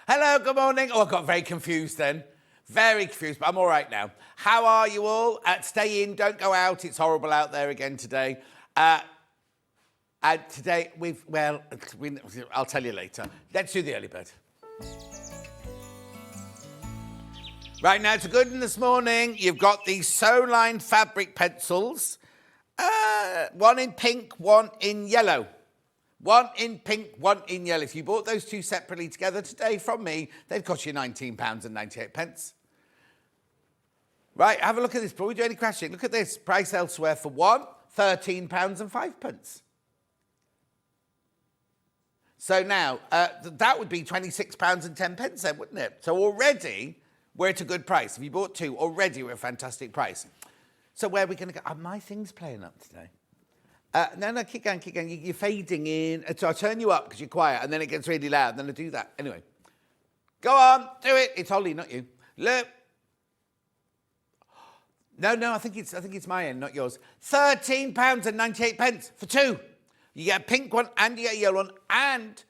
Hello, good morning. Oh, I got very confused then. Very confused, but I'm all right now. How are you all? Stay in, don't go out. It's horrible out there again today. And today, I'll tell you later. Let's do the early bird. Right now, to good in this morning, you've got these sew-lined fabric pencils. One in pink, one in yellow. One in pink, one in yellow. If you bought those two separately together today from me, they'd cost you £19.98. Right, have a look at this. Before we do any crashing, look at this. Price elsewhere for one, £13.05. So now, that would be £26.10 then, wouldn't it? So already, we're at a good price. If you bought two, already we're a fantastic price. So where are we going to go? Are my things playing up today? No, keep going. You're fading in. So I turn you up because you're quiet, and then it gets really loud, and then I do that. Anyway, go on, do it. It's Holly, not you. Look. No, I think it's my end, not yours. £13.98 for two. You get a pink one, and you get a yellow one, and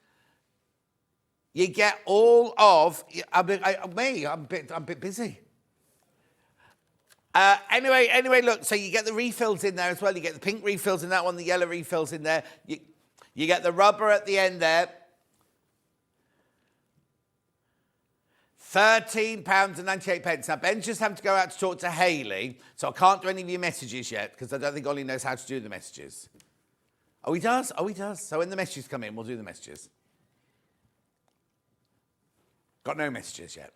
you get all of. I'm a bit busy. Anyway, look, so you get the refills in there as well. You get the pink refills in that one, the yellow refills in there. You get the rubber at the end there. £13.98. Now, Ben's just having to go out to talk to Hayley, so I can't do any of your messages yet because I don't think Ollie knows how to do the messages. Oh, he does? So when the messages come in, we'll do the messages. Got no messages yet.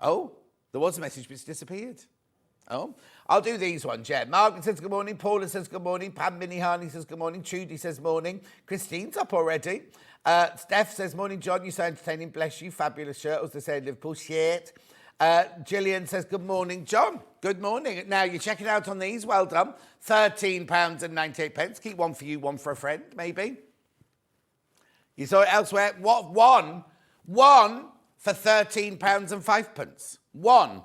Oh? There was a message, but it's disappeared. Oh, I'll do these ones, yeah. Margaret says good morning. Paula says good morning. Pam Minnie-Harney says good morning. Trudy says morning. Christine's up already. Steph says morning, John. You're so entertaining. Bless you. Fabulous shirt. As they say in Liverpool. Shit. Gillian says good morning, John. Good morning. Now, you're checking out on these. Well done. £13.98. Keep one for you, one for a friend, maybe. You saw it elsewhere. What? One for £13.05. One.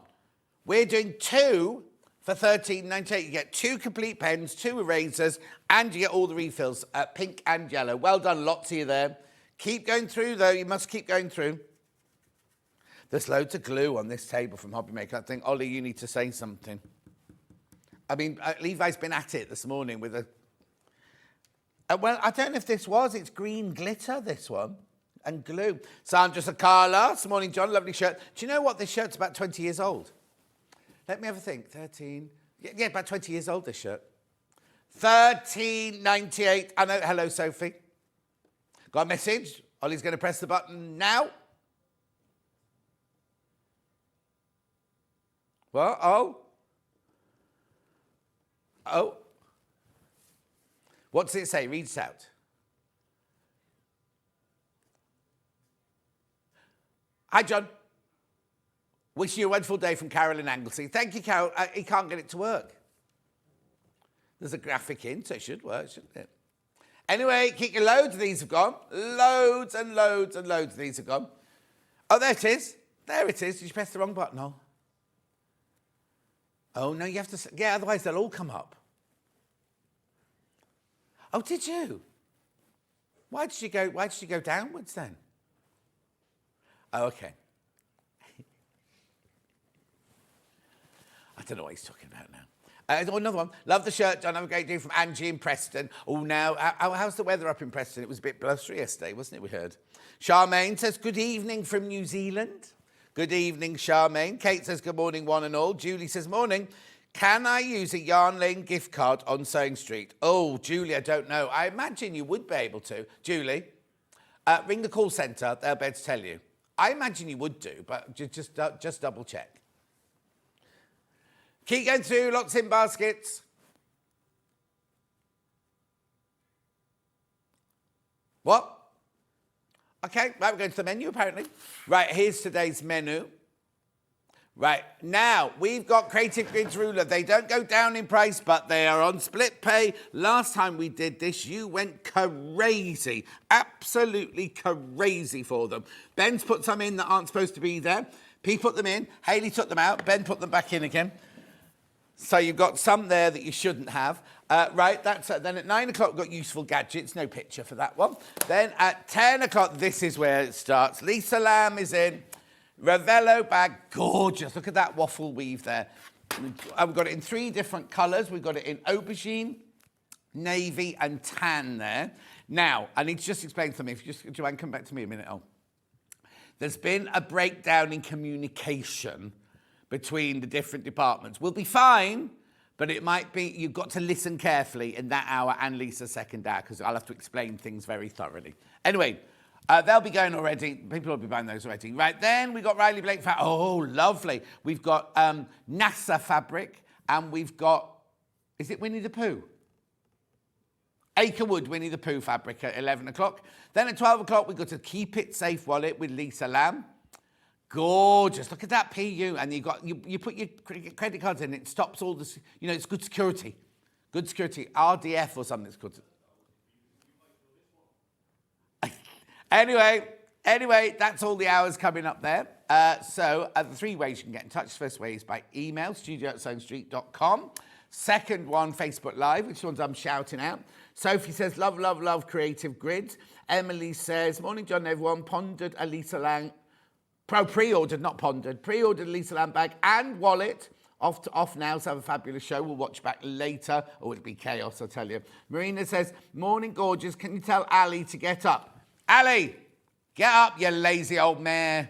We're doing two for £13.98. You get two complete pens, two erasers, and you get all the refills, pink and yellow. Well done, lots of you there. Keep going through, though. You must keep going through. There's loads of glue on this table from Hobbymaker. I think, Ollie, you need to say something. I mean, Levi's been at it this morning with a... well, I don't know if it's green glitter, this one. And glue. Sandra Sakala, this morning, John, lovely shirt. Do you know what? This shirt's about 20 years old. Let me have a think. 13. Yeah, about 20 years old, this shirt. £13.98. I know. Hello, Sophie. Got a message? Ollie's going to press the button now. Well, oh. What does it say? Read it out. Hi, John. Wish you a wonderful day from Carol in Anglesey. Thank you, Carol. He can't get it to work. There's a graphic in, so it should work, shouldn't it? Anyway, keep your loads of these have gone. Loads and loads and loads of these have gone. Oh, there it is. There it is. Did you press the wrong button? Oh, no, you have to... Yeah, otherwise they'll all come up. Oh, did you? Why did you go downwards then? Oh, okay. I don't know what he's talking about now. Another one. Love the shirt, John. Have a great day from Angie in Preston. Oh, now, how's the weather up in Preston? It was a bit blustery yesterday, wasn't it, we heard? Charmaine says, good evening from New Zealand. Good evening, Charmaine. Kate says, good morning, one and all. Julie says, morning. Can I use a Yarn Lane gift card on Sewing Street? Oh, Julie, I don't know. I imagine you would be able to. Julie, ring the call centre. They'll be able to tell you. I imagine you would do, but just double check. Keep going through, lots in baskets. What? Okay, right, we're going to the menu apparently. Right, here's today's menu. Right, now, we've got Creative Grids Ruler. They don't go down in price, but they are on split pay. Last time we did this, you went crazy. Absolutely crazy for them. Ben's put some in that aren't supposed to be there. P put them in. Hayley took them out. Ben put them back in again. So you've got some there that you shouldn't have. Right, that's then at 9 o'clock, we've got useful gadgets. No picture for that one. Then at 10 o'clock, this is where it starts. Lisa Lamb is in. Ravello Bag, gorgeous. Look at that waffle weave there. We've got it in 3 different colours. We've got it in aubergine, navy and tan there. Now, I need to just explain something. If you just, Joanne, come back to me a minute. There's been a breakdown in communication between the different departments. We'll be fine, but it might be, you've got to listen carefully in that hour and Lisa's second hour, because I'll have to explain things very thoroughly. Anyway, they'll be going already. People will be buying those already. Right, then we've got Riley Blake fabric. Oh, lovely. We've got NASA fabric, and we've got, is it Winnie the Pooh? Acrewood Winnie the Pooh fabric at 11 o'clock. Then at 12 o'clock, we've got a Keep It Safe wallet with Lisa Lamb. Gorgeous. Look at that PU. And you put your credit cards in, it stops all this, it's good security. Good security. RDF or something it's called. Anyway, that's all the hours coming up there. So the 3 ways you can get in touch. First way is by email, studio@soundstreet.com. Second one, Facebook Live, which ones I'm shouting out. Sophie says, love, love, love creative grids. Emily says, morning, John, everyone. Pondered a Lisa Lamb, pre-ordered, not pondered, pre-ordered a Lisa Lamb bag and wallet. Off now, so have a fabulous show. We'll watch back later. Oh, it'll be chaos, I'll tell you. Marina says, morning, gorgeous. Can you tell Ali to get up? Ali, get up, you lazy old mare.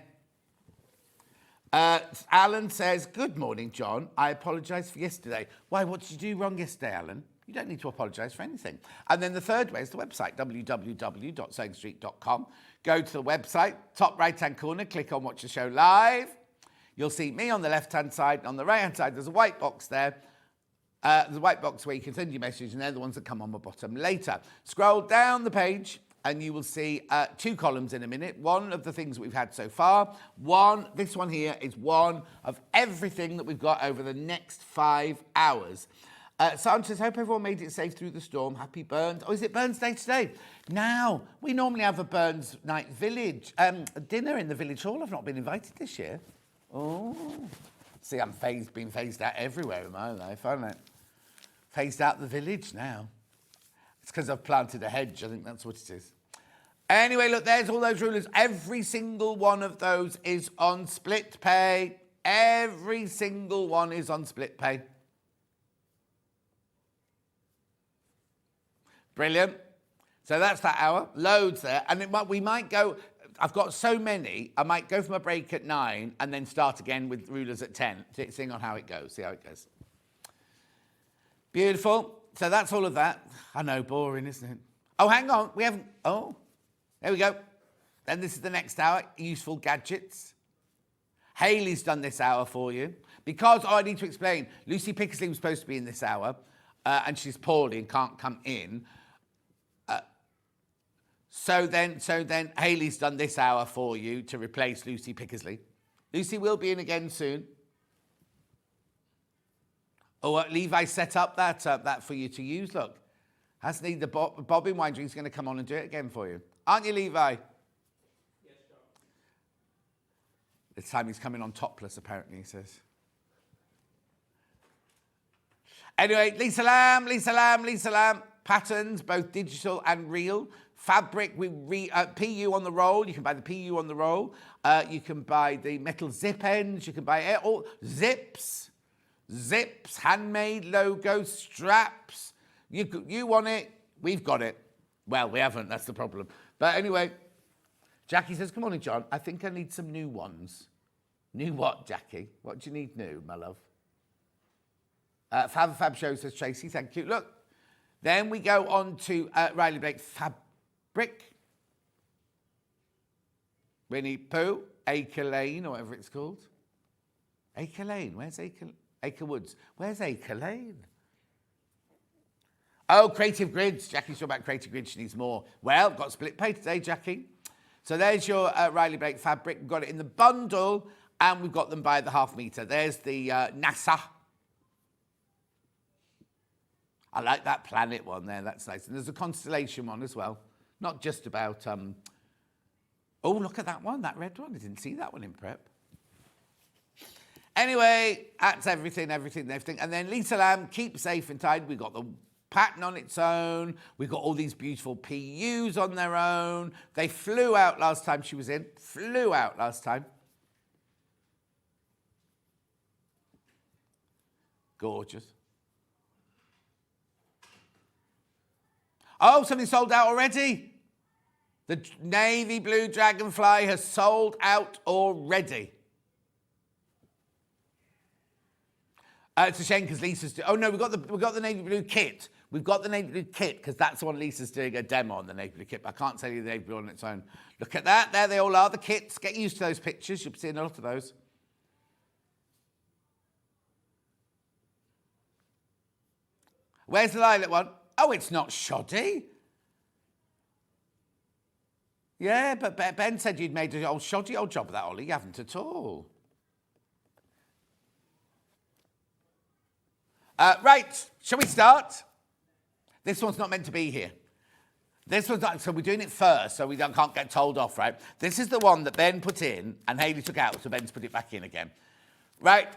Alan says, good morning, John. I apologise for yesterday. Why, what did you do wrong yesterday, Alan? You don't need to apologise for anything. And then the third way is the website, www.soundstreet.com. Go to the website, top right-hand corner, click on Watch the Show Live. You'll see me on the left-hand side. On the right-hand side, there's a white box there. There's a white box where you can send your message, and they're the ones that come on the bottom later. Scroll down the page, and you will see 2 columns in a minute. One of the things that we've had so far. This one here is one of everything that we've got over the next 5 hours. Sam says, hope everyone made it safe through the storm. Happy Burns. Oh, is it Burns Day today? Now, we normally have a Burns Night Village dinner in the Village Hall. I've not been invited this year. Oh. See, I'm being phased out everywhere in my life, haven't I? Phased out the village now. It's because I've planted a hedge. I think that's what it is. Anyway, look, there's all those rulers. Every single one of those is on split pay. Every single one is on split pay. Brilliant. So that's that hour. Loads there. And we might go, I've got so many, I might go from a break at 9 and then start again with rulers at 10, seeing on how it goes, see how it goes. Beautiful. So that's all of that. I know, boring, isn't it? Oh, hang on. We haven't... Oh, there we go. Then this is the next hour, useful gadgets. Hayley's done this hour for you. Because, I need to explain, Lucy Pickersley was supposed to be in this hour, and she's poorly and can't come in. So then Hayley's done this hour for you to replace Lucy Pickersley. Lucy will be in again soon. Oh, Levi set up that for you to use. Look, hasn't he? The Bobbin Wine Drink's going to come on and do it again for you. Aren't you, Levi? Yes, John. This time he's coming on topless, apparently, he says. Anyway, Lisa Lamb. Patterns, both digital and real. Fabric, PU on the roll. You can buy the PU on the roll. You can buy the metal zip ends. You can buy all zips, handmade logos, straps. You want it, we've got it. Well, we haven't, that's the problem. But anyway, Jackie says, good morning, John. I think I need some new ones. New what, Jackie? What do you need new, my love? Fab Show says, Tracy, thank you. Look, then we go on to Riley Blake Fabric. Winnie Pooh, Acre Lane, or whatever it's called. Acre Lane, where's Acre Woods? Where's Acre Lane? Oh, Creative Grids. Jackie's talking about Creative Grids. She needs more. Well, got split pay today, Jackie. So there's your Riley Blake fabric. We've got it in the bundle, and we've got them by the half metre. There's the NASA. I like that planet one there. That's nice. And there's a constellation one as well. Not just about... Oh, look at that one, that red one. I didn't see that one in prep. Anyway, that's everything. And then Lisa Lamb, keep safe and tidy. We've got the pattern on its own. We've got all these beautiful PUs on their own. They flew out last time she was in. Flew out last time. Gorgeous. Oh, something sold out already. The navy blue dragonfly has sold out already. It's a shame because Lisa's... Oh, no, we've got the navy blue kit. We've got the navy blue kit because that's the one Lisa's doing a demo on, the navy blue kit. But I can't tell you the navy blue on its own. Look at that. There they all are, the kits. Get used to those pictures. You'll be seeing a lot of those. Where's the lilac one? Oh, it's not shoddy. Yeah, but Ben said you'd made an shoddy old job of that, Ollie. You haven't at all. Right, shall we start? This one's not meant to be here. This one's not, so we're doing it first, so we can't get told off, right? This is the one that Ben put in and Hayley took out, so Ben's put it back in again. Right.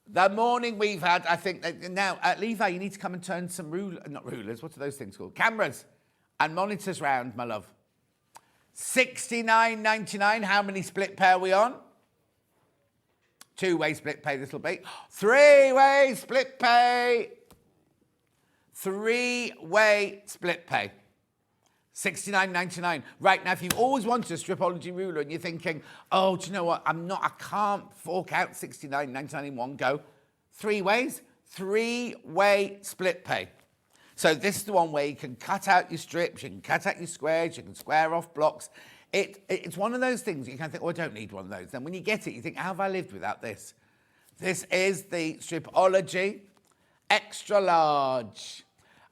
The morning we've had, I think, now, Levi, you need to come and turn some not rulers, what are those things called? Cameras and monitors round, my love. $69.99, how many split pay are we on? Two-way split pay, this will be. Three-way split pay. Three-way split pay. $69.99. Right, now if you've always wanted a Stripology ruler and you're thinking, oh, do you know what, I can't fork out $69.99 in one go. Three ways, three-way split pay. So this is the one where you can cut out your strips, you can cut out your squares, you can square off blocks. It's one of those things you can think, oh, I don't need one of those. Then when you get it, you think, how have I lived without this? This is the Stripology Extra Large.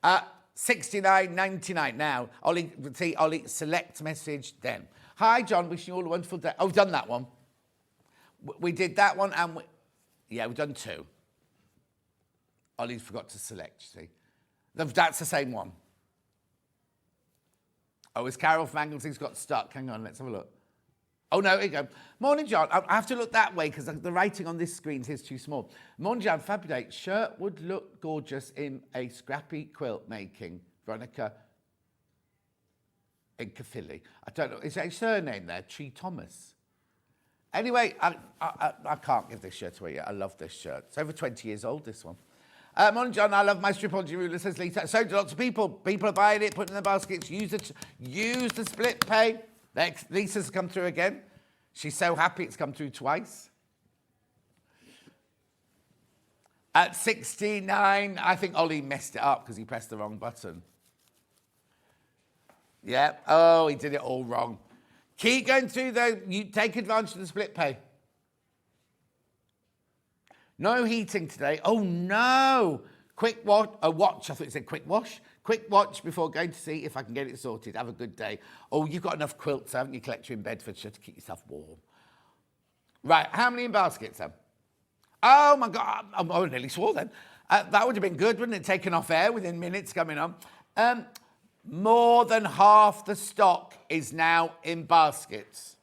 $69.99. Now, Ollie, select message then. Hi, John, wishing you all a wonderful day. Oh, we've done that one. We did that one and we've done two. Ollie forgot to select, you see. That's the same one. Oh, is Carol from Anglesey's got stuck? Hang on, let's have a look. Oh, no, here you go. Morning, John. I have to look that way because the writing on this screen is too small. Morning, John. Fabulous. Shirt would look gorgeous in a scrappy quilt making. Veronica in Caerphilly. I don't know. Is there a surname there? Tree Thomas. Anyway, I can't give this shirt away yet. I love this shirt. It's over 20 years old, this one. Morning, John. I love my Stripology ruler, says Lisa. So do lots of people. People are buying it, putting it in their baskets. Use the split pay. Lisa's come through again. She's so happy it's come through twice. At 69, I think Ollie messed it up because he pressed the wrong button. Yeah. Oh, he did it all wrong. Keep going through though. You take advantage of the split pay. No heating today. Oh, no. Quick watch. I thought it said quick wash. Quick watch before going to see if I can get it sorted. Have a good day. Oh, you've got enough quilts, haven't you, collector in Bedfordshire to keep yourself warm? Right, how many in baskets, then? Oh, my God. I nearly swore then. That would have been good, wouldn't it? Taken off air within minutes coming on. More than half the stock is now in baskets.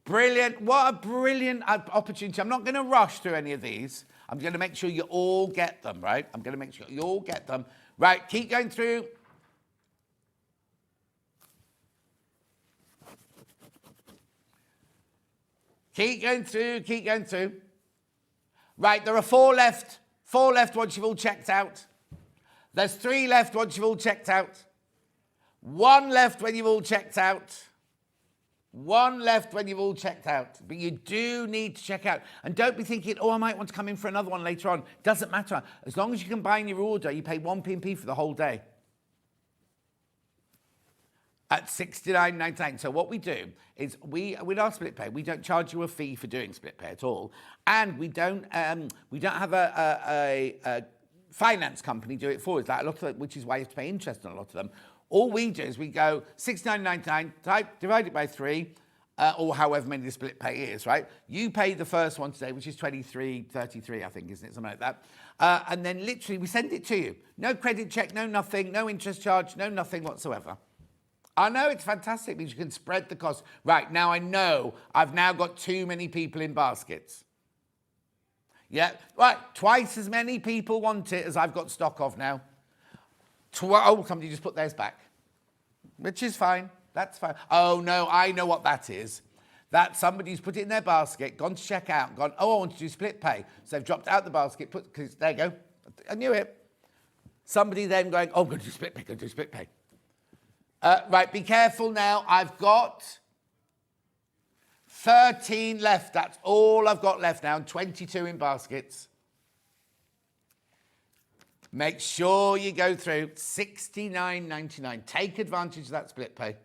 Brilliant. What a brilliant opportunity. I'm not going to rush through any of these. I'm going to make sure you all get them, right? I'm going to make sure you all get them. Right, keep going through. Keep going through. Right, there are 4 left. 4 left once you've all checked out. There's 3 left once you've all checked out. 1 left when you've all checked out. 1 left when you've all checked out. But you do need to check out. And don't be thinking, oh, I might want to come in for another one later on. Doesn't matter. As long as you combine your order, you pay 1 p&p for the whole day. At $69.99. So what we do is with our split pay, we don't charge you a fee for doing split pay at all, and we don't have a finance company do it for us. Like a lot of, which is why you have to pay interest on a lot of them. All we do is we go $69.99, divide it by 3, or however many the split pay is, right? You pay the first one today, which is $23.33, I think, isn't it? Something like that. And then literally we send it to you. No credit check, no nothing, no interest charge, no nothing whatsoever. I know it's fantastic because you can spread the cost. Right, now I know I've now got too many people in baskets. Yeah, right. Twice as many people want it as I've got stock of now. Somebody just put theirs back, which is fine. That's fine. Oh, no, I know what that is. That somebody's put it in their basket, gone to check out, gone, oh, I want to do split pay. So they've dropped out the basket, because there you go. I knew it. Somebody then going, oh, I'm going to do split pay, going to do split pay. Right, be careful now. I've got 13 left. That's all I've got left now, and 22 in baskets. Make sure you go through $69.99. Take advantage of that split pay.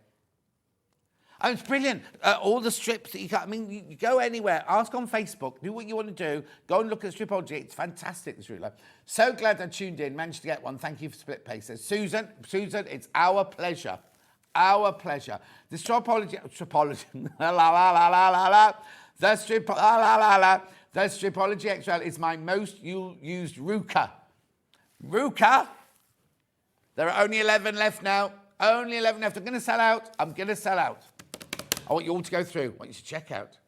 Oh, it's brilliant. All the strips that you got. I mean, you go anywhere. Ask on Facebook. Do what you want to do. Go and look at Stripology. It's fantastic, this ruler. So glad I tuned in. Managed to get one. Thank you for split pay. Says Susan, it's our pleasure. Our pleasure. The Stripology, la la la la la la. The Stripology XL is my most used Ruka. Ruka. There are only 11 left now. Only 11 left. I'm going to sell out. I want you all to go through. I want you to check out.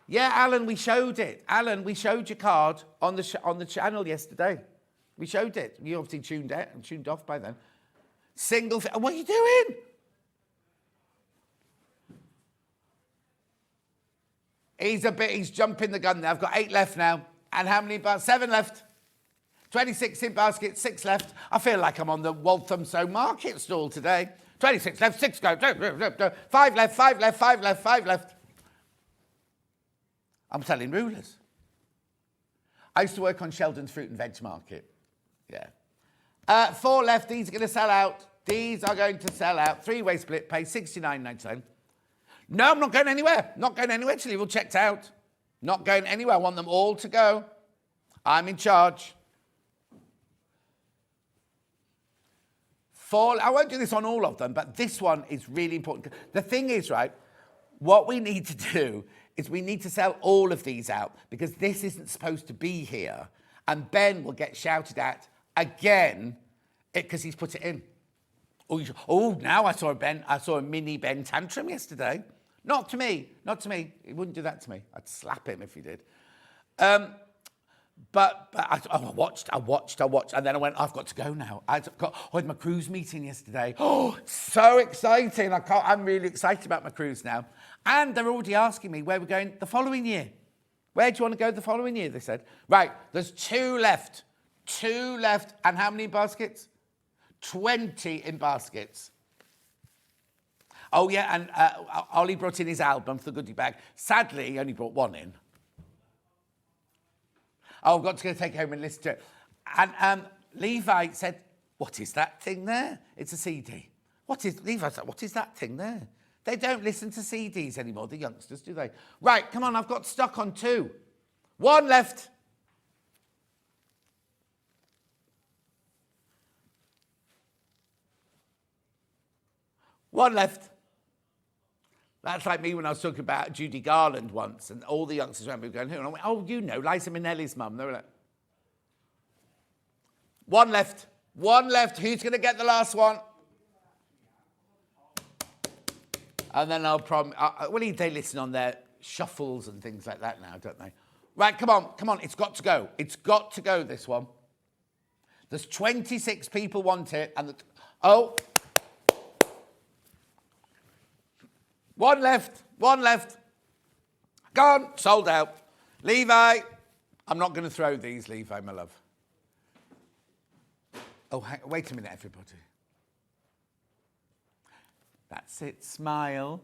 Yeah, Alan, we showed it. Alan, we showed your card on the channel yesterday. We showed it. You obviously tuned out and tuned off by then. What are you doing? He's jumping the gun there. I've got 8 left now. And how many? 7 left. 26 in basket, 6 left. I feel like I'm on the Walthamstow market stall today. 26 left, 6 go. 5 left, 5 left, 5 left, 5 left. I'm selling rulers. I used to work on Sheldon's Fruit and Veg Market. Yeah. 4 left. These are going to sell out. These are going to sell out. 3-way split pay, $69.99. No, I'm not going anywhere. Not going anywhere till you've all checked out. Not going anywhere. I want them all to go. I'm in charge. 4, I won't do this on all of them, but this one is really important. The thing is, right, what we need to do is we need to sell all of these out because this isn't supposed to be here. And Ben will get shouted at again because he's put it in. Now I saw a mini Ben tantrum yesterday. Not to me. He wouldn't do that to me. I'd slap him if he did. But I watched, and then I went, I've got to go now. I had my cruise meeting yesterday. Oh, so exciting. I'm really excited about my cruise now. And they're already asking me where we're going the following year. Where do you want to go the following year, they said. Right, there's 2 left. 2 left. And how many in baskets? 20 in baskets. Oh, yeah, and Ollie brought in his album for the goodie bag. Sadly, he only brought 1 in. Oh, I've got to go take it home and listen to it. And Levi said, what is that thing there? It's a CD. Levi said, what is that thing there? They don't listen to CDs anymore, the youngsters, do they? Right, come on, I've got stuck on 2. 1 left. One left. That's like me when I was talking about Judy Garland once, and all the youngsters around me were going, who? And I went, oh, you know, Liza Minnelli's mum. They were like, 1 left. 1 left. Who's going to get the last one? And then I'll promise. Well, they listen on their shuffles and things like that now, don't they? Right, come on. It's got to go. It's got to go, this one. There's 26 people want it, and oh. 1 left. 1 left. Gone. Sold out. Levi. I'm not going to throw these, Levi, my love. Oh, wait a minute, everybody. That's it. Smile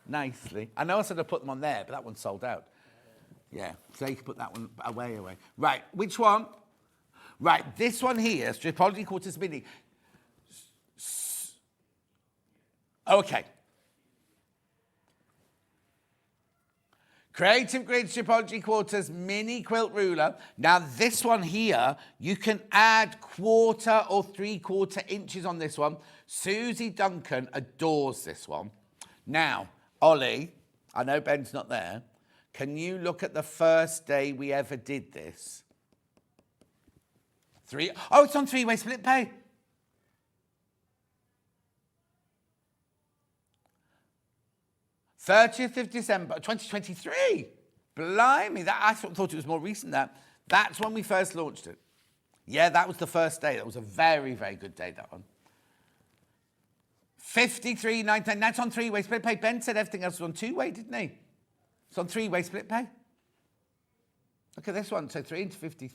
nicely. I know I said I put them on there, but that one's sold out. Yeah, so you can put that one away. Right, which one? Right, this one here, Stripology Quarters Mini. Okay. Creative Grid Stripology Quarters Mini Quilt Ruler. Now, this one here, you can add 1/4 or 3/4 inches on this one. Susie Duncan adores this one. Now, Ollie, I know Ben's not there. Can you look at the first day we ever did this? It's on 3-way split pay. '30th of December, 2023. Blimey, I thought it was more recent that. That's when we first launched it. Yeah, that was the first day. That was a very, very good day, that one. 53.99. That's on three-way split pay. Ben said everything else was on two-way, didn't he? It's on three-way split pay. Look at this one. So 3 into 50,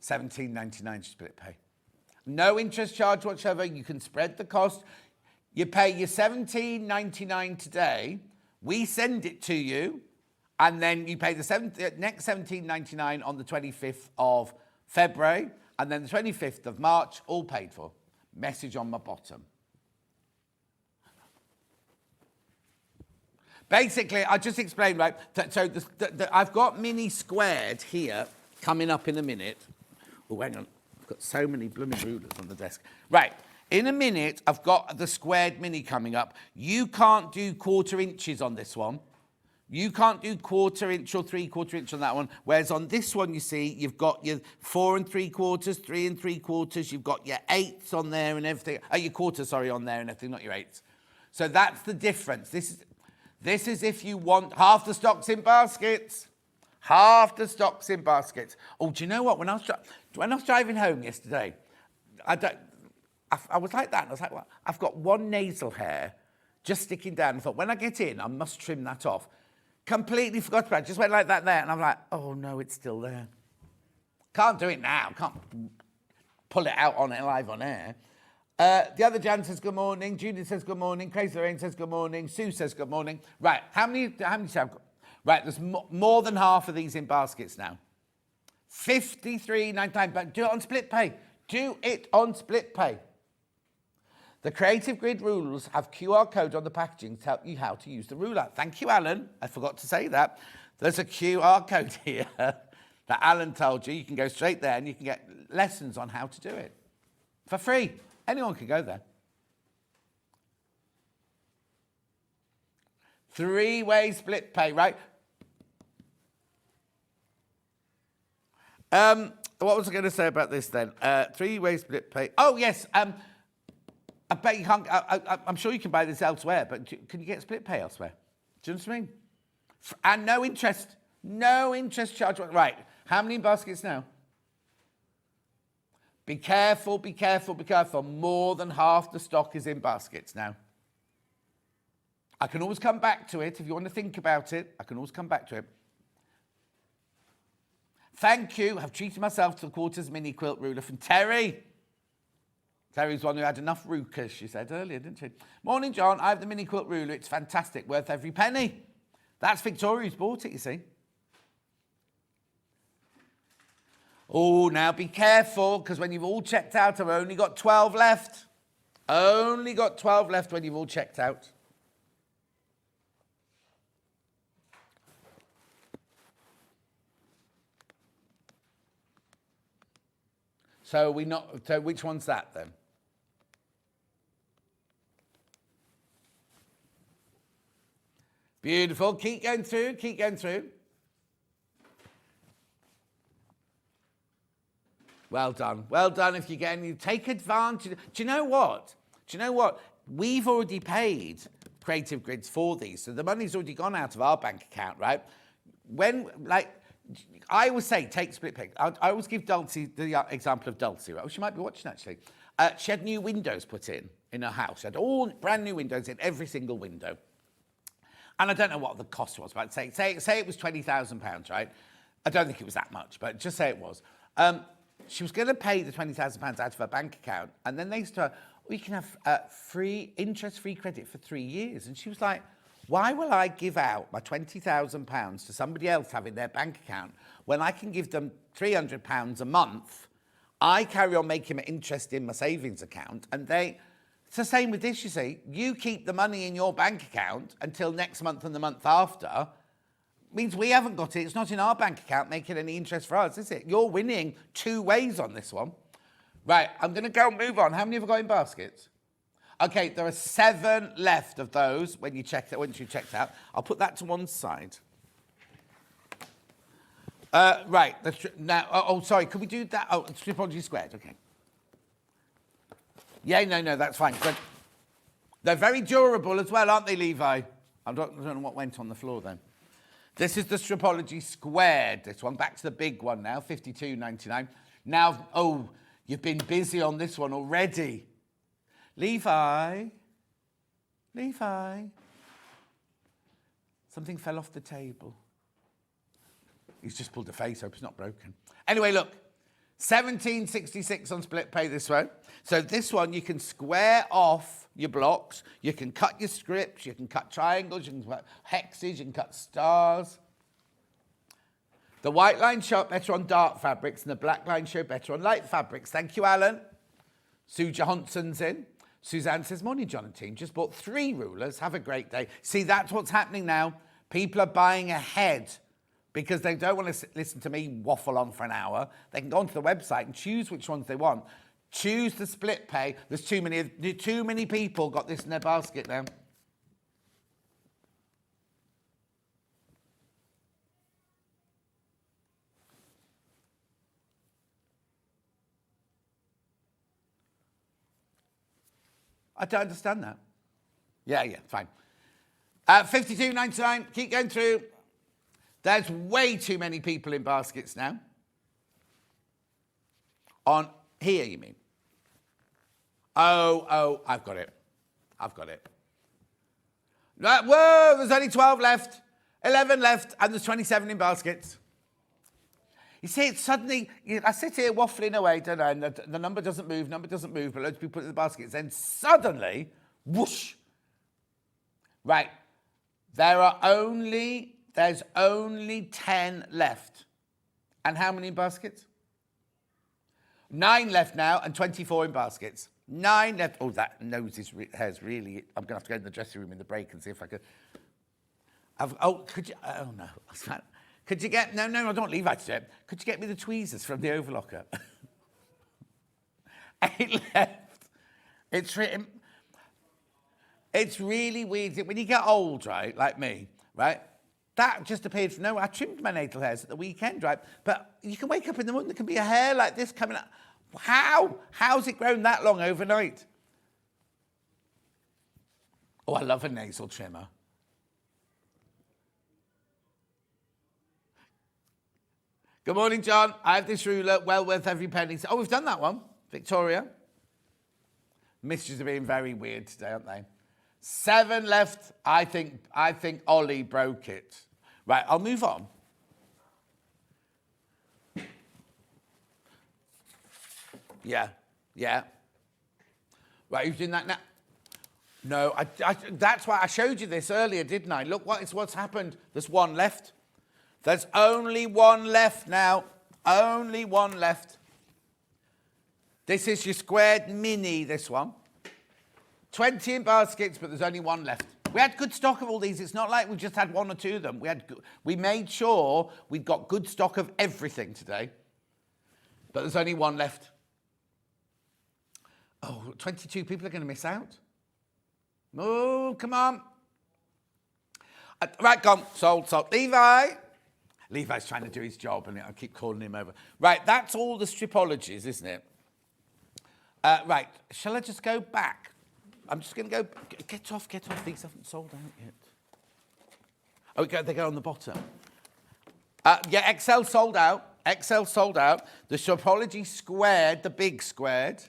17.99 split pay. No interest charge whatsoever. You can spread the cost. You pay your 17.99 today. We send it to you, and then you pay the next 17.99 on the 25th of February, and then the 25th of March, all paid for. Message on my bottom. Basically, I just explained, right? So I've got mini squared here coming up in a minute. Oh, hang on. I've got so many blooming rulers on the desk. Right. In a minute, I've got the squared mini coming up. You can't do 1/4 inches on this one. You can't do 1/4 inch or 3/4 inch on that one. Whereas on this one, you see, you've got your 4 3/4, 3 3/4. You've got your 8ths on there and everything. Your quarters, sorry, on there and everything, not your 8ths. So that's the difference. This is if you want half the stocks in baskets. Half the stocks in baskets. Oh, do you know what? When I was driving home yesterday, I was like that. And I was like, well, I've got one nasal hair just sticking down. I thought, when I get in, I must trim that off. Completely forgot about it. Just went like that there. And I'm like, oh, no, it's still there. Can't do it now. Can't pull it out on it live on air. The other Jan says good morning. Judith says good morning. Crazy Lorraine says good morning. Sue says good morning. Right, how many have I got? Right, there's more than half of these in baskets now. 53.99, but do it on split pay. Do it on split pay. The Creative Grid rules have QR code on the packaging to help you how to use the ruler. Thank you, Alan. I forgot to say that. There's a QR code here that Alan told you. You can go straight there and you can get lessons on how to do it for free. Anyone can go there. 3-way split pay, right? What was I going to say about this then? 3-way split pay. Oh, yes. I bet you can't. I'm sure you can buy this elsewhere, but can you get split pay elsewhere? Do you know what I mean? And no interest. No interest charge. Right. How many baskets now? Be careful, be careful, be careful. More than half the stock is in baskets now. I can always come back to it. If you want to think about it, I can always come back to it. Thank you. I've treated myself to the quarters mini quilt ruler from Terry. Terry's one who had enough rukers, she said earlier, didn't she? Morning, John. I have the mini quilt ruler. It's fantastic. Worth every penny. That's Victoria who's bought it, you see. Oh, now be careful, because when you've all checked out, I've only got 12 left. Only got 12 left when you've all checked out. So which one's that then? Beautiful. Keep going through, keep going through. Well done. Well done if you get any. Take advantage. Do you know what? Do you know what? We've already paid Creative Grids for these, so the money's already gone out of our bank account, right? I always say, take split pay. I always give Dulcie the example of Dulcie, right? Oh, she might be watching, actually. She had new windows put in her house. She had all brand new windows in every single window. And I don't know what the cost was, but say it was £20,000, right? I don't think it was that much, but just say it was. She was going to pay the £20,000 out of her bank account, and then they started, we can have interest-free credit for 3 years. And she was like, why will I give out my £20,000 to somebody else having their bank account when I can give them £300 a month? I carry on making my interest in my savings account, and it's the same with this, you see. You keep the money in your bank account until next month and the month after. Means we haven't got it. It's not in our bank account making any interest for us, is it? You're winning 2 ways on this one. Right, I'm going to go and move on. How many have I got in baskets? Okay, there are 7 left of those once you checked out. I'll put that to one side. Right, now, sorry, could we do that? Oh, Stripology squared, okay. Yeah, no, that's fine. But they're very durable as well, aren't they, Levi? I don't know what went on the floor then. This is the Stripology Squared. This one, back to the big one now, $52.99. Now, oh, you've been busy on this one already. Levi. Something fell off the table. He's just pulled the face, hope it's not broken. Anyway, look, $17.66 on split pay this way. So this one, you can square off your blocks. You can cut your scripts. You can cut triangles. You can cut hexes. You can cut stars. The white lines show up better on dark fabrics and the black lines show better on light fabrics. Thank you, Alan. Sue Johnson's in. Suzanne says, morning, John and team. Just bought 3 rulers. Have a great day. See, that's what's happening now. People are buying ahead because they don't want to listen to me waffle on for an hour. They can go onto the website and choose which ones they want. Choose the split pay. There's too many people got this in their basket now. I don't understand that. Yeah, fine. $52.99. Keep going through. There's way too many people in baskets now. On here, you mean? Oh, I've got it. Whoa, there's only 12 left, 11 left, and there's 27 in baskets. You see, it's suddenly, I sit here waffling away, don't I, and the number doesn't move, but loads of people put it in the baskets. Then suddenly, whoosh. Right, there's only 10 left. And how many in baskets? 9 left now and 24 in baskets. 9 left. Oh, that nose hair's really... I'm going to have to go in the dressing room in the break and see if I could... could you... Oh, no. Could you get... No, I don't want Levi to do it. Could you get me the tweezers from the overlocker? 8 left. It's really weird. When you get old, right, like me, right, that just appeared from nowhere. I trimmed my natal hairs at the weekend, right? But you can wake up in the morning, there can be a hair like this coming up. How? How's it grown that long overnight? Oh, I love a nasal trimmer. Good morning, John. I have this ruler, well worth every penny. Oh, we've done that one. Victoria. Messages are being very weird today, aren't they? 7 left. I think Ollie broke it. Right, I'll move on. Yeah. Right, who's doing that now? No, that's why I showed you this earlier, didn't I? Look, what's happened. There's 1 left. There's only 1 left now. Only 1 left. This is your squared mini, this one. 20 in baskets, but there's only 1 left. We had good stock of all these. It's not like we just had 1 or 2 of them. We made sure we'd got good stock of everything today. But there's only 1 left. Oh, 22 people are going to miss out. Oh, come on. Right, gone. Sold. Levi's trying to do his job, and I keep calling him over. Right, that's all the stripologies, isn't it? Right, shall I just go back? I'm just going to go... Get off. These haven't sold out yet. Oh, they go on the bottom. Yeah, XL sold out. The Stripology Squared, the big squared.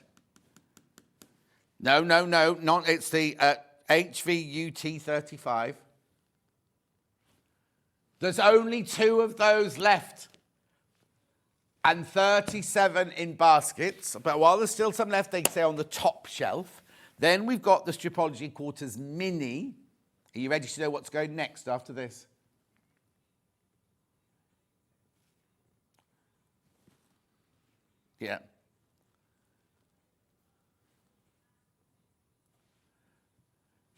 No, not. It's the HVUT35. There's only 2 of those left. And 37 in baskets. But while there's still some left, they say on the top shelf. Then we've got the Stripology Quarters Mini. Are you ready to know what's going next after this? Yeah.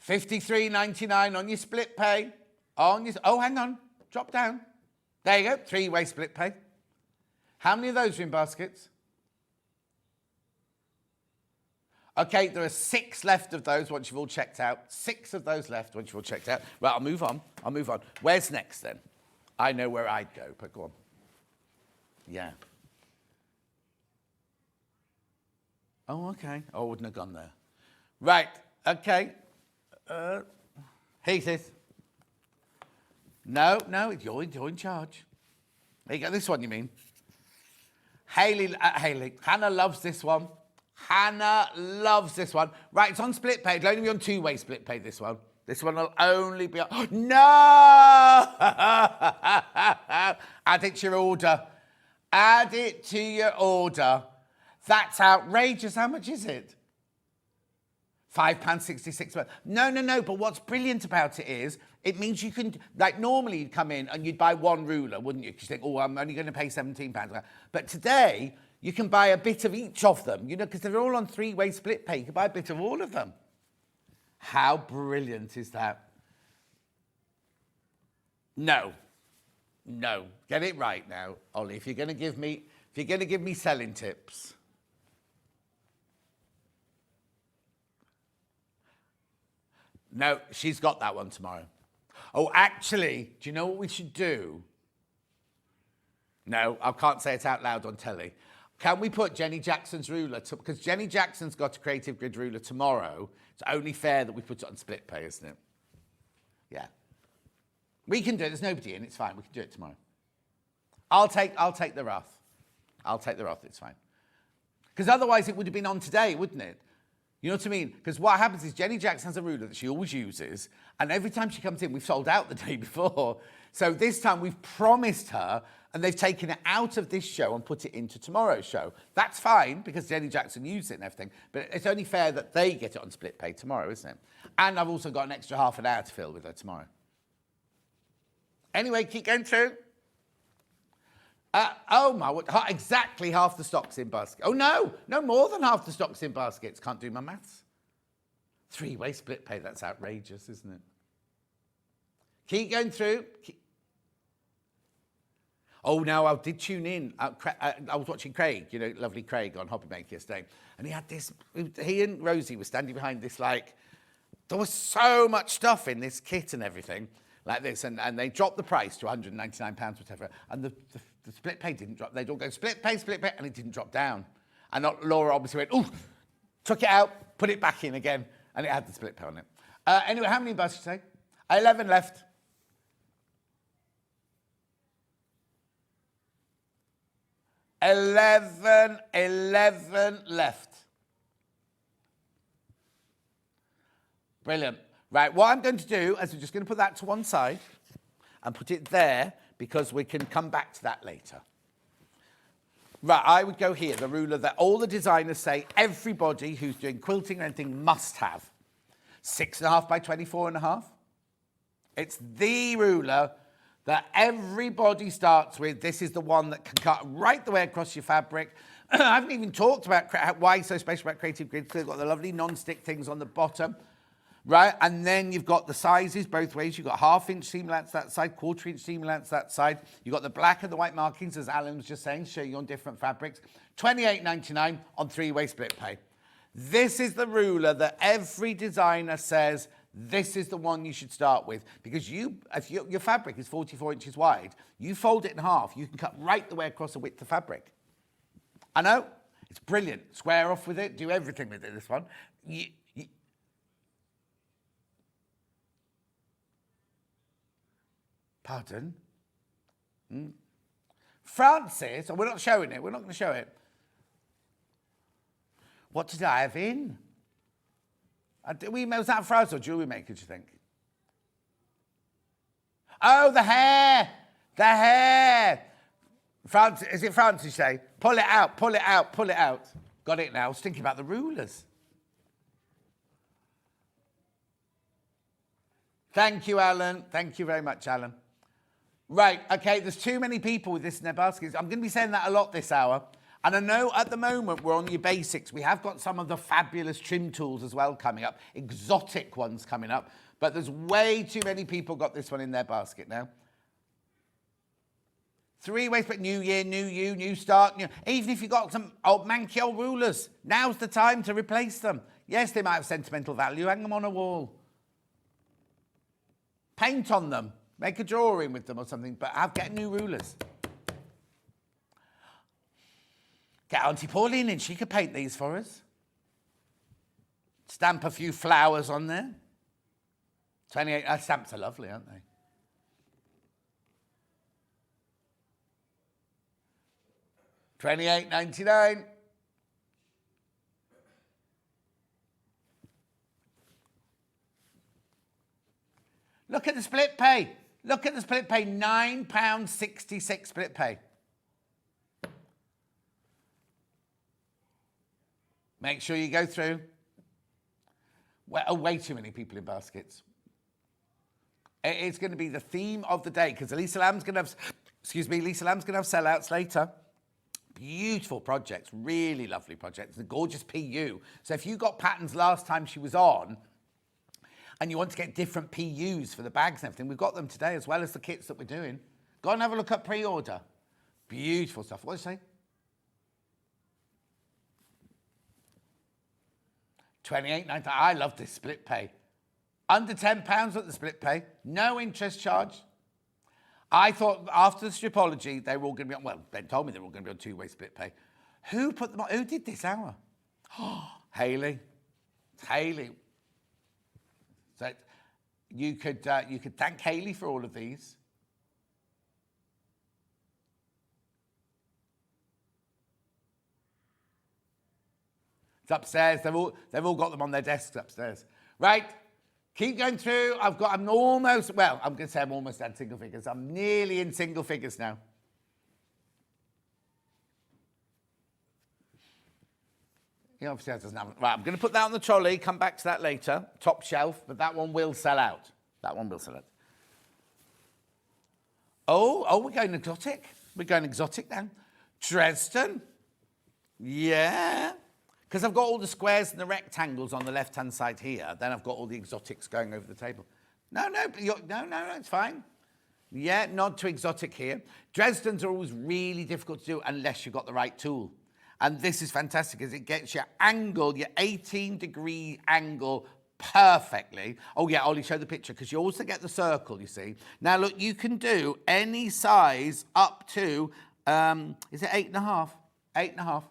$53.99 on your split pay. Oh, hang on. Drop down. There you go. 3-way split pay. How many of those are in baskets? Okay, there are 6 left of those once you've all checked out. 6 of those left once you've all checked out. Right, I'll move on. Where's next then? I know where I'd go, but go on. Yeah. Oh, okay. I wouldn't have gone there. Right, okay. Heath. No, you're in charge. There you go. This one, you mean? Haley, Hannah loves this one. Hannah loves this one. Right, it's on split pay. It'll only be on two-way split pay, this one. This one will only be on... No! Add it to your order. Add it to your order. That's outrageous. How much is it? £5.66. No. But what's brilliant about it is, it means you can, like normally you'd come in and you'd buy one ruler, wouldn't you? Because you think, oh, I'm only going to pay £17. But today, you can buy a bit of each of them, you know, because they're all on three-way split pay. You can buy a bit of all of them. How brilliant is that? No. Get it right now, Ollie. If you're going to give me selling tips. No, she's got that one tomorrow. Oh, actually, do you know what we should do? No, I can't say it out loud on telly. Can we put Jenny Jackson's ruler, because Jenny Jackson's got a creative grid ruler tomorrow. It's only fair that we put it on split pay, isn't it? Yeah. We can do it. There's nobody in. It's fine. We can do it tomorrow. I'll take the wrath. It's fine. Because otherwise it would have been on today, wouldn't it? You know what I mean? Because what happens is Jenny Jackson has a ruler that she always uses, and every time she comes in, we've sold out the day before. So this time we've promised her, and they've taken it out of this show and put it into tomorrow's show. That's fine, because Jenny Jackson used it and everything, but it's only fair that they get it on split pay tomorrow, isn't it? And I've also got an extra half an hour to fill with her tomorrow. Anyway, keep going through. Exactly half the stock's in basket. Oh, no, more than half the stock's in baskets. Can't do my maths. Three-way split pay, that's outrageous, isn't it? Keep going through. Oh, no, I did tune in. I was watching Craig, you know, lovely Craig on Hobby Maker yesterday. And he had this, he and Rosie were standing behind this, like, there was so much stuff in this kit and everything, like this. And they dropped the price to £199, whatever. And the split pay didn't drop. They'd all go, split pay, and it didn't drop down. And Laura obviously went, ooh, took it out, put it back in again, and it had the split pay on it. Anyway, how many buses did you say? 11 left. 11 left. Brilliant. Right, what I'm going to do is I'm just going to put that to one side and put it there because we can come back to that later. Right, I would go here, the ruler that all the designers say everybody who's doing quilting or anything must have. 6.5 by 24.5. It's the ruler that everybody starts with. This is the one that can cut right the way across your fabric. I haven't even talked about why it's so special about Creative Grid. So they've got the lovely non-stick things on the bottom, right? And then you've got the sizes both ways. You've got 1/2 inch seam allowance that side, 1/4 inch seam allowance that side. You've got the black and the white markings, as Alan was just saying, showing you on different fabrics. $28.99 on three-way split pay. This is the ruler that every designer says this is the one you should start with, because if your fabric is 44 inches wide, you fold it in half, you can cut right the way across the width of fabric. I know, it's brilliant. Square off with it, do everything with it, this one. Pardon? Francis, we're not showing it, we're not going to show it. What did I have in? Was that for us or jewellery maker, do you think? Oh, the hair! The hair! Francis, is it Francis, you say? Pull it out, pull it out, pull it out. Got it now. I was thinking about the rulers. Thank you, Alan. Thank you very much, Alan. Right, okay, there's too many people with this in their baskets. I'm going to be saying that a lot this hour. And I know at the moment we're on your basics. We have got some of the fabulous trim tools as well coming up, exotic ones coming up, but there's way too many people got this one in their basket now. Three-way split, new year, new you, new start. Even if you've got some old manky old rulers, now's the time to replace them. Yes, they might have sentimental value. Hang them on a wall. Paint on them. Make a drawing with them or something, but get new rulers. Get Auntie Pauline in, she could paint these for us. Stamp a few flowers on there. 28, stamps are lovely, aren't they? $28.99. Look at the split pay. Look at the split pay. £9.66 split pay. Make sure you go through. Well, way too many people in baskets. It's going to be the theme of the day because Lisa Lamb's going to have, Lisa Lamb's going to have sellouts later. Beautiful projects, really lovely projects. The gorgeous PU. So if you got patterns last time she was on, and you want to get different PUs for the bags and everything, we've got them today as well as the kits that we're doing. Go and have a look at pre-order. Beautiful stuff. What did you say? $28.99. I love this split pay. Under £10 at the split pay. No interest charge. I thought after the stripology, they were all going to be on, well, Ben told me they were all going to be on two-way split pay. Who put them on? Who did this hour? Hayley. Hayley. So you could thank Hayley for all of these. It's upstairs. They've all got them on their desks upstairs. Right. Keep going through. I'm almost at single figures. I'm nearly in single figures now. He obviously doesn't have it. Right, I'm going to put that on the trolley, come back to that later. Top shelf, but that one will sell out. That one will sell out. Oh, we're going exotic. We're going exotic now. Dresden. Yeah. Because I've got all the squares and the rectangles on the left-hand side here. Then I've got all the exotics going over the table. No, it's fine. Yeah, nod to exotic here. Dresdens are always really difficult to do unless you've got the right tool. And this is fantastic because it gets your angle, your 18-degree angle perfectly. Oh, yeah, Ollie, show the picture because you also get the circle, you see. Now, look, you can do any size up to, is it 8.5? 8.5.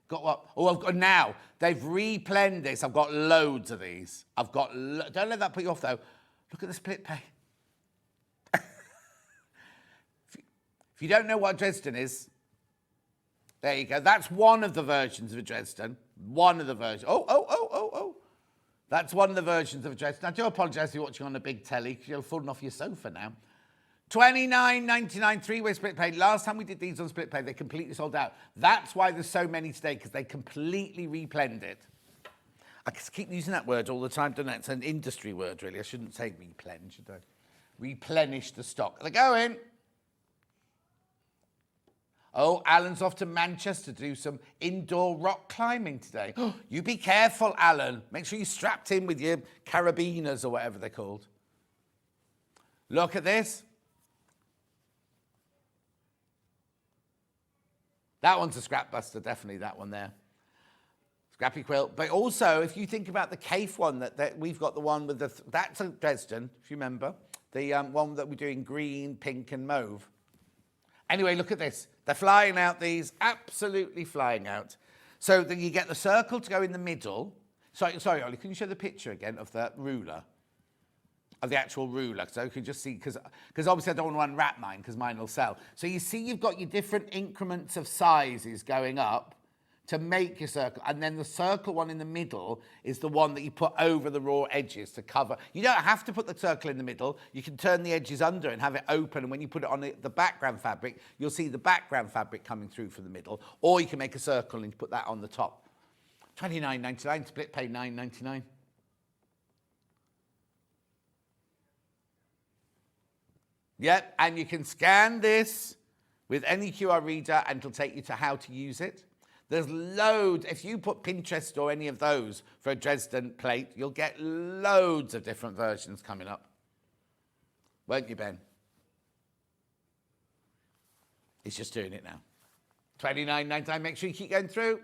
Got what? Oh, I've got now. They've replened this. I've got loads of these. Don't let that put you off, though. Look at the split pay. If you don't know what Dresden is, there you go. That's one of the versions of a Dresden. One of the versions. Oh. That's one of the versions of a Dresden. I do apologise if you're watching on a big telly because you're falling off your sofa now. $29.99 three-way split pay. Last time we did these on split pay, they completely sold out. That's why there's so many today, because they completely replened it. I keep using that word all the time, don't I? It's an industry word, really. I shouldn't say replen, should I? Replenish the stock. They're going. Oh, Alan's off to Manchester to do some indoor rock climbing today. You be careful, Alan. Make sure you're strapped in with your carabiners or whatever they're called. Look at this. That one's a scrap buster, definitely that one there. Scrappy quilt. But also, if you think about the Cafe one, that we've got the one with that's a Dresden, if you remember. The one that we're doing green, pink and mauve. Anyway, look at this. They're flying out, these, absolutely flying out. So then you get the circle to go in the middle. Sorry, Ollie, can you show the picture again of the ruler? Of the actual ruler, so you can just see, because obviously I don't want to unwrap mine because mine will sell. So you see you've got your different increments of sizes going up to make your circle, and then the circle one in the middle is the one that you put over the raw edges to cover. You don't have to put the circle in the middle. You can turn the edges under and have it open, and when you put it on the background fabric, you'll see the background fabric coming through from the middle, or you can make a circle and put that on the top. $29.99, split pay $9.99. Yep, and you can scan this with any QR reader and it'll take you to how to use it. There's loads. If you put Pinterest or any of those for a Dresden plate, you'll get loads of different versions coming up. Won't you, Ben? He's just doing it now. $29.99. Make sure you keep going through.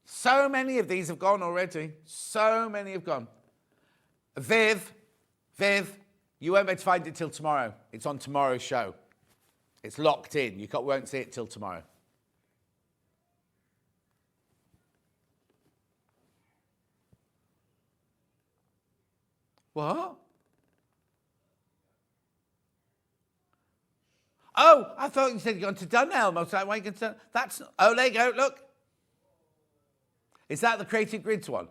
So many of these have gone already. So many have gone. Viv, you won't be able to find it till tomorrow. It's on tomorrow's show. It's locked in. You won't see it till tomorrow. What? Oh, I thought you said you'd gone to Dunelm. I was like, why are you going to Dunelm? That's not, oh, there you go, look. Is that the Creative Grids one?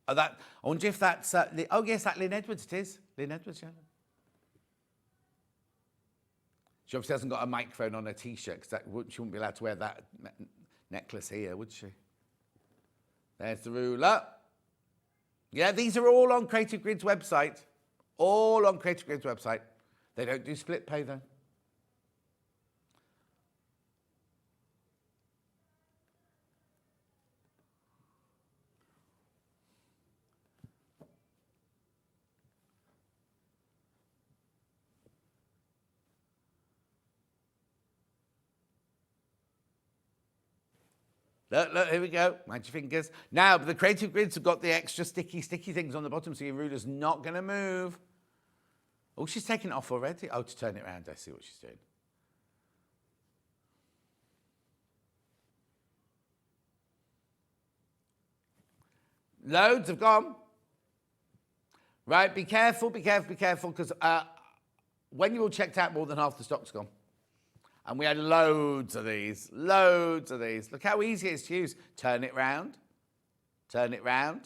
Oh, I wonder if that's, oh yes, that Lynn Edwards it is. Lynn Edwards, yeah. She obviously hasn't got a microphone on her T-shirt because she wouldn't be allowed to wear that necklace here, would she? There's the ruler. Yeah, these are all on Creative Grid's website. All on Creative Grid's website. They don't do split pay though. Look, here we go. Mind your fingers. Now, the Creative Grids have got the extra sticky things on the bottom, so your ruler's not going to move. Oh, she's taking it off already. Oh, to turn it around, I see what she's doing. Loads have gone. Right, be careful, because when you all checked out, more than half the stock's gone. And we had loads of these. Look how easy it is to use. Turn it round, turn it round,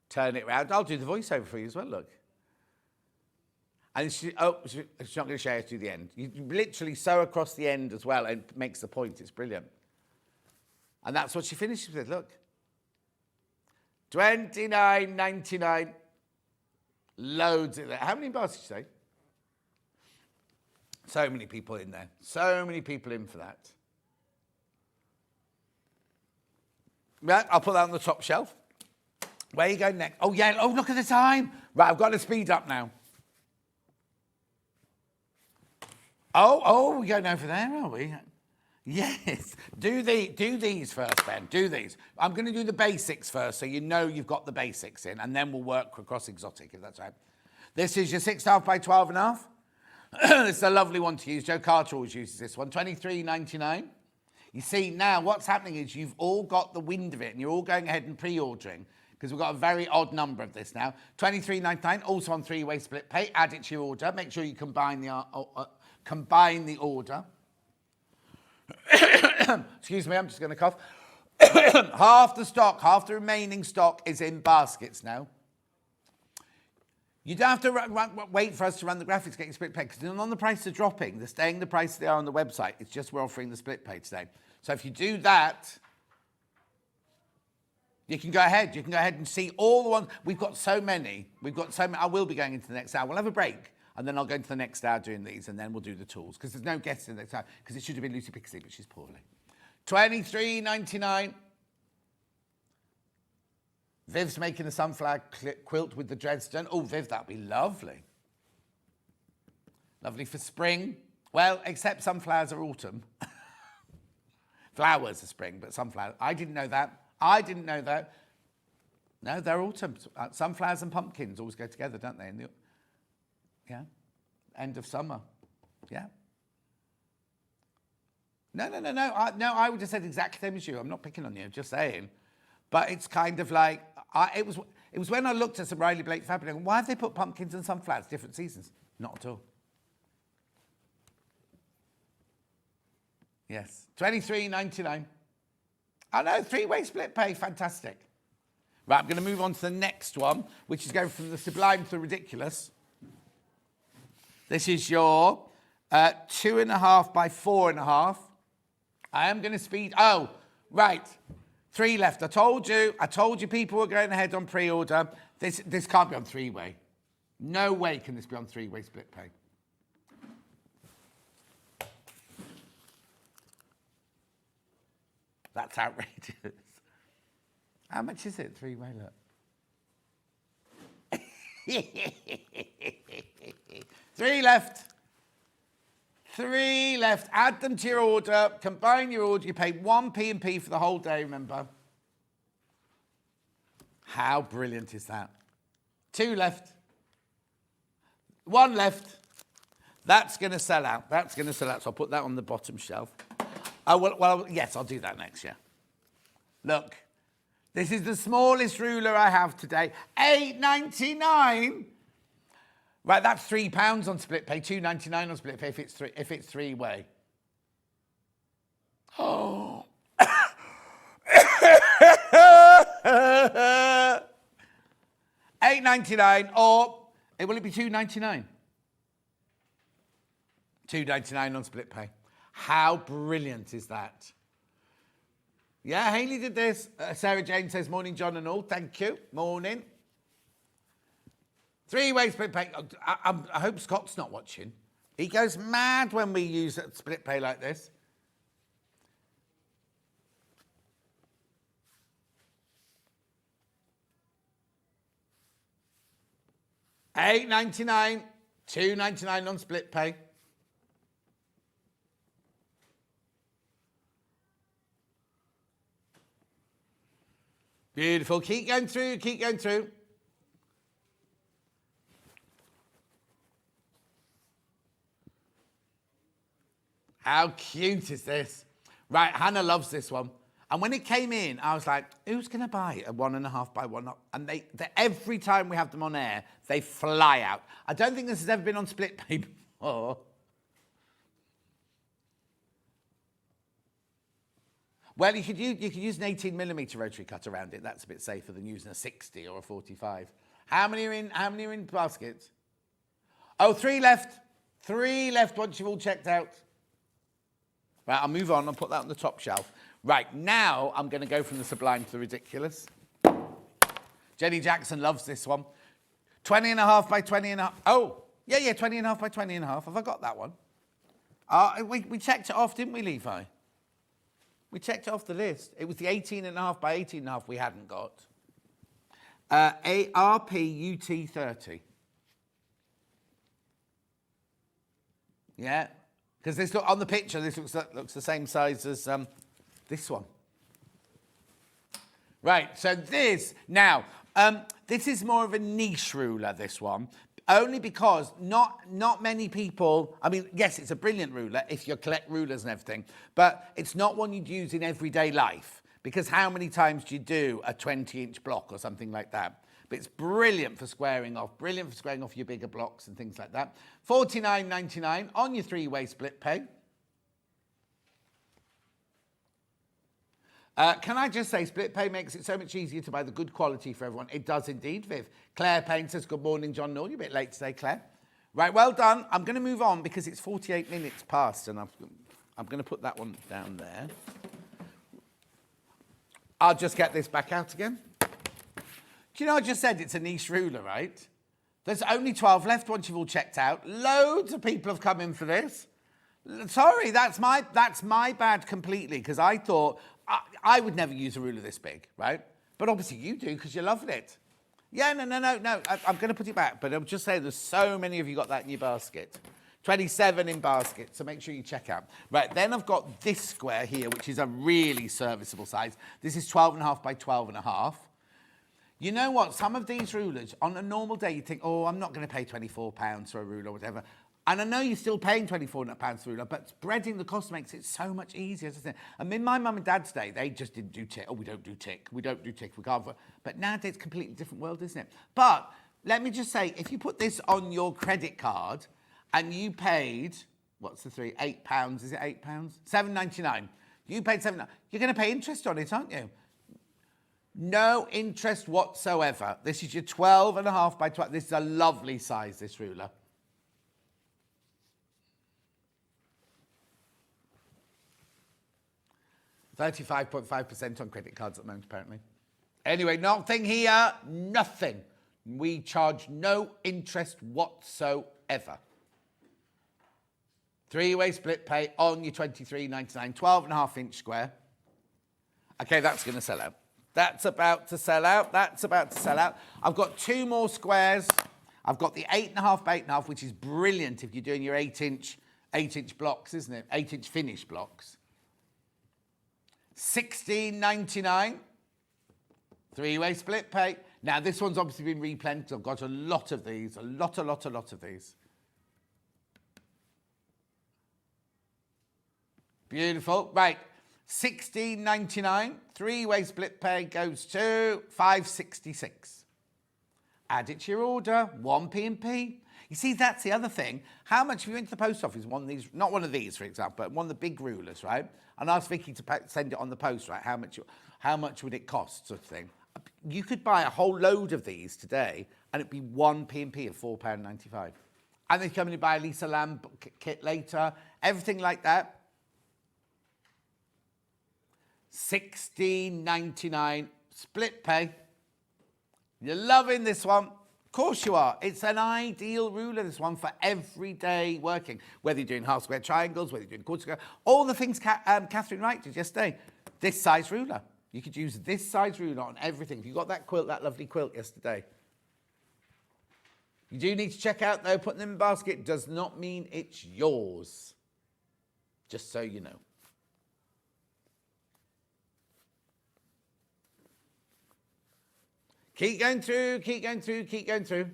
turn it round. I'll do the voiceover for you as well, look. And she's not going to share it to the end. You literally sew across the end as well and it makes the point. It's brilliant. And that's what she finishes with, look. $29.99. Loads in there. How many bars did you say? So many people in there. So many people in for that. Right, I'll put that on the top shelf. Where are you going next? Oh, yeah. Oh, look at the time. Right, I've got to speed up now. Oh, we're going over there, are we? Yes. Do these first, Ben. Do these. I'm going to do the basics first, so you know you've got the basics in, and then we'll work across exotic, if that's right. This is your 6.5 by 12.5. This is a lovely one to use. Joe Carter always uses this one. $23.99. You see, now what's happening is you've all got the wind of it, and you're all going ahead and pre-ordering, because we've got a very odd number of this now. $23.99, also on three-way split pay. Add it to your order. Make sure you combine the order. Excuse me, I'm just going to cough. Half the remaining stock is in baskets now. You don't have to wait for us to run the graphics to get your split pay, because on the prices are dropping. They're staying the price they are on the website. It's just we're offering the split pay today. So if you do that, you can go ahead. You can go ahead and see all the ones. We've got so many. I will be going into the next hour. We'll have a break, and then I'll go into the next hour doing these, and then we'll do the tools, because there's no guests in the next hour, because it should have been Lucy Pixie, but she's poorly. $23.99. Viv's making a sunflower quilt with the Dresden. Oh, Viv, that'd be lovely. Lovely for spring. Well, except sunflowers are autumn. Flowers are spring, but sunflowers. I didn't know that. No, they're autumn. Sunflowers and pumpkins always go together, don't they? Yeah. End of summer. Yeah. No. I would have said exactly the same as you. I'm not picking on you, just saying. But it's kind of like, it was when I looked at some Riley Blake fabric, why have they put pumpkins and sunflowers, different seasons? Not at all. Yes, $23.99. I know, three-way split pay, fantastic. Right, I'm going to move on to the next one, which is going from the sublime to the ridiculous. This is your 2.5 by 4.5. I am going to speed, oh, right. 3 left. I told you people were going ahead on pre-order. This can't be on three-way. No way can this be on three-way split pay. That's outrageous. How much is it, three-way, look? 3 left. 3 left. Add them to your order. Combine your order. You pay 1 P&P for the whole day, remember. How brilliant is that? 2 left. 1 left. That's going to sell out. So I'll put that on the bottom shelf. Oh, well, yes, I'll do that next year. Look, this is the smallest ruler I have today. $8.99. Right, that's £3 on split pay, $2.99 on split pay if it's three-way. Oh. $8.99 or will it be $2.99? $2.99 on split pay. How brilliant is that? Yeah, Hayley did this. Sarah Jane says, morning, John and all. Thank you. Morning. 3-way split pay. I hope Scott's not watching. He goes mad when we use split pay like this. $8.99, $2.99 on split pay. Beautiful. Keep going through, keep going through. How cute is this? Right, Hannah loves this one. And when it came in, I was like, who's going to buy a 1.5 by 1? And they every time we have them on air, they fly out. I don't think this has ever been on split pay before. Well, you could use an 18mm rotary cut around it. That's a bit safer than using a 60 or a 45. How many are in baskets? Oh, 3 left. 3 left once you've all checked out. Right, I'll move on. I'll put that on the top shelf. Right, now I'm going to go from the sublime to the ridiculous. Jenny Jackson loves this one. 20.5 by 20.5. Oh, yeah, 20.5 by 20.5. Have I got that one? We checked it off, didn't we, Levi? We checked it off the list. It was the 18.5 by 18.5 we hadn't got. RPUT 30. Yeah, because this on the picture, this looks the same size as this one. Right, so this is more of a niche ruler, this one, only because not many people, I mean, yes, it's a brilliant ruler if you collect rulers and everything, but it's not one you'd use in everyday life, because how many times do you do a 20-inch block or something like that? But it's brilliant for squaring off your bigger blocks and things like that. $49.99 on your 3-way split pay. Can I just say, split pay makes it so much easier to buy the good quality for everyone. It does indeed, Viv. Claire Payne says, good morning, John Noel. You're a bit late today, Claire. Right, well done. I'm going to move on because it's 48 minutes past, and I'm going to put that one down there. I'll just get this back out again. Do you know I just said it's a niche ruler, right? There's only 12 left once you've all checked out. Loads of people have come in for this. Sorry, that's my bad completely, because I thought I would never use a ruler this big, right? But obviously you do because you're loving it. Yeah, no. I'm going to put it back, but I'm just saying there's so many of you got that in your basket. 27 in basket, so make sure you check out. Right, then I've got this square here, which is a really serviceable size. This is 12.5 by 12.5. You know what? Some of these rulers, on a normal day, you think, oh, I'm not going to pay £24 for a ruler or whatever. And I know you're still paying £24 for a ruler, but spreading the cost makes it so much easier, doesn't it? I mean, my mum and dad's day, they just didn't do tick. Oh, we don't do tick. We don't do tick. We can't. But nowadays, it's a completely different world, isn't it? But let me just say, if you put this on your credit card and you paid, what's the three? £8. Is it £8? $7.99. You paid $7. You're going to pay interest on it, aren't you? No interest whatsoever. This is your 12.5 by 12. This is a lovely size, this ruler. $35.5% on credit cards at the moment, apparently. Anyway, nothing here, nothing. We charge no interest whatsoever. 3-way split pay on your $23.99, 12.5-inch square. Okay, that's going to sell out. That's about to sell out. I've got 2 more squares. I've got the 8.5 by 8.5, which is brilliant if you're doing your 8-inch blocks, isn't it? 8-inch finished blocks. $16.99. 3-way split pay. Now, this one's obviously been replenished. I've got a lot of these. A lot of these. Beautiful. Right. $16.99, 3-way split pay goes to $5.66. Add it to your order, 1p and p. You see, that's the other thing. How much, if you went to the post office, one of these, not one of these, for example, but one of the big rulers, right? And asked Vicky to send it on the post, right? How much would it cost, sort of thing? You could buy a whole load of these today, and it'd be one P&P of £4.95. And then come in and buy a Lisa Lamb kit later, everything like that. $16.99 split pay. You're loving this one. Of course you are. It's an ideal ruler, this one, for everyday working. Whether you're doing half square triangles, whether you're doing quarter square, all the things Catherine Wright did yesterday. This size ruler. You could use this size ruler on everything. If you got that quilt, that lovely quilt yesterday. You do need to check out, though, putting them in a basket does not mean it's yours. Just so you know. Keep going through, keep going through, keep going through.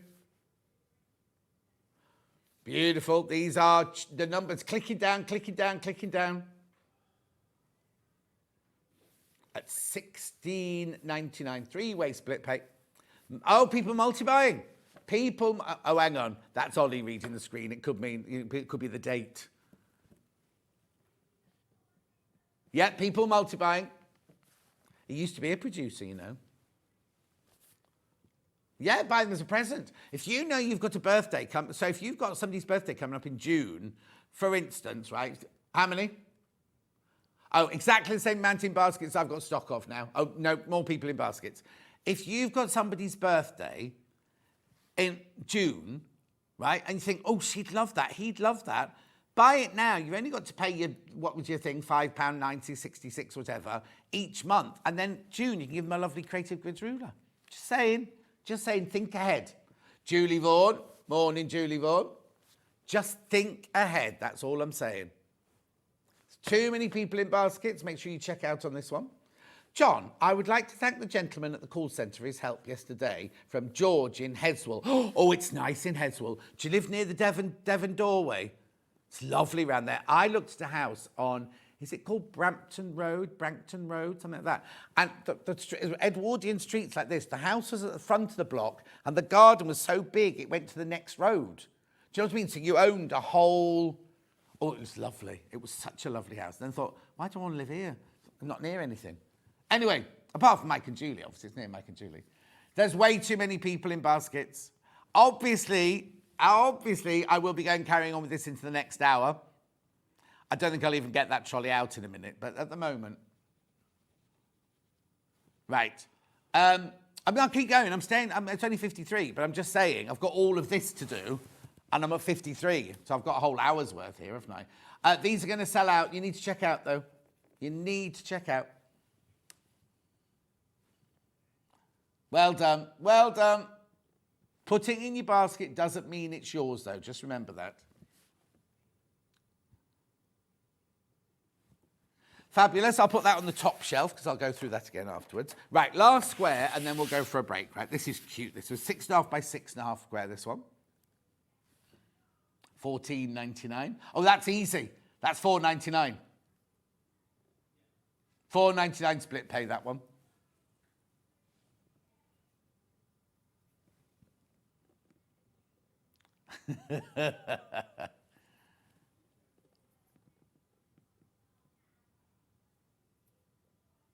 Beautiful. These are the numbers clicking down, clicking down, clicking down. At $16.99, three-way split pay. Oh, people multi-buying. People, oh, hang on. That's Ollie reading the screen. It could mean, it could be the date. Yeah, people multi-buying. He used to be a producer, you know. Yeah, buy them as a present. If you know you've got a birthday so if you've got somebody's birthday coming up in June, for instance, right? How many? Oh, exactly the same amount in baskets I've got stock of now. Oh, no, more people in baskets. If you've got somebody's birthday in June, right, and you think, oh, she'd love that, he'd love that, buy it now. You've only got to pay your, what was your thing, £5.90, 66, whatever, each month. And then June, you can give them a lovely Creative Goods ruler. Just saying, think ahead. Julie Vaughan, morning, Julie Vaughan. Just think ahead, that's all I'm saying. Too many people in baskets. Make sure you check out on this one. John, I would like to thank the gentleman at the call centre for his help yesterday from George in Heswell. Oh, it's nice in Heswell. Do you live near the Devon doorway? It's lovely around there. I looked at a house on, is it called Brampton Road, something like that. And the Edwardian streets like this, the house was at the front of the block and the garden was so big it went to the next road. Do you know what I mean? So you owned a whole... Oh, it was lovely. It was such a lovely house. And then I thought, why do I want to live here? I'm not near anything. Anyway, apart from Mike and Julie, obviously, it's near Mike and Julie. There's way too many people in baskets. Obviously, I will be carrying on with this into the next hour. I don't think I'll even get that trolley out in a minute, but at the moment. Right. I'll keep going. It's only 53, but I'm just saying, I've got all of this to do. And I'm at 53, so I've got a whole hour's worth here, haven't I? These are going to sell out. You need to check out, though. You need to check out. Well done. Well done. Putting it in your basket doesn't mean it's yours, though. Just remember that. Fabulous. I'll put that on the top shelf because I'll go through that again afterwards. Right, last square, and then we'll go for a break. Right, this is cute. This was 6.5 by 6.5 square, this one. $14.99. Oh, that's easy. That's $4.99. $4.99 split pay, that one.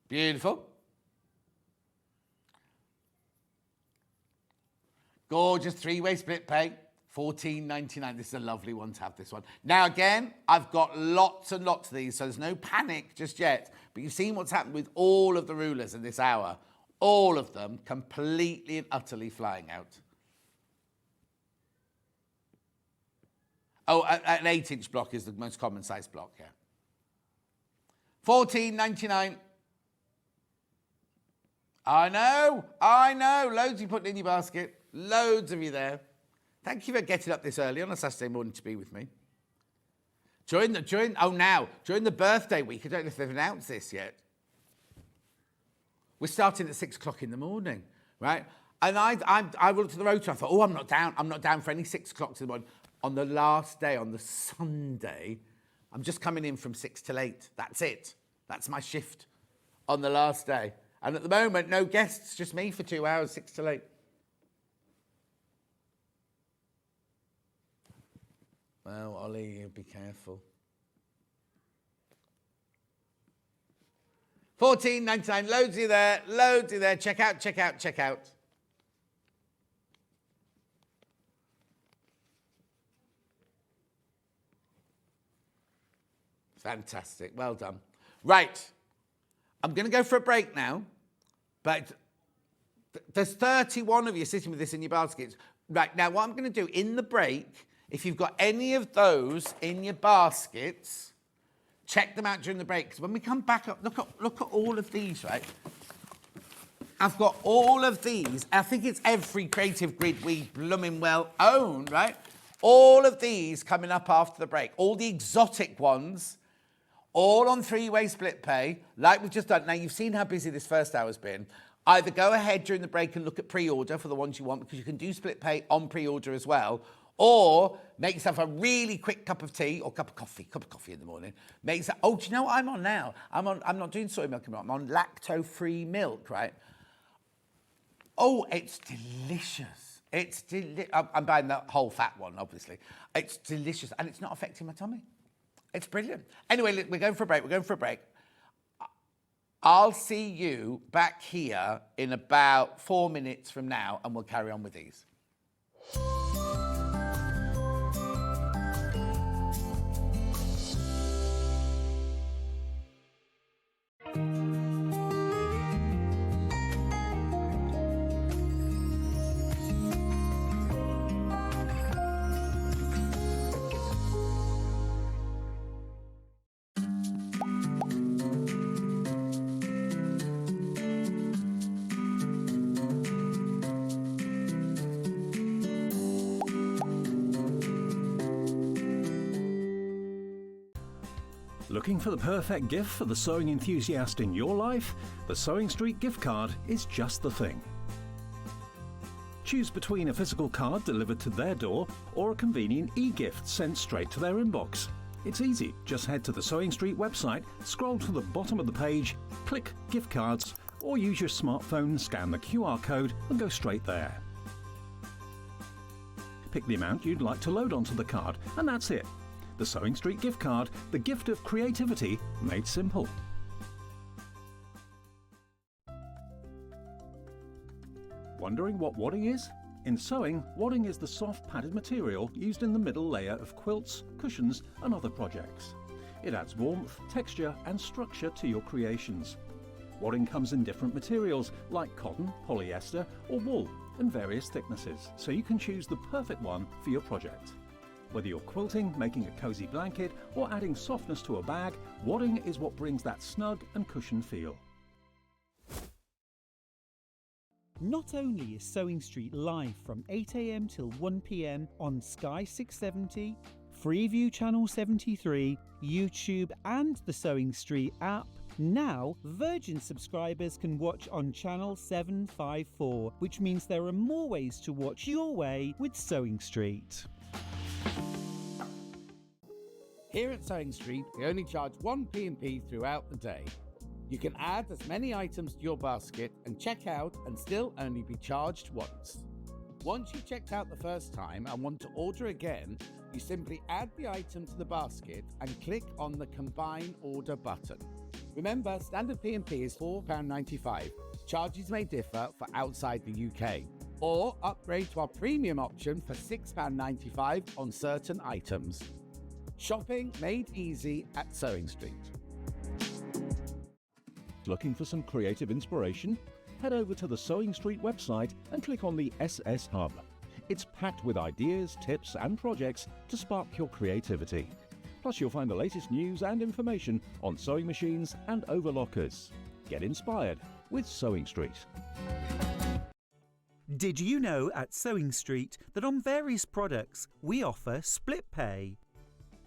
Beautiful. Gorgeous three-way split pay. $14.99. This is a lovely one to have, this one. Now, again, I've got lots and lots of these, so there's no panic just yet. But you've seen what's happened with all of the rulers in this hour. All of them completely and utterly flying out. Oh, an 8-inch block is the most common size block, yeah. $14.99. I know. Loads you put in your basket. Loads of you there. Thank you for getting up this early on a Saturday morning to be with me. During the birthday week, I don't know if they've announced this yet. We're starting at 6 o'clock in the morning, right? And I looked at the rotor, I thought, oh, I'm not down for any 6 o'clock in the morning. On the last day, on the Sunday, I'm just coming in from 6 till 8. That's it. That's my shift on the last day. And at the moment, no guests, just me for 2 hours, 6 till 8. Well, Ollie, be careful. $14.99. Loads you there. Loads you there. Check out, check out, check out. Fantastic. Well done. Right. I'm going to go for a break now, but there's 31 of you sitting with this in your baskets. Right. Now, what I'm going to do in the break, if you've got any of those in your baskets, check them out during the break. Because when we come back up, look at all of these, right? I've got all of these. I think it's every creative grid we blooming well own, right? All of these coming up after the break. All the exotic ones, all on three-way split pay, like we've just done. Now, you've seen how busy this first hour's been. Either go ahead during the break and look at pre-order for the ones you want, because you can do split pay on pre-order as well, or make yourself a really quick cup of tea or cup of coffee in the morning. Make yourself, oh, do you know what I'm on now? I'm not doing soy milk anymore. I'm on lacto-free milk, right? Oh, it's delicious. I'm buying the whole fat one, obviously. It's delicious, and it's not affecting my tummy. It's brilliant. Anyway, we're going for a break. I'll see you back here in about 4 minutes from now, and we'll carry on with these. Looking for the perfect gift for the sewing enthusiast in your life? The Sewing Street gift card is just the thing. Choose between a physical card delivered to their door or a convenient e-gift sent straight to their inbox. It's easy. Just head to the Sewing Street website, scroll to the bottom of the page, click Gift Cards, or use your smartphone, scan the QR code and go straight there. Pick the amount you'd like to load onto the card, and that's it. The Sewing Street gift card, the gift of creativity made simple. Wondering what wadding is? In sewing, wadding is the soft padded material used in the middle layer of quilts, cushions and other projects. It adds warmth, texture and structure to your creations. Wadding comes in different materials like cotton, polyester or wool and various thicknesses, so you can choose the perfect one for your project. Whether you're quilting, making a cosy blanket, or adding softness to a bag, wadding is what brings that snug and cushioned feel. Not only is Sewing Street live from 8 AM till 1 PM on Sky 670, Freeview Channel 73, YouTube and the Sewing Street app, now Virgin subscribers can watch on Channel 754, which means there are more ways to watch your way with Sewing Street. Here at Sewing Street, we only charge one P&P throughout the day. You can add as many items to your basket and check out and still only be charged once. Once you've checked out the first time and want to order again, you simply add the item to the basket and click on the Combine Order button. Remember, standard P&P is £4.95. Charges may differ for outside the UK. Or upgrade to our premium option for £6.95 on certain items. Shopping made easy at Sewing Street. Looking for some creative inspiration? Head over to the Sewing Street website and click on the SS Hub. It's packed with ideas, tips and projects to spark your creativity. Plus you'll find the latest news and information on sewing machines and overlockers. Get inspired with Sewing Street. Did you know at Sewing Street that on various products we offer split pay?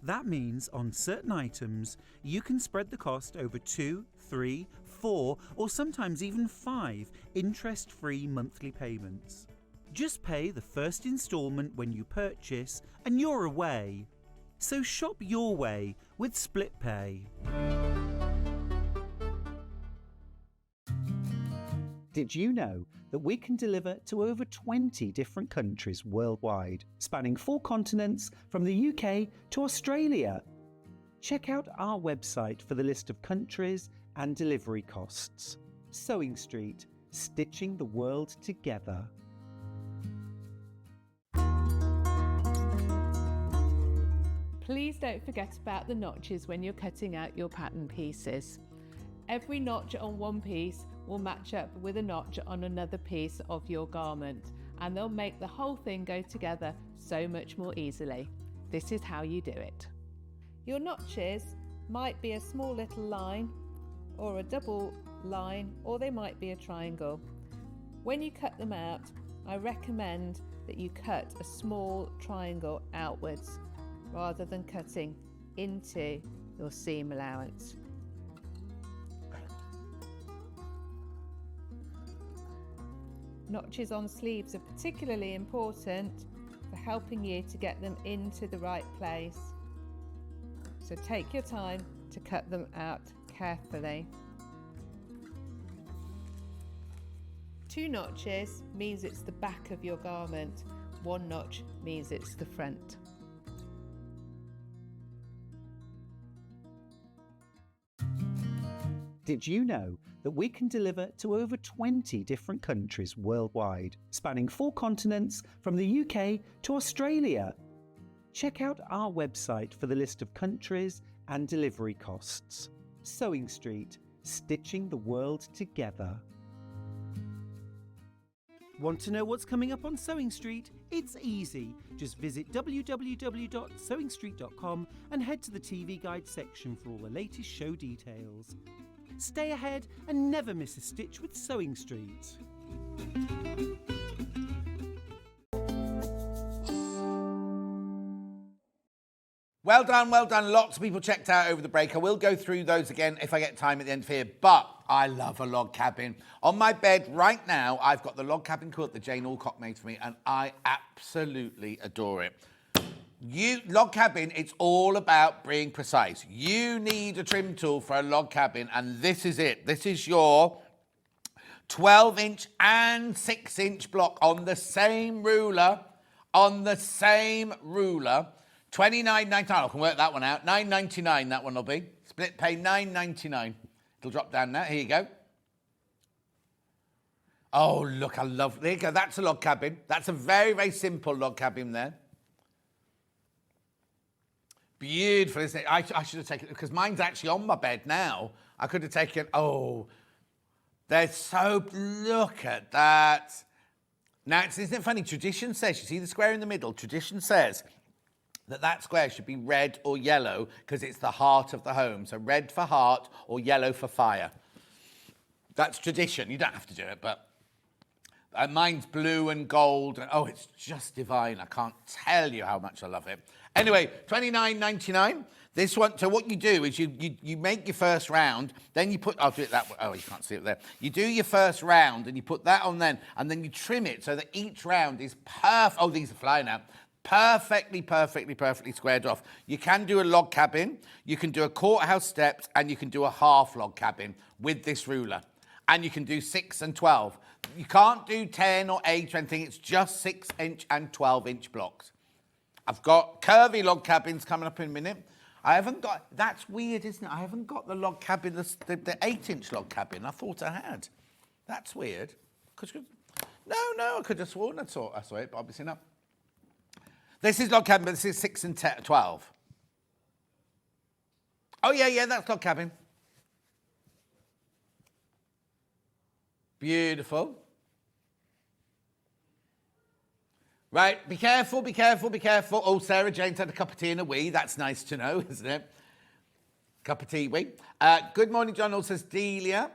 That means on certain items you can spread the cost over 2, 3, 4 or sometimes even 5 interest-free monthly payments. Just pay the first instalment when you purchase and you're away. So shop your way with split pay. Did you know that we can deliver to over 20 different countries worldwide, spanning 4 continents from the UK to Australia? Check out our website for the list of countries and delivery costs. Sewing Street, stitching the world together. Please don't forget about the notches when you're cutting out your pattern pieces. Every notch on one piece will match up with a notch on another piece of your garment, and they'll make the whole thing go together so much more easily. This is how you do it. Your notches might be a small little line or a double line, or they might be a triangle. When you cut them out, I recommend that you cut a small triangle outwards rather than cutting into your seam allowance. Notches on sleeves are particularly important for helping you to get them into the right place. So take your time to cut them out carefully. 2 notches means it's the back of your garment. 1 notch means it's the front. Did you know that we can deliver to over 20 different countries worldwide, spanning 4 continents from the UK to Australia? Check out our website for the list of countries and delivery costs. Sewing Street, stitching the world together. Want to know what's coming up on Sewing Street? It's easy. Just visit www.sewingstreet.com and head to the TV Guide section for all the latest show details. Stay ahead and never miss a stitch with Sewing Street. Well done, well done. Lots of people checked out over the break. I will go through those again if I get time at the end of here, but I love a log cabin. On my bed right now, I've got the log cabin quilt that Jane Alcock made for me, and I absolutely adore it. Log cabin, it's all about being precise. You need a trim tool for a log cabin, and this is it. This is your 12-inch and 6-inch block on the same ruler, $29.99. I can work that one out. $9.99 that one will be. Split pay $9.99. It'll drop down now. Here you go. Oh, look, I love... There you go. That's a log cabin. That's a very, very simple log cabin there. Beautiful, isn't it? I should have taken it, because mine's actually on my bed now. I could have taken... Oh, they're so... Look at that. Now, isn't it funny? Tradition says... You see the square in the middle? Tradition says... that square should be red or yellow because it's the heart of the home. So red for heart or yellow for fire. That's tradition. You don't have to do it, but mine's blue and gold. And, oh, it's just divine. I can't tell you how much I love it. Anyway, $29.99. This one, so what you do is you make your first round, then you put, I'll do it that way. Oh, you can't see it there. You do your first round and you put that on then, and then you trim it so that each round is perfect. Oh, these are flying out. Perfectly squared off. You can do a log cabin, you can do a courthouse steps, and you can do a half log cabin with this ruler. And you can do 6 and 12. You can't do 10 or 8 or anything, it's just 6-inch and 12-inch blocks. I've got curvy log cabins coming up in a minute. I haven't got, that's weird, isn't it? I haven't got the log cabin, the 8-inch log cabin. I thought I had. That's weird. No, I could have sworn I saw it, but obviously not. This is log cabin, but this is 6 and 12. Oh, yeah, that's log cabin. Beautiful. Right, be careful. Oh, Sarah Jane's had a cup of tea and a wee. That's nice to know, isn't it? Cup of tea, wee. Good morning, John, also says Delia.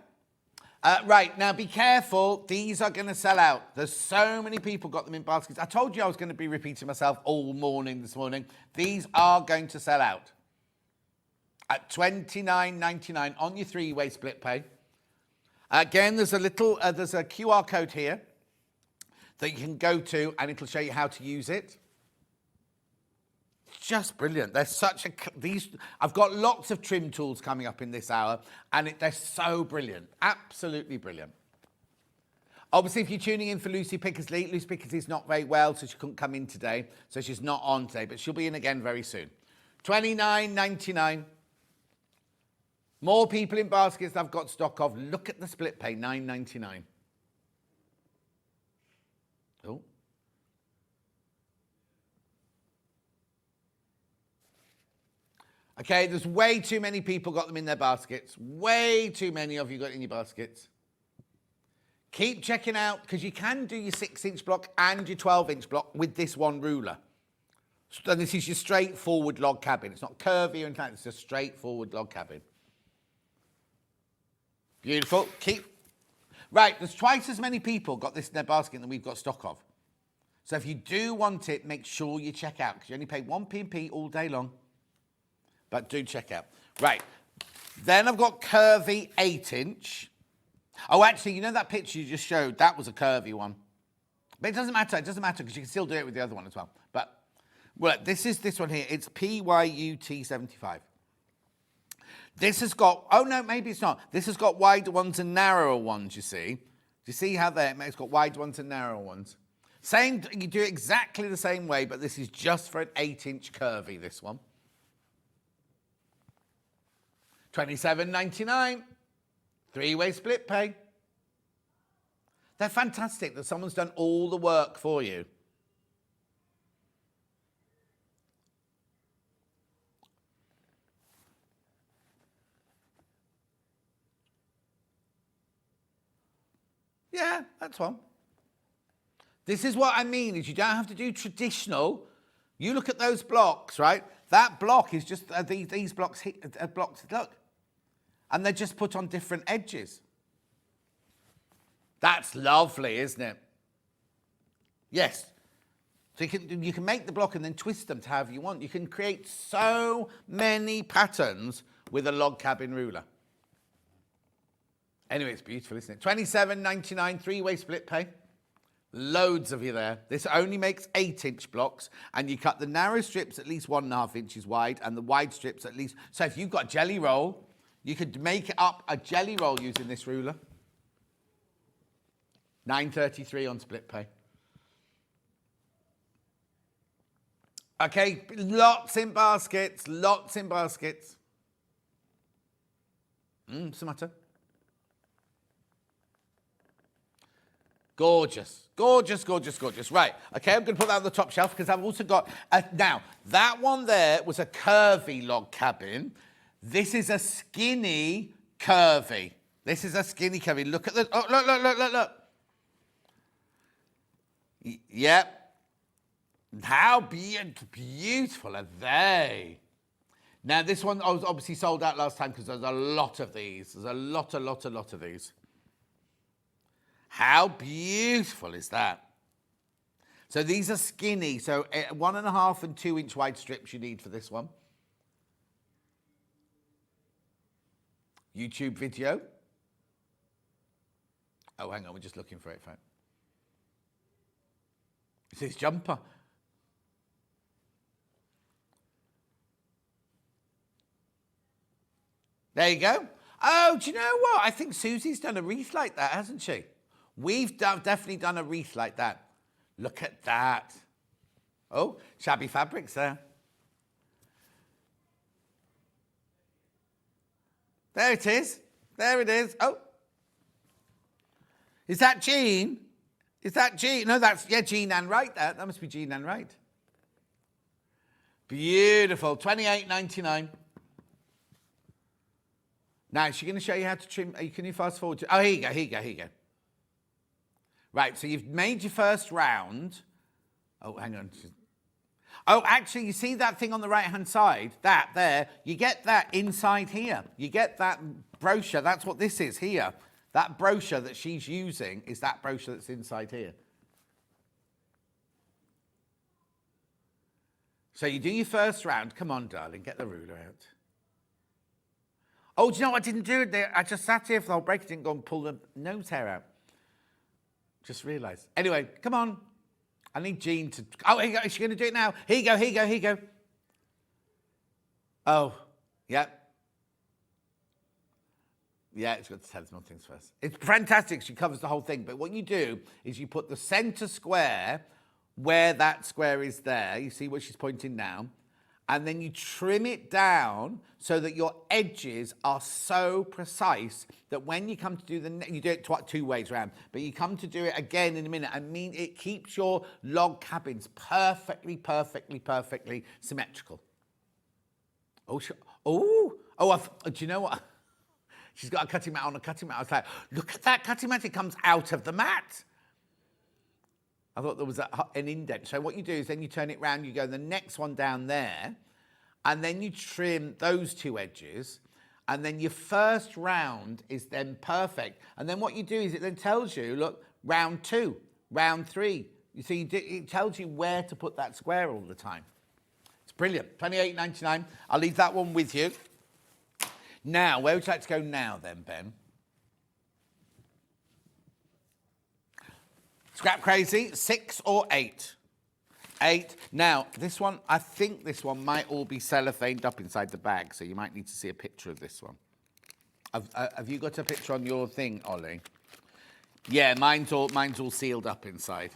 Right, now be careful. These are going to sell out. There's so many people got them in baskets. I told you I was going to be repeating myself all morning this morning. These are going to sell out at $29.99 on your 3-way split pay. Again, there's a QR code here that you can go to, and it'll show you how to use it. It's just brilliant. They're I've got lots of trim tools coming up in this hour, and they're so brilliant. Absolutely brilliant. Obviously, if you're tuning in for Lucy Pickersley, Lucy Pickersley's not very well, so she couldn't come in today. So she's not on today, but she'll be in again very soon. $29.99. More people in baskets I've got stock of. Look at the split pay, $9.99. Oh. Okay, there's way too many people got them in their baskets. Way too many of you got it in your baskets. Keep checking out, because you can do your 6-inch block and your 12-inch block with this one ruler. So this is your straightforward log cabin. It's not curvy or anything like that. It's a straightforward log cabin. Beautiful. Right, there's twice as many people got this in their basket than we've got stock of. So if you do want it, make sure you check out, because you only pay 1p all day long. But do check out. Right, then I've got curvy 8-inch. Oh, actually, you know that picture you just showed? That was a curvy one. But it doesn't matter because you can still do it with the other one as well. But, well, this is this one here. It's PYUT75. This has got, oh no, maybe it's not. This has got wider ones and narrower ones, you see. Do you see how it's got wider ones and narrower ones? Same, you do it exactly the same way, but this is just for an 8-inch curvy, this one. $27.99. 3-way split pay. They're fantastic that someone's done all the work for you. Yeah, that's one. This is what I mean, is you don't have to do traditional. You look at those blocks, right? That block is just, these blocks, look. And they're just put on different edges. That's lovely, isn't it? Yes. So you can make the block and then twist them to however you want. You can create so many patterns with a log cabin ruler. Anyway, it's beautiful, isn't it? $27.99, 3-way split pay. Loads of you there. This only makes 8-inch blocks, and you cut the narrow strips at least 1.5 inches wide, and the wide strips at least. So if you've got a jelly roll, you could make up a jelly roll using this ruler. $9.33 on split pay. Okay, lots in baskets. Samata. Gorgeous. Right, okay, I'm going to put that on the top shelf because I've also got... now, that one there was a curvy log cabin. This is a skinny curvy. Look at the... Oh, look. Yep. How beautiful are they? Now, this one was obviously sold out last time because there's a lot of these. There's a lot of these. How beautiful is that? So these are skinny. So 1.5 and 2-inch wide strips you need for this one. YouTube video. Oh, hang on, we're just looking for it, folks. It's his jumper. There you go. Oh, do you know what? I think Susie's done a wreath like that, hasn't she? We've definitely done a wreath like that. Look at that. Oh, shabby fabrics there. There it is. Oh. Is that Jean? No, that's, Jean Ann Wright. That must be Jean Ann Wright. Beautiful. $28.99. Now, is she going to show you how to trim? Can you fast forward to... Oh, here you go. Right, so you've made your first round. Oh, hang on. Oh, actually, you see that thing on the right-hand side? That there. You get that inside here. You get that brochure. That's what this is here. That brochure that she's using is that brochure that's inside here. So you do your first round. Come on, darling, get the ruler out. Oh, do you know what? I didn't do it there. I just sat here for the whole break. I didn't go and pull the nose hair out. Just realised. Anyway, come on. I need Jean to... Oh, here you go. Is she going to do it now? Here you go. Oh, yep. Yeah, it's got to tell us more things first. It's fantastic. She covers the whole thing. But what you do is you put the centre square where that square is there. You see what she's pointing now. And then you trim it down so that your edges are so precise that when you come to do you do it two ways around, but you come to do it again in a minute. I mean, it keeps your log cabins perfectly symmetrical. Do you know what? She's got a cutting mat on a cutting mat. I was like, look at that cutting mat. It comes out of the mat. I thought there was an indent. So what you do is then you turn it round, you go the next one down there, and then you trim those two edges, and then your first round is then perfect. And then what you do is it then tells you, look, round 2, round 3. You see, it tells you where to put that square all the time. It's brilliant. $28.99. I'll leave that one with you. Now, where would you like to go now then, Ben? Scrap Crazy, 6 or 8? 8. Now, this one, I think this one might all be cellophaned up inside the bag, so you might need to see a picture of this one. Have you got a picture on your thing, Ollie? Yeah, mine's all sealed up inside.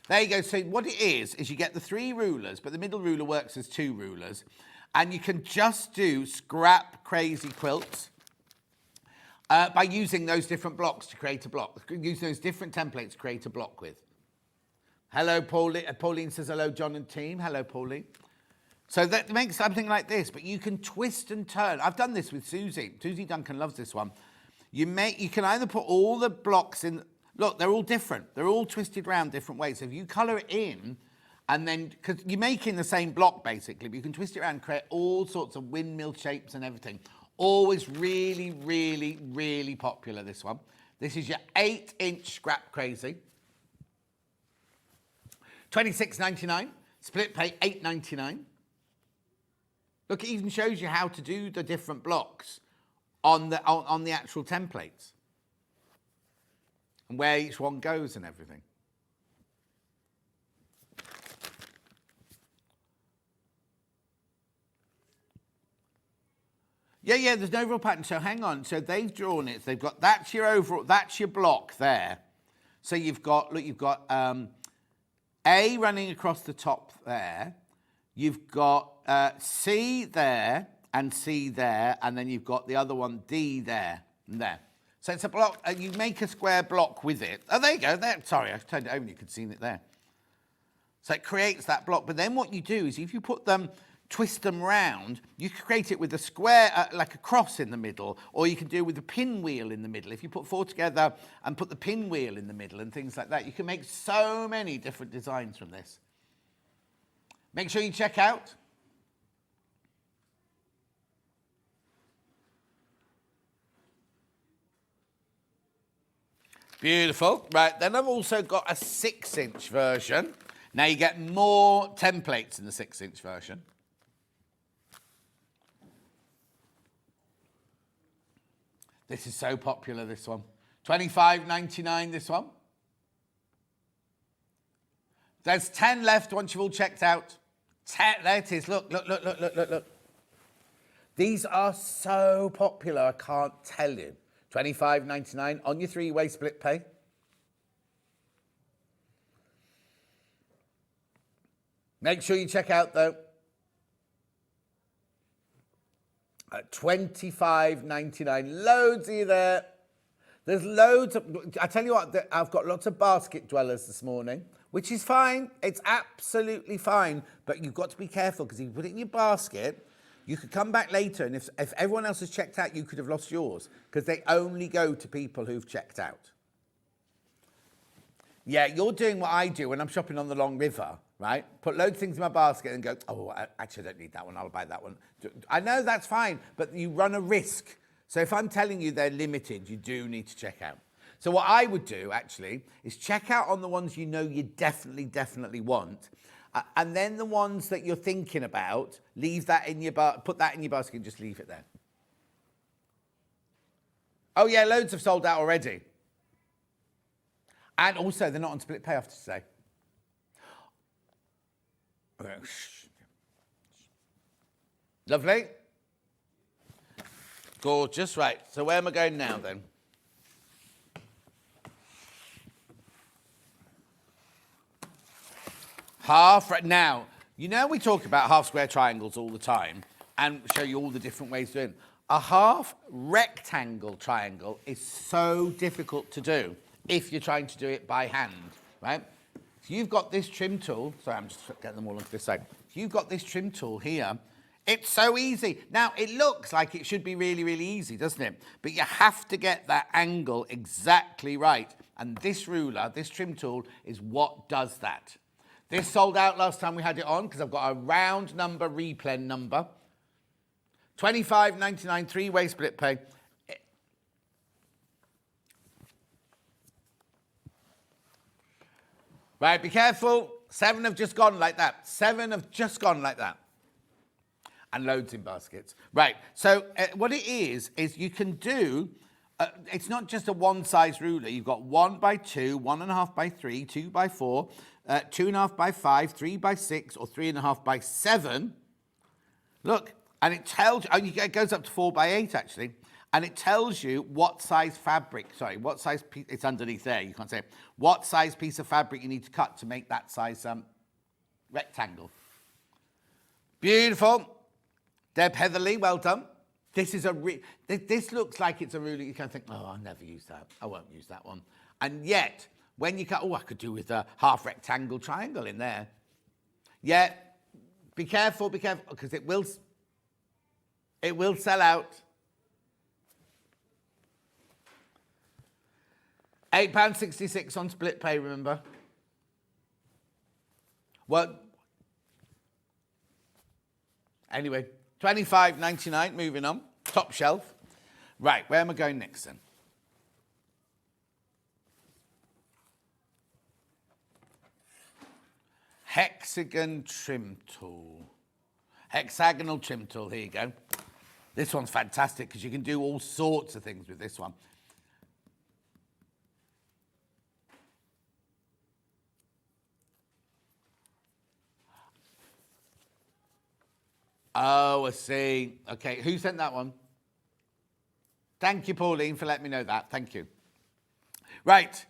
There you go. So what it is you get the 3 rulers, but the middle ruler works as 2 rulers. And you can just do Scrap Crazy quilts by using those different blocks to create a block. Using those different templates to create a block with. Hello, Pauline. Pauline says hello, John and team. Hello, Pauline. So that makes something like this, but you can twist and turn. I've done this with Susie. Susie Duncan loves this one. You can either put all the blocks in. Look, they're all different. They're all twisted around different ways. So if you colour it in, and then, because you're making the same block basically, but you can twist it around and create all sorts of windmill shapes and everything. Always really popular, this one. This is your 8-inch Scrap Crazy. $26.99. Split pay $8.99. Look, it even shows you how to do the different blocks on the actual templates. And where each one goes and everything. Yeah, there's no real pattern. So hang on. So they've drawn it. They've got, that's your overall, that's your block there. So you've got, look, you've got A running across the top there. You've got C there and C there. And then you've got the other one, D there and there. So it's a block. You make a square block with it. Oh, there you go. There. Sorry, I turned it over. You could see it there. So it creates that block. But then what you do is if you put them, twist them round, you can create it with a square, like a cross in the middle, or you can do it with a pinwheel in the middle. If you put 4 together and put the pinwheel in the middle and things like that, you can make so many different designs from this. Make sure you check out. Beautiful. Right, then I've also got a 6-inch version. Now you get more templates in the 6-inch version. This is so popular, this one. $25.99, this one. There's 10 left once you've all checked out. 10, there it is. Look. These are so popular, I can't tell you. $25.99 on your 3-way split pay. Make sure you check out, though. At $25.99. Loads of you there. There's loads of... I tell you what, I've got lots of basket dwellers this morning, which is fine. It's absolutely fine. But you've got to be careful, because if you put it in your basket, you could come back later, and if everyone else has checked out, you could have lost yours, because they only go to people who've checked out. Yeah, you're doing what I do when I'm shopping on the Long River, right? Put loads of things in my basket and go, oh, actually, I don't need that one. I'll buy that one. I know that's fine, but you run a risk. So if I'm telling you they're limited, you do need to check out. So what I would do, actually, is check out on the ones you know you definitely want. And then the ones that you're thinking about, leave that in your put that in your basket and just leave it there. Oh, yeah, loads have sold out already. And also, they're not on split pay, I have to say. Lovely. Gorgeous. Right, so where am I going now then? Now, you know we talk about half square triangles all the time and show you all the different ways to do it. A half rectangle triangle is so difficult to do if you're trying to do it by hand, right? So you've got this trim tool. Sorry, I'm just getting them all onto this side. So you've got this trim tool here. It's so easy. Now, it looks like it should be really, really easy, doesn't it? But you have to get that angle exactly right. And this ruler, this trim tool, is what does that. This sold out last time we had it on because I've got a round number replen number. $25.99 three-way split pay. Right, be careful. 7 have just gone like that. 7 have just gone like that. And loads in baskets. Right, so what it is you can do, it's not just a one-size ruler. You've got 1 by 2, 1.5 by 3, 2 by 4, 2.5 by 5, 3 by 6, or 3.5 by 7. Look, and it tells you, it goes up to 4 by 8 actually, and it tells you what size fabric, what size piece, it's underneath there, you can't say it, what size piece of fabric you need to cut to make that size rectangle. Beautiful. Deb Heatherly, well done. This is this looks like it's a ruler. You kind of think, oh, I'll never use that. I won't use that one. And yet, when you cut, I could do with a half rectangle triangle in there. Yeah, be careful, because it will sell out. £8.66 on split pay, remember? Well, anyway, $25.99, moving on. Top shelf. Right, where am I going next then? Hexagon trim tool. Hexagonal trim tool, here you go. This one's fantastic because you can do all sorts of things with this one. Oh, I see. Okay, who sent that one? Thank you, Pauline, for letting me know that. Thank you. Right,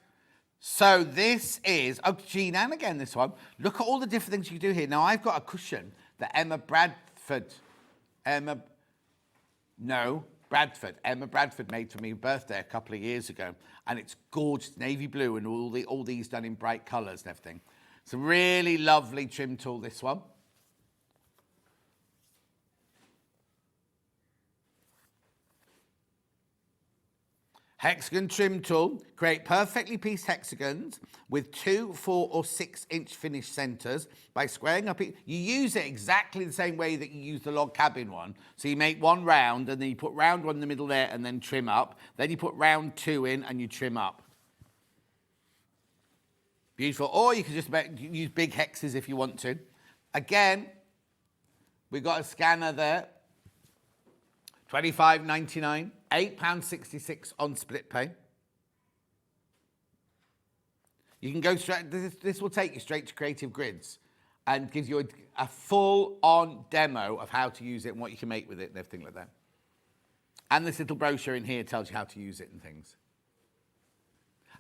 so this is, Jean Ann again, this one. Look at all the different things you can do here. Now, I've got a cushion that Emma Bradford made for me birthday a couple of years ago. And it's gorgeous, navy blue, and all these done in bright colours and everything. It's a really lovely trim tool, this one. Hexagon trim tool. Create perfectly pieced hexagons with 2, 4 or 6 inch finish centres by squaring up. You use it exactly the same way that you use the log cabin one. So you make one round and then you put round 1 in the middle there and then trim up. Then you put round 2 in and you trim up. Beautiful. Or you can just use big hexes if you want to. Again, we've got a scanner there. $25.99. £8.66 on split pay. You can go straight, this will take you straight to Creative Grids and gives you a full-on demo of how to use it and what you can make with it and everything like that. And this little brochure in here tells you how to use it and things.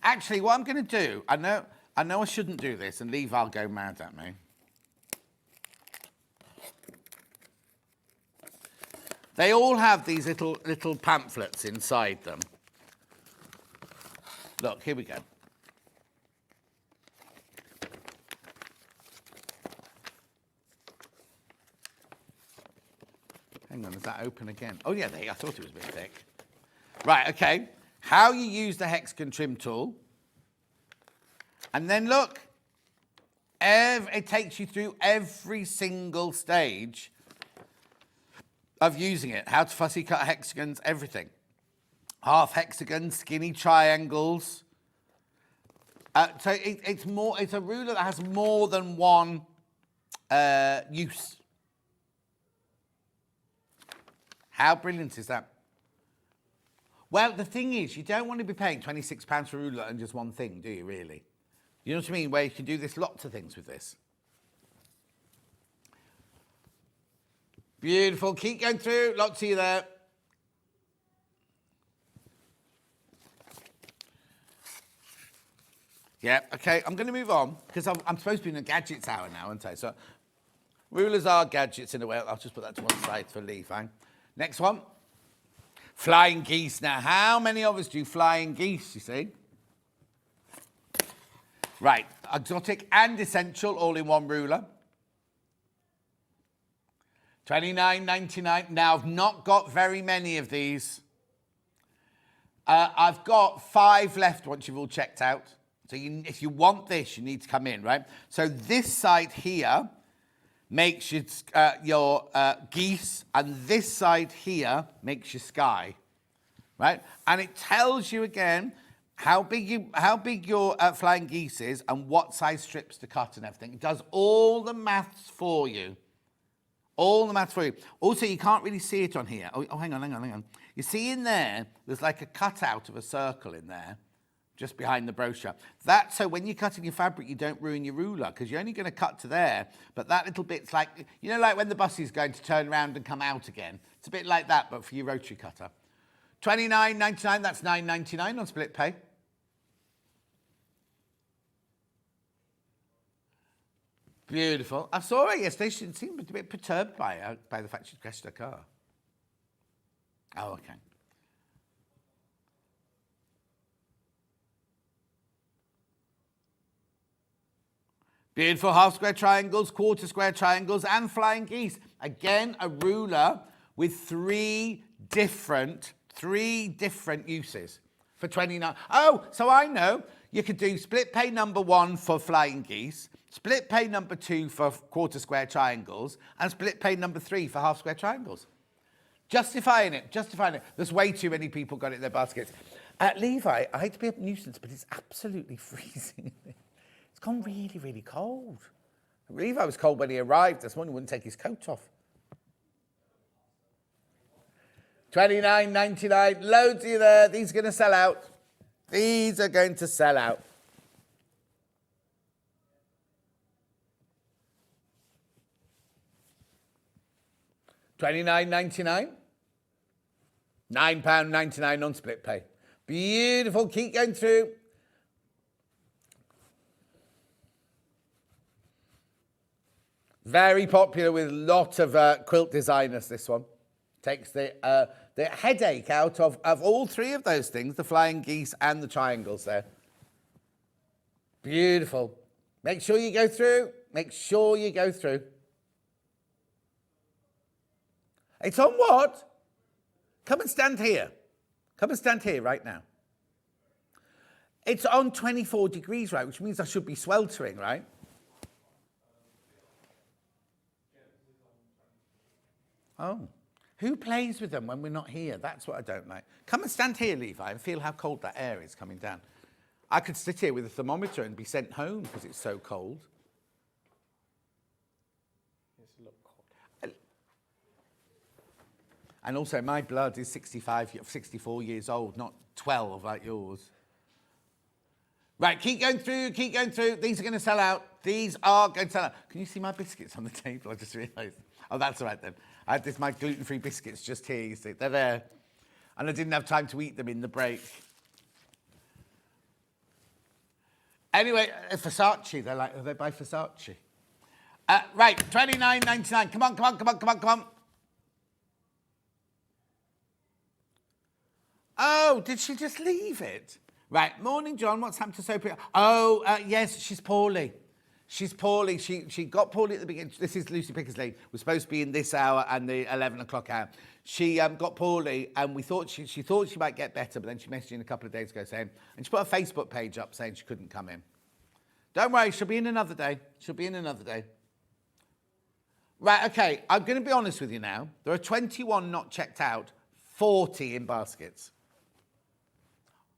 Actually, what I'm going to do, I know I shouldn't do this and Levi will go mad at me. They all have these little pamphlets inside them. Look, here we go. Hang on, is that open again? Oh, yeah, I thought it was a bit thick. Right, okay. How you use the hexagon trim tool. And then look, it takes you through every single stage of using it. How to fussy cut hexagons, everything. Half hexagons, skinny triangles. So it's a ruler that has more than one use. How brilliant is that? Well, the thing is, you don't want to be paying £26 for a ruler and just one thing, do you, really? You know what I mean? Where you can do lots of things with this. Beautiful. Keep going through. Lots of you there. Yeah, okay, I'm going to move on because I'm supposed to be in a gadgets hour now, aren't I? So rulers are gadgets in a way. I'll just put that to one side for Levi. Next one. Flying geese. Now, how many of us do flying geese, you see? Right, exotic and essential all in one ruler. $29.99. Now, I've not got very many of these. I've got 5 left once you've all checked out. So if you want this, you need to come in, right? So this side here makes your geese, and this side here makes your sky, right? And it tells you again how big your flying geese is and what size strips to cut and everything. It does all the maths for you. All the maths for you. Also, you can't really see it on here. Oh, hang on. You see in there, there's like a cutout of a circle in there, just behind the brochure. That's so when you're cutting your fabric, you don't ruin your ruler, because you're only going to cut to there, but that little bit's like, you know, like when the bus is going to turn around and come out again. It's a bit like that, but for your rotary cutter. $29.99, that's $9.99 on split pay. Beautiful. I saw her yesterday. She seemed a bit perturbed by the fact she'd crashed her car. Oh, okay. Beautiful half square triangles, quarter square triangles, and flying geese. Again, a ruler with three different uses for 29. Oh, so I know you could do split pay number 1 for flying geese, split pay number 2 for quarter square triangles, and split pay number 3 for half square triangles. Justifying it. There's way too many people got it in their baskets. Levi, I hate to be a nuisance, but it's absolutely freezing. It's gone really, really cold. Levi was cold when he arrived this morning. He wouldn't take his coat off. $29.99. Loads of you there. These are going to sell out. These are going to sell out. $29.99. £9.99 on split pay. Beautiful. Keep going through. Very popular with a lot of quilt designers, this one. Takes the headache out of all 3 of those things, the flying geese and the triangles there. Beautiful. Make sure you go through. It's on what? Come and stand here. Right now. It's on 24 degrees, right? Which means I should be sweltering, right? Oh. Who plays with them when we're not here? That's what I don't like. Come and stand here, Levi, and feel how cold that air is coming down. I could sit here with a thermometer and be sent home because it's so cold. It's a little cold. And also, my blood is 64 years old, not 12 like yours. Right, keep going through. These are going to sell out. Can you see my biscuits on the table? I just realised. Oh, that's all right then. I had my gluten-free biscuits just here, you see. They're there. And I didn't have time to eat them in the break. Anyway, Versace. They're by Versace. Right, $29.99. Come on. Oh, did she just leave it? Right, morning, John. What's happened to Sophie? Oh, yes, she's poorly. She got poorly at the beginning. This is Lucy Pickersley. We're supposed to be in this hour and the 11 o'clock hour. She got poorly, and we thought she thought she might get better, but then she messaged in a couple of days ago saying, and she put a Facebook page up saying she couldn't come in. Don't worry, she'll be in another day. Right, okay, I'm going to be honest with you now. There are 21 not checked out, 40 in baskets.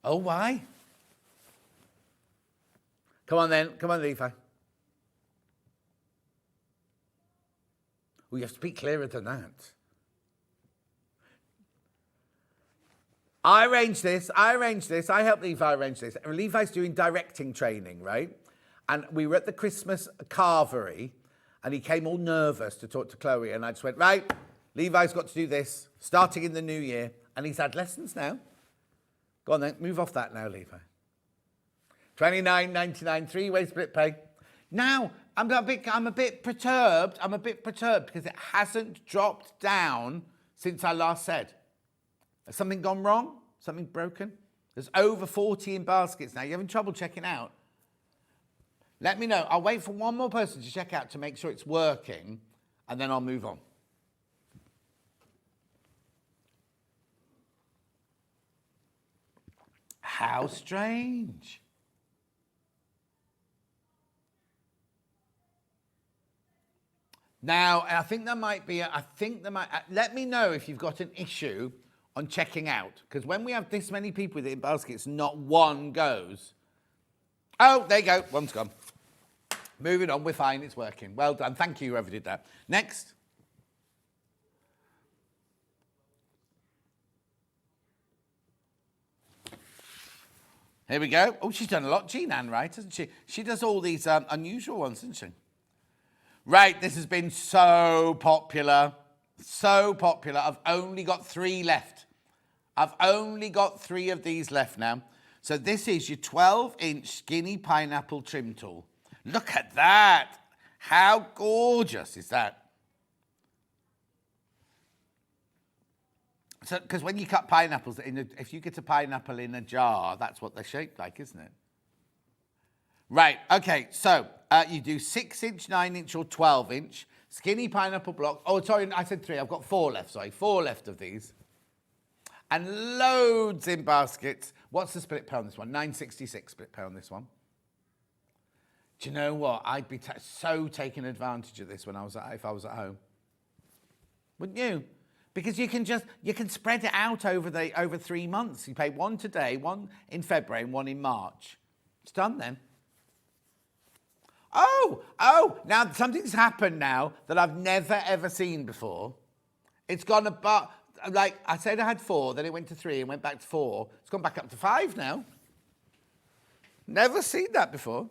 Oh, why? Come on, Levi. Well, you have to speak clearer than that. I arranged this. I helped Levi arrange this. And Levi's doing directing training, right? And we were at the Christmas carvery, and he came all nervous to talk to Chloe. And I just went, right, Levi's got to do this, starting in the new year. And he's had lessons now. Go on then, move off that now, Levi. $29.99 three-way split pay. Now, I'm a bit perturbed. I'm a bit perturbed because it hasn't dropped down since I last said. Has something gone wrong? Something broken? There's over 40 in baskets now. You're having trouble checking out? Let me know. I'll wait for one more person to check out to make sure it's working, and then I'll move on. How strange. Now, I think there might be, let me know if you've got an issue on checking out, because when we have this many people with it in baskets, not one goes. Oh, there you go, one's gone. Moving on, we're fine, it's working. Well done, thank you whoever did that. Next. Here we go. Oh, she's done a lot, Jean-Anne, right, hasn't she? She does all these unusual ones, doesn't she? Right, this has been so popular. So popular. I've only got 3 left. I've only got 3 of these left now. So this is your 12-inch skinny pineapple trim tool. Look at that. How gorgeous is that? So, because when you cut pineapples, if you get a pineapple in a jar, that's what they're shaped like, isn't it? Right, okay, so you do 6-inch, 9-inch or 12-inch skinny pineapple block. Oh, sorry, I said 3. I've got 4 left, sorry. 4 left of these. And loads in baskets. What's the split pay on this one? $9.66 split pay on this one. Do you know what? I'd be so taking advantage of this if I was at home. Wouldn't you? Because you can spread it out over 3 months. You pay 1 today, 1 in February, and 1 in March. It's done then. Oh, now something's happened now that I've never ever seen before. It's gone about, like I said I had 4, then it went to 3 and went back to 4. It's gone back up to 5 now. Never seen that before.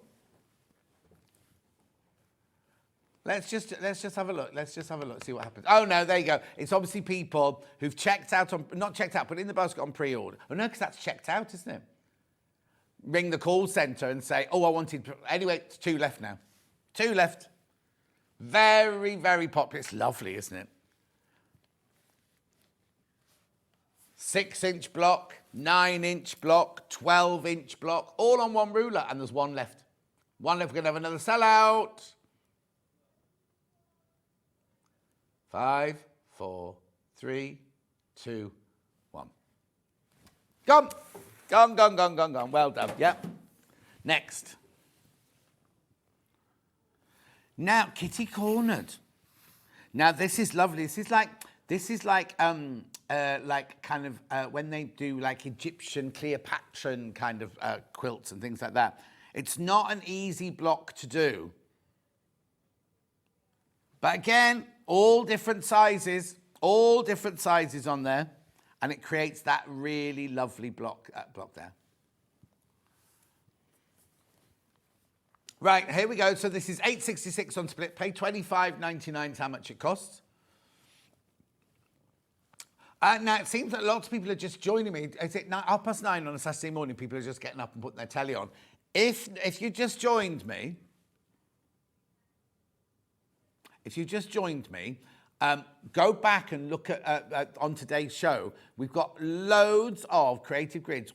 Let's just have a look. Let's just have a look, see what happens. Oh, no, there you go. It's obviously people who've checked out on, not checked out, put in the basket on pre-order. Oh, no, because that's checked out, isn't it? Ring the call centre and say, oh, I wanted, anyway, it's 2 left now. 2 left. Very, very popular. It's lovely, isn't it? 6-inch block, 9-inch block, 12-inch block, all on one ruler, and there's 1 left. 1 left, we're going to have another sellout. 5, 4, 3, 2, 1. Gone. Gone. Well done. Yep. Next. Now, kitty cornered. Now, this is lovely. This is like kind of when they do like Egyptian Cleopatran kind of quilts and things like that. It's not an easy block to do. But again, all different sizes on there, and it creates that really lovely block there. Right, here we go. So this is $8.66 on split pay, $25.99 is how much it costs. Now, it seems that lots of people are just joining me. Is it 9:30 on a Saturday morning? People are just getting up and putting their telly on. If you just joined me, go back and look at on today's show. We've got loads of creative grids,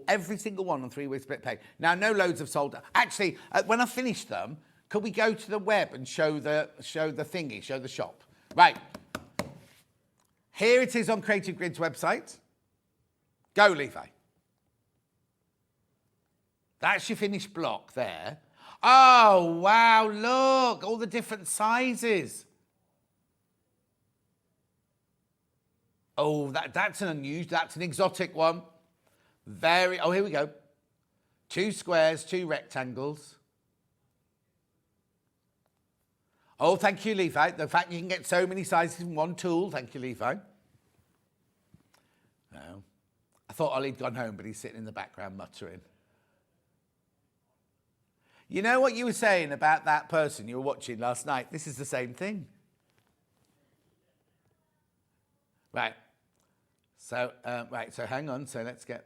every single one on 3-way split pay. Now, no loads have sold. Actually, when I finish them, could we go to the web and show the shop? Right. Here it is on Creative Grid's website. Go, Levi. That's your finished block there. Oh, wow, look, all the different sizes. Oh, that's an exotic one. Oh, here we go. 2 squares, 2 rectangles. Oh, thank you, Levi. The fact you can get so many sizes in one tool. Thank you, Levi. No. I thought Ollie'd gone home, but he's sitting in the background muttering. You know what you were saying about that person you were watching last night? This is the same thing. Right. So, so hang on. So let's get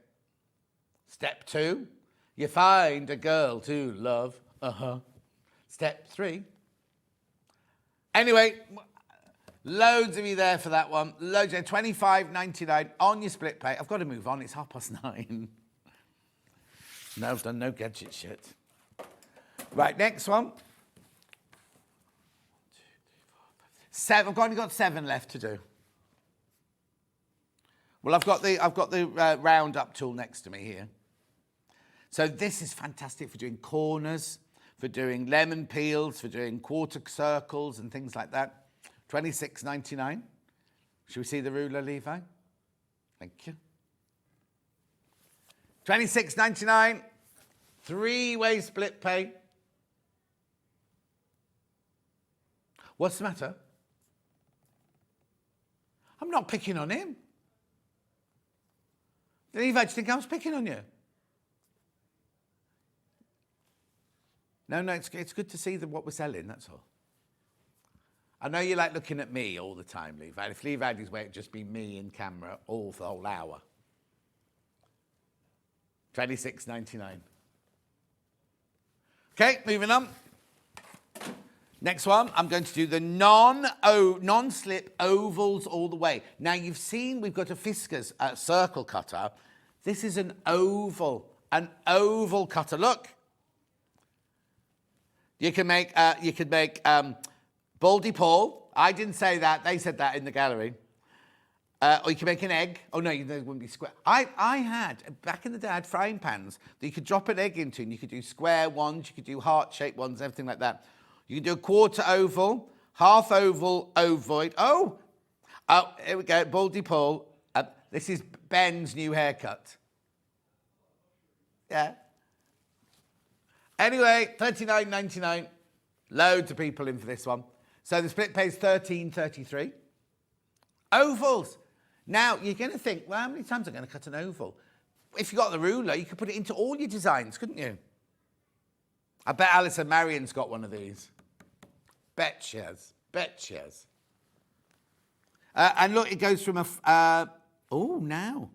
step 2. You find a girl to love. Step 3. Anyway, loads of you there for that one. Loads. $25.99 on your split pay. I've got to move on. It's 9:30. No, I've done no gadget shit. Right, next one. 7. I've only got 7 left to do. Well, I've got the round up tool next to me here. So this is fantastic for doing corners, for doing lemon peels, for doing quarter circles and things like that. $26.99. Should we see the ruler, Levi? Thank you. $26.99. 3-way split pay. What's the matter? I'm not picking on him. Levi, do you think I was picking on you? No, it's good to see what we're selling, that's all. I know you like looking at me all the time, Levi. If Levi had his way, it'd just be me in camera all for the whole hour. $26.99. Okay, moving on. Next one, I'm going to do the non-slip ovals all the way. Now, you've seen we've got a Fiskars circle cutter. This is an oval cutter. Look. You can make Baldy Paul. I didn't say that. They said that in the gallery. Or you can make an egg. Oh, no, they wouldn't be square. I had, back in the day, I had frying pans that you could drop an egg into, and you could do square ones, you could do heart-shaped ones, everything like that. You can do a quarter oval, half oval, ovoid. Oh, here we go, Baldy Paul. This is Ben's new haircut. Yeah. Anyway, $39.99. Loads of people in for this one. So the split pay is $13.33. Ovals. Now, you're going to think, well, how many times am I going to cut an oval? If you got the ruler, you could put it into all your designs, couldn't you? I bet Alison Marion's got one of these. Bet she has. Bet she has. And look, it goes from now.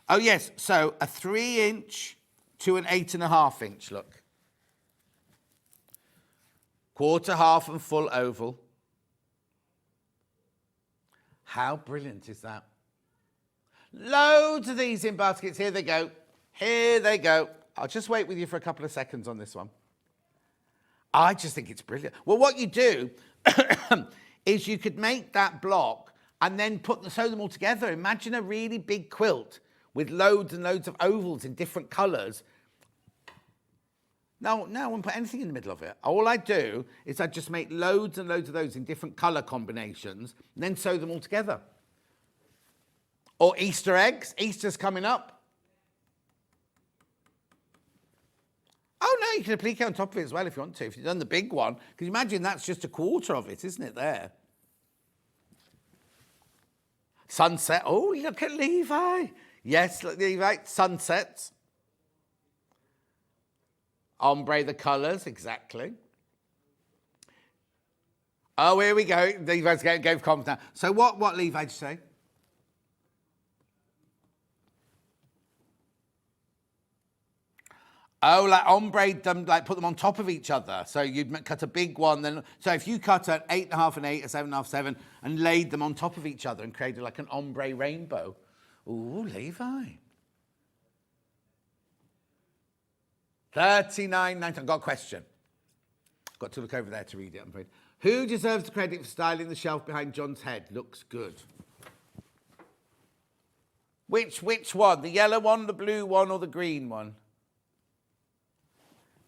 Oh, yes. So a 3-inch to an 8.5-inch, look. Quarter, half, and full oval. How brilliant is that? Loads of these in baskets. Here they go. Here they go. I'll just wait with you for a couple of seconds on this one. I just think it's brilliant. Well, what you do is you could make that block and then sew them all together. Imagine a really big quilt with loads and loads of ovals in different colours. No, I wouldn't put anything in the middle of it. All I do is I just make loads and loads of those in different colour combinations and then sew them all together. Or Easter eggs. Easter's coming up. Oh, no, you can applique on top of it as well if you want to, if you've done the big one. Because imagine that's just a quarter of it, isn't it, there? Sunset. Oh, look at Levi. Yes, look, Levi. Sunsets. Ombre the colours, exactly. Oh, here we go. Levi's gave comments now. So what Levi did you say? Oh, like ombre them, like put them on top of each other. So you'd cut a big one, then. So if you cut an 8.5 and 8, a 7.5, 7, and laid them on top of each other and created like an ombre rainbow. Ooh, Levi. $39.90. I've got a question. I've got to look over there to read it, I'm afraid. Who deserves the credit for styling the shelf behind John's head? Looks good. Which one? The yellow one, the blue one, or the green one?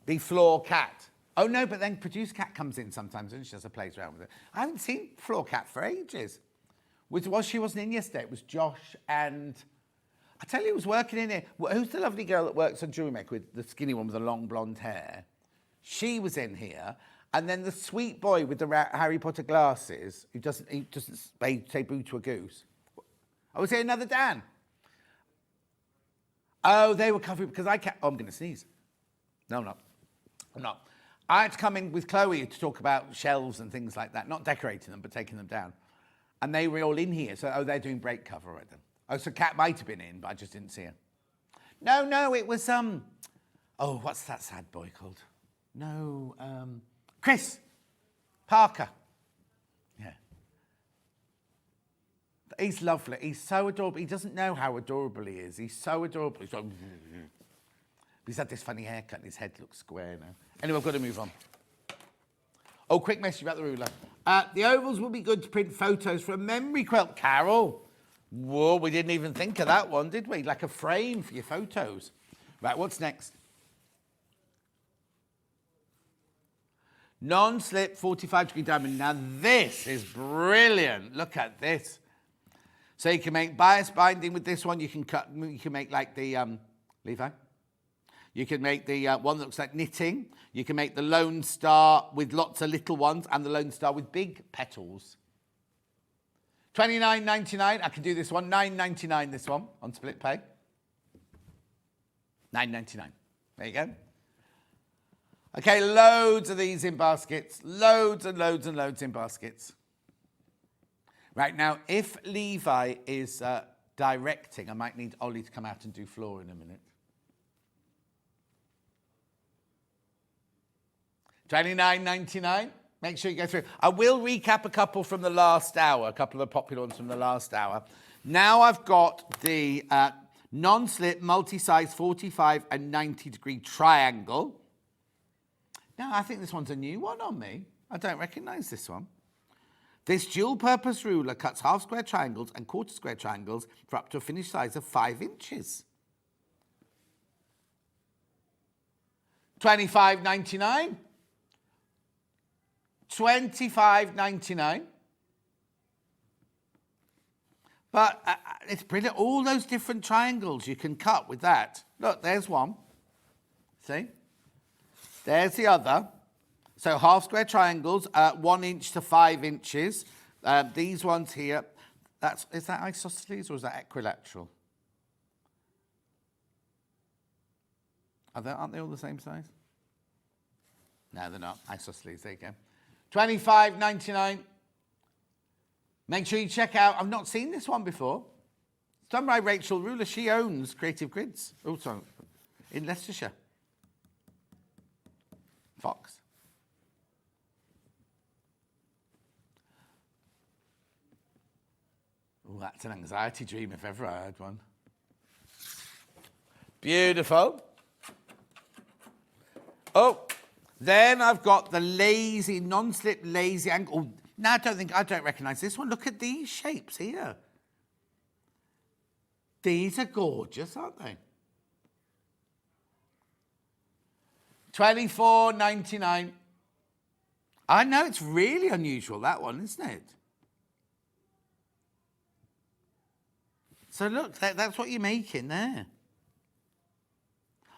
The floor cat. Oh, no, but then Produce Cat comes in sometimes and she just plays around with it. I haven't seen floor cat for ages. She wasn't in yesterday. It was Josh and... I tell you who was working in here. Who's the lovely girl that works on Jewelry Maker with the skinny one with the long blonde hair? She was in here. And then the sweet boy with the Harry Potter glasses, who doesn't say boo to a goose. Oh, was there another Dan? Oh, they were covering because I can't... Oh, I'm going to sneeze. No, I'm not. I had to come in with Chloe to talk about shelves and things like that. Not decorating them, but taking them down. And they were all in here. So, they're doing break cover right then. Oh, so Kat might have been in, but I just didn't see her. No, it was Oh, what's that sad boy called? No, Chris Parker. Yeah. He's lovely. He's so adorable. He doesn't know how adorable he is. He's so adorable. He's like, he's had this funny haircut and his head looks square now. Anyway, I've got to move on. Oh, quick message about the ruler. The ovals will be good to print photos for a memory quilt. Carol. Whoa, we didn't even think of that one, did we? Like a frame for your photos. Right, what's next? Non-slip 45-degree diamond. Now, this is brilliant. Look at this. So you can make bias binding with this one. You can make like the, Levi? You can make the one that looks like knitting. You can make the Lone Star with lots of little ones and the Lone Star with big petals. $29.99. I can do this one. $9.99 this one on split pay. $9.99. There you go. Okay, loads of these in baskets. Loads and loads and loads in baskets. Right, now, if Levi is directing, I might need Ollie to come out and do floor in a minute. $29.99. Make sure you go through. I will recap a couple from the last hour, a couple of the popular ones from the last hour. Now I've got the non-slip, multi-size 45 and 90-degree triangle. Now, I think this one's a new one on me. I don't recognise this one. This dual-purpose ruler cuts half-square triangles and quarter-square triangles for up to a finished size of 5 inches. $25.99. $25.99. But it's brilliant. All those different triangles you can cut with that. Look, there's one. See? There's the other. So half square triangles, 1 inch to 5 inches. These ones here, is that isosceles or is that equilateral? Aren't they all the same size? No, they're not. Isosceles, there you go. $25.99. Make sure you check out, I've not seen this one before. It's done by Rachel Ruler. She owns Creative Grids. Oh, sorry. In Leicestershire. Fox. Oh, that's an anxiety dream if ever I had one. Beautiful. Oh, then I've got the lazy, non-slip lazy angle. Oh, no, I don't recognise this one. Look at these shapes here. These are gorgeous, aren't they? $24.99. I know, it's really unusual, that one, isn't it? So look, that's what you're making there.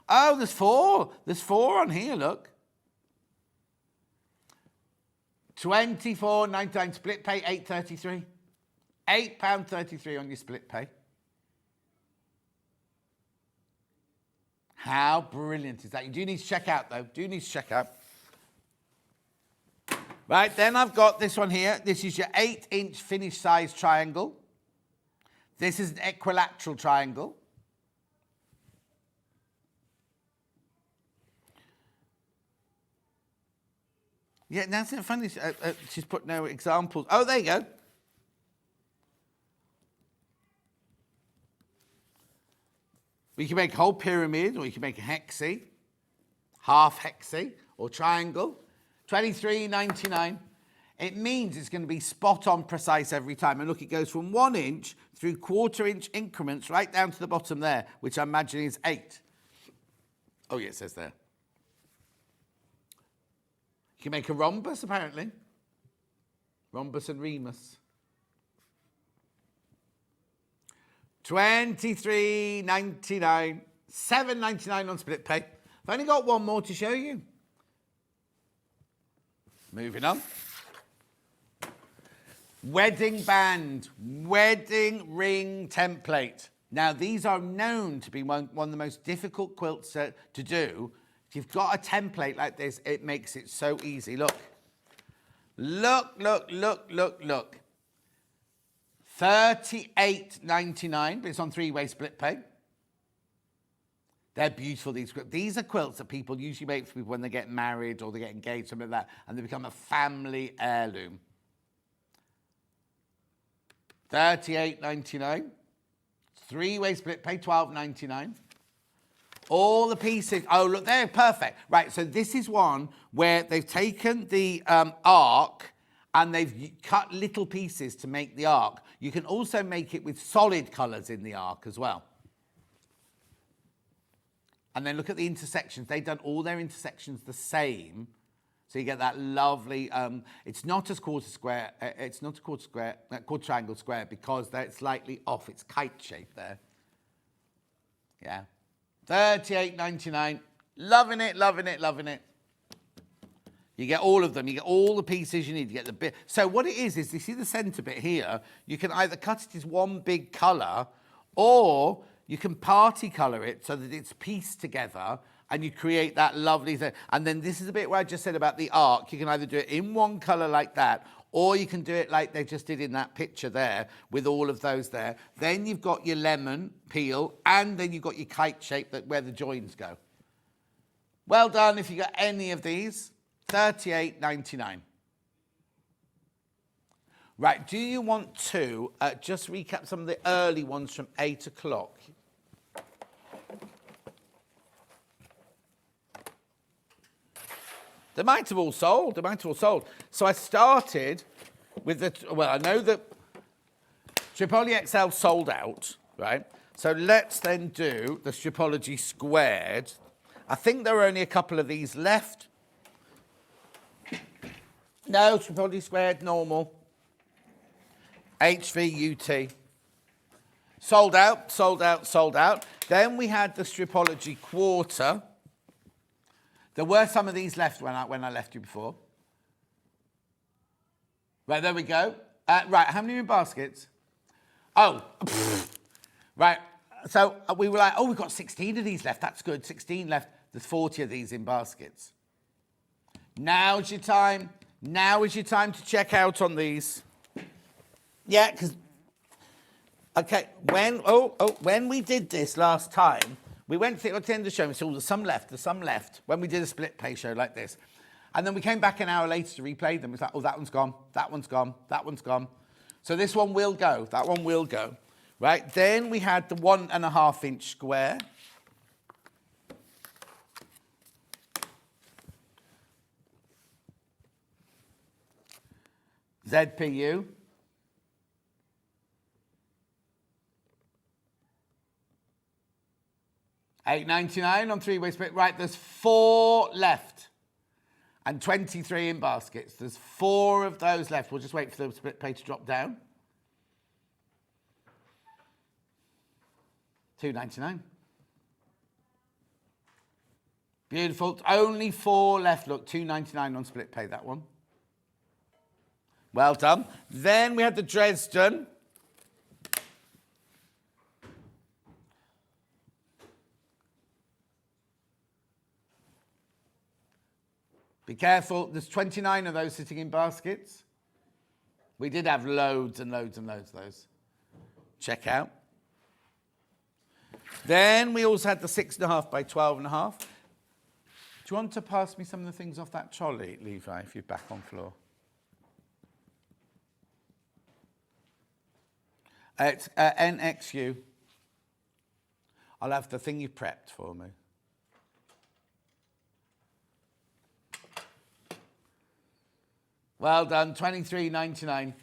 Oh, there's 4. There's 4 on here, look. $24.99 split pay, £8.33. £8.33 on your split pay. How brilliant is that? You do need to check out, though. Do need to check out. Right, then I've got this one here. This is your 8-inch finished size triangle. This is an equilateral triangle. Yeah, that's it funny. She's put no examples. Oh, there you go. You can make a whole pyramid, or you can make a hexie, half hexie, or triangle. $23.99. It means it's going to be spot on precise every time. And look, it goes from 1 inch through quarter-inch increments right down to the bottom there, which I'm imagining is 8. Oh, yeah, it says there. You can make a rhombus, apparently. Rhombus and remus. $23.99. $7.99 on split pay. I've only got one more to show you. Moving on. Wedding band. Wedding ring template. Now, these are known to be one of the most difficult quilts to do. If you've got a template like this, it makes it so easy. Look. Look, look, look, look, look. $38.99, but it's on 3-way split pay. They're beautiful, these quilts. These are quilts that people usually make for people when they get married or they get engaged, something like that, and they become a family heirloom. $38.99. Three-way split pay, $12.99. All the pieces, oh, look, they're perfect. Right, so this is one where they've taken the arc and they've cut little pieces to make the arc. You can also make it with solid colours in the arc as well. And then look at the intersections. They've done all their intersections the same. So you get that lovely, it's not as quarter square, it's not a quarter triangle square because they're slightly off. It's kite shape there. Yeah. $38.99. Loving it, loving it, loving it. You get all of them. You get all the pieces you need to get the bit. So what it is you see the centre bit here, you can either cut it as one big colour or you can party colour it so that it's pieced together and you create that lovely thing. And then this is a bit where I just said about the arc. You can either do it in one colour like that, or you can do it like they just did in that picture there with all of those there. Then you've got your lemon peel, and then you've got your kite shape where the joins go. Well done if you got any of these. $38.99. Right, do you want to just recap some of the early ones from 8 o'clock? They might have all sold. They might have all sold. So I started with the, well, I know that Stripology XL sold out, right? So let's then do the Stripology Squared. I think there are only a couple of these left. No, Stripology Squared, normal. HVUT. Sold out, sold out, sold out. Then we had the Stripology Quarter. There were some of these left when I left you before. Right, there we go. Right, how many are in baskets? Oh, right. So we were like, oh, we've got 16 of these left. That's good. 16 left. There's 40 of these in baskets. Now's your time. Now is your time to check out on these. Yeah, because, okay, when we did this last time, we went to the end of the show and said, oh, there's some left, when we did a split pay show like this. And then we came back an hour later to replay them. It's like, oh, that one's gone, that one's gone, that one's gone. So this one will go, that one will go. Right, then we had the 1.5 inch square. ZPU. $8.99 on three-way split. Right, there's 4 left and 23 in baskets. There's 4 of those left. We'll just wait for the split pay to drop down. $2.99. Beautiful. Only 4 left. Look, $2.99 on split pay, that one. Well done. Then we had the Dresden. Be careful, there's 29 of those sitting in baskets. We did have loads and loads and loads of those. Check out. Then we also had the 6.5 by 12.5. Do you want to pass me some of the things off that trolley, Levi, if you're back on floor? It's NXU. I'll have the thing you prepped for me. Well done, $23.99.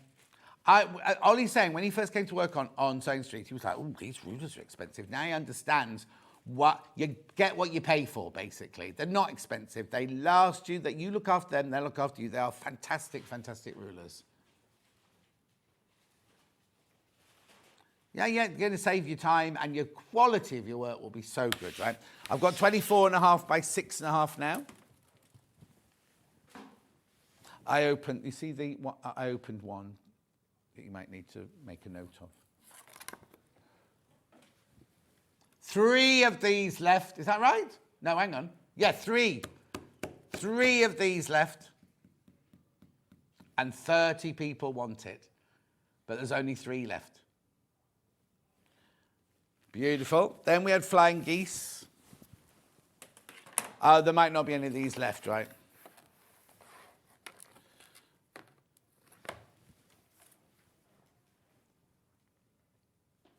Ollie's saying when he first came to work on Sewing Street, he was like, oh, these rulers are expensive. Now he understands what you get what you pay for, basically. They're not expensive. They last you, that you look after them, they look after you. They are fantastic, fantastic rulers. Yeah, you're going to save you time and your quality of your work will be so good, right? I've got 24.5 by 6.5 now. I opened one that you might need to make a note of. 3 of these left. Is that right? No, hang on. Yeah, 3. 3 of these left. And 30 people want it. But there's only 3 left. Beautiful. Then we had Flying Geese. There might not be any of these left, right?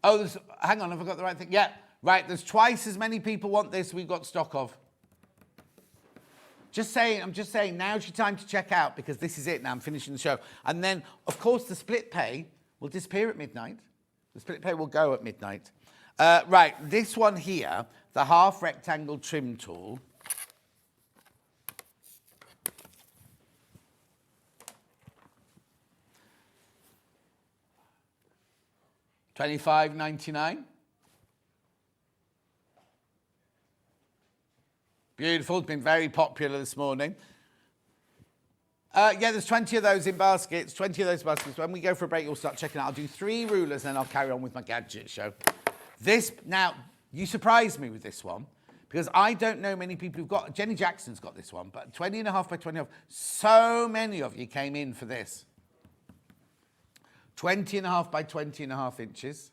Oh, hang on, have I got the right thing? Yeah, right, there's twice as many people want this we've got stock of. I'm just saying, now's your time to check out because this is it now, I'm finishing the show. And then, of course, the split pay will disappear at midnight. The split pay will go at midnight. Right, this one here, the half rectangle trim tool. $25.99. Beautiful, it's been very popular this morning. Yeah, there's 20 of those in baskets, 20 of those baskets. When we go for a break, you'll start checking out. I'll do 3 rulers, then I'll carry on with my gadget show. Now, you surprised me with this one, because I don't know many people who've got, Jenny Jackson's got this one, but 20.5 by 20.5, so many of you came in for this. 20.5 by 20.5 inches.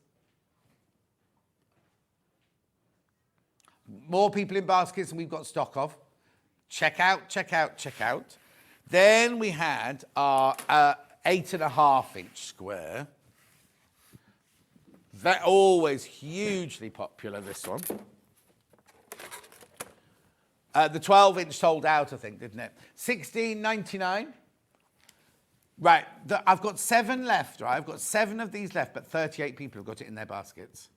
More people in baskets than we've got stock of. Check out, check out, check out. Then we had our 8.5 inch square. They're always hugely popular, this one. The 12 inch sold out, I think, didn't it? $16.99. Right, I've got 7 left, right? I've got 7 of these left, but 38 people have got it in their baskets.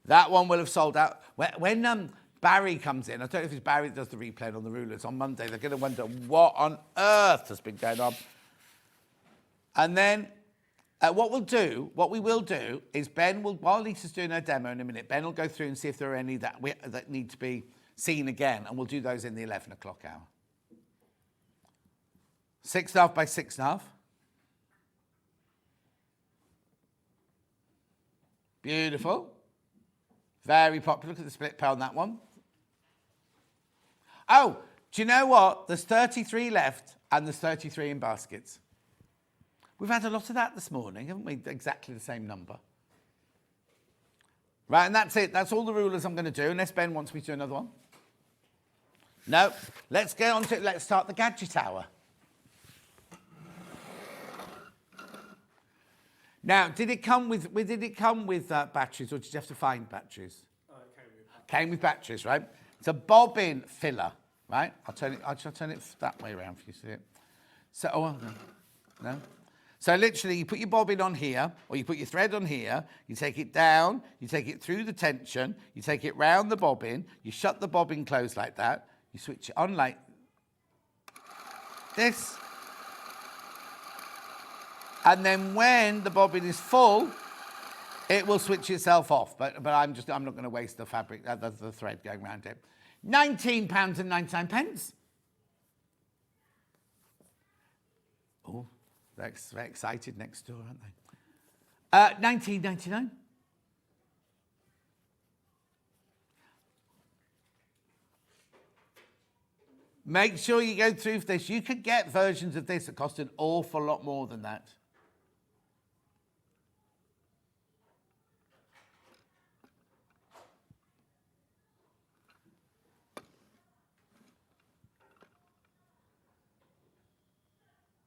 That one will have sold out. When Barry comes in, I don't know if it's Barry that does the replay on the rulers on Monday, they're going to wonder what on earth has been going on. And then what we will do is Ben will, while Lisa's doing her demo in a minute, Ben will go through and see if there are any that need to be seen again, and we'll do those in the 11 o'clock hour. 6.5 by 6.5. Beautiful. Very popular. Look at the split pay on that one. Oh, do you know what? There's 33 left and there's 33 in baskets. We've had a lot of that this morning, haven't we? Exactly the same number. Right, and that's it. That's all the rulers I'm going to do, unless Ben wants me to do another one. No, let's get on to it. Let's start the gadget hour. Now, did it come with batteries, or did you have to find batteries? It came with batteries, right? It's a bobbin filler, right? I'll turn it that way around for you to see it. So, no. So literally, you put your bobbin on here, or you put your thread on here. You take it down. You take it through the tension. You take it round the bobbin. You shut the bobbin closed like that. You switch it on like this. And then when the bobbin is full, it will switch itself off. But I'm not going to waste the fabric, the thread going around it. £19.99. Oh, they're very excited next door, aren't they? $19.99. Make sure you go through this. You could get versions of this that cost an awful lot more than that.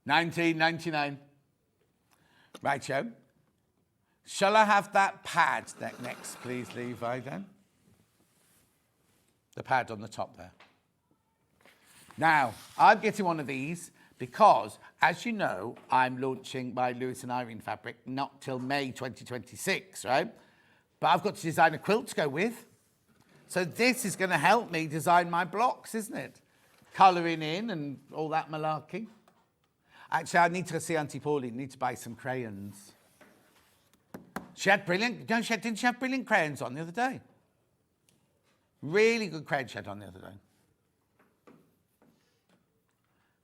$19.99. Right, Joe. Shall I have that pad next, please, Levi, then? The pad on the top there. Now, I'm getting one of these because, as you know, I'm launching my Lewis and Irene fabric not till May 2026, right? But I've got to design a quilt to go with. So this is going to help me design my blocks, isn't it? Colouring in and all that malarkey. Actually, I need to see Auntie Pauline. Need to buy some crayons. She had brilliant... didn't she have brilliant crayons on the other day? Really good crayons she had on the other day.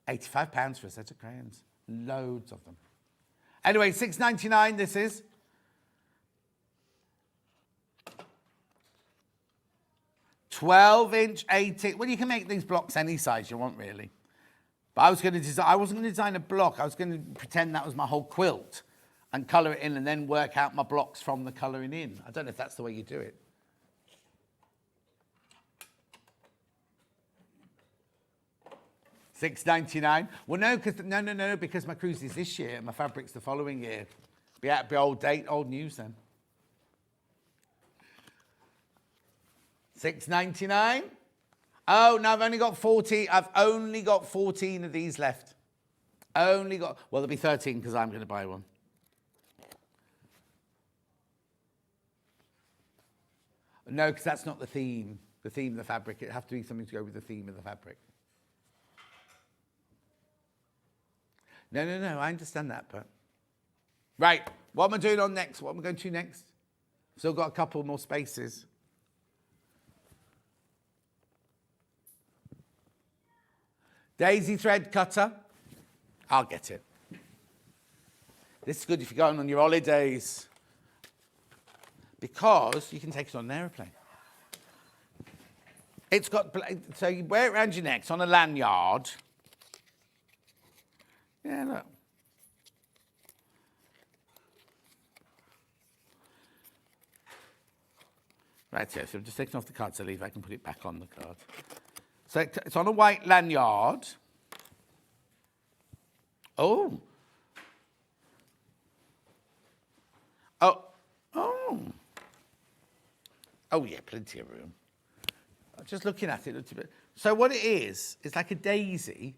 £85 for a set of crayons. Loads of them. Anyway, $6.99 this is. $12-inch, 8-inch. Well, you can make these blocks any size you want, really. But I wasn't going to design a block. I was going to pretend that was my whole quilt and colour it in and then work out my blocks from the colouring in. I don't know if that's the way you do it. $6.99. Well, no, because my cruise is this year and my fabric's the following year. Be old date, old news then. $6.99. Oh, no, I've only got 14 of these left. Well, there'll be 13 because I'm going to buy one. No, because that's not the theme. The theme of the fabric. It has to be something to go with the theme of the fabric. No, I understand that, but... Right, what am I doing on next? What am I going to next? Still got a couple more spaces. Daisy thread cutter. I'll get it. This is good if you're going on your holidays, because you can take it on an aeroplane. It's got, so you wear it around your neck. It's on a lanyard. Yeah, look. Right, so I'm just taking off the card sleeve. I can put it back on the card. So it's on a white lanyard. Oh, yeah, plenty of room. I'm just looking at it. So what it is, it's like a daisy,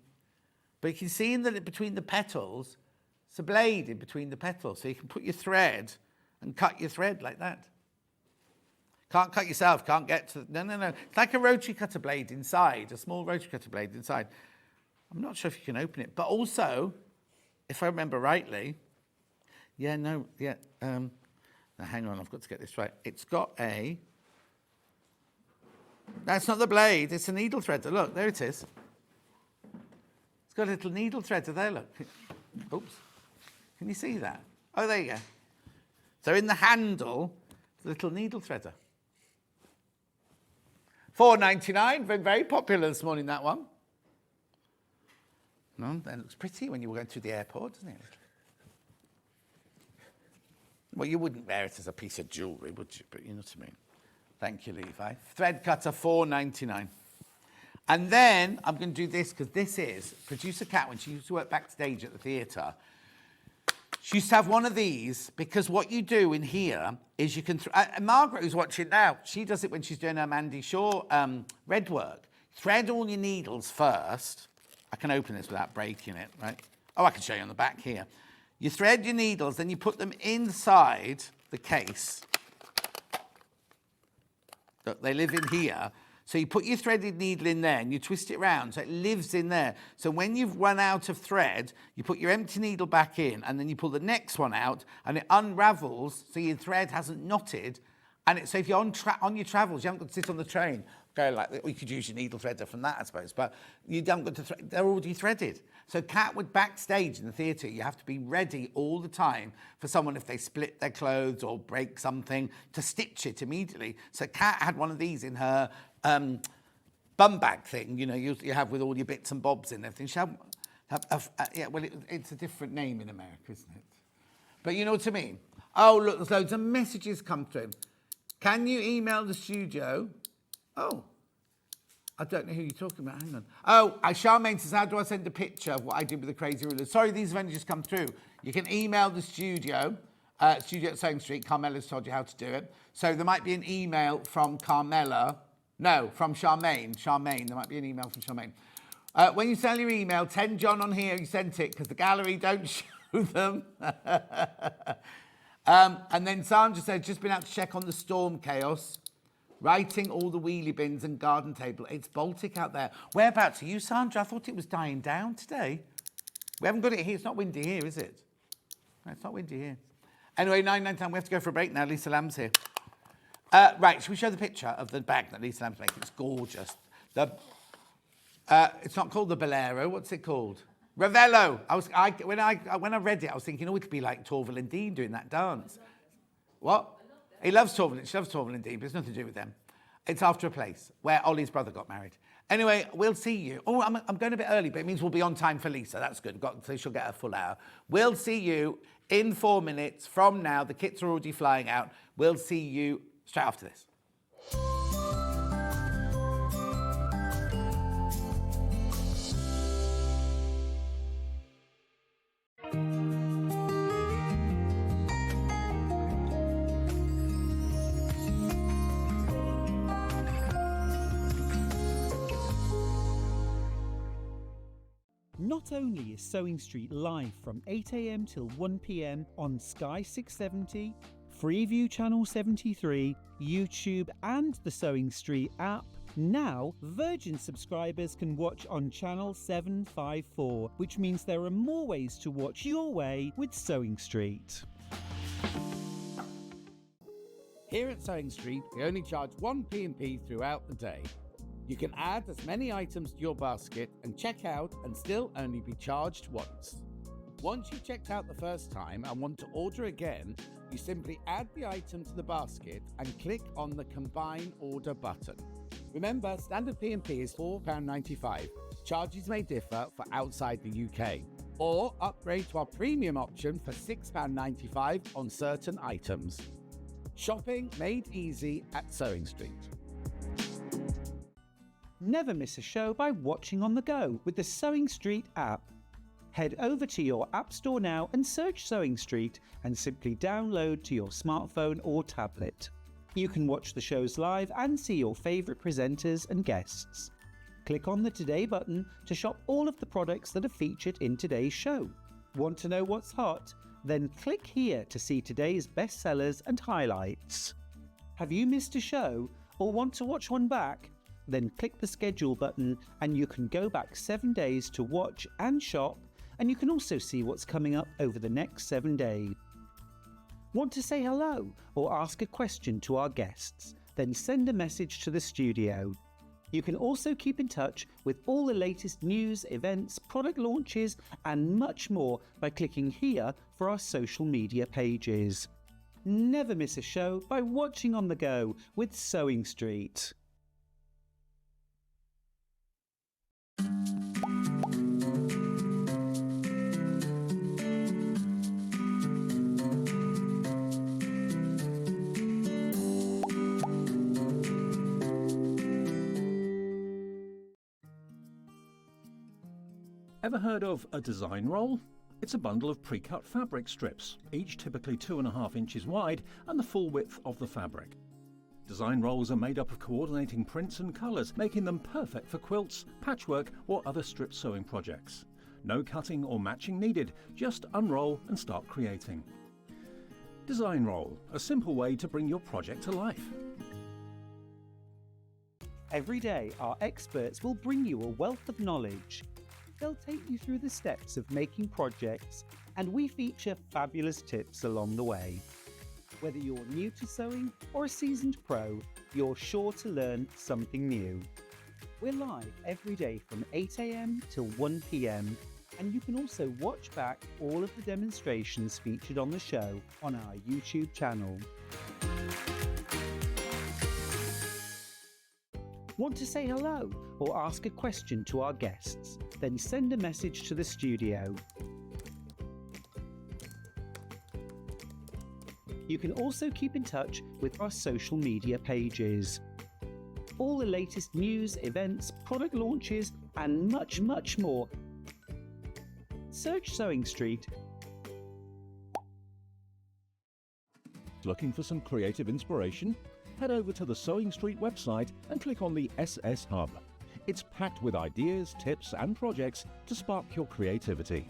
but you can see between the petals, it's a blade in between the petals. So you can put your thread and cut your thread like that. Can't cut yourself, can't get to... No. It's like a rotary cutter blade inside, a small rotary cutter blade inside. I'm not sure if you can open it, but also, if I remember rightly... Now, hang on, I've got to get this right. It's got a... That's not the blade, it's a needle threader. Look, there it is. It's got a little needle threader there, look. Oops. Can you see that? Oh, there you go. So in the handle, the little needle threader. $4.99, been very popular this morning, that one. No, that looks pretty when you were going through the airport, doesn't it? Well, you wouldn't wear it as a piece of jewellery, would you? But you know what I mean. Thank you, Levi. Thread cutter, $4.99. And then I'm going to do this, because this is producer Kat, when she used to work backstage at the theatre. She used to have one of these, because what you do in here is you can... Margaret, who's watching now, she does it when she's doing her Mandy Shaw red work. Thread all your needles first. I can open this without breaking it, right? Oh, I can show you on the back here. You thread your needles, then you put them inside the case. Look, they live in here. So you put your threaded needle in there and you twist it round so it lives in there. So when you've run out of thread, you put your empty needle back in and then you pull the next one out and it unravels so your thread hasn't knotted. And so if you're on your travels, you haven't got to sit on the train. Go like that. We could use your needle threader from that, I suppose, but you haven't got to they're already threaded. So Kat would backstage in the theatre, you have to be ready all the time for someone if they split their clothes or break something to stitch it immediately. So Kat had one of these in her bum bag thing, you know, you have with all your bits and bobs and everything. She it's a different name in America, isn't it? But you know what I mean? Oh, look, there's loads of messages come through. Can you email the studio? Oh, I don't know who you're talking about. Hang on. Oh, Charmaine says, how do I send a picture of what I did with the crazy rulers? Sorry, these have only just come through. You can email the studio, studio at Sewing Street. Carmela's told you how to do it. So there might be an email from Carmela. No, from Charmaine. Charmaine, there might be an email from Charmaine. When you send your email, 10 John on here, you sent it, because the gallery don't show them. And then Sandra said, just been out to check on the storm chaos, writing all the wheelie bins and garden table. It's Baltic out there. Whereabouts are you, Sandra? I thought it was dying down today. We haven't got it here. It's not windy here, is it? No, it's not windy here. Anyway, 9:09, we have to go for a break now. Lisa Lamb's here. Right, should we show the picture of the bag that Lisa Lamb's making? It's gorgeous. It's not called the Bolero. What's it called? Ravello. When I read it, I was thinking, oh, it could be like Torval and Dean doing that dance. What? He loves Torval. She loves Torval and Dean, but it's nothing to do with them. It's after a place where Ollie's brother got married. Anyway, we'll see you. Oh, I'm going a bit early, but it means we'll be on time for Lisa. That's good. So she'll get a full hour. We'll see you in 4 minutes from now. The kits are already flying out. We'll see you straight after this. Not only is Sewing Street live from 8 a.m. till 1 p.m. on Sky 670, Freeview Channel 73, YouTube and the Sewing Street app, now Virgin subscribers can watch on Channel 754, which means there are more ways to watch your way with Sewing Street. Here at Sewing Street, we only charge one P&P throughout the day. You can add as many items to your basket and check out and still only be charged once. Once you've checked out the first time and want to order again, you simply add the item to the basket and click on the Combine Order button. Remember, standard P&P is £4.95. Charges may differ for outside the UK. Or upgrade to our premium option for £6.95 on certain items. Shopping made easy at Sewing Street. Never miss a show by watching on the go with the Sewing Street app. Head over to your App Store now and search Sewing Street and simply download to your smartphone or tablet. You can watch the shows live and see your favourite presenters and guests. Click on the Today button to shop all of the products that are featured in today's show. Want to know what's hot? Then click here to see today's bestsellers and highlights. Have you missed a show or want to watch one back? Then click the schedule button and you can go back 7 days to watch and shop, and you can also see what's coming up over the next 7 days. Want to say hello or ask a question to our guests? Then send a message to the studio. You can also keep in touch with all the latest news, events, product launches and much more by clicking here for our social media pages. Never miss a show by watching on the go with Sewing Street. Ever heard of a design roll? It's a bundle of pre-cut fabric strips, each typically 2.5 inches wide and the full width of the fabric. Design rolls are made up of coordinating prints and colours, making them perfect for quilts, patchwork or other strip sewing projects. No cutting or matching needed, just unroll and start creating. Design roll, a simple way to bring your project to life. Every day, our experts will bring you a wealth of knowledge. They'll take you through the steps of making projects, and we feature fabulous tips along the way. Whether you're new to sewing or a seasoned pro, you're sure to learn something new. We're live every day from 8 a.m. till 1 p.m, and you can also watch back all of the demonstrations featured on the show on our YouTube channel. Want to say hello or ask a question to our guests? Then send a message to the studio. You can also keep in touch with our social media pages. All the latest news, events, product launches, and much more. Search Sewing Street. Looking for some creative inspiration? Head over to the Sewing Street website and click on the SS Hub. It's packed with ideas, tips and projects to spark your creativity.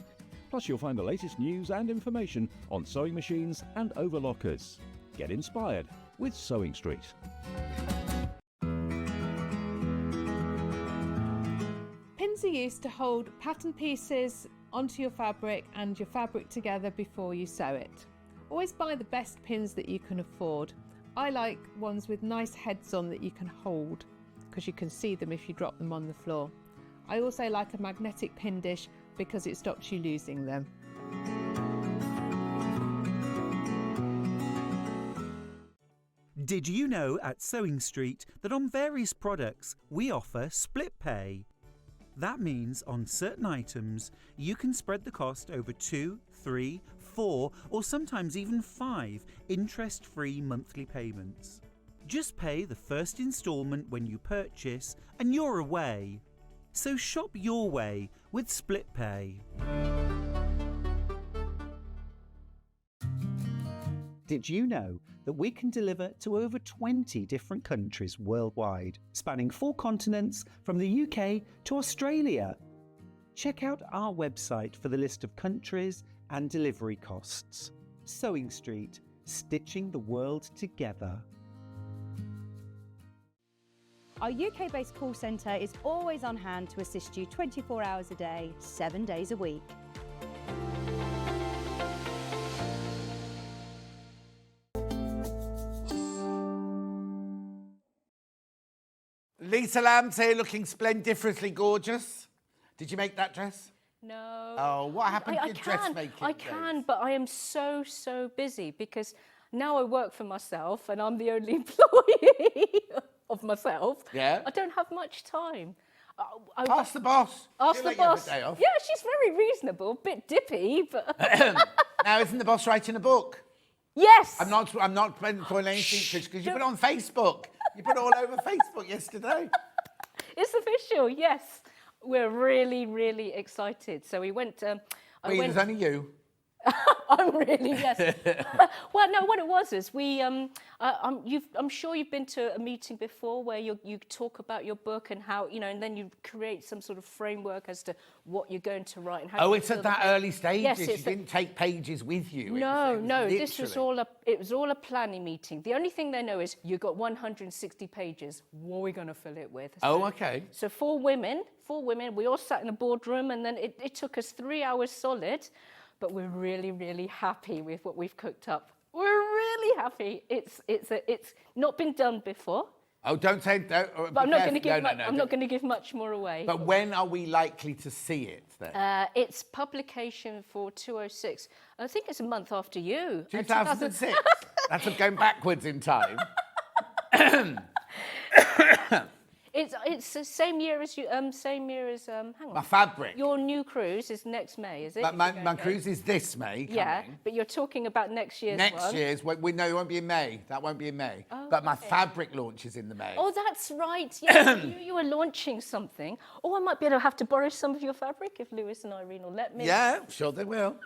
Plus you'll find the latest news and information on sewing machines and overlockers. Get inspired with Sewing Street. Pins are used to hold pattern pieces onto your fabric and your fabric together before you sew it. Always buy the best pins that you can afford. I like ones with nice heads on that you can hold, because you can see them if you drop them on the floor. I also like a magnetic pin dish because it stops you losing them. Did you know at Sewing Street that on various products we offer split pay? That means on certain items you can spread the cost over 2, 3, 4 or sometimes even 5 interest-free monthly payments. Just pay the first instalment when you purchase and you're away. So shop your way with split pay. Did you know that we can deliver to over 20 different countries worldwide, spanning 4 continents from the UK to Australia? Check out our website for the list of countries and delivery costs. Sewing Street, stitching the world together. Our UK-based call centre is always on hand to assist you 24 hours a day, 7 days a week. Lisa Lamb's here looking splendiferously gorgeous. Did you make that dress? No. Oh, what happened to your can. dressmaking I days? can, but I am so busy because now I work for myself and I'm the only employee of myself. Yeah. I don't have much time. Ask the boss. Ask She'll the let you have a boss. day off. Yeah, she's very reasonable, bit dippy, but Now, isn't the boss writing a book? yes. I'm not spoiling anything because you put it on Facebook. You put it all over Facebook yesterday. It's official. Yes, we're really excited. So we went. Wait, there's only you. I'm really, yes. Well, no, what it was is we, I'm sure you've been to a meeting before where you talk about your book and how, and then you create some sort of framework as to what you're going to write. And how Oh, you it's feel at that early stage. Yes, you didn't take pages with you. No, this was literally- it was all a planning meeting. The only thing they know is you got 160 pages. What are we going to fill it with? Oh, okay. So four women, we all sat in a boardroom and then it took us 3 hours solid. But we're really happy with what we've cooked up. We're really happy. It's not been done before. Oh, don't say. But But I'm not going to give. I'm not going to give much more away. But when are we likely to see it then? It's publication for 206. I think it's a month after you. 2006. That's going backwards in time. It's the same year as you. Hang on. My fabric. Your new cruise is next May, is it? But my cruise is this May. Yeah, coming. but you're talking about next year's Next one. year's, we know it won't be in May. That won't be in May. Oh, but my okay. fabric launch is in the May. Oh, that's right. Yeah, you were launching something. Oh, I might be able to have to borrow some of your fabric if Lewis and Irene will let me. Yeah, sure they will.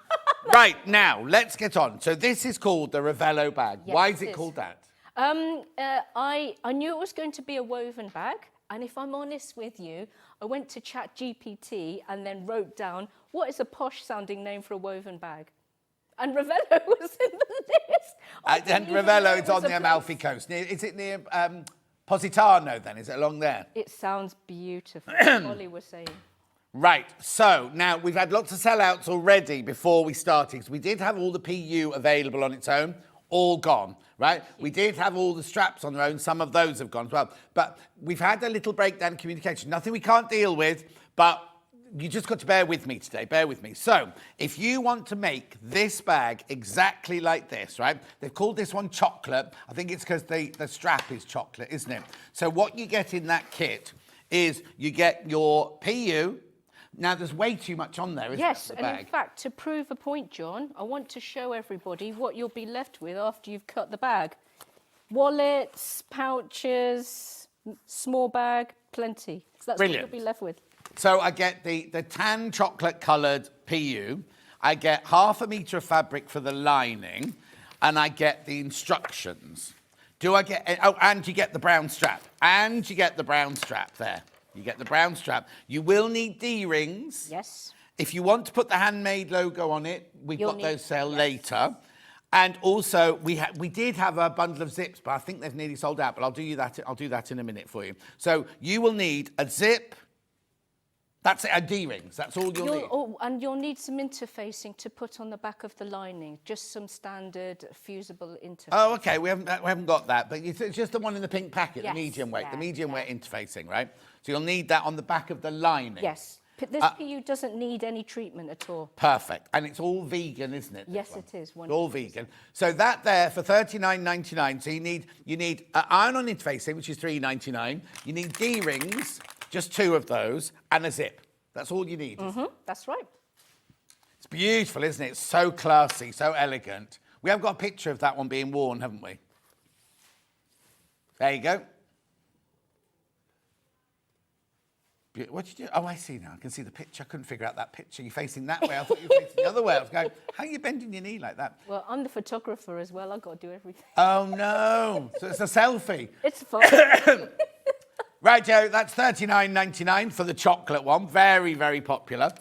Right, now, let's get on. So this is called the Ravello bag. Yes, Why is it it is. called that? I knew it was going to be a woven bag. And if I'm honest with you, I went to ChatGPT and then wrote down, what is a posh-sounding name for a woven bag? And Ravello was in the list. And Ravello is on the Amalfi Coast. Is it near Positano then? Is it along there? It sounds beautiful, Molly was saying. Right, so now we've had lots of sellouts already before we started. So we did have all the PU available on its own, all gone, right? We did have all the straps on their own. Some of those have gone as well. But we've had a little breakdown in communication. Nothing we can't deal with, but you just got to bear with me today. Bear with me. So if you want to make this bag exactly like this, right? They've called this one chocolate. I think it's because the strap is chocolate, isn't it? So what you get in that kit is you get your PU. Now, there's way too much on there, isn't Yes, there, and the bag? in fact, to prove a point, John, I want to show everybody what you'll be left with after you've cut the bag. Wallets, pouches, small bag, plenty. So that's Brilliant. what you'll be left with. So I get the tan chocolate-coloured PU. I get 1/2 metre of fabric for the lining, and I get the instructions. Do I get... Oh, and you get the brown strap. And you get the brown strap there. You get the brown strap. You will need D-rings. Yes. If you want to put the handmade logo on it, we've You'll got need- those sale yes. later. And also, we did have a bundle of zips, but I think they've nearly sold out. But I'll do that in a minute for you. So you will need a zip. That's it, and D-rings. That's all you'll need. Oh, and you'll need some interfacing to put on the back of the lining. Just some standard fusible interface. Oh, okay. We haven't got that, but it's just the one in the pink packet, Yes, the medium weight, the yeah, medium yeah. weight interfacing, right? So you'll need that on the back of the lining. Yes. This PU doesn't need any treatment at all. Perfect. And it's all vegan, isn't it? Yes, this one? it is, It's all vegan. So that there for $39.99. So you need iron-on interfacing, which is $3.99. You need D-rings, just 2 of those, and a zip. That's all you need. That's right. It's beautiful, isn't it? It's so classy, so elegant. We have got a picture of that one being worn, haven't we? There you go. What did you do? Oh, I see now. I can see the picture. I couldn't figure out that picture. You're facing that way. I thought you were facing the other way. I was going, how are you bending your knee like that? Well, I'm the photographer as well. I've got to do everything. Oh, no. So it's a selfie. It's fun. Right, Joe, that's $39.99 for the chocolate one. Very, very popular.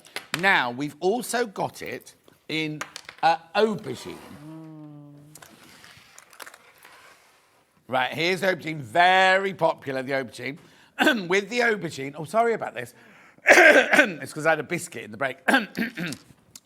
Now, we've also got it in aubergine. Right, here's aubergine. Very popular, the aubergine. With the aubergine... Oh, sorry about this. It's because I had a biscuit in the break.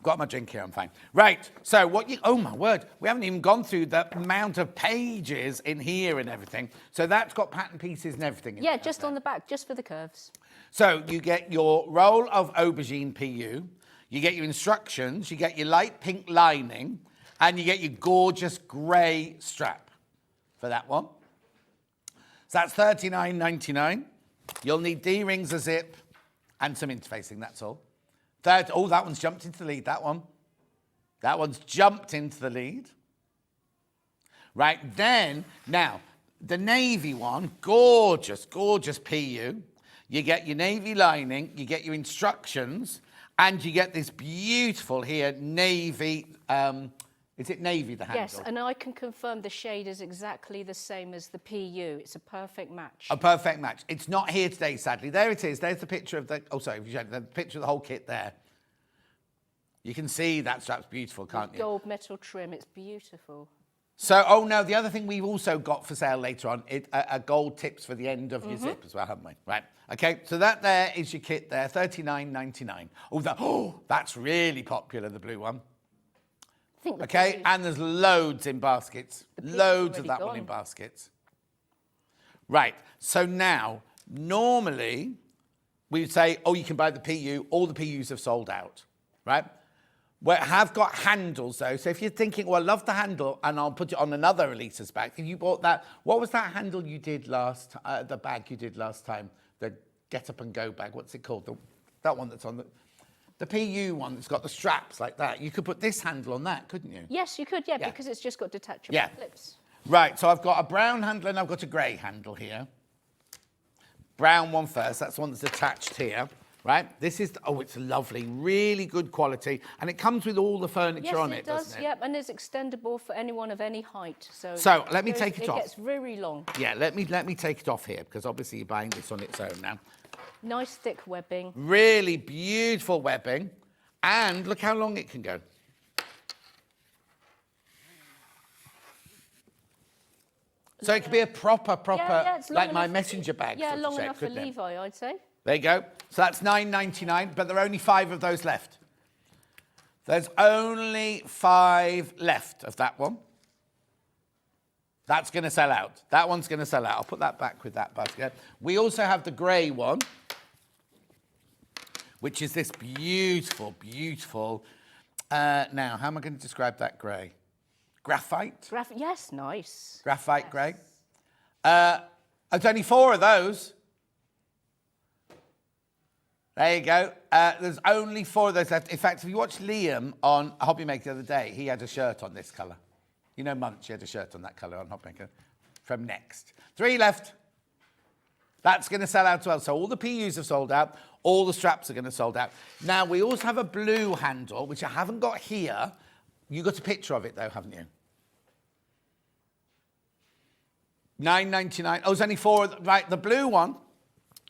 Got my drink here, I'm fine. Right, so what you... Oh, my word. We haven't even gone through the amount of pages in here and everything. So that's got pattern pieces and everything in Yeah, it, just hasn't on it? the back, just for the curves. So you get your roll of aubergine PU, you get your instructions, you get your light pink lining, and you get your gorgeous grey strap for that one. So that's $39.99. You'll need D-rings, a zip, and some interfacing, that's all. Oh, that one's jumped into the lead, that one. That one's jumped into the lead. Right, then, now, the navy one, gorgeous, gorgeous PU. You get your navy lining, you get your instructions, and you get this beautiful here navy, is it navy, the handle? Yes, and I can confirm the shade is exactly the same as the PU. It's a perfect match. A perfect match. It's not here today, sadly. There it is. There's the picture of the... Oh, sorry, the picture of the whole kit there. You can see that strap's beautiful, can't you? Gold metal trim. It's beautiful. So, oh no, the other thing we've also got for sale later on are gold tips for the end of your zip as well, haven't we? Right. Okay, so that there is your kit there, $39.99. Oh, that's really popular, the blue one. I think the Okay, blue's- and there's loads in baskets. blue's Loads of already that one gone. in baskets. Right, so now, normally, we would say, oh, you can buy the PU. All the PUs have sold out, right? We have got handles, though. So if you're thinking, well, I love the handle, and I'll put it on another Elisa's bag. If you bought that, what was that handle you did last, the bag you did last time? The Get Up and Go bag. What's it called? That one that's on the PU one that's got the straps like that. You could put this handle on that, couldn't you? Yes, you could, yeah, Yeah. because it's just got detachable Yeah. clips. Right, so I've got a brown handle and I've got a grey handle here. Brown one first, that's the one that's attached here, right? This is, oh, it's lovely, really good quality, and it comes with all the furniture Yes, on it it, does, doesn't it? yep, and it's extendable for anyone of any height. So let me take it off. It gets very long. Yeah, let me take it off here, because obviously you're buying this on its own now. Nice thick webbing. Really beautiful webbing, and look how long it can go. So it could be a proper, Yeah, it's long like my enough- messenger bag. Yeah, sort of long shape, enough for couldn't it? Levi, I'd say. There you go. So that's $9.99, but there are only 5 of those left. There's only 5 left of that one. That's going to sell out. That one's going to sell out. I'll put that back with that basket. We also have the grey one, which is this beautiful, beautiful... now, how am I going to describe that grey? Graphite? Yes, nice. Graphite Yes. grey. There's only 4 of those. There you go. There's only 4 of those left. In fact, if you watched Liam on Hobbymaker the other day, he had a shirt on this colour. You know Munch, he had a shirt on that colour on Hobbymaker from Next. 3 left. That's going to sell out as well. So all the PUs have sold out. All the straps are going to sold out. Now, we also have a blue handle, which I haven't got here. You got a picture of it, though, haven't you? $9.99. Oh, there's only 4. Right, the blue one.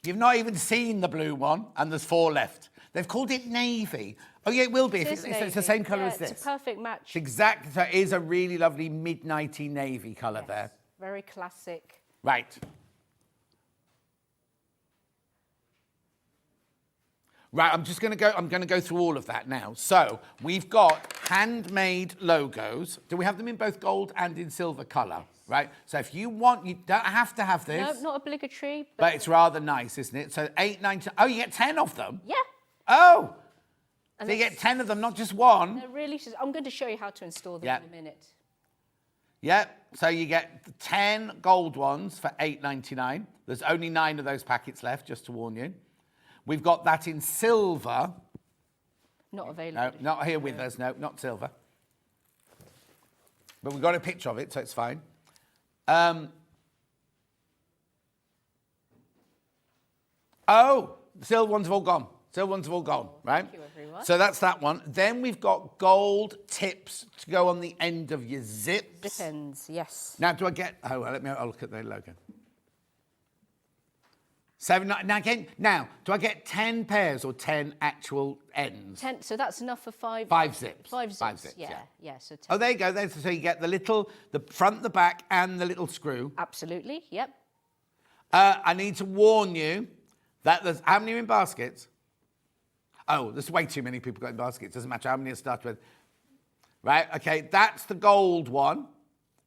You've not even seen the blue one, and there's 4 left. They've called it navy. Oh, yeah, it will be. If It is it's the navy. same colour Yeah, as this. It's a perfect match. Exactly. So it is a really lovely midnighty navy colour there. Very classic. Right. Right, I'm going to go through all of that now. So we've got handmade logos. Do we have them in both gold and in silver colour? Right. So if you want, you don't have to have this. No, not obligatory. But it's rather nice, isn't it? So $8.99. Oh, you get 10 of them? Yeah. Oh! And So you they're- get 10 of them, not just one. they're really. I'm going to show you how to install them Yeah. in a minute. Yeah, so you get 10 gold ones for $8.99. There's only 9 of those packets left, just to warn you. We've got that in silver. Not available. No, not here with us, no, not silver. But we've got a picture of it, so it's fine. Oh, the silver ones have all gone. Silver ones have all gone, right? Thank you, everyone. So that's that one. Then we've got gold tips to go on the end of your zips. Depends. Yes. Now, do I get... Oh, well, I'll look at the logo. Now, do I get 10 pairs or 10 actual ends? 10, so that's enough for 5. 5 zips. 5 zips. 5 zips, Yeah, so 10. Oh, there you go. So you get the front, the back, and the little screw. Absolutely, yep. I need to warn you that there's, how many are in baskets? Oh, there's way too many people got in baskets. Doesn't matter how many I start with. Right, okay, that's the gold one.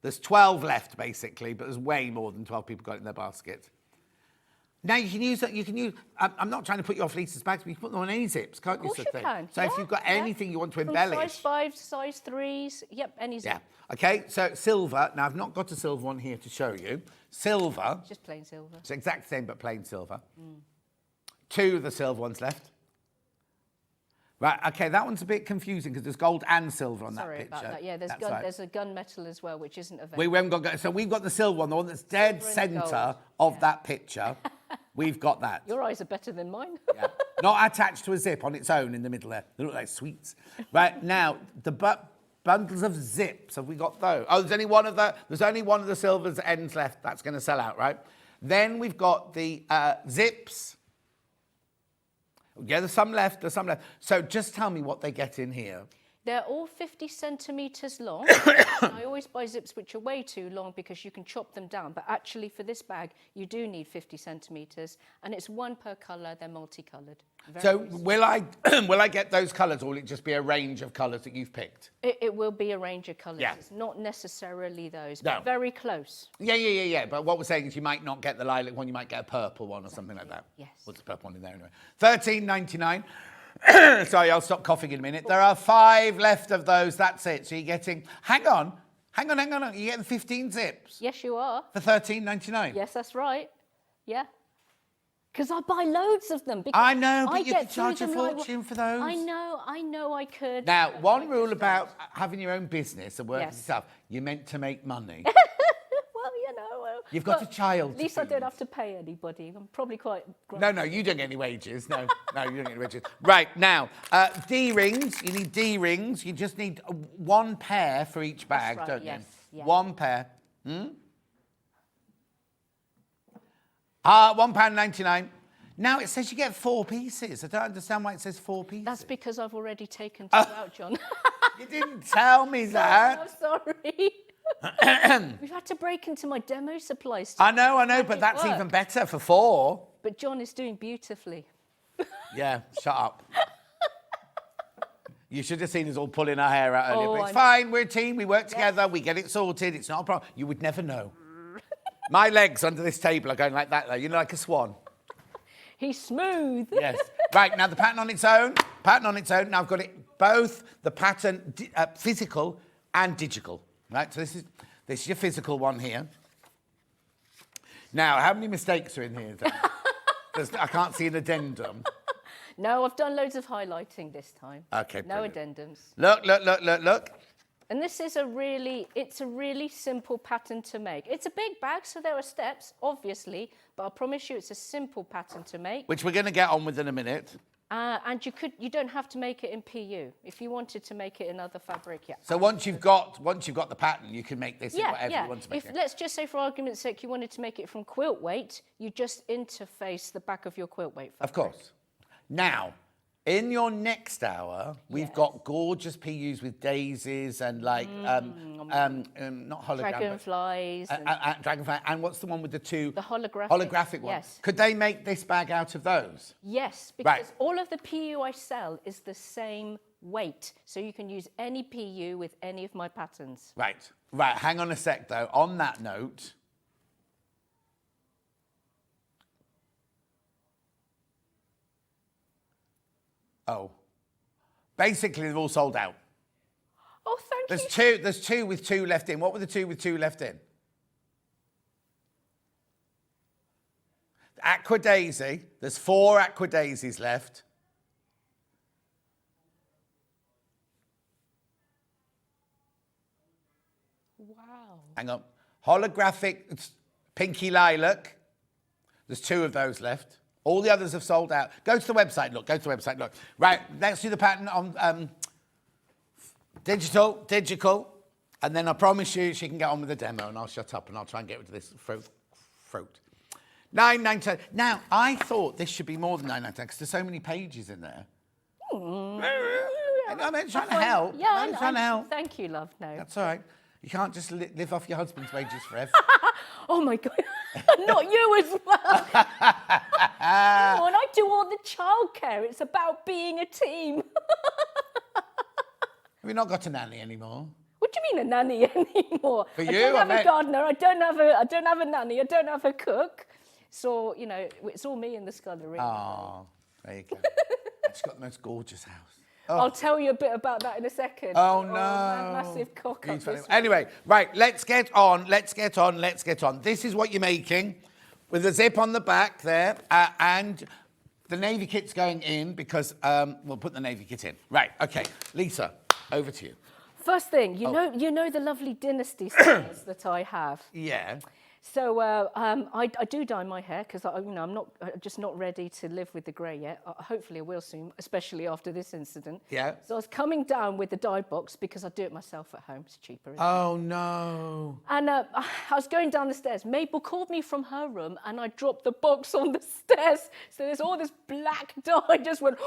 There's 12 left, basically, but there's way more than 12 people got in their basket. Now, you can use that, I'm not trying to put you off Lisa's bags, but you can put them on any zips, can't you? Of course you can. So if you've got anything you want to embellish. From size 5 to size 3s, yep, any zip. Yeah, okay, so silver. Now, I've not got a silver one here to show you. Silver. Just plain silver. It's the exact same, but plain silver. 2 of the silver ones left. Right, okay, that one's a bit confusing because there's gold and silver on that picture. Sorry about that. Yeah, there's a gunmetal as well, which isn't available. We haven't got, so we've got the silver one, the one that's dead centre of that picture. We've got that. Your eyes are better than mine. Yeah. Not attached to a zip on its own in the middle there. They look like sweets. Right, now, the bundles of zips, have we got those? Oh, there's only one of the silver's ends left. That's going to sell out, right? Then we've got the zips. Yeah, there's some left, So just tell me what they get in here. They're all 50 centimetres long. I always buy zips which are way too long because you can chop them down. But actually, for this bag, you do need 50 centimetres. And it's 1 per colour. They're multicoloured. So will I get those colours, or will it just be a range of colours that you've picked? It will be a range of colours. Yeah. It's not necessarily those, No. but very close. Yeah. But what we're saying is you might not get the lilac one, you might get a purple one or something like that. Yes. What's the purple one in there anyway? $13.99. Sorry, I'll stop coughing in a minute. There are 5 left of those. That's it. So you're getting... Hang on. You're getting 15 zips. Yes, you are. For $13.99. Yes, that's right. Yeah. Because I buy loads of them. I know, but you get could charge a through them fortune for those. I know I could. Now, one rule about having your own business and working Yes. yourself, you're meant to make money. Well, you know. You've got a child At to least I feed. don't have to pay anybody. I'm probably quite... No, you don't get any wages. No, you don't get any wages. Right, now, D-rings. You need D-rings. You just need 1 pair for each bag, right, don't yes, you? yeah. 1 pair. £1.99. Now, it says you get 4 pieces. I don't understand why it says 4 pieces. That's because I've already taken 2 out, John. You didn't tell me I'm that. sorry. We've had to break into my demo supplies. I know, Make but it that's work. even better for 4. But John is doing beautifully. Yeah, shut up. You should have seen us all pulling our hair out earlier. Oh, But it's I know. fine, we're a team, we work together, we get it sorted, it's not a problem. You would never know. My legs under this table are going like that, though, you know, like a swan. He's smooth. Yes. Right, now the pattern on its own. Now I've got it both, the pattern physical and digital. Right, so this is your physical one here. Now, how many mistakes are in here? I can't see an addendum. No, I've done loads of highlighting this time. Okay, No brilliant. addendums. Look. And this is a really simple pattern to make. It's a big bag, so there are steps, obviously, but I promise you it's a simple pattern to make. Which we're going to get on with in a minute. And you don't have to make it in PU. If you wanted to make it in other fabric, yeah. So once you've got the pattern, you can make this in whatever you want to make If it. let's just say, for argument's sake, you wanted to make it from quilt weight, you just interface the back of your quilt weight fabric. Of course. Now, in your next hour, we've got gorgeous PUs with daisies and like not hologram, Dragonflies. dragonfly. And what's the one with the 2? The holographic. Holographic one. Yes. Could they make this bag out of those? Yes, because Right. all of the PU I sell is the same weight. So you can use any PU with any of my patterns. Right. Hang on a sec, though. On that note, basically they're all sold out. Oh, thank you. There's 2 with 2 left in. What were the 2 with 2 left in? Aqua Daisy. There's 4 Aqua Daisies left. Wow. Hang on. Holographic Pinky Lilac. There's 2 of those left. All the others have sold out. Go to the website, look. Right, let's do the pattern on digital. And then I promise you she can get on with the demo and I'll shut up and I'll try and get rid of this fruit. 9.99. Now, I thought this should be more than 9.99 because there's so many pages in there. I'm trying to help. Yeah, I'm trying to help. Thank you, love. No. That's all right. You can't just live off your husband's wages forever. Oh my God, not you as well. No, and I do all the childcare. It's about being a team. Have you not got a nanny anymore? What do you mean a nanny anymore? For I you, don't have I a meant- gardener. I don't have a nanny. I don't have a cook. So you know, it's all me in the scullery. Oh, there you go. She's got the most gorgeous house. I'll tell you a bit about that in a second. Oh, no. Massive cock up. This Anyway, right, let's get on. This is what you're making with a zip on the back there, and the navy kit's going in because we'll put the navy kit in. Right, okay. Lisa, over to you. First thing, you know the lovely dynasty stairs that I have. Yeah. So I do dye my hair because I'm just not ready to live with the grey yet. Hopefully I will soon, especially after this incident. Yeah. So I was coming down with the dye box because I do it myself at home. It's cheaper. Isn't it? Oh, no. And I was going down the stairs. Mabel called me from her room and I dropped the box on the stairs. So there's all this black dye just went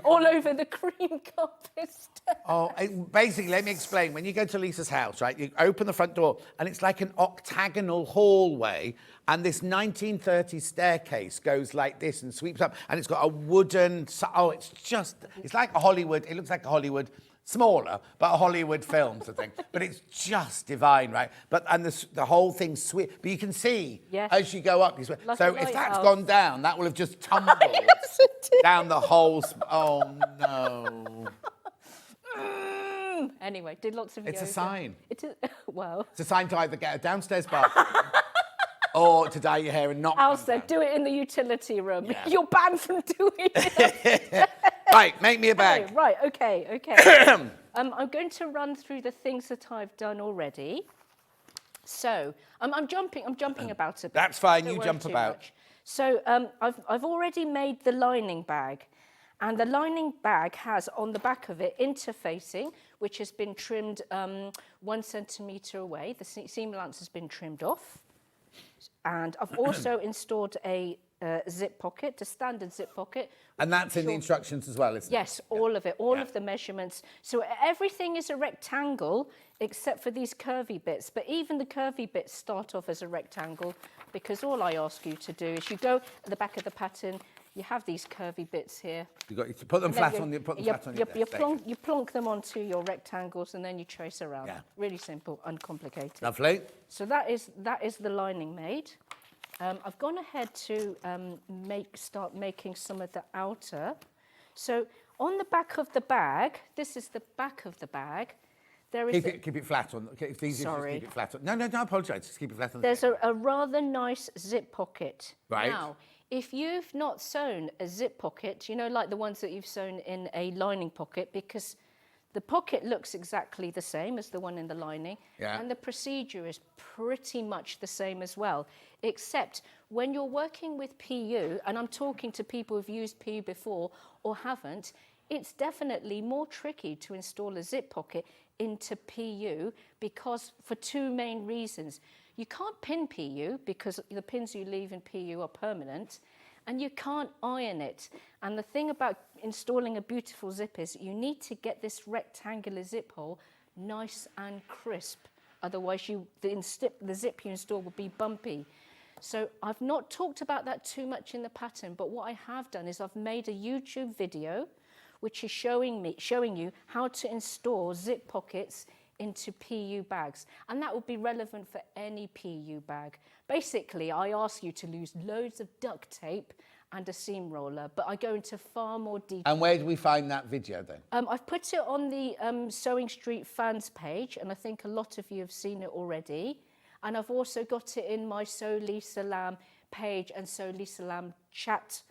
all over the cream carpet stairs. Oh, basically, let me explain. When you go to Lisa's house, right, you open the front door and it's like an octagonal hallway, and this 1930s staircase goes like this and sweeps up, and it's got a wooden, it's like a Hollywood, it looks like a Hollywood, smaller, but a Hollywood film sort of thing. But it's just divine, right? And the whole thing but you can see Yes. as you go up. Like So a if that's lighthouse. gone down, that will have just tumbled Yes, it did. down the whole, oh no. Anyway, did lots of It's a yoga. sign. It is, well, It's a sign to either get a downstairs bathroom or to dye your hair and not. Al come said, down. do it in the utility room. Yeah. You're banned from doing it. Right, make me a bag. Oh, right, okay. I'm going to run through the things that I've done already. So I'm jumping about a bit. That's fine, Don't you worry jump too about. much. So I've already made the lining bag. And the lining bag has on the back of it interfacing, which has been trimmed 1 centimetre away. The seam allowance has been trimmed off. And I've also installed a zip pocket, a standard zip pocket. And that's in the instructions as well, isn't it? Yes, all of it, all of the measurements. So everything is a rectangle except for these curvy bits. But even the curvy bits start off as a rectangle because all I ask you to do is you go at the back of the pattern, you have these curvy bits here. You got to put them flat on your desk. You plonk them onto your rectangles and then you trace around. Yeah. Really simple, uncomplicated. Lovely. So that is the lining made. I've gone ahead to start making some of the outer. So on the back of the bag, this is the back of the bag. There is Keep it flat on. It's easy to Sorry. just keep it flat on. No, don't apologise. Just keep it flat on. There's a rather nice zip pocket. Right. Now, if you've not sewn a zip pocket, you know, like the ones that you've sewn in a lining pocket, because the pocket looks exactly the same as the one in the lining, Yeah. and the procedure is pretty much the same as well, except when you're working with PU, and I'm talking to people who've used PU before or haven't, it's definitely more tricky to install a zip pocket into PU because for two main reasons. You can't pin PU because the pins you leave in PU are permanent, and you can't iron it. And the thing about installing a beautiful zip is you need to get this rectangular zip hole nice and crisp. Otherwise, the zip you install will be bumpy. So I've not talked about that too much in the pattern, but what I have done is I've made a YouTube video which is showing you how to install zip pockets into PU bags, and that will be relevant for any PU bag. Basically, I ask you to use loads of duct tape and a seam roller, but I go into far more detail. And where do we find that video then? I've put it on the Sewing Street fans page, and I think a lot of you have seen it already. And I've also got it in my Sew Lisa Lamb page and Sew Lisa Lamb chat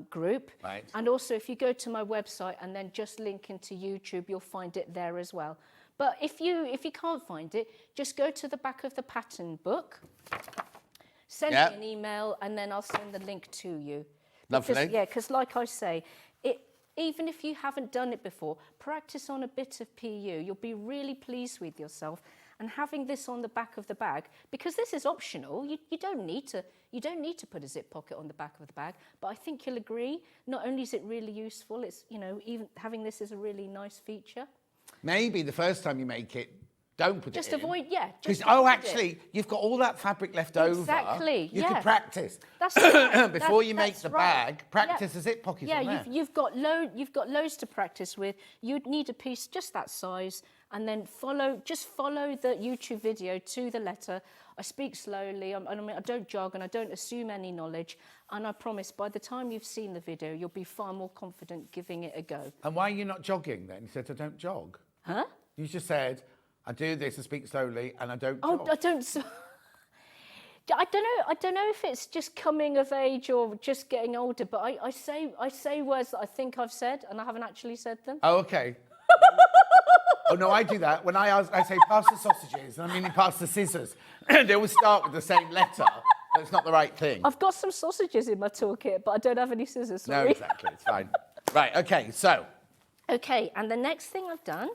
group. Right. And also, if you go to my website and then just link into YouTube, you'll find it there as well. But if you can't find it, just go to the back of the pattern book, send me an email, and then I'll send the link to you. Lovely. Because like I say, even if you haven't done it before, practice on a bit of PU. You'll be really pleased with yourself. And having this on the back of the bag, because this is optional, you don't need to put a zip pocket on the back of the bag. But I think you'll agree, not only is it really useful, it's, you know, even having this is a really nice feature. Maybe the first time you make it, don't put Just it in. avoid, yeah. Just Because, avoid actually, it. you've got all that fabric left over. Exactly, You yeah. could practice. That's right. Before you make that's the right. bag, practice Yeah. a zip pocket Yeah, on there. you've got loads to practice with. You'd need a piece just that size, and then follow the YouTube video to the letter. I speak slowly. I don't jog, and I don't assume any knowledge. And I promise, by the time you've seen the video, you'll be far more confident giving it a go. And why are you not jogging then? You said, I don't jog. Huh? You just said, I do this, I speak slowly, and I don't Oh, jog. I don't. I don't know if it's just coming of age or just getting older, but I say words that I think I've said, and I haven't actually said them. Oh, okay. Oh, no, I do that. When I say, pass the sausages, and I mean, pass the scissors. They always start with the same letter, but it's not the right thing. I've got some sausages in my toolkit, but I don't have any scissors. No, Sorry. exactly, it's fine. Right, okay, so. Okay, and the next thing I've done,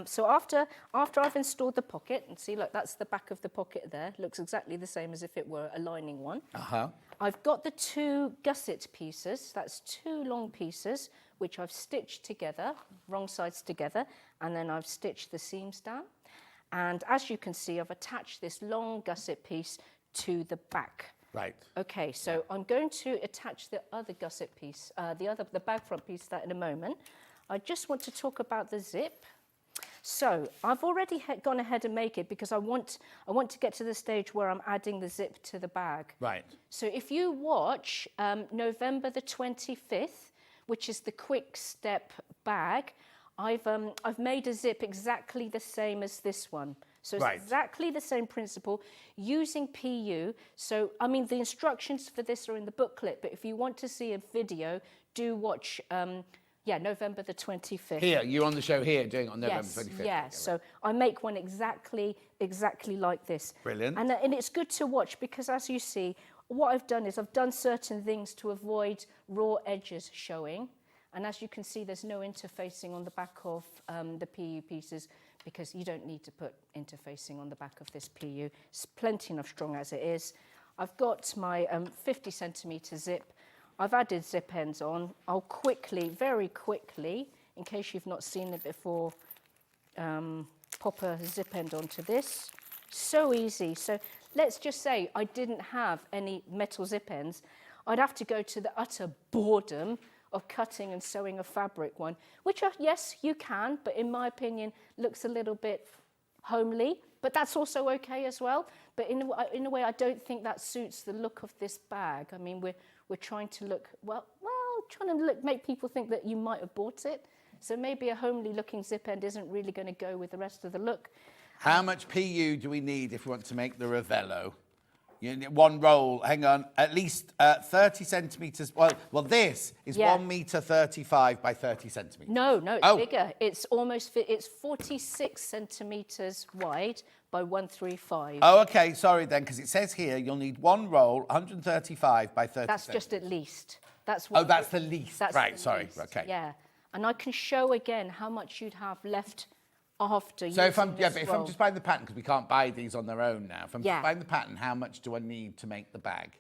so after I've installed the pocket, and see, look, that's the back of the pocket there. Looks exactly the same as if it were a lining one. Uh-huh. I've got the 2 gusset pieces. That's 2 long pieces, which I've stitched together, wrong sides together, and then I've stitched the seams down. And as you can see, I've attached this long gusset piece to the back. Right. Okay, so I'm going to attach the other gusset piece, the bag front piece, that in a moment. I just want to talk about the zip. So I've already gone ahead and make it because I want to get to the stage where I'm adding the zip to the bag. Right. So if you watch November the 25th, which is the quick step bag, I've made a zip exactly the same as this one. So it's Right. exactly the same principle using PU. So, I mean, the instructions for this are in the booklet, but if you want to see a video, do watch, November the 25th. Here, you're on the show here doing it on November Yes, 25th. yeah, so I make one exactly like this. Brilliant. And it's good to watch because, as you see, what I've done is I've done certain things to avoid raw edges showing. And as you can see, there's no interfacing on the back of the PU pieces because you don't need to put interfacing on the back of this PU. It's plenty enough strong as it is. I've got my 50 centimetre zip. I've added zip ends on. I'll quickly, very quickly, in case you've not seen it before, pop a zip end onto this. So easy. So let's just say I didn't have any metal zip ends. I'd have to go to the utter boredom of cutting and sewing a fabric one, which, yes, you can, but in my opinion, looks a little bit homely, but that's also okay as well. But in a way, I don't think that suits the look of this bag. I mean, we're trying to look, make people think that you might have bought it. So maybe a homely looking zip end isn't really going to go with the rest of the look. How much PU do we need if we want to make the Ravello? You need one roll, hang on, at least 30 centimetres. Well, this is 1 metre 35 by 30 centimetres. No, it's bigger. It's it's 46 centimetres wide by 135. Oh, okay, sorry then, because it says here you'll need one roll, 135 by 30 That's centimetres. just at least. That's what. Oh, that's the least. That's Right, the sorry, least. okay. Yeah, and I can show again how much you'd have left after. So if I'm using this if roll. I'm just buying the pattern, because we can't buy these on their own now. If I'm Yeah. just buying the pattern, how much do I need to make the bag?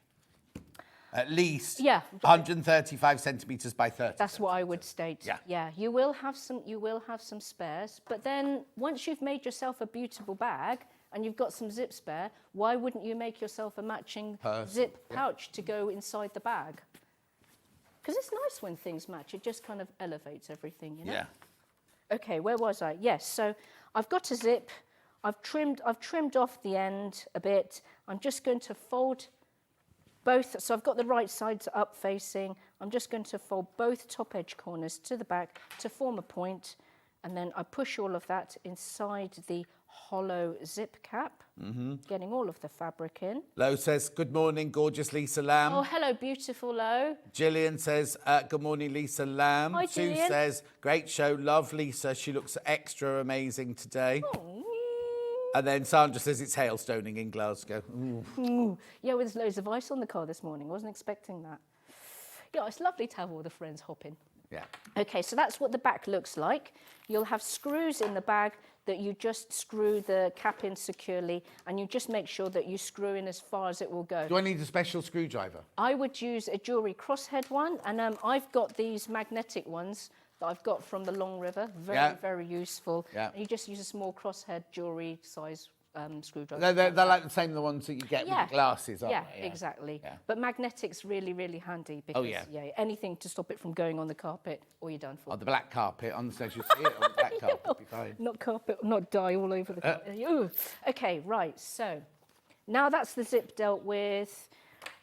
At least 135 centimetres by 30. That's what I would state. Yeah. Yeah. You will have some spares, but then once you've made yourself a beautiful bag and you've got some zip spare, why wouldn't you make yourself a matching zip pouch to go inside the bag? Because it's nice when things match. It just kind of elevates everything, you know. Yeah. Okay, where was I? Yes, so I've got a zip. I've trimmed off the end a bit. I'm just going to fold both. So I've got the right sides up facing. I'm just going to fold both top edge corners to the back to form a point, and then I push all of that inside the hollow zip cap, getting all of the fabric in. Lo says, good morning, gorgeous Lisa Lamb. Oh, hello, beautiful Lo. Gillian says, good morning, Lisa Lamb. Hi, Sue Gillian. says, great show, love Lisa. She looks extra amazing today. Oh. And then Sandra says it's hailstoning in Glasgow. Ooh. Yeah, with loads of ice on the car this morning. I wasn't expecting that. Yeah, it's lovely to have all the friends hop in. Yeah. Okay, so that's what the back looks like. You'll have screws in the bag that you just screw the cap in securely, and you just make sure that you screw in as far as it will go. Do I need a special screwdriver? I would use a jewellery crosshead one, and I've got these magnetic ones that I've got from the Long River. Very, very useful. Yeah. And you just use a small crosshead jewellery size screwdriver. They're like the same, the ones that you get with the glasses, aren't they? Yeah, exactly. Yeah. But magnetic's really, really handy because anything to stop it from going on the carpet, or you're done for. On the black carpet, on the stage, you see it on the black carpet, it'll be fine. Not carpet, not dye all over the carpet. Ooh. Okay, right, so now that's the zip dealt with.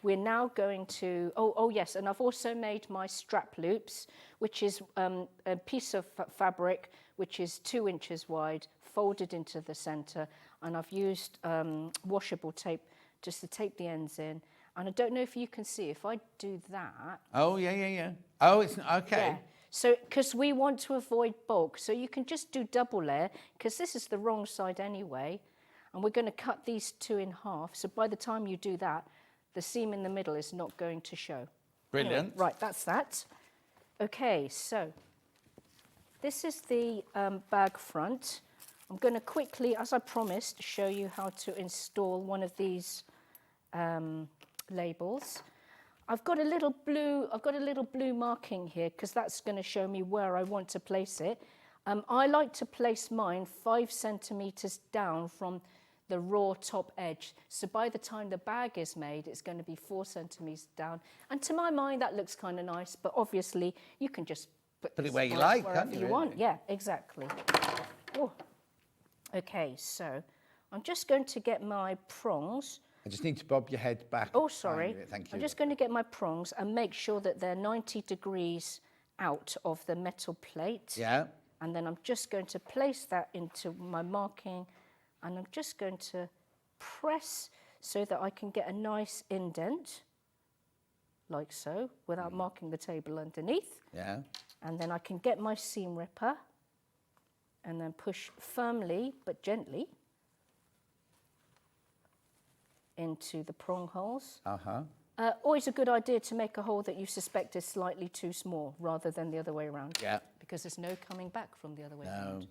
We're now going to, oh yes, and I've also made my strap loops, which is a piece of fabric which is 2 inches wide, folded into the centre, and I've used washable tape just to tape the ends in. And I don't know if you can see, if I do that. Oh, yeah. Oh, it's okay. Yeah. So, because we want to avoid bulk, so you can just do double layer, because this is the wrong side anyway, and we're going to cut these 2 in half. So by the time you do that, the seam in the middle is not going to show. Brilliant. Anyway, right, that's that. Okay, so this is the bag front. I'm going to quickly, as I promised, show you how to install one of these labels. I've got a little blue marking here because that's going to show me where I want to place it. I like to place mine 5 centimeters down from the raw top edge. So by the time the bag is made, it's going to be 4 centimeters down. And to my mind, that looks kind of nice, but obviously you can just put it where you like, wherever can't you, you really? want. Yeah, exactly. Oh. Okay, so I'm just going to get my prongs. I just need to bob your head back. Oh, sorry. Thank you. I'm just going to get my prongs and make sure that they're 90 degrees out of the metal plate. Yeah. And then I'm just going to place that into my marking, and I'm just going to press so that I can get a nice indent, like so, without marking the table underneath. Yeah. And then I can get my seam ripper and then push firmly but gently into the prong holes. Always a good idea to make a hole that you suspect is slightly too small rather than the other way around. Yeah. Because there's no coming back from the other way around.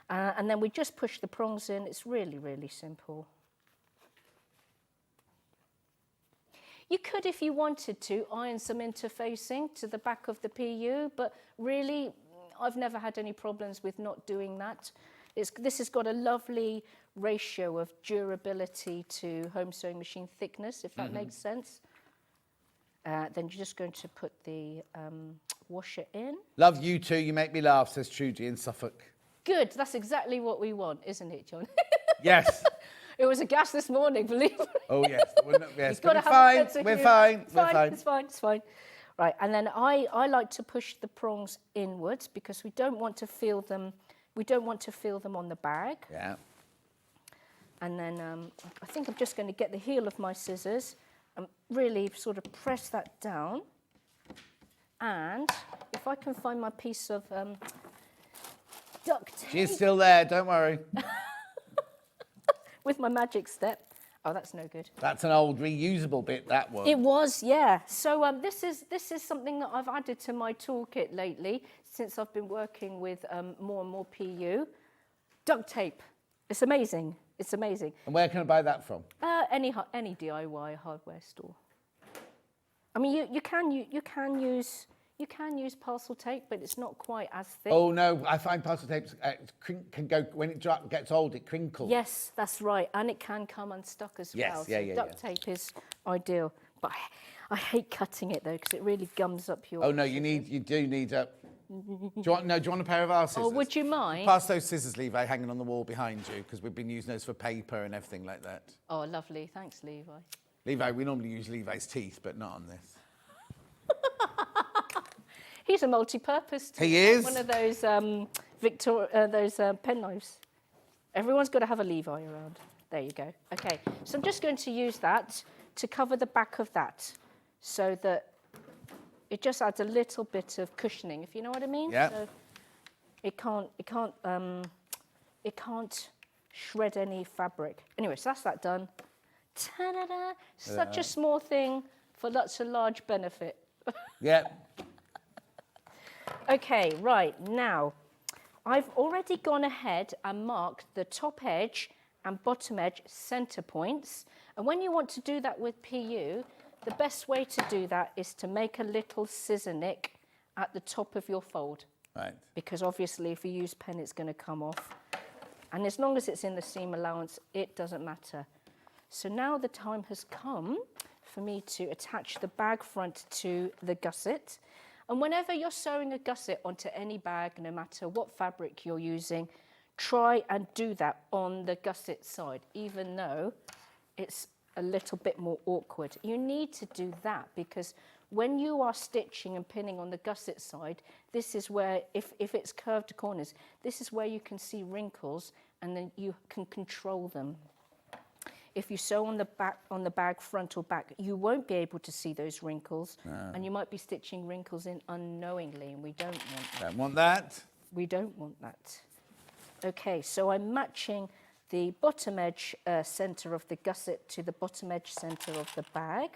And then we just push the prongs in. It's really, really simple. You could, if you wanted to, iron some interfacing to the back of the PU, but really, I've never had any problems with not doing that. This has got a lovely ratio of durability to home sewing machine thickness, if that makes sense. Then you're just going to put the washer in. Love you too. You make me laugh, says Trudy in Suffolk. Good. That's exactly what we want, isn't it, John? Yes. It was a gas this morning, believe me. Oh, yes. Yes. You've got to We're have a fine. sense of We're humour. fine. It's We're fine. fine. It's fine. It's fine. Right, and then I like to push the prongs inwards because we don't want to feel them. We don't want to feel them on the bag. Yeah. And then I think I'm just going to get the heel of my scissors and really sort of press that down. And if I can find my piece of duct tape. She's still there. Don't worry. With my magic step. Oh, that's no good. That's an old reusable bit, that one. It was, yeah. So this is something that I've added to my toolkit lately since I've been working with more and more PU. Duct tape. It's amazing. It's amazing. And where can I buy that from? Any DIY hardware store. I mean, you can use parcel tape, but it's not quite as thick. Oh no, I find parcel tape can go when it gets old. It crinkles. Yes, that's right, and it can come unstuck as well. Yes, yeah, so yeah, duct tape is ideal, but I hate cutting it though because it really gums up your. Oh no, you do need a. Do you want a pair of our scissors? Oh, would you mind? Pass those scissors, Levi, hanging on the wall behind you, because we've been using those for paper and everything like that. Oh, lovely. Thanks, Levi. Levi, we normally use Levi's teeth, but not on this. He's a multi-purpose. He is. One of those pen knives. Everyone's got to have a Levi around. There you go. Okay, so I'm just going to use that to cover the back of that, so that it just adds a little bit of cushioning, if you know what I mean. Yeah. So it can't shred any fabric. Anyway, so that's that done. Ta-da-da! Such a small thing for such a large benefit. Yeah. Okay, right, now, I've already gone ahead and marked the top edge and bottom edge center points. And when you want to do that with PU, the best way to do that is to make a little scissor nick at the top of your fold. Right. Because obviously if you use pen, it's going to come off. And as long as it's in the seam allowance, it doesn't matter. So now the time has come for me to attach the bag front to the gusset. And whenever you're sewing a gusset onto any bag, no matter what fabric you're using, try and do that on the gusset side, even though it's a little bit more awkward. You need to do that because when you are stitching and pinning on the gusset side, this is where, if it's curved corners, this is where you can see wrinkles and then you can control them. If you sew on the back, on the bag front or back, you won't be able to see those wrinkles, and you might be stitching wrinkles in unknowingly, and we don't want that. Don't want that. We don't want that. Okay, so I'm matching the bottom edge centre of the gusset to the bottom edge centre of the bag.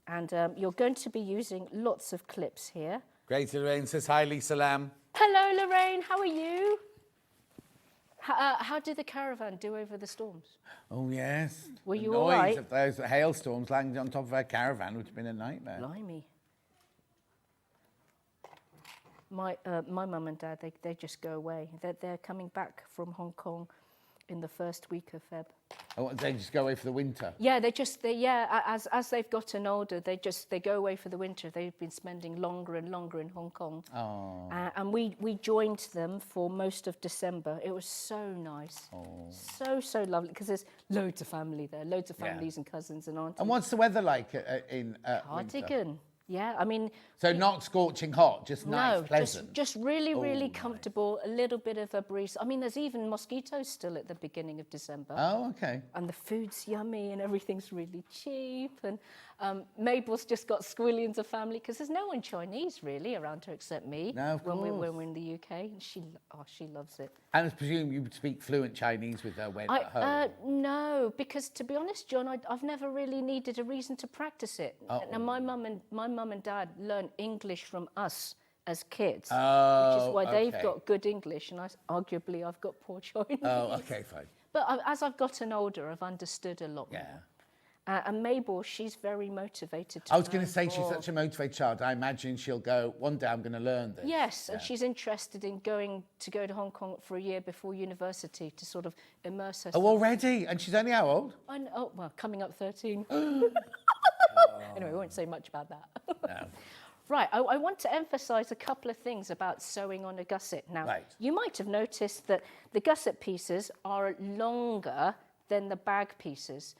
And you're going to be using lots of clips here. Great, Lorraine says hi, Lisa Lamb. Hello, Lorraine, how are you? How did the caravan do over the storms? Oh, yes. Were you The all noise right? of those hailstorms landing on top of our caravan would have been a nightmare. Blimey. My mum and dad, they just go away. They're coming back from Hong Kong in the first week of Feb. Oh, they just go away for the winter? Yeah, as they've gotten older, they go away for the winter. They've been spending longer and longer in Hong Kong. Oh. And we joined them for most of December. It was so nice. Oh. So lovely, because there's loads of family there, loads of families and cousins and aunties. And what's the weather like in winter? Cardigan. Yeah, I mean... So not scorching hot, just nice, pleasant? Just really comfortable, a little bit of a breeze. I mean, there's even mosquitoes still at the beginning of December. Oh, okay. And the food's yummy and everything's really cheap. And Mabel's just got squillions of family because there's no one Chinese really around her except me. No, of when course. we're in the UK. And she loves it. And I presume you would speak fluent Chinese with her when at home? No, because to be honest, John, I've never really needed a reason to practice it. And my mum and dad learned English from us as kids, which is why they've got good English, and arguably I've got poor Chinese. Oh, okay, fine. But as I've gotten older, I've understood a lot more. And Mabel, she's very motivated to I was going to learn say, she's more. such a motivated child. I imagine she'll go, one day I'm going to learn this. Yes, and she's interested in go to Hong Kong for a year before university to sort of immerse herself. Oh, already? And she's only how old? Well, coming up 13. Anyway, we won't say much about that. No. Right, I want to emphasise a couple of things about sewing on a gusset. Now, you might have noticed that the gusset pieces are longer than the bag pieces.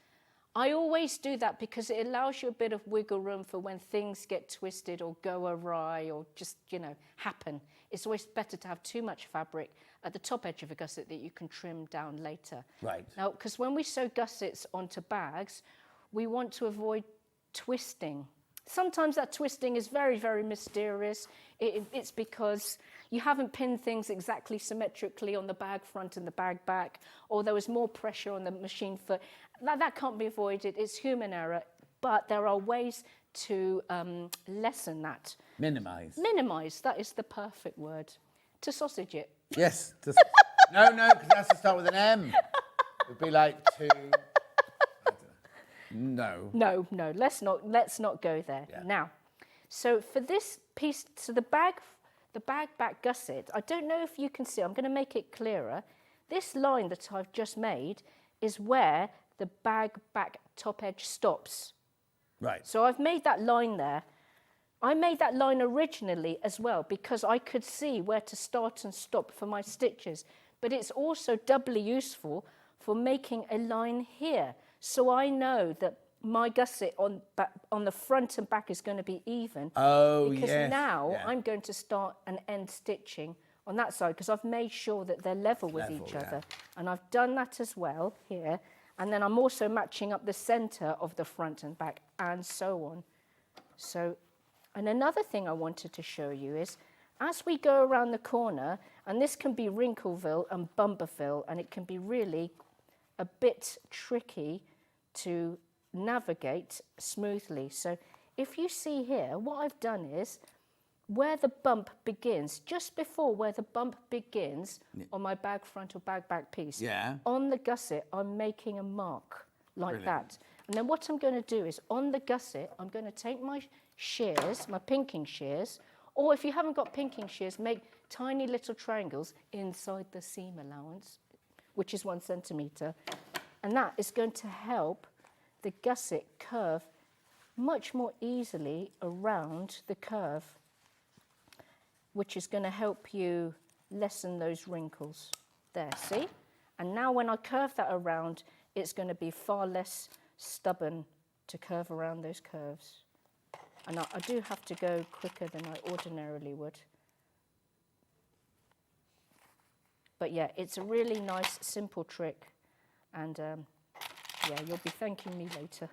I always do that because it allows you a bit of wiggle room for when things get twisted or go awry or just, happen. It's always better to have too much fabric at the top edge of a gusset that you can trim down later. Right. Now, because when we sew gussets onto bags, we want to avoid twisting. Sometimes that twisting is very, very mysterious. It's because you haven't pinned things exactly symmetrically on the bag front and the bag back, or there was more pressure on the machine foot. That can't be avoided. It's human error, but there are ways to lessen that. Minimise. Minimise, that is the perfect word. To sausage it. Yes. No, because it has to start with an M. It would be like to... No. No, let's not go there. Yeah. Now, so for this piece, so the bag back gusset, I don't know if you can see, I'm going to make it clearer. This line that I've just made is where the bag back top edge stops. Right. So I've made that line there. I made that line originally as well because I could see where to start and stop for my stitches, but it's also doubly useful for making a line here. So I know that my gusset on the front and back is going to be even. Oh, because yes. now I'm going to start and end stitching on that side because I've made sure that they're level with each other. And I've done that as well here. And then I'm also matching up the centre of the front and back and so on. So, and another thing I wanted to show you is as we go around the corner, and this can be Wrinkleville and Bumberville, and it can be really a bit tricky to navigate smoothly. So if you see here, what I've done is where the bump begins, just before where the bump begins on my bag front or bag back piece, on the gusset, I'm making a mark like that. And then what I'm going to do is on the gusset, I'm going to take my shears, my pinking shears, or if you haven't got pinking shears, make tiny little triangles inside the seam allowance, which is 1 centimetre. And that is going to help the gusset curve much more easily around the curve, which is going to help you lessen those wrinkles. There, see? And now when I curve that around, it's going to be far less stubborn to curve around those curves. And I do have to go quicker than I ordinarily would. But yeah, it's a really nice, simple trick. And yeah, you'll be thanking me later.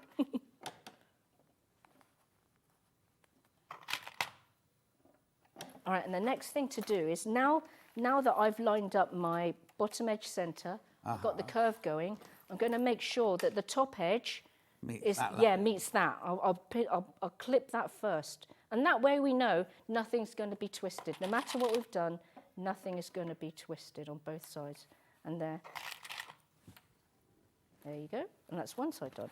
All right, and the next thing to do is now that I've lined up my bottom edge centre, I've got the curve going, I'm going to make sure that the top edge meets that. I'll clip that first. And that way we know nothing's going to be twisted. No matter what we've done, nothing is going to be twisted on both sides. And there you go. And that's one side done.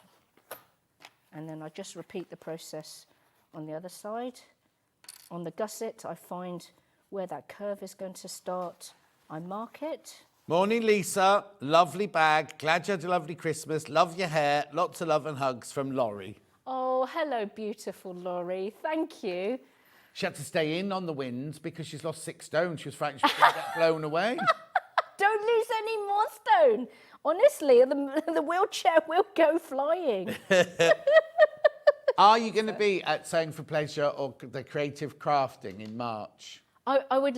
And then I just repeat the process on the other side. On the gusset, I find where that curve is going to start. I mark it. Morning, Lisa. Lovely bag. Glad you had a lovely Christmas. Love your hair. Lots of love and hugs from Laurie. Oh, hello, beautiful Laurie. Thank you. She had to stay in on the winds because she's lost 6 stone. She was frightened she was going to get blown away. Don't lose any more stone. Honestly, the wheelchair will go flying. Are you going to be at Sewing for Pleasure or the Creative Crafting in March? I would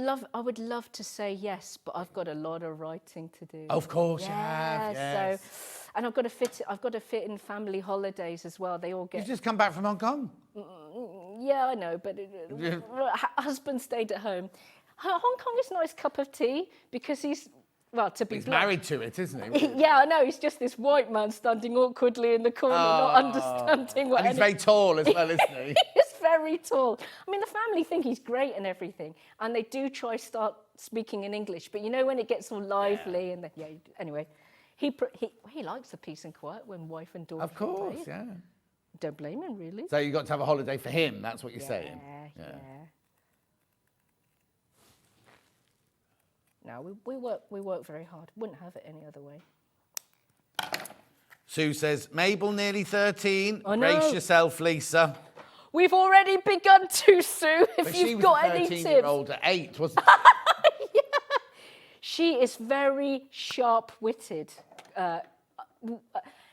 love to say yes, but I've got a lot of writing to do. Of course you have. Yes. So, and I've got to fit in family holidays as well. They all get. You've just come back from Hong Kong. Yeah, I know, but husband stayed at home. Hong Kong is a nice cup of tea because he's married to it, isn't he? Yeah, I know. He's just this white man standing awkwardly in the corner, not understanding what. And he's very tall as well, isn't he? He's very tall. I mean, the family think he's great and everything, and they do try start speaking in English. But you know when it gets all lively and anyway, he likes the peace and quiet when wife and daughter. Of course, yeah. Don't blame him, really. So you got to have a holiday for him. That's what you're saying. Yeah. No, we work very hard. Wouldn't have it any other way. Sue says, Mabel, nearly 13. I know. Brace yourself, Lisa. We've already begun to, Sue, if you've got any tips. She was a 13-year-old at 8, wasn't she? Yeah. She is very sharp-witted.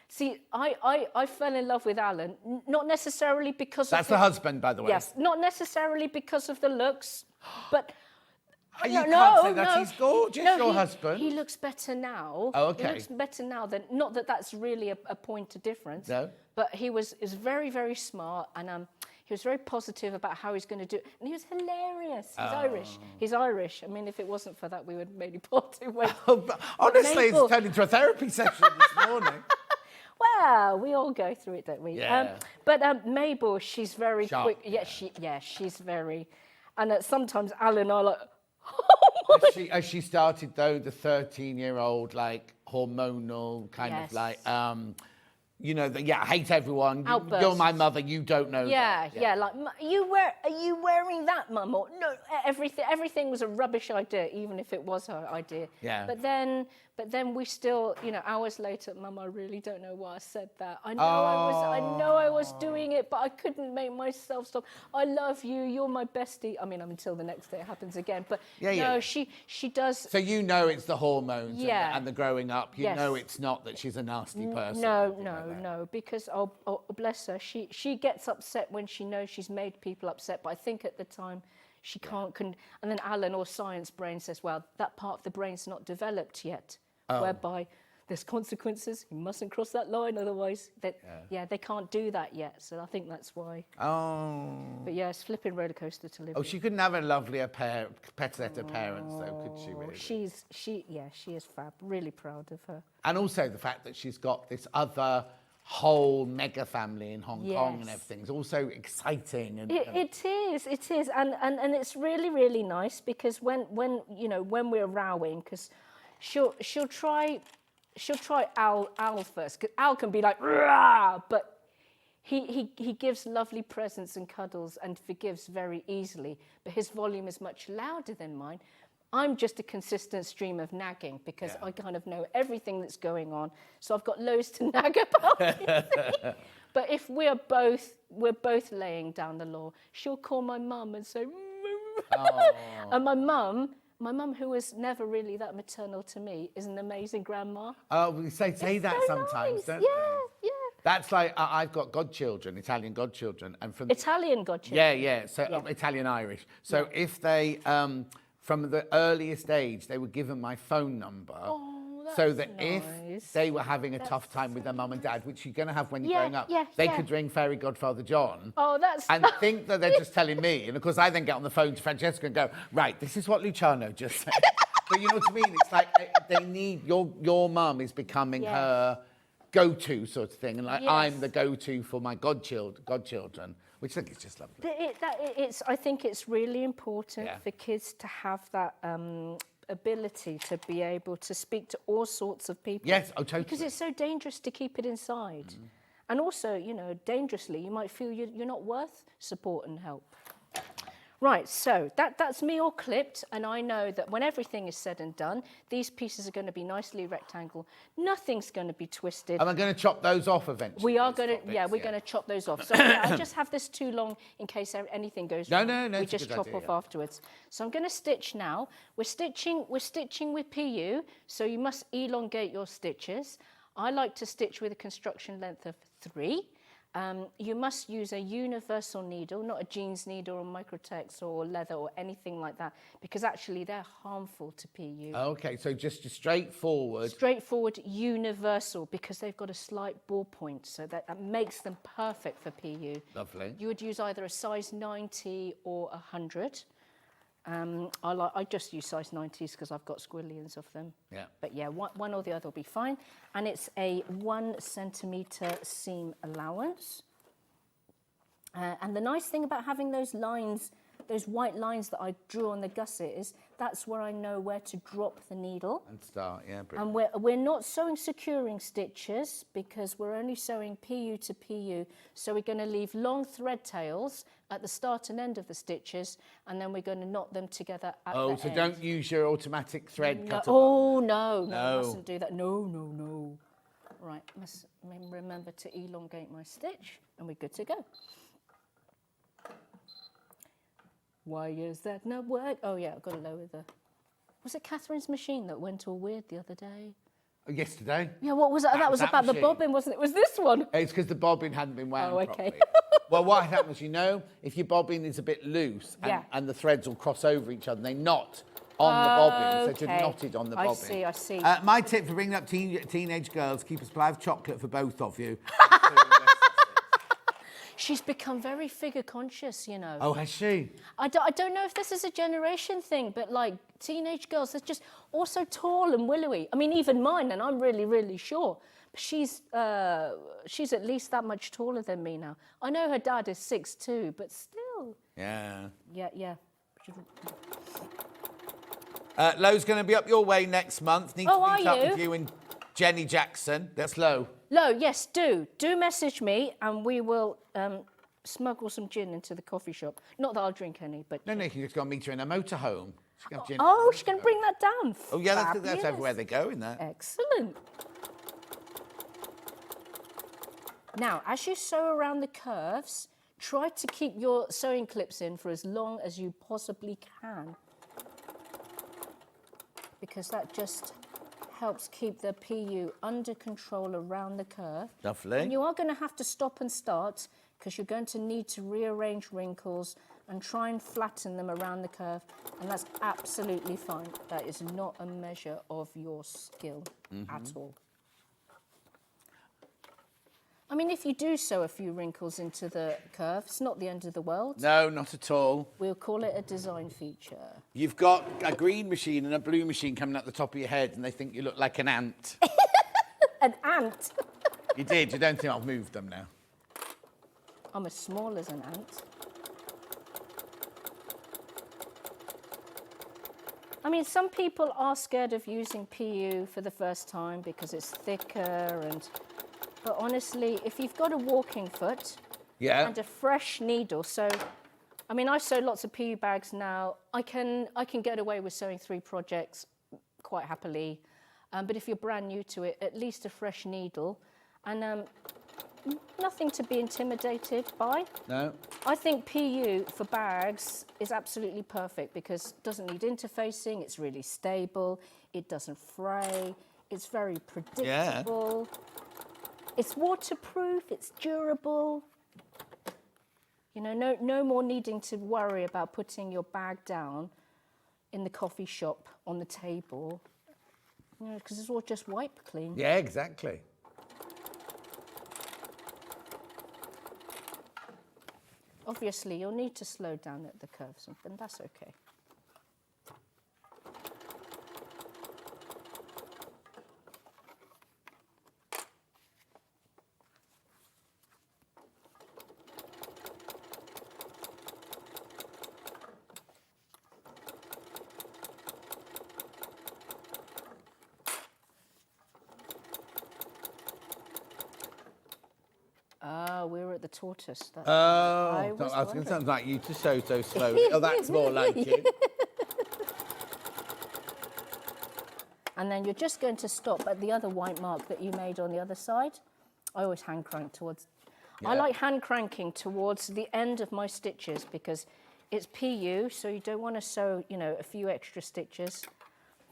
See, I fell in love with Alan, not necessarily because of... That's the husband, by the way. Yes, not necessarily because of the looks, but... You can't say that. He's gorgeous, your husband. He looks better now. Oh, okay. He looks better now than... Not that that's really a point of difference. No. But he was very, very smart, and he was very positive about how he's going to do it. And he was hilarious. He's Irish. He's Irish. I mean, if it wasn't for that, we would maybe parted ways. Honestly, it's turned into a therapy session this morning. Well, we all go through it, don't we? Yeah. But Mabel, she's very sharp. quick. She's very... And sometimes Alan and I like... Has she started, though, the 13-year-old, like, hormonal kind of like... I hate everyone. Outbursts. You're my mother. You don't know that. Yeah. Like, are you wearing that, Mum? Or no, everything was a rubbish idea, even if it was her idea. Yeah. But then we still, hours later, Mum, I really don't know why I said that. I know I was doing it, but I couldn't make myself stop. I love you. You're my bestie. I mean, until the next day it happens again. But she does. So you know it's the hormones and the growing up. You Yes. know it's not that she's a nasty person. No, because bless her, she gets upset when she knows she's made people upset, but I think at the time she can't. And then Alan or science brain says, well, that part of the brain's not developed yet, whereby there's consequences. You mustn't cross that line, otherwise, they can't do that yet. So I think that's why. Oh. But yeah, it's flipping roller coaster to live. Oh, she couldn't have a lovelier pet set of parents, though, could she? Really? She is fab. Really proud of her. And also the fact that she's got this other whole mega family in Hong Kong and Yes. everything. It's also exciting. And, It is, and it's really, really nice because when we're rowing, because she'll try Al first, because Al can be like, "Rah!" But he gives lovely presents and cuddles and forgives very easily, but his volume is much louder than mine. I'm just a consistent stream of nagging because I kind of know everything that's going on, so I've got loads to nag about. But if we're both laying down the law, she'll call my mum and say, and my mum, who was never really that maternal to me, is an amazing grandma. Oh, we say that So sometimes, nice. don't Yeah. That's like, I've got godchildren, Italian godchildren. And from Italian godchildren. Yeah. So Italian-Irish. So if they, from the earliest age, they were given my phone number. So that nice. if they were having a tough time with their mum and dad, which you're going to have when you're growing up, yeah, they yeah. could ring Fairy Godfather John Oh, that's... and think that they're just telling me. And of course, I then get on the phone to Francesca and go, right, this is what Luciano just said. But you know what I mean? It's like they need, your mum is becoming her go-to sort of thing. And like, I'm the go-to for my godchildren, which I think is just lovely. I think it's really important for kids to have that ability to be able to speak to all sorts of people. Yes, oh, totally. Because it's so dangerous to keep it inside. And also, dangerously, you might feel you're not worth support and help. Right, so that's me all clipped, and I know that when everything is said and done, these pieces are going to be nicely rectangle. Nothing's going to be twisted. Am I going to chop those off eventually? We are going to, we're going to chop those off. So I just have this too long in case anything goes wrong. No, we it's a just good chop idea, off afterwards. So I'm going to stitch now. We're stitching with PU, so you must elongate your stitches. I like to stitch with a construction length of 3. You must use a universal needle, not a jeans needle or microtex or leather or anything like that, because actually they're harmful to PU. Okay, so just straightforward. Straightforward, universal, because they've got a slight ball point, so that makes them perfect for PU. Lovely. You would use either a size 90 or 100. I just use size 90s because I've got squillions of them. Yeah. But yeah, one or the other will be fine. And it's a 1 centimetre seam allowance. And the nice thing about having those lines, those white lines that I drew on the gusset, is that's where I know where to drop the needle. And start, yeah, brilliant. And we're not sewing securing stitches because we're only sewing PU to PU. So we're going to leave long thread tails at the start and end of the stitches, and then we're going to knot them together at the end. So don't use your automatic thread cutter. Oh, no, I mustn't do that. No. Right, must remember to elongate my stitch, and we're good to go. Why is that not work? Oh, yeah, I've got to lower the... Was it Catherine's machine that went all weird the other day? Yesterday? Yeah, what was that? That was about the machine. bobbin, wasn't it? Was this one? It's because the bobbin hadn't been wound Oh, okay. properly. Well, what happens, if your bobbin is a bit loose and the threads will cross over each other, they knot on the bobbin, so it's knotted on the bobbin. I see. My tip for bringing up teenage girls, keep a supply of chocolate for both of you. She's become very figure conscious, Oh, has she? I don't know if this is a generation thing, but like teenage girls, they're just also tall and willowy. I mean, even mine, and I'm really, really short. But she's at least that much taller than me now. I know her dad is 6'2", but still. Yeah. Yeah. Lo's going to be up your way next month. Need to meet up you? with you and Jenny Jackson. That's Lo. Lo, yes, do message me, and we will smuggle some gin into the coffee shop. Not that I'll drink any, but... No, you can just go and meet her in a motorhome. She's going to bring that down. Oh, yeah, that's Fabulous. everywhere they go in there. Excellent. Now, as you sew around the curves, try to keep your sewing clips in for as long as you possibly can, because that just helps keep the PU under control around the curve. Lovely. And you are going to have to stop and start because you're going to need to rearrange wrinkles and try and flatten them around the curve, and that's absolutely fine. That is not a measure of your skill at all. I mean, if you do sew a few wrinkles into the curve, it's not the end of the world. No, not at all. We'll call it a design feature. You've got a green machine and a blue machine coming out the top of your head, and they think you look like an ant. An ant? You did. You don't think I've moved them now? I'm as small as an ant. I mean, some people are scared of using PU for the first time because it's thicker but honestly, if you've got a walking foot and a fresh needle, so, I mean, I sew lots of PU bags now. I can get away with sewing 3 projects quite happily. But if you're brand new to it, at least a fresh needle and nothing to be intimidated by. No. I think PU for bags is absolutely perfect because it doesn't need interfacing, it's really stable, it doesn't fray, it's very predictable, it's waterproof, it's durable. You know, no more needing to worry about putting your bag down in the coffee shop on the table, you know, because it's all just wipe clean. Yeah, exactly. Obviously, you'll need to slow down at the curves, and that's okay. We were at the tortoise. That's I was going to sound like you to sew so slowly. Oh, that's more like it. And then you're just going to stop at the other white mark that you made on the other side. I always hand crank towards... I like hand cranking towards the end of my stitches because it's PU, so you don't want to sew, you know, a few extra stitches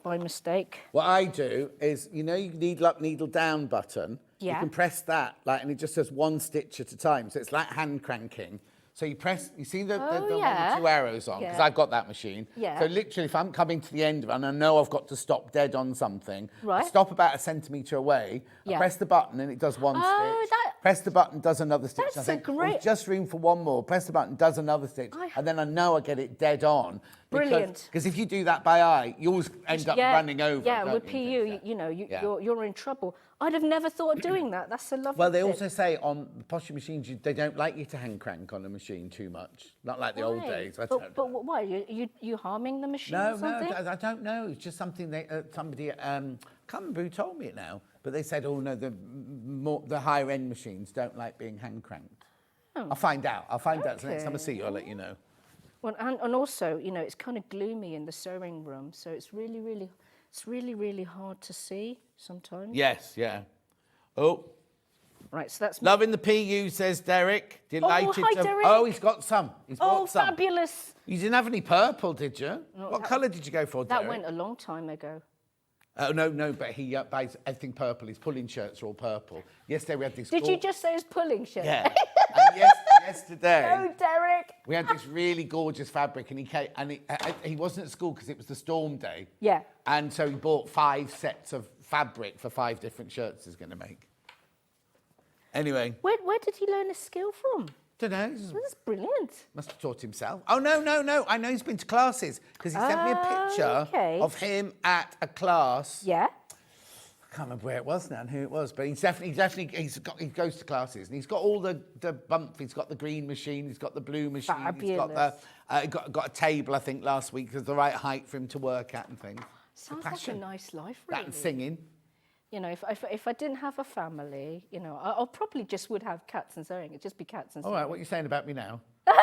by mistake. What I do is, you know, you needle up, needle down button. You Yeah. can press that, like, and it just does 1 stitch at a time. So it's like hand cranking. So you press, you see the one with 2 arrows on? Because Yeah. I've got that machine. Yeah. So literally, if I'm coming to the end of it and I know I've got to stop dead on something, I Right. stop about 1 centimetre away, I Yeah. press the button and it does 1 stitch. Press the button, does another stitch. That's I a think, "Oh, great- there's just room for 1 more. Press the button, does another stitch. And then I know I get it dead on. Brilliant. Because if you do that by eye, you always end up running over. Yeah, don't with you? PU, you know, Yeah. you're in trouble. I'd have never thought of doing that. That's a lovely Well, they tip. also say on the posture machines, they don't like you to hand crank on a machine too much. Not like the old Why? days. I But, don't but know. why? You harming the machine No, or something? I don't know. It's just something somebody, can't remember who told me it now, but they said, oh no, the higher end machines don't like being hand cranked. I'll find out. So next time I see you, I'll let you know. Well, and also, you know, it's kind of gloomy in the sewing room, so it's really, really hard to see sometimes. Yes, yeah. Oh, Right, so that's... loving the PU, says Derek. Delighted hi, to... Derek. Oh, he's got some. He's Oh, bought some. fabulous. You didn't have any purple, did you? No, What that- colour did you go for, That Derek? went a long time ago. Oh, no, but he buys everything purple. His pulling shirts are all purple. Yesterday we had this... Did you just say it's pulling shirt? Yeah. And yesterday... Oh, Derek. We had this really gorgeous fabric, and he came, and he wasn't at school because it was the storm day. Yeah. And so he bought 5 sets of fabric for 5 different shirts he's going to make. Anyway, Where did he learn this skill from? don't know. That's brilliant. Must have taught himself. Oh no! I know he's been to classes because he sent me a picture okay. of him at a class. Yeah. I can't remember where it was now and who it was, but he goes to classes and he's got all the bump. He's got the green machine, he's got the blue machine, he's got got a table. I think last week was the right height for him to work at and things. Sounds like a nice life, That really. and singing. You know, if I didn't have a family, you know, I probably just would have cats and sewing. It'd just be cats and All sewing. right, what are you saying about me now? But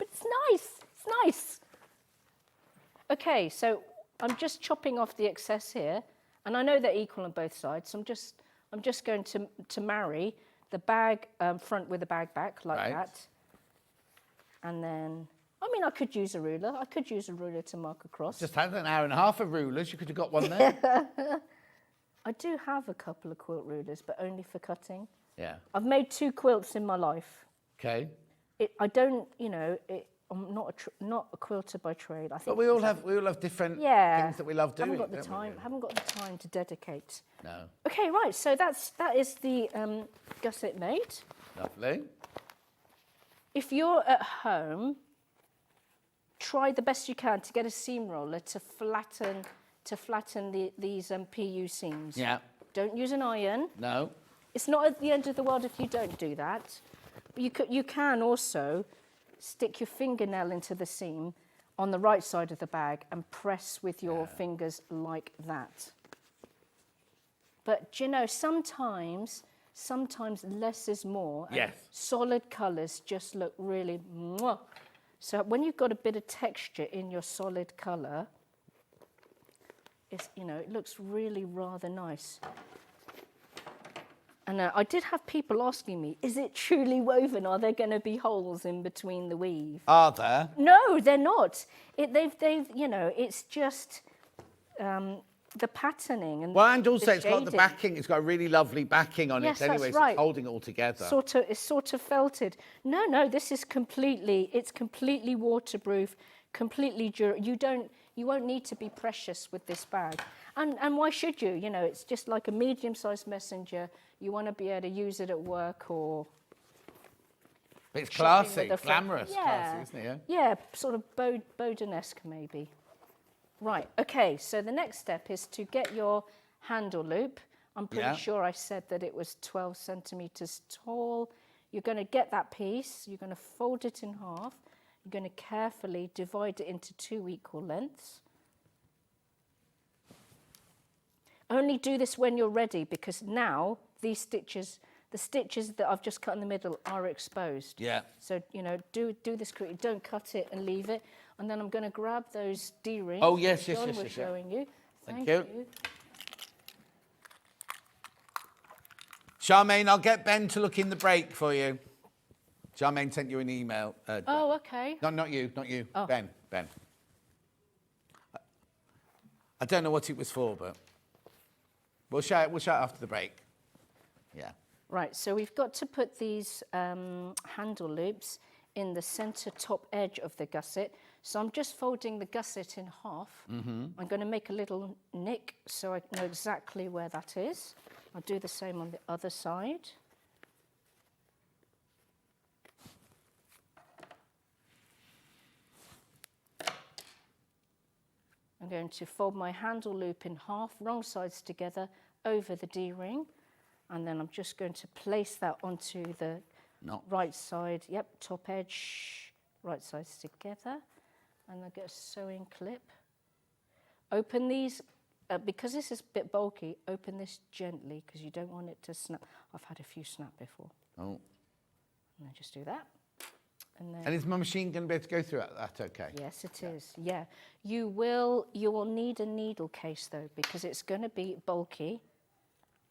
it's nice. It's nice. Okay, so I'm just chopping off the excess here, and I know they're equal on both sides. So I'm just going to marry the bag front with the bag back like that, and then. I mean, I could use a ruler. I could use a ruler to mark across. Just had an hour and a half of rulers. You could have got one there. I do have a couple of quilt rulers, but only for cutting. Yeah. I've made 2 quilts in my life. Okay. I don't, you know, I'm not a quilter by trade. I think. But we all have different Yeah. things that we love doing. Haven't got the don't we, time. really? Haven't got the time to dedicate. No. Okay, right. So that is the gusset made. Lovely. If you're at home, try the best you can to get a seam roller to flatten these PU seams. Yeah. Don't use an iron. No. It's not at the end of the world if you don't do that. But you can also stick your fingernail into the seam on the right side of the bag and press with your fingers like that. But do you know, sometimes less is more. And Yes. solid colours just look really mwah. So when you've got a bit of texture in your solid colour, it's, you know, it looks really rather nice. And I did have people asking me, is it truly woven? Are there going to be holes in between the weave? Are there? No, they're not. They've you know, it's just the patterning and Well, and also the it's got the shading. backing. It's got a really lovely backing on Yes, it anyway, that's so right. it's holding it all together. It's sort of felted. No, this is completely waterproof, completely durable. You won't need to be precious with this bag. And why should you? You know, it's just like a medium-sized messenger. You want to be able to use it at work or But it's shopping classy, with a friend. glamorous, Yeah. classy, isn't it? Yeah, sort of Bowden-esque maybe. Right, okay, so the next step is to get your handle loop. I'm pretty Yeah. sure I said that it was 12 centimetres tall. You're going to get that piece, you're going to fold it in half, you're going to carefully divide it into 2 equal lengths. Only do this when you're ready, because now these stitches, the stitches that I've just cut in the middle are exposed. Yeah. So, you know, do this quickly. Don't cut it and leave it. And then I'm going to grab those D-rings Oh, yes, that yes, John yes, was yes, yeah. showing you. Thank you. Charmaine, I'll get Ben to look in the break for you. Charmaine sent you an email. Oh, okay. No, not you. Oh. Ben. I don't know what it was for, but we'll show it after the break. Yeah. Right, so we've got to put these handle loops in the centre top edge of the gusset. So I'm just folding the gusset in half. I'm going to make a little nick so I know exactly where that is. I'll do the same on the other side. I'm going to fold my handle loop in half, wrong sides together, over the D-ring. And then I'm just going to place that onto the right side. Yep, top edge, right sides together. And I'll get a sewing clip. Open these, because this is a bit bulky, open this gently because you don't want it to snap. I've had a few snap before. Oh. And then just do that. And then, And is my machine going to be able to go through that okay? yes, it is. Yeah. You will need a needle case though, because it's going to be bulky.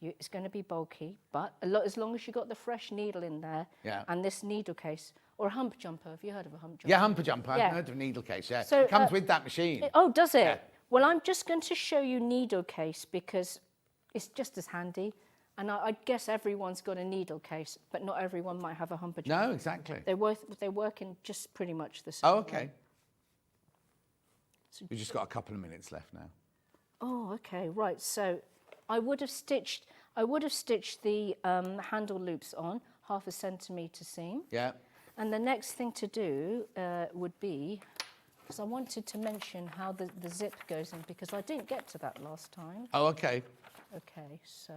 It's going to be bulky, but as long as you've got the fresh needle in there, Yeah. and this needle case, or a hump jumper. Have you heard of a hump jumper? Yeah, humper jumper. Yeah. I've heard of needle case, yeah. So, it comes with that machine. Oh, does it? Yeah. Well, I'm just going to show you needle case because it's just as handy. And I guess everyone's got a needle case, but not everyone might have a humper jumper. No, exactly. They work in just pretty much the same Oh, way. okay. We've just got a couple of minutes left now. Oh, okay, right. So I would have stitched the handle loops on 1/2 centimetre seam. Yeah. And the next thing to do would be, because I wanted to mention how the zip goes in, because I didn't get to that last time. Oh, okay. Okay, so,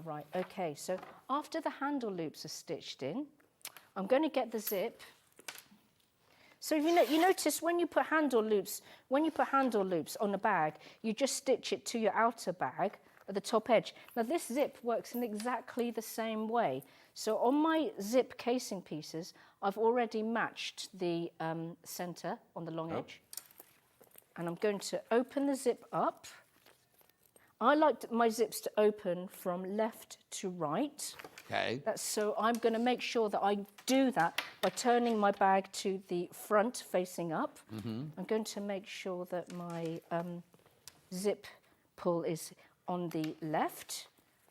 right, okay. So after the handle loops are stitched in, I'm going to get the zip. So you notice when you put handle loops on a bag, you just stitch it to your outer bag at the top edge. Now this zip works in exactly the same way. So on my zip casing pieces, I've already matched the centre on the long edge. And I'm going to open the zip up. I like my zips to open from left to right. Okay. So I'm going to make sure that I do that by turning my bag to the front facing up. I'm going to make sure that my zip pull is on the left,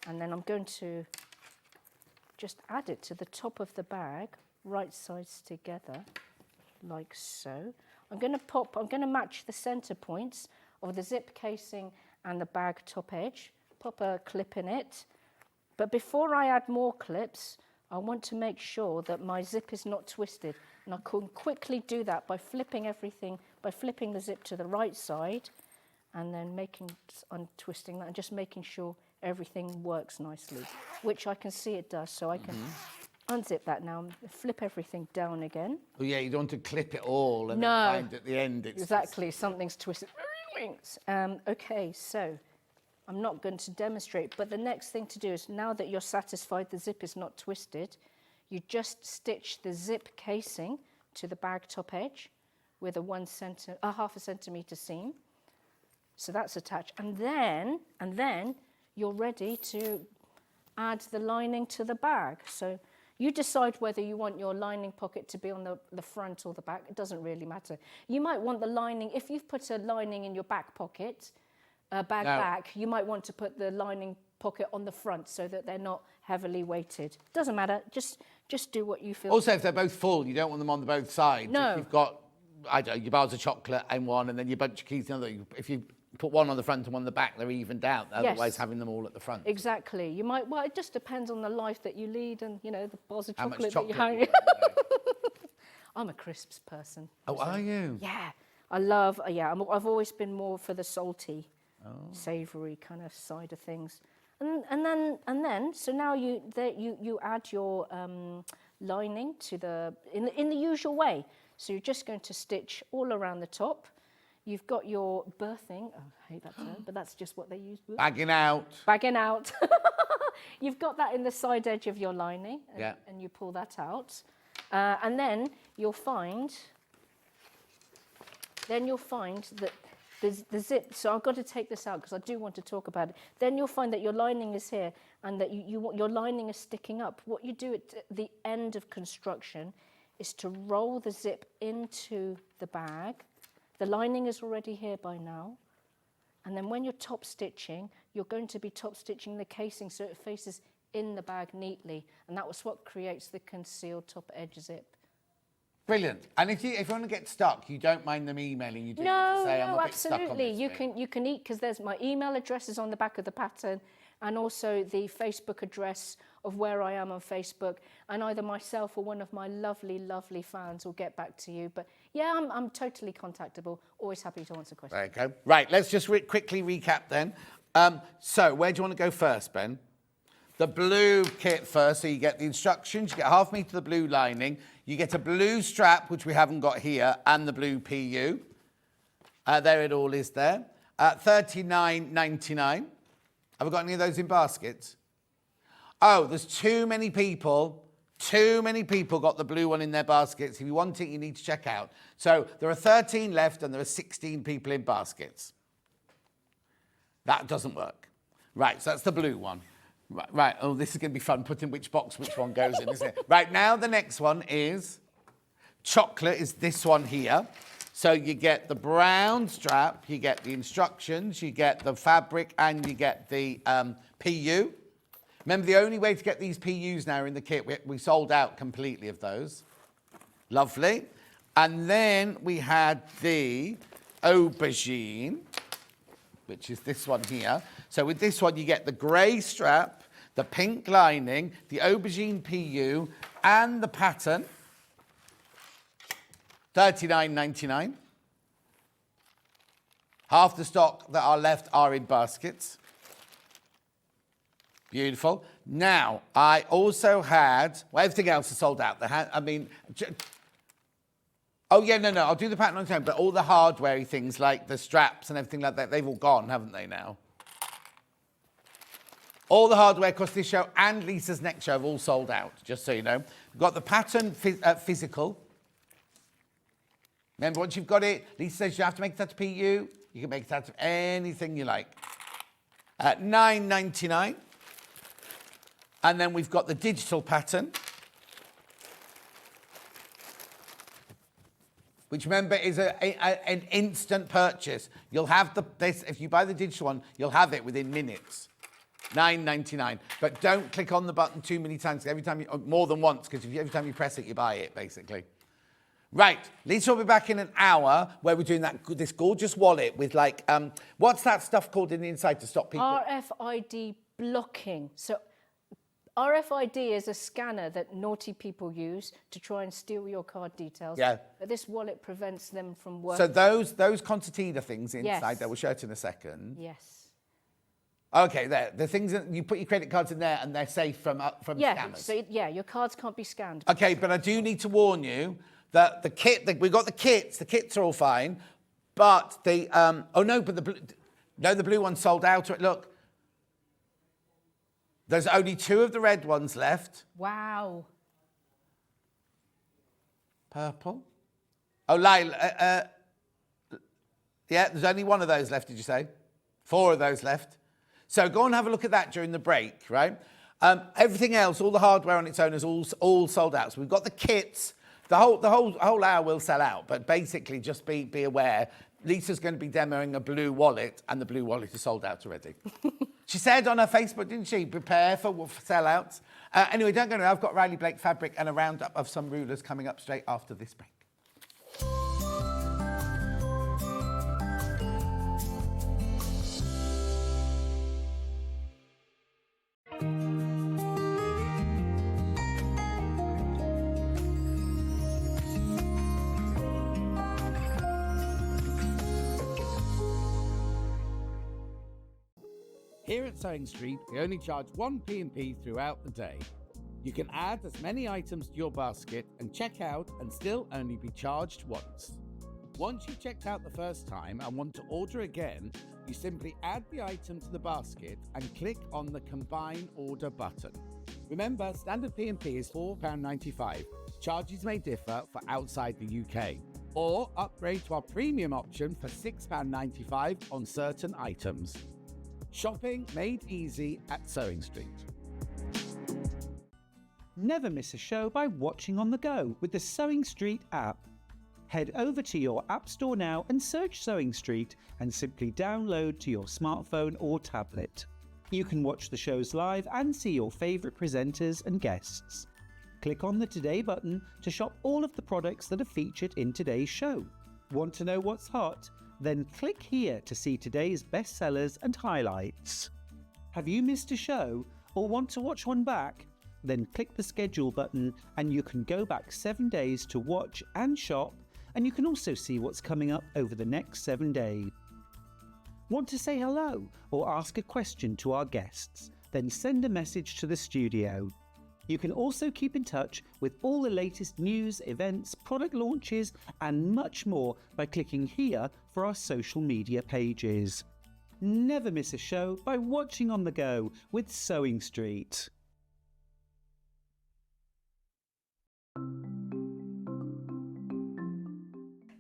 and then I'm going to just add it to the top of the bag, right sides together, like so. I'm going to match the center points of the zip casing and the bag top edge, pop a clip in it. But before I add more clips, I want to make sure that my zip is not twisted. And I can quickly do that by flipping the zip to the right side and then untwisting that and just making sure everything works nicely, which I can see it does. So I can unzip that now, flip everything down again. Oh yeah, you don't want to clip it all and No. then find at the end it's Exactly, something's twisted. Okay, so I'm not going to demonstrate, but the next thing to do is, now that you're satisfied the zip is not twisted, you just stitch the zip casing to the bag top edge with a half a centimetre seam. So that's attached. And then you're ready to add the lining to the bag. So you decide whether you want your lining pocket to be on the front or the back. It doesn't really matter. You might want the lining, if you've put a lining in your back pocket, back, you might want to put the lining pocket on the front so that they're not heavily weighted. Doesn't matter, just do what you feel. Also, if they're both full, you don't want them on both sides. No. If you've got, I don't know, your bars of chocolate in one and then your bunch of keys in the other, if you put one on the front and one on the back, they're evened out. Otherwise, having them all at the front. Exactly. You might, well, it just depends on the life that you lead and, you know, the bars of How much chocolate that you chocolate hang. I'm a crisps person. Oh, are you? Yeah. I love, I've always been more for the salty, savoury kind of side of things. And then, so now you add your lining to in the usual way. So you're just going to stitch all around the top. You've got your birthing. Oh, I hate that term, but that's just what they use. Bagging out. Bagging out. You've got that in the side edge of your lining, and you pull that out. And then you'll find that the zip, so I've got to take this out because I do want to talk about it. Then you'll find that your lining is here and that your lining is sticking up. What you do at the end of construction is to roll the zip into the bag. The lining is already here by now. And then when you're top stitching, you're going to be top stitching the casing so it faces in the bag neatly. And that was what creates the concealed top edge zip. Brilliant. And if you want to get stuck, you don't mind them emailing you, do you? No, Say, I'm a bit absolutely. stuck on this You can because there's my email address is on the back of the pattern, and also the Facebook address of where I am on Facebook, and either myself or one of my lovely, lovely fans will get back to you. But yeah, I'm totally contactable. Always happy to answer questions. There you go. Right, let's just quickly recap then. So where do you want to go first, Ben? The blue kit first, so you get the instructions, you get half metre of the blue lining, you get a blue strap, which we haven't got here, and the blue PU. There it all is there. $39.99. Have we got any of those in baskets? Oh, there's too many people got the blue one in their baskets. If you want it, you need to check out. So there are 13 left and there are 16 people in baskets. That doesn't work. Right, so that's the blue one. Right. Oh, this is going to be fun, putting which box which one goes in, isn't it? Right, now the next one is chocolate, is this one here. So you get the brown strap, you get the instructions, you get the fabric, and you get the PU. Remember, the only way to get these PUs now in the kit, we sold out completely of those. Lovely. And then we had the aubergine, which is this one here. So with this one, you get the grey strap, the pink lining, the aubergine PU, and the pattern. $39.99. Half the stock that are left are in baskets. Beautiful. Now, I also had, well, everything else is sold out. Oh, yeah, no, I'll do the pattern on time, but all the hardware things like the straps and everything like that, they've all gone, haven't they now? All the hardware across this show and Lisa's next show have all sold out, just so you know. We've got the pattern physical. Remember, once you've got it, Lisa says you have to make it out of PU. You can make it out of anything you like. $9.99. And then we've got the digital pattern, which, remember, is an instant purchase. You'll have this, if you buy the digital one, you'll have it within minutes. $9.99. But don't click on the button too many times, more than once, because every time you press it, you buy it, basically. Right, Lisa will be back in an hour where we're doing this gorgeous wallet with, like, what's that stuff called in the inside to stop people? RFID blocking. So RFID is a scanner that naughty people use to try and steal your card details. Yeah. But this wallet prevents them from working. So those concertina things inside Yes. there, we'll show it in a second. Yes. Okay, there. The things that you put your credit cards in there and they're safe from Yeah, scammers. so your cards can't be scanned. Okay, but I do need to warn you that we've got the kits are all fine, but the blue one's sold out. Look, there's only 2 of the red ones left. Wow. Purple. Oh, lilac. Yeah, there's only 1 of those left, did you say? 4 of those left. So go and have a look at that during the break, right? Everything else, all the hardware on its own is all sold out. So we've got the kits. The whole hour will sell out, but basically just be aware. Lisa's going to be demoing a blue wallet, and the blue wallet is sold out already. She said on her Facebook, didn't she? Prepare for sellouts. Anyway, don't go now. I've got Riley Blake fabric and a roundup of some rulers coming up straight after this break. Here at Sewing Street, we only charge 1 P&P throughout the day. You can add as many items to your basket and check out and still only be charged once. Once you've checked out the first time and want to order again, you simply add the item to the basket and click on the Combine Order button. Remember, standard P&P is £4.95. Charges may differ for outside the UK. Or upgrade to our premium option for £6.95 on certain items. Shopping made easy at Sewing Street. Never miss a show by watching on the go with the Sewing Street app. Head over to your app store now and search Sewing Street and simply download to your smartphone or tablet. You can watch the shows live and see your favourite presenters and guests. Click on the Today button to shop all of the products that are featured in today's show. Want to know what's hot? Then click here to see today's bestsellers and highlights. Have you missed a show or want to watch one back? Then click the schedule button and you can go back 7 days to watch and shop, and you can also see what's coming up over the next 7 days. Want to say hello or ask a question to our guests? Then send a message to the studio. You can also keep in touch with all the latest news, events, product launches, and much more by clicking here for our social media pages. Never miss a show by watching on the go with Sewing Street.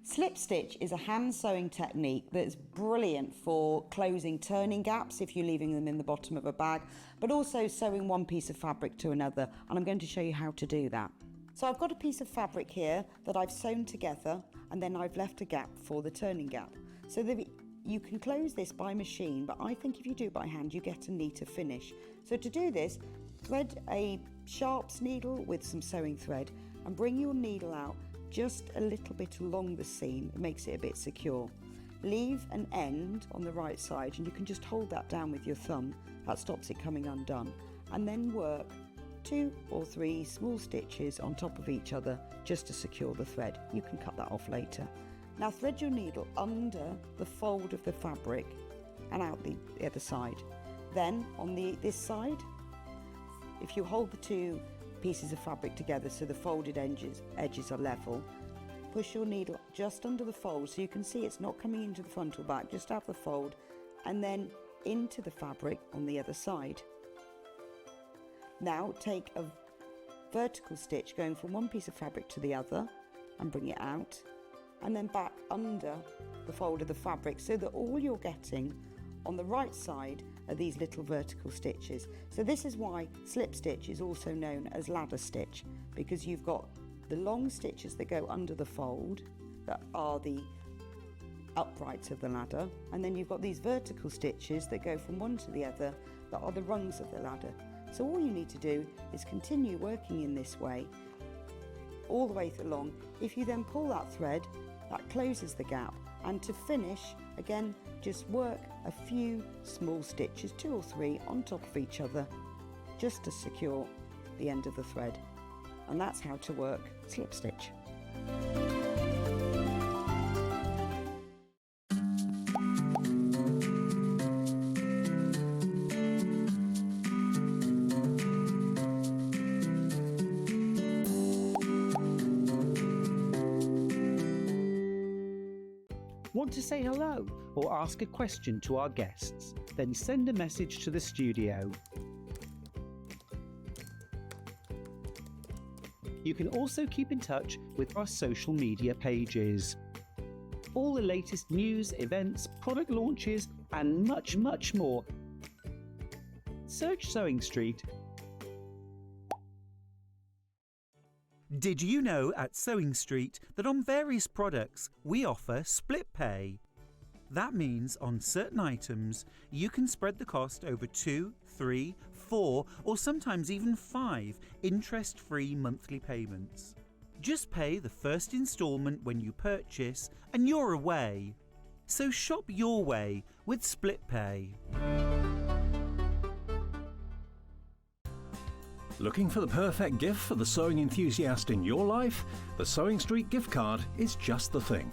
Slip stitch is a hand sewing technique that's brilliant for closing turning gaps if you're leaving them in the bottom of a bag, but also sewing one piece of fabric to another, and I'm going to show you how to do that. So I've got a piece of fabric here that I've sewn together, and then I've left a gap for the turning gap. So that you can close this by machine, but I think if you do it by hand you get a neater finish. So to do this, thread a sharps needle with some sewing thread and bring your needle out just a little bit along the seam. It makes it a bit secure. Leave an end on the right side and you can just hold that down with your thumb. That stops it coming undone. And then work 2 or 3 small stitches on top of each other just to secure the thread. You can cut that off later. Now thread your needle under the fold of the fabric and out the other side. Then on this side, if you hold the 2 pieces of fabric together so the folded edges are level, push your needle just under the fold so you can see it's not coming into the front or back, just have the fold, and then into the fabric on the other side. Now take a vertical stitch going from one piece of fabric to the other and bring it out, and then back under the fold of the fabric so that all you're getting on the right side are these little vertical stitches. So this is why slip stitch is also known as ladder stitch, because you've got the long stitches that go under the fold that are the uprights of the ladder, and then you've got these vertical stitches that go from one to the other that are the rungs of the ladder. So all you need to do is continue working in this way all the way along. If you then pull that thread, that closes the gap, and to finish, again, just work a few small stitches, 2 or 3 on top of each other, just to secure the end of the thread. And that's how to work slip stitch. Want to say hello or ask a question to our guests? Then send a message to the studio. You can also keep in touch with our social media pages. All the latest news, events, product launches, and much, much more. Search Sewing Street. Did you know at Sewing Street that on various products we offer split pay? That means on certain items you can spread the cost over 2, 3, 4 or sometimes even 5 interest-free monthly payments. Just pay the first instalment when you purchase and you're away. So shop your way with split pay. Looking for the perfect gift for the sewing enthusiast in your life? The Sewing Street gift card is just the thing.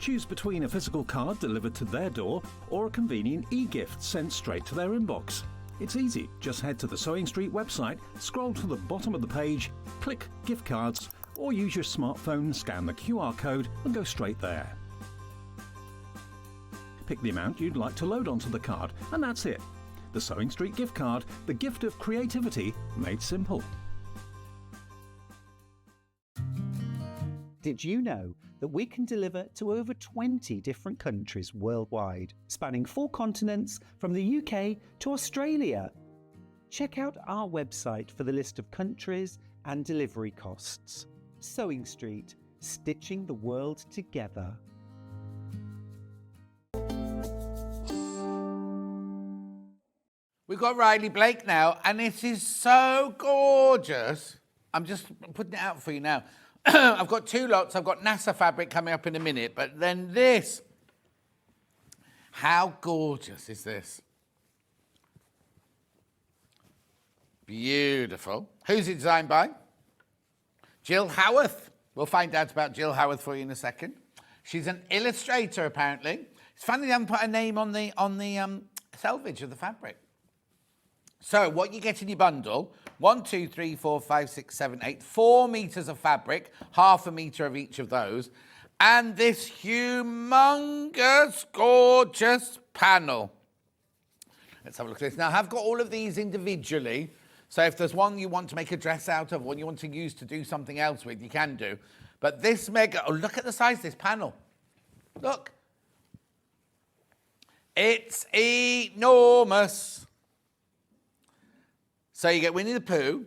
Choose between a physical card delivered to their door or a convenient e-gift sent straight to their inbox. It's easy. Just head to the Sewing Street website, scroll to the bottom of the page, click Gift Cards, or use your smartphone, scan the QR code and go straight there. Pick the amount you'd like to load onto the card, and that's it. The Sewing Street gift card, the gift of creativity made simple. Did you know that we can deliver to over 20 different countries worldwide, spanning 4 continents from the UK to Australia? Check out our website for the list of countries and delivery costs. Sewing Street, stitching the world together. We've got Riley Blake now, and it is so gorgeous. I'm just putting it out for you now. I've got 2 lots. I've got NASA fabric coming up in a minute, but then this. How gorgeous is this? Beautiful. Who's it designed by? Jill Howarth. We'll find out about Jill Howarth for you in a second. She's an illustrator, apparently. It's funny they haven't put a name on the selvage of the fabric. So what you get in your bundle, 1, 2, 3, 4, 5, 6, 7, 8, 4 meters of fabric, half a meter of each of those, and this humongous, gorgeous panel. Let's have a look at this. Now, I've got all of these individually, so if there's one you want to make a dress out of, one you want to use to do something else with, you can do. But this mega, oh, look at the size of this panel. Look. It's enormous. So you get Winnie the Pooh,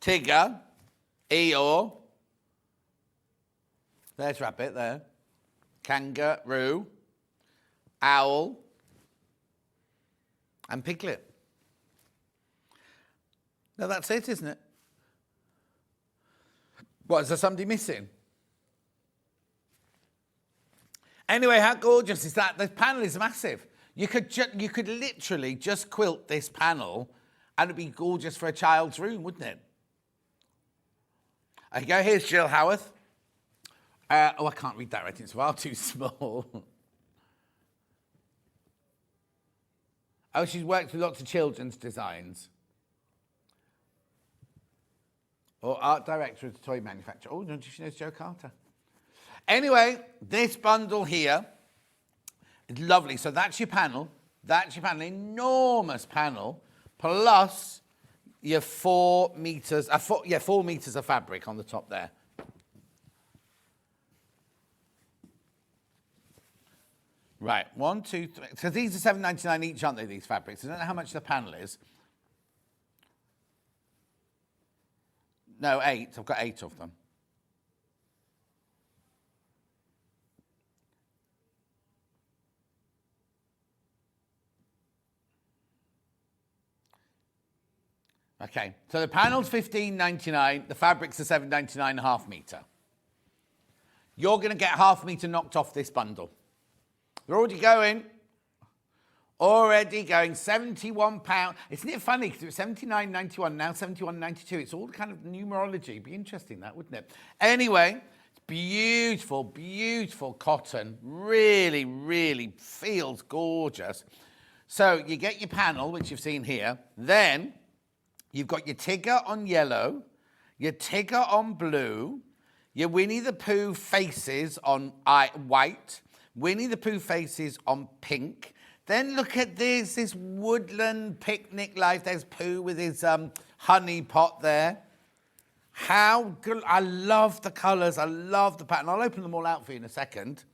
Tigger, Eeyore, there's Rabbit there, Kangaroo, Owl, and Piglet. Now that's it, isn't it? What, is there somebody missing? Anyway, how gorgeous is that? The panel is massive. You could literally just quilt this panel and it'd be gorgeous for a child's room, wouldn't it? There you go, here's Jill Howarth. I can't read that writing, it's far too small. Oh, she's worked with lots of children's designs. Or art director of the toy manufacturer. Oh, don't you know Joe Carter? Anyway, this bundle here is lovely. So that's your panel. That's your panel, enormous panel. Plus your 4 meters, 4 meters of fabric on the top there. Right, 1, 2, 3. So these are $7.99 each, aren't they, these fabrics? I don't know how much the panel is. No, 8. I've got 8 of them. Okay, so the panel's $15.99, the fabric's are $7.99 half meter. You're going to get half meter knocked off this bundle. They're already going. Already going, £71. Isn't it funny? Because it was $79.91, now $71.92. It's all kind of numerology. It'd be interesting, that, wouldn't it? Anyway, it's beautiful, beautiful cotton. Really, really feels gorgeous. So you get your panel, which you've seen here. Then you've got your Tigger on yellow, your Tigger on blue, your Winnie the Pooh faces on white, Winnie the Pooh faces on pink. Then look at this woodland picnic life. There's Pooh with his honey pot there. How good. I love the colours. I love the pattern. I'll open them all out for you in a second.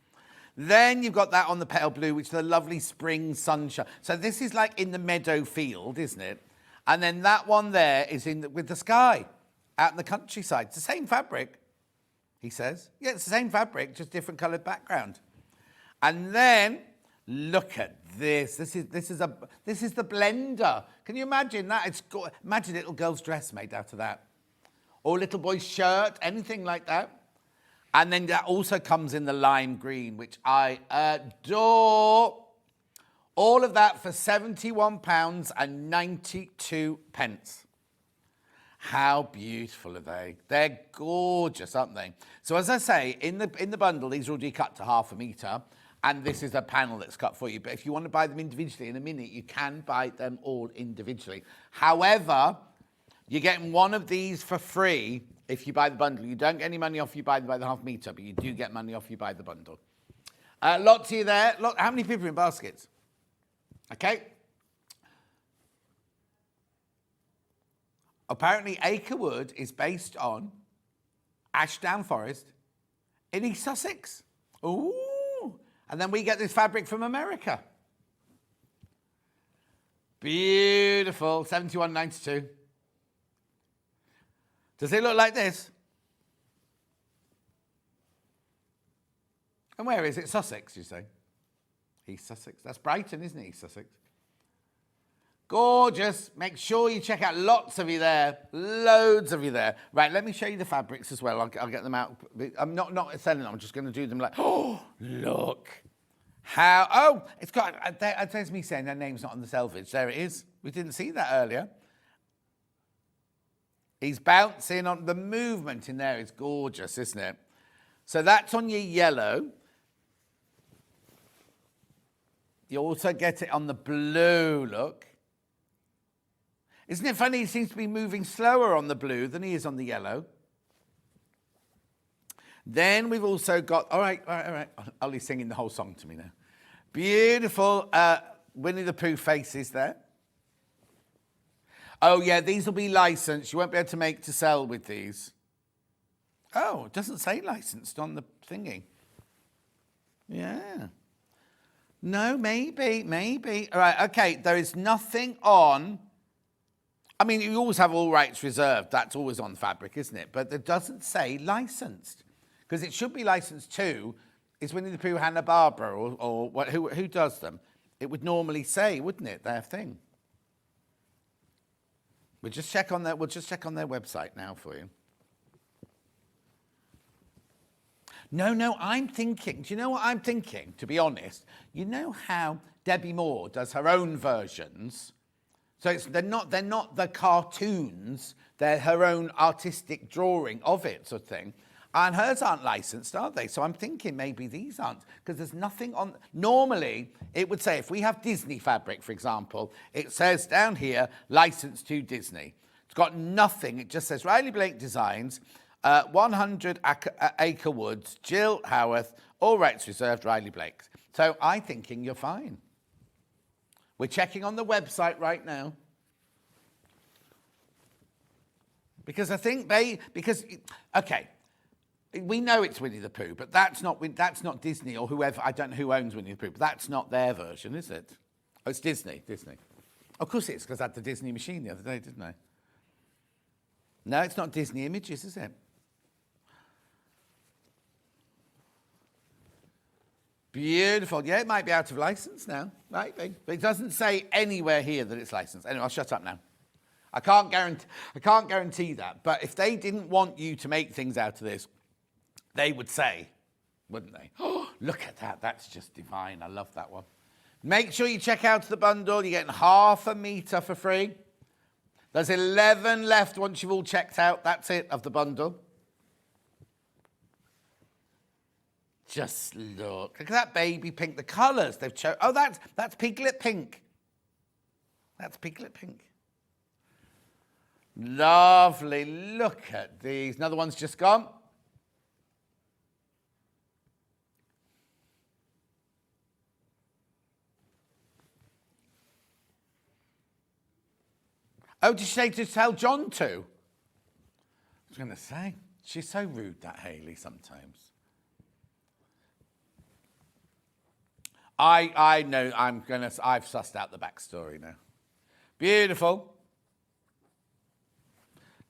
Then you've got that on the pale blue, which is the lovely spring sunshine. So this is like in the meadow field, isn't it? And then that one there is with the sky out in the countryside. It's the same fabric, he says. Yeah, it's the same fabric, just different coloured background. And then look at this. This is the blender. Can you imagine that? Imagine a little girl's dress made out of that. Or a little boy's shirt, anything like that. And then that also comes in the lime green, which I adore. All of that for £71.92. How beautiful are they? They're gorgeous, aren't they? So as I say, in the bundle, these are already cut to 1/2 metre. And this is a panel that's cut for you. But if you want to buy them individually in a minute, you can buy them all individually. However, you're getting one of these for free if you buy the bundle. You don't get any money off if you buy them by the 1/2 metre, but you do get money off if you buy the bundle. Lots of you there. How many people are in baskets? Okay. Apparently, Acrewood is based on Ashdown Forest in East Sussex. Ooh. And then we get this fabric from America. Beautiful. £71.92. Does it look like this? And where is it? Sussex, you say? East Sussex. That's Brighton, isn't it? East Sussex. Gorgeous. Make sure you check out. Lots of you there. Loads of you there. Right, let me show you the fabrics as well. I'll get them out. I'm not selling them. I'm just going to do them like, oh, look. How, oh, it's got, there's me saying their name's not on the selvage. There it is. We didn't see that earlier. He's bouncing on, the movement in there is gorgeous, isn't it? So that's on your yellow. You also get it on the blue, look. Isn't it funny? He seems to be moving slower on the blue than he is on the yellow. Then we've also got, all right. Ollie's singing the whole song to me now. Beautiful Winnie the Pooh faces there. Oh, yeah, these will be licensed. You won't be able to make to sell with these. Oh, it doesn't say licensed on the thingy. Yeah. No, maybe. All right, okay, there is nothing on. I mean, you always have all rights reserved. That's always on fabric, isn't it? But it doesn't say licensed. Because it should be licensed to, is Winnie the Pooh Hanna-Barbera or what, who does them? It would normally say, wouldn't it, their thing? We'll just check on their website now for you. No, I'm thinking, do you know what I'm thinking, to be honest? You know how Debbie Moore does her own versions? So they're not the cartoons, they're her own artistic drawing of it, sort of thing. And hers aren't licensed, are they? So I'm thinking maybe these aren't, because there's nothing on. Normally, it would say, if we have Disney fabric, for example, it says down here, licensed to Disney. It's got nothing. It just says Riley Blake Designs, 100 Acre Woods, Jill Howarth, all rights reserved, Riley Blake. So I'm thinking you're fine. We're checking on the website right now. Because I think okay. We know it's Winnie the Pooh, but that's not Disney or whoever. I don't know who owns Winnie the Pooh, but that's not their version, is it? Oh, it's Disney. Of course it is, because I had the Disney machine the other day, didn't I? No, it's not Disney Images, is it? Beautiful. Yeah, it might be out of license now. Might be. But it doesn't say anywhere here that it's licensed. Anyway, I'll shut up now. I can't guarantee that. But if they didn't want you to make things out of this, they would say, wouldn't they? Oh, look at that. That's just divine. I love that one. Make sure you check out the bundle. You're getting 1/2 metre for free. There's 11 left once you've all checked out. That's it, of the bundle. Just look. Look at that baby pink. The colours they've chosen. Oh, that's Piglet Pink. That's Piglet Pink. Lovely. Look at these. Another one's just gone. Oh, did she say to tell John to? I was going to say, she's so rude, that Hayley, sometimes. I know I've sussed out the backstory now. Beautiful.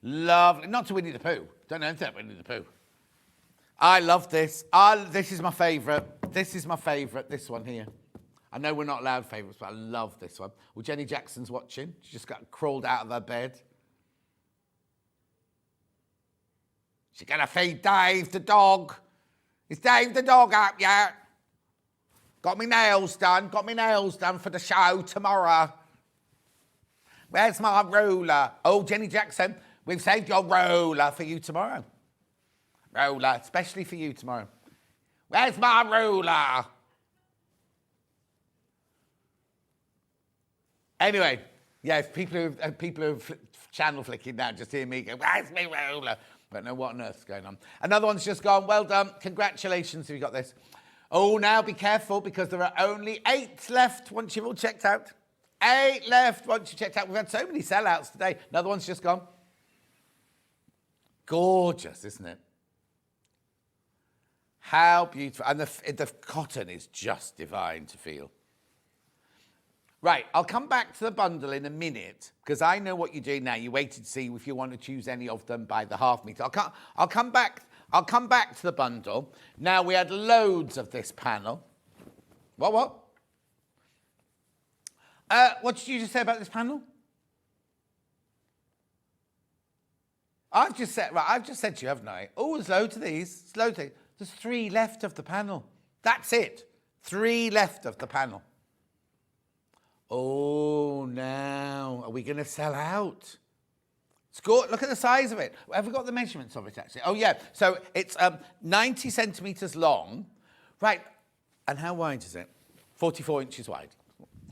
Lovely. Not to Winnie the Pooh. Don't know anything about Winnie the Pooh. I love this. This is my favourite. This is my favourite, this one here. I know we're not allowed favourites, but I love this one. Well, Jenny Jackson's watching. She just got crawled out of her bed. She's going to feed Dave the dog. Is Dave the dog out yet? Got me nails done. Got me nails done for the show tomorrow. Where's my ruler? Oh, Jenny Jackson, we've saved your ruler for you tomorrow. Ruler, especially for you tomorrow. Where's my ruler? Anyway, yeah, if people who are channel flicking now just hear me go, where's my ruler? Don't know what on earth's going on. Another one's just gone, well done. Congratulations if you got this. Oh, now be careful because there are only 8 left once you've all checked out. 8 left once you've checked out. We've had so many sellouts today. Another one's just gone. Gorgeous, isn't it? How beautiful. And the cotton is just divine to feel. Right, I'll come back to the bundle in a minute because I know what you're doing now. You waited to see if you want to choose any of them by the half metre. I'll come back to the bundle. Now, we had loads of this panel. What? What did you just say about this panel? I've just said to you, haven't I? Oh, there's loads of these. There's 3 left of the panel. That's it. 3 left of the panel. Oh, now, are we going to sell out? Look at the size of it. Have we got the measurements of it, actually? Oh, yeah. So it's 90 centimetres long. Right. And how wide is it? 44 inches wide.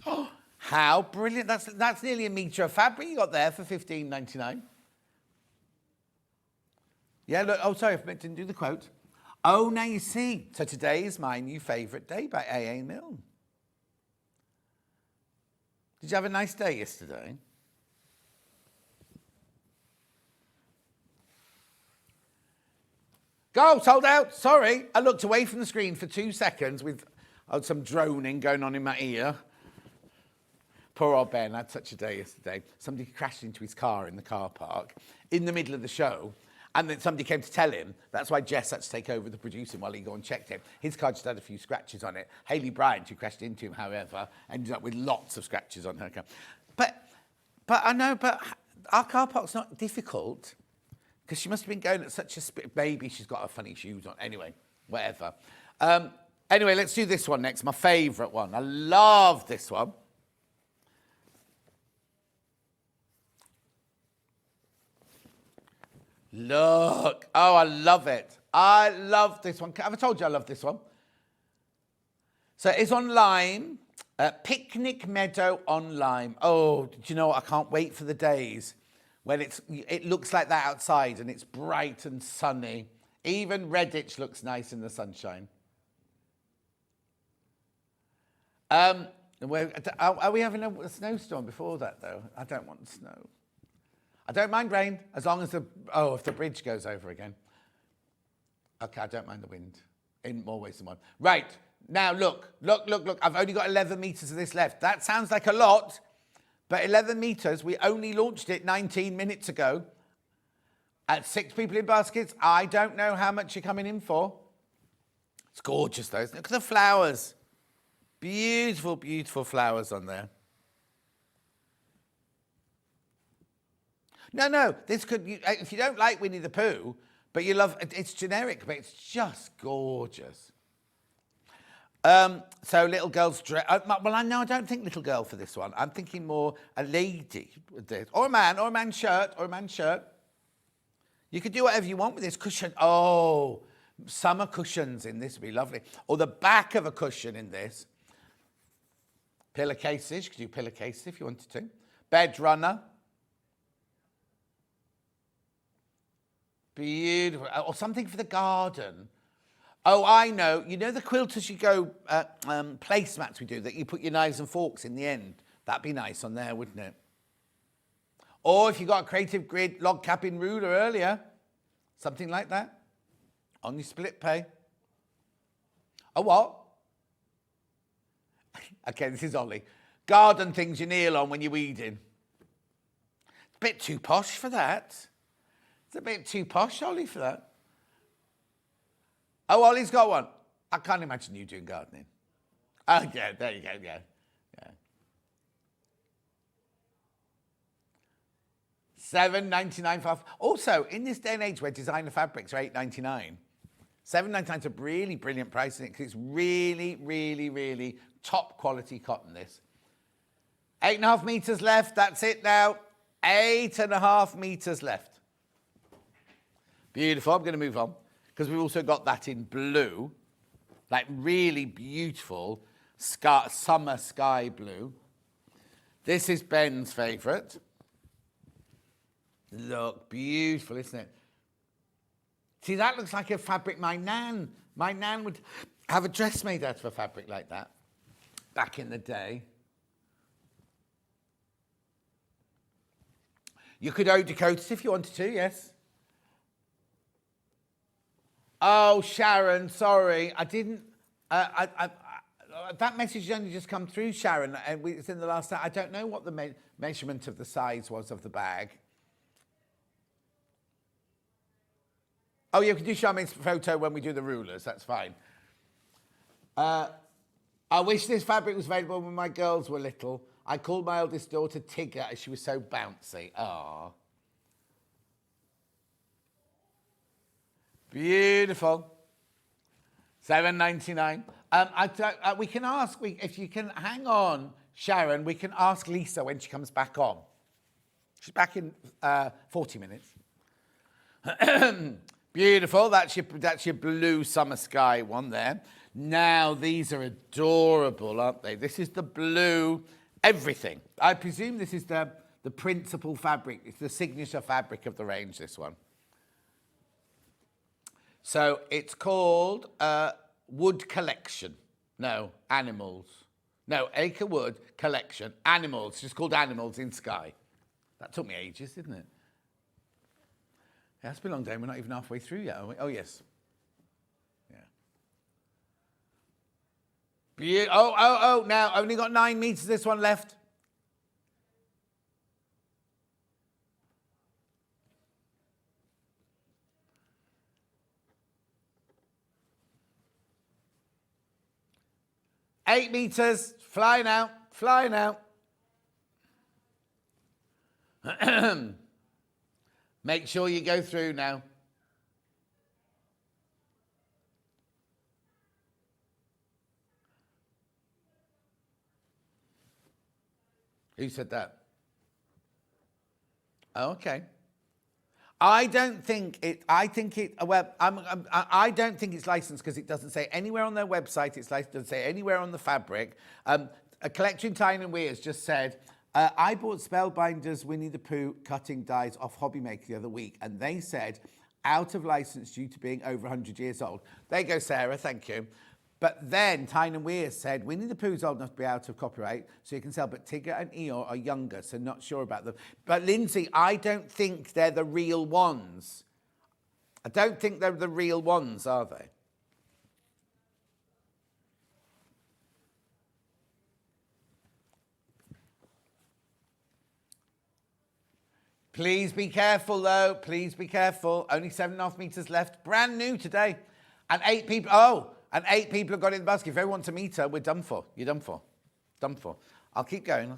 Oh, how brilliant. That's nearly a metre of fabric you got there for $15.99. Yeah, look. Oh, sorry, I didn't do the quote. Oh, now you see. So today is my new favourite day by A.A. Milne. Did you have a nice day yesterday? Go, sold out. Sorry. I looked away from the screen for 2 seconds with some droning going on in my ear. Poor old Ben had such a day yesterday. Somebody crashed into his car in the car park in the middle of the show. And then somebody came to tell him. That's why Jess had to take over the producing while he go and checked him. His car just had a few scratches on it. Hayley Bryant, who crashed into him, however, ended up with lots of scratches on her car. But I know, but our car park's not difficult because she must have been going at such a speed. Maybe she's got her funny shoes on. Anyway, whatever. Anyway, let's do this one next. My favourite one. I love this one. Look. Oh, I love it. I love this one. Have I told you I love this one? So it's on lime. Picnic Meadow on lime. Oh, do you know what? I can't wait for the days when it looks like that outside and it's bright and sunny. Even Redditch looks nice in the sunshine. Are we having a snowstorm before that, though? I don't want snow. I don't mind rain, as long as if the bridge goes over again. Okay, I don't mind the wind, in more ways than one. Right, now look. I've only got 11 metres of this left. That sounds like a lot, but 11 metres, we only launched it 19 minutes ago. At 6 people in baskets, I don't know how much you're coming in for. It's gorgeous, though, isn't it? Look at the flowers. Beautiful, beautiful flowers on there. No, this could, if you don't like Winnie the Pooh, but you love, it's generic, but it's just gorgeous. So little girl's dress, I don't think little girl for this one. I'm thinking more a lady with this, or a man's shirt. You could do whatever you want with this cushion. Oh, summer cushions in this would be lovely. Or the back of a cushion in this. Pillowcases, you could do pillowcases if you wanted to. Bed runner. Beautiful. Or something for the garden. Oh, I know. You know the quilters you go, placemats we do, that you put your knives and forks in the end? That'd be nice on there, wouldn't it? Or if you got a creative grid log cabin ruler earlier, something like that, on your split pay. A what? Okay, this is Ollie. Garden things you kneel on when you're weeding. It's a bit too posh for that. It's a bit too posh, Ollie, for that. Oh, Ollie's got one. I can't imagine you doing gardening. Oh, yeah, there you go, yeah. $7.99 for. Also, in this day and age where designer fabrics are $8.99, $7.99 is a really brilliant price, isn't it? Because it's really, really, really top quality cotton, this. 8.5 meters left, that's it now. 8.5 meters left. Beautiful, I'm going to move on. Because we've also got that in blue. Like really beautiful summer sky blue. This is Ben's favourite. Look, beautiful, isn't it? See, that looks like a fabric my nan would have a dress made out of a fabric like that back in the day. You could eau de coat if you wanted to, yes. Oh, Sharon, sorry, I didn't. That message only just come through, Sharon, and it's in the last. I don't know what the measurement of the size was of the bag. Oh, you can do show me a photo when we do the rulers. That's fine. I wish this fabric was available when my girls were little. I called my eldest daughter Tigger as she was so bouncy. Aww. Beautiful. $7.99. We can ask, if you can hang on, Sharon, we can ask Lisa when she comes back on. She's back in 40 minutes. Beautiful. That's your blue summer sky one there. Now, these are adorable, aren't they? This is the blue everything. I presume this is the principal fabric. It's the signature fabric of the range, this one. So it's called Wood Collection. No, Animals. No, Acre Wood Collection. Animals. It's just called Animals in Sky. That took me ages, didn't it? Yeah, it's been a long day. We're not even halfway through yet, are we? Oh, yes. Yeah. Now, only got 9 meters, this one left. Eight meters, flying out. Make sure you go through now. Who said that? Okay. I don't think it. I think it. Well, I don't think it's licensed because it doesn't say anywhere on their website. It's licensed. It doesn't say anywhere on the fabric. A collection Tyne and Weir's just said, I bought Spellbinder's Winnie the Pooh cutting dies off Hobby Maker the other week, and they said out of license due to being over 100 years old. There you go, Sarah. Thank you. But then Tyne and Weir said Winnie the Pooh's old enough to be out of copyright, so you can sell. But Tigger and Eeyore are younger, so not sure about them. But Lindsay, I don't think they're the real ones. I don't think they're the real ones, are they? Please be careful, though. Please be careful. Only 7.5 meters left. Brand new today. And 8 people. Oh, and 8 people have got in the basket. If everyone wants a meter, we're done for. You're done for. Done for. I'll keep going.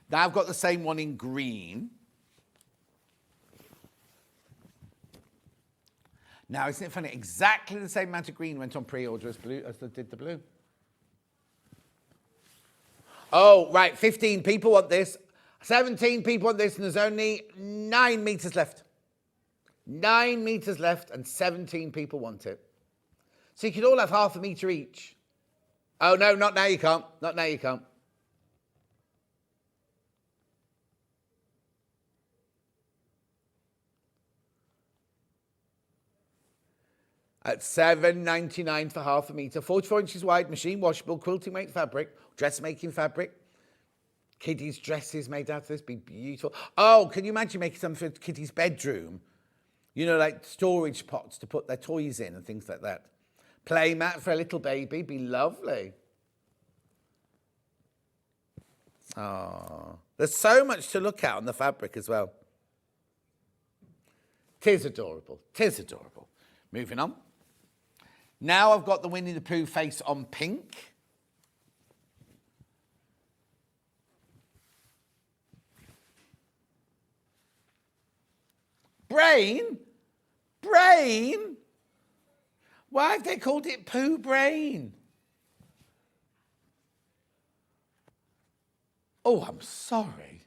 Now I've got the same one in green. Now, isn't it funny? Exactly the same amount of green went on pre-order as did the blue. Oh, right. 15 people want this. 17 people want this, and there's only 9 meters left. 9 meters left, and 17 people want it. So you could all have half a metre each. Oh, no, not now you can't. Not now you can't. At $7.99 for half a metre, 44 inches wide, machine washable, quilting weight fabric, dressmaking fabric. Kiddies' dresses made out of this, be beautiful. Oh, can you imagine making some for Kitty's bedroom? You know, like storage pots to put their toys in and things like that. Play mat for a little baby, be lovely. Oh, there's so much to look at on the fabric as well. Tis adorable, tis adorable. Moving on. Now I've got the Winnie the Pooh face on pink. Brain? Brain? Why have they called it Pooh Brain? Oh, I'm sorry.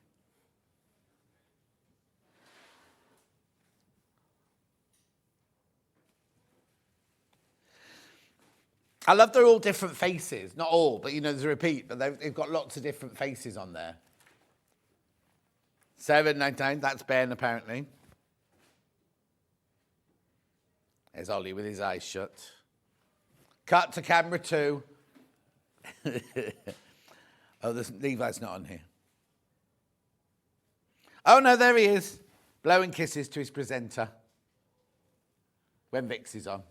I love they're all different faces. Not all, but you know, there's a repeat, but they've got lots of different faces on there. $7.99, that's Ben apparently. There's Ollie with his eyes shut. Cut to camera 2. Oh, Levi's not on here. Oh, no, there he is. Blowing kisses to his presenter. When Vix is on.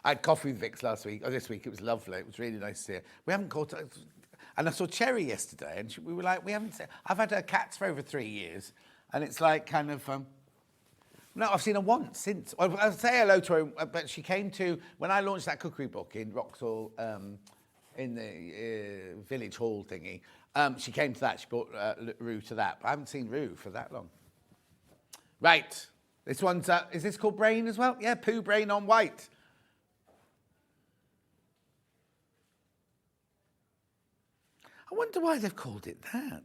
I had coffee with Vix last week, or this week. It was lovely. It was really nice to see her. We haven't caught up. And I saw Cherry yesterday, and we were like, we haven't seen... I've had her cats for over 3 years, and it's like kind of... No, I've seen her once since. Well, I'll say hello to her, but she came to... When I launched that cookery book in Wroxall, in the village hall thingy, she came to that. She brought Rue to that. But I haven't seen Rue for that long. Right. This one's... is this called Brain as well? Yeah, Pooh Brain on white. I wonder why they've called it that.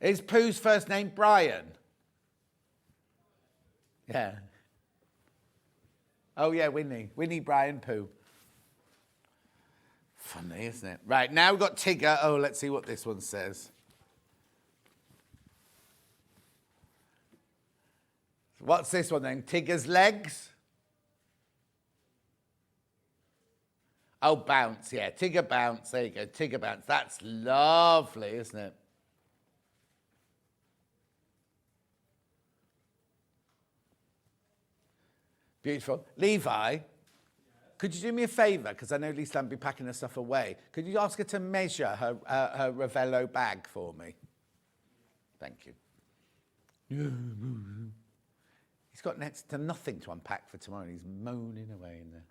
Is Pooh's first name Brian? Yeah. Oh, yeah, Winnie. Winnie, Brian, Pooh. Funny, isn't it? Right, now we've got Tigger. Oh, let's see what this one says. What's this one then? Tigger's legs? Oh, bounce, yeah. Tigger bounce. There you go. Tigger bounce. That's lovely, isn't it? Beautiful. Levi, could you do me a favour? Because I know Lisa will be packing her stuff away. Could you ask her to measure her Ravello bag for me? Thank you. He's got next to nothing to unpack for tomorrow. He's moaning away in there.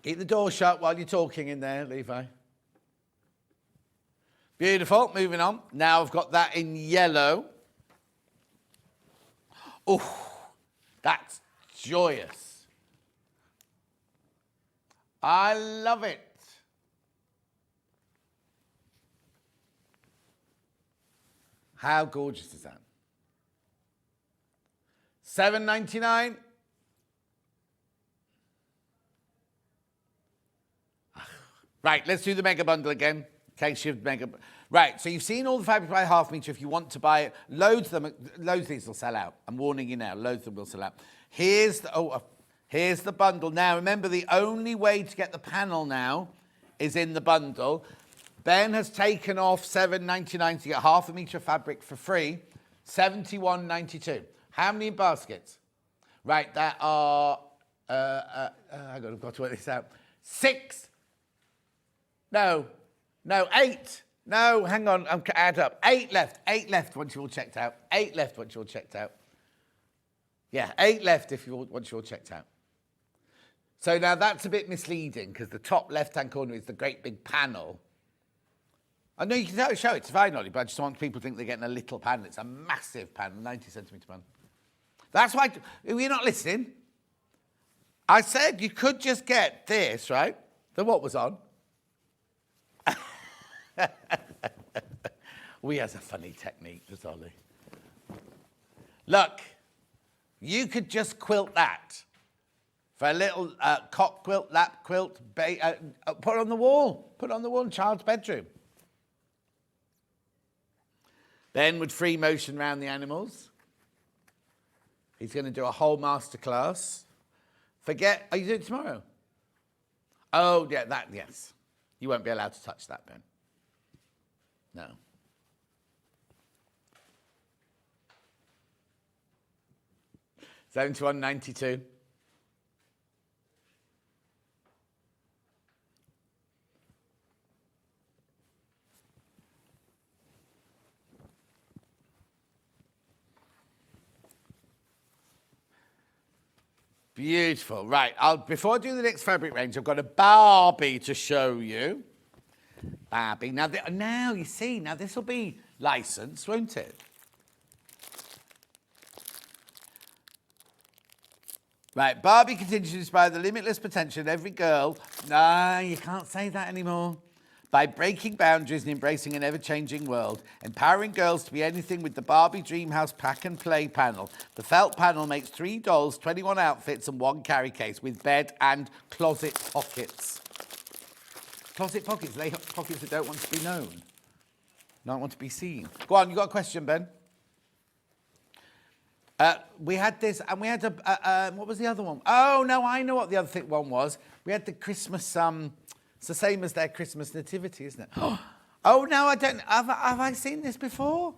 Keep the door shut while you're talking in there, Levi. Beautiful. Moving on. Now I've got that in yellow. Oh, that's joyous. I love it. How gorgeous is that? $7.99. Right, let's do the mega bundle again. In case you've Right, so you've seen all the fabric by half metre. If you want to buy it, loads of these will sell out. I'm warning you now, loads of them will sell out. Here's the bundle. Now, remember, the only way to get the panel now is in the bundle. Ben has taken off $7.99 to get half a metre of fabric for free. $71.92. How many baskets? Right, that are... hang on, I've got to work this out. 6. No, 8. No, hang on, add up. 8 left. 8 left once you're all checked out. 8 left once you're all checked out. Yeah, 8 left once you're all checked out. So now that's a bit misleading because the top left-hand corner is the great big panel. I know you can show it, it's fine, Ollie, but I just want people to think they're getting a little panel. It's a massive panel, 90-centimetre panel. That's why, you're not listening. I said you could just get this, right? The what was on? We has a funny technique, does Ollie. Look, you could just quilt that for a little cock quilt, lap quilt, put it on the wall. Put it on the wall in child's bedroom. Ben would free motion around the animals. He's going to do a whole masterclass. Are you doing it tomorrow? Oh, yeah, yes. You won't be allowed to touch that, Ben. No. $71.92. Beautiful. Right, before I do the next fabric range, I've got a Barbie to show you. Barbie. Now you see, now this will be licensed, won't it? Right, Barbie continues to inspire the limitless potential in every girl. No, you can't say that anymore. By breaking boundaries and embracing an ever-changing world, empowering girls to be anything with the Barbie Dreamhouse Pack and Play panel. The felt panel makes 3 dolls, 21 outfits and 1 carry case with bed and closet pockets. Closet pockets, pockets that don't want to be known. Don't want to be seen. Go on, you got a question, Ben? We had this, and we had what was the other one? Oh, no, I know what the other one was. We had the Christmas, it's the same as their Christmas nativity, isn't it? Oh, no, I don't, have I seen this before?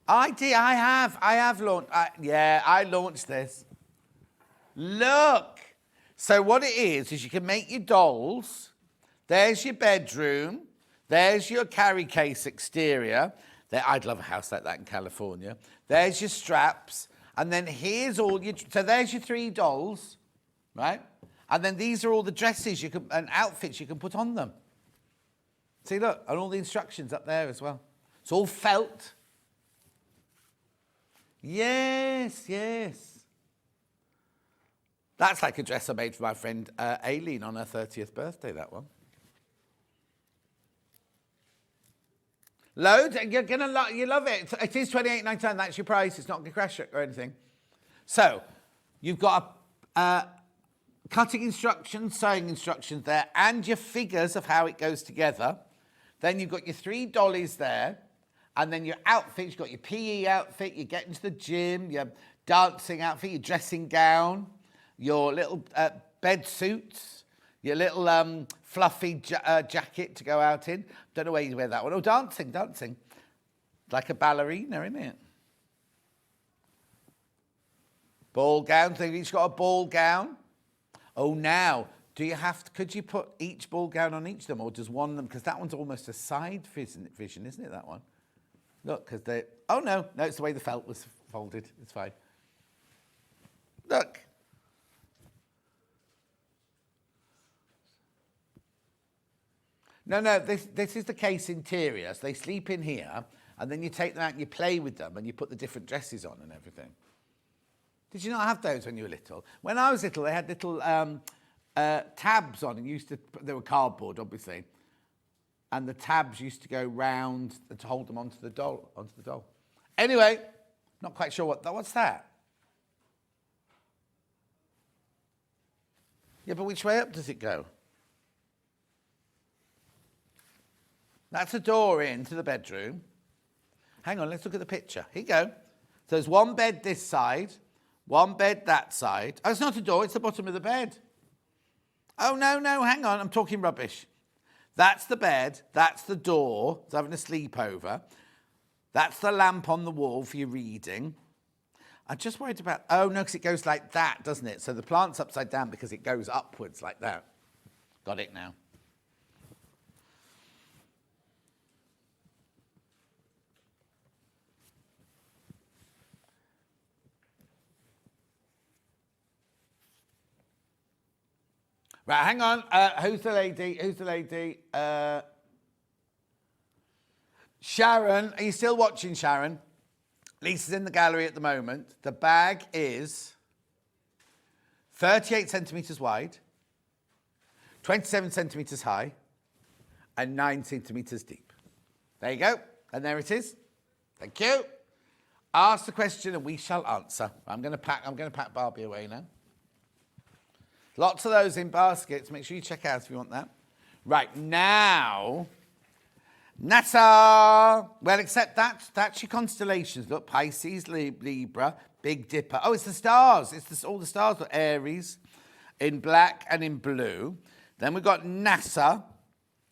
I have launched, I launched this. Look. So what it is you can make your dolls. There's your bedroom. There's your carry case exterior. I'd love a house like that in California. There's your straps. And then here's all your... So there's your 3 dolls, right? And then these are all the dresses and outfits you can put on them. See, look, and all the instructions up there as well. It's all felt. Yes, yes. That's like a dress I made for my friend Aileen on her 30th birthday, that one. Loads, and you're gonna you love it. It is $28.99. That's your price. It's not gonna crash it or anything. So you've got cutting instructions, sewing instructions there, and your figures of how it goes together. Then you've got your 3 dollies there, and then your outfits. You've got your PE outfit. You get into the gym. Your dancing outfit. Your dressing gown. Your little bed suits. Your little fluffy jacket to go out in. Don't know where you wear that one. Oh, dancing. Like a ballerina, isn't it? Ball gown. So you've each got a ball gown. Oh, now, could you put each ball gown on each of them, or does one of them, because that one's almost a side vision, isn't it, that one? Look, because no, it's the way the felt was folded. It's fine. Look. No, this is the case interior. So they sleep in here, and then you take them out and you play with them, and you put the different dresses on and everything. Did you not have those when you were little? When I was little, they had little tabs on, and they were cardboard, obviously, and the tabs used to go round to hold them onto the doll. Anyway, not quite sure what's that. Yeah, but which way up does it go? That's a door into the bedroom. Hang on, let's look at the picture. Here you go. So there's one bed this side, one bed that side. Oh, it's not a door, it's the bottom of the bed. Oh, no, hang on, I'm talking rubbish. That's the bed, that's the door, it's having a sleepover. That's the lamp on the wall for your reading. I'm just worried about, oh no, because it goes like that, doesn't it? So the plant's upside down because it goes upwards like that. Got it now. Right, hang on. Who's the lady? Sharon. Are you still watching, Sharon? Lisa's in the gallery at the moment. The bag is 38 centimetres wide, 27 centimetres high, and 9 centimetres deep. There you go. And there it is. Thank you. Ask the question and we shall answer. I'm going to pack Barbie away now. Lots of those in baskets. Make sure you check out if you want that. Right, now, NASA. Well, except that's your constellations. Look, Pisces, Libra, Big Dipper. Oh, it's the stars. All the stars. Look, Aries in black and in blue. Then we've got NASA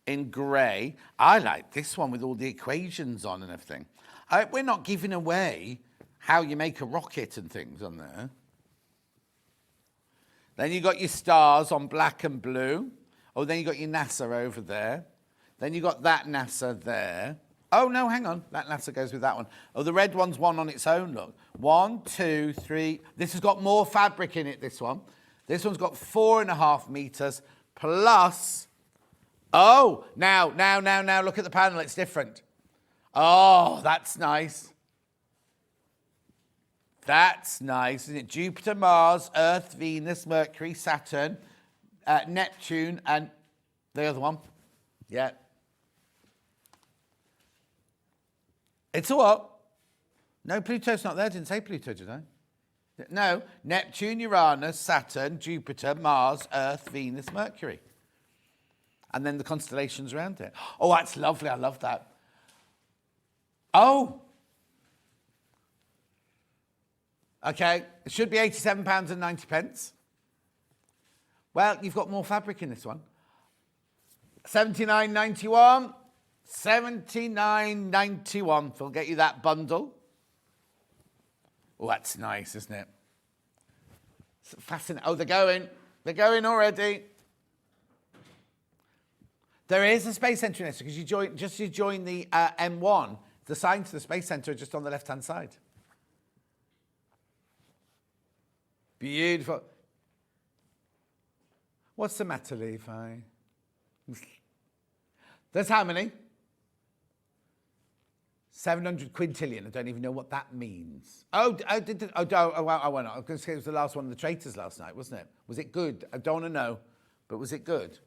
in grey. I like this one with all the equations on and everything. We're not giving away how you make a rocket and things on there. Then you got your stars on black and blue. Oh, then you got your NASA over there. Then you got that NASA there. Oh, no, hang on. That NASA goes with that one. Oh, the red one's one on its own, look. 1, 2, 3. This has got more fabric in it, this one. This one's got 4.5 meters plus... Oh, now, look at the panel. It's different. Oh, that's nice. That's nice, isn't it? Jupiter, Mars, Earth, Venus, Mercury, Saturn, Neptune, and the other one. Yeah. It's a what? No, Pluto's not there. I didn't say Pluto, did I? No, Neptune, Uranus, Saturn, Jupiter, Mars, Earth, Venus, Mercury. And then the constellations around it. Oh, that's lovely. I love that. Oh. Okay, it should be £87.90. Well, you've got more fabric in this one. £79.91. £79.91. We'll get you that bundle. Oh, that's nice, isn't it? It's fascinating. Oh, they're going. They're going already. There is a Space Centre in this because you join the M1. The signs to the Space Centre are just on the left-hand side. Beautiful. What's the matter, Levi? There's how many? 700 quintillion. I don't even know what that means. I went on. I was going to say it was the last one of the traitors last night, wasn't it? Was it good? I don't want to know, but was it good?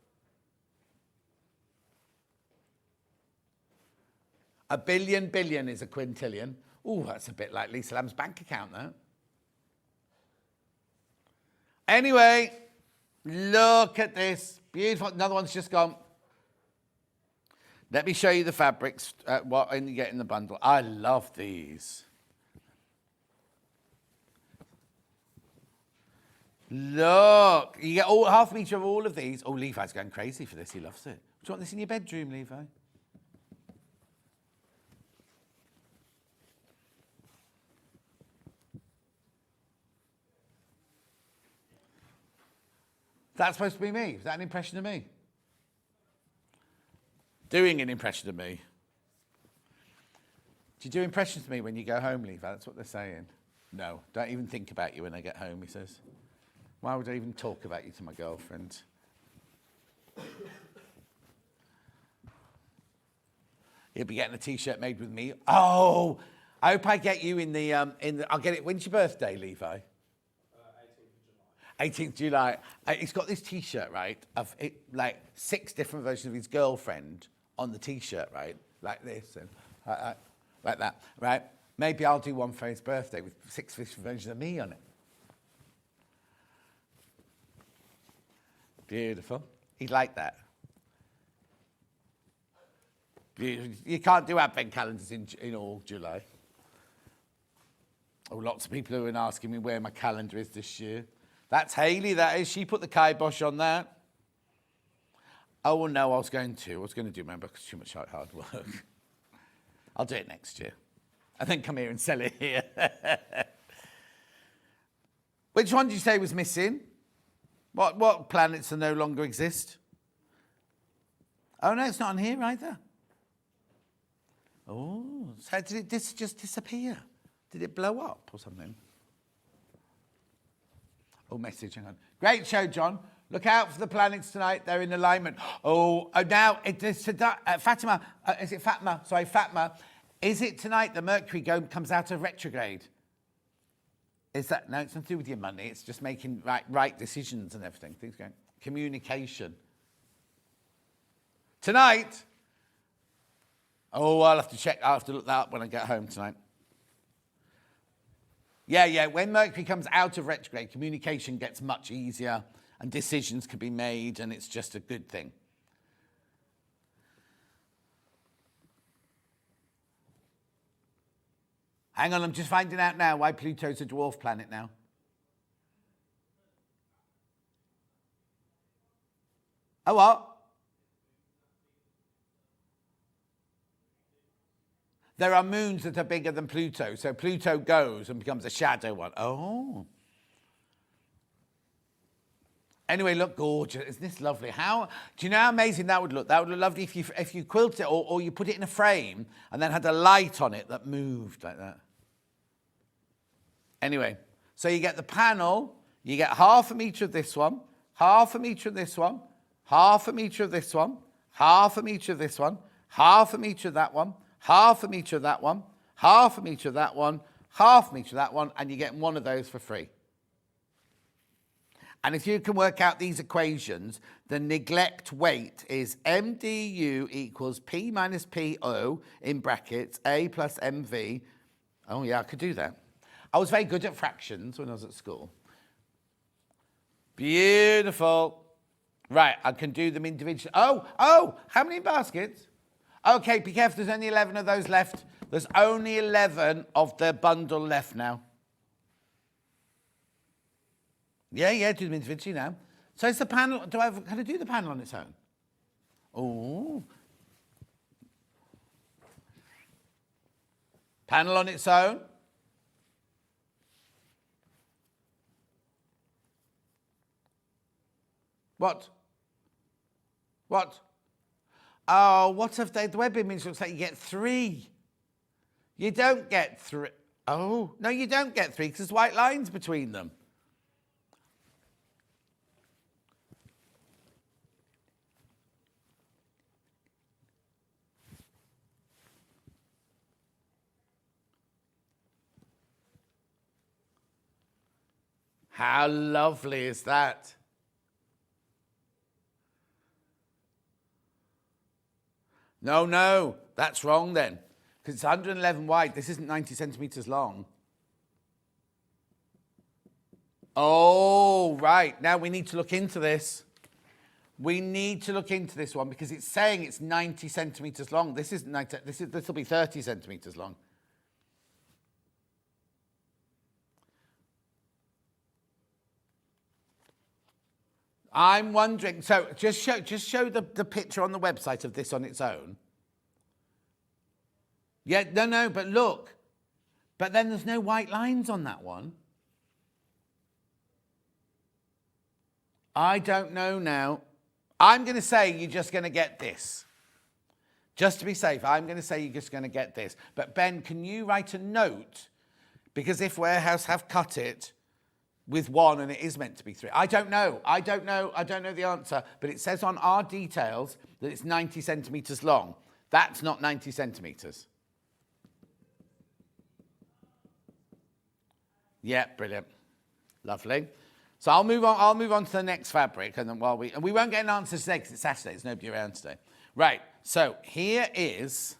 A billion is a quintillion. Oh, that's a bit like Lisa Lamb's bank account, though. Anyway, look at this. Beautiful. Another one's just gone. Let me show you the fabrics, what you get in the bundle. I love these. Look, you get half a metre of all of these. Oh, Levi's going crazy for this. He loves it. Do you want this in your bedroom, Levi? That's supposed to be me. Is that an impression of me? Doing an impression of me. Do you do impressions of me when you go home, Levi? That's what they're saying. No, don't even think about you when I get home, he says. Why would I even talk about you to my girlfriend? He'll be getting a T-shirt made with me. Oh, I hope I get you in the I'll get it. When's your birthday, Levi? 18th July. He's got this T-shirt, right, of it, like 6 different versions of his girlfriend on the T-shirt, right, like this and like that, right? Maybe I'll do one for his birthday with 6 different versions of me on it. Beautiful. He'd like that. You can't do advent calendars in all July. Oh, lots of people have been asking me where my calendar is this year. That's Hayley, that is. She put the kibosh on that. Oh, well, no, I was going to do, remember, because it's too much hard work. I'll do it next year. And then come here and sell it here. Which one did you say was missing? What planets that no longer exist? Oh, no, it's not on here either. Oh, so did it just disappear? Did it blow up or something? Oh, message, hang on. Great show, John. Look out for the planets tonight. They're in alignment. Oh, now, Fatima, is it Fatma? Sorry, Fatma. Is it tonight the Mercury comes out of retrograde? Is that, no, it's nothing to do with your money. It's just making right decisions and everything. Things going. Communication. Tonight. Oh, I'll have to check. I'll have to look that up when I get home tonight. Yeah. When Mercury comes out of retrograde, communication gets much easier and decisions can be made and it's just a good thing. Hang on, I'm just finding out now why Pluto's a dwarf planet now. Oh, what? There are moons that are bigger than Pluto, so Pluto goes and becomes a shadow one. Oh. Anyway, look gorgeous. Isn't this lovely? Do you know how amazing that would look? That would look lovely if you quilt it or you put it in a frame and then had a light on it that moved like that. Anyway, so you get the panel, you get half a metre of this one, half a metre of this one, half a metre of this one, half a metre of this one, half a metre of that one, half a metre of that one, half a metre of that one, half a metre of that one, and you get one of those for free. And if you can work out these equations, the neglect weight is MDU equals P minus PO in brackets, A plus MV. Oh yeah, I could do that. I was very good at fractions when I was at school. Beautiful. Right, I can do them individually. Oh, how many baskets? Okay, be careful, there's only 11 of those left. There's only 11 of the bundle left now. Yeah, do them individually now. So it's the panel, can I do the panel on its own? Oh. Panel on its own. What? Oh, what if the web image looks like you get 3? You don't get 3. Oh, no, you don't get 3 because there's white lines between them. How lovely is that? No, that's wrong then. Because it's 111 wide. This isn't 90 centimetres long. Oh, right. Now we need to look into this. We need to look into this one because it's saying it's 90 centimetres long. This isn't 90, this will be 30 centimetres long. I'm wondering, so just show the picture on the website of this on its own. Yeah, no, but look. But then there's no white lines on that one. I don't know now. I'm going to say you're just going to get this. Just to be safe, I'm going to say you're just going to get this. But Ben, can you write a note? Because if Warehouse have cut it with 1 and it is meant to be 3. I don't know the answer, but it says on our details that it's 90 centimetres long. That's not 90 centimetres. Yeah, brilliant. Lovely. So I'll move on to the next fabric, and then we won't get an answer today because it's Saturday, there's nobody around today. Right, so here is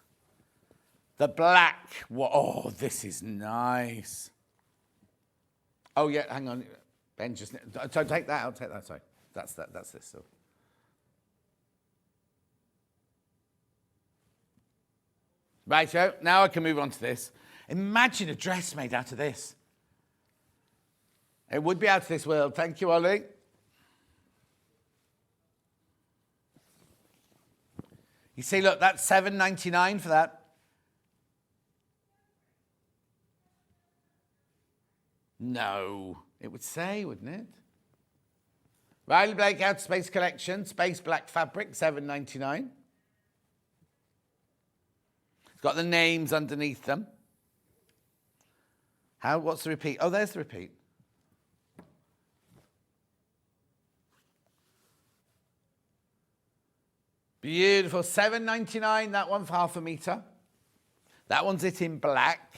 the black. Oh, this is nice. Oh, yeah, hang on. Ben, just... So take that. I'll take that. Sorry. That's this. So. Right, so now I can move on to this. Imagine a dress made out of this. It would be out of this world. Thank you, Ollie. You see, look, that's $7.99 for that. No, it would say, wouldn't it? Ravello Bag Outer Space Collection, Space Black Fabric, $7.99. It's got the names underneath them. What's the repeat? Oh, there's the repeat. Beautiful, $7.99, that one for half a metre. That one's it in black.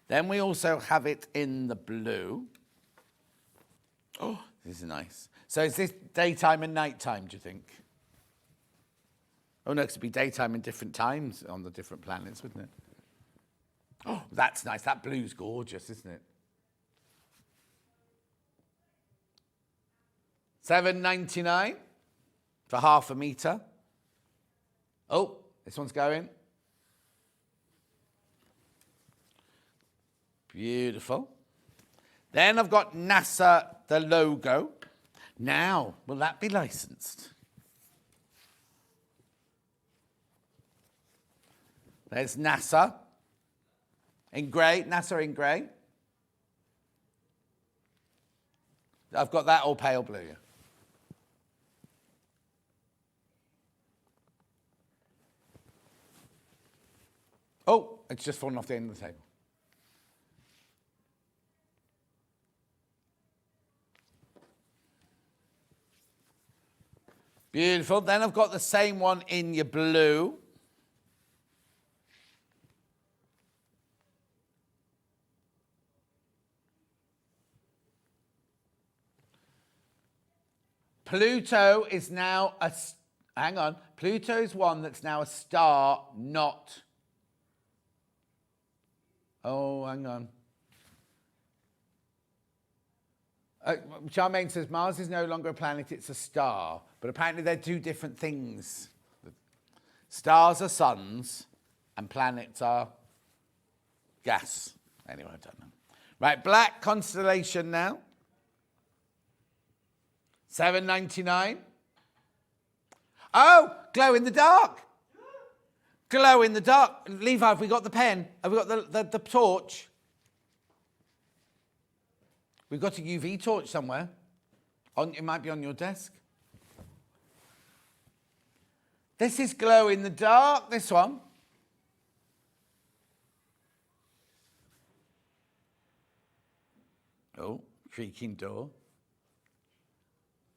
Then we also have it in the blue. Oh, this is nice. So is this daytime and nighttime, do you think? Oh, no, it could be daytime and different times on the different planets, wouldn't it? Oh, that's nice. That blue's gorgeous, isn't it? $7.99 for half a metre. Oh, this one's going. Beautiful. Then I've got NASA, the logo. Now, will that be licensed? There's NASA in grey, NASA in grey. I've got that all pale blue. Yeah. Oh, it's just fallen off the end of the table. Beautiful. Then I've got the same one in your blue. Pluto is now a... Hang on. Pluto is one that's now a star, not... Oh, hang on. Charmaine says Mars is no longer a planet, it's a star. But apparently they're two different things. Stars are suns and planets are gas. Anyway, I don't know. Right, black constellation now. $7.99. Oh, glow in the dark. Glow in the dark. Levi, have we got the pen? Have we got the torch? We've got a UV torch somewhere. It might be on your desk. This is glow in the dark, this one. Oh, creaking door.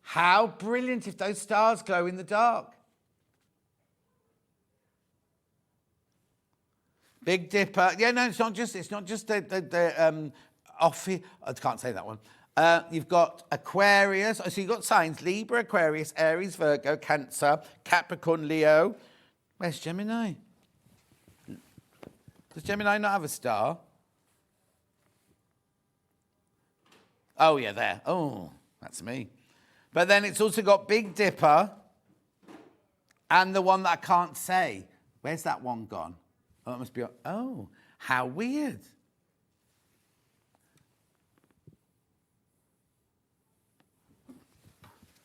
How brilliant if those stars glow in the dark. Big Dipper. Yeah, no, it's not just the off. I can't say that one. You've got Aquarius. So you've got signs: Libra, Aquarius, Aries, Virgo, Cancer, Capricorn, Leo. Where's Gemini? Does Gemini not have a star? Oh, yeah, there. Oh, that's me. But then it's also got Big Dipper and the one that I can't say. Where's that one gone? Oh, it must be... Oh, how weird.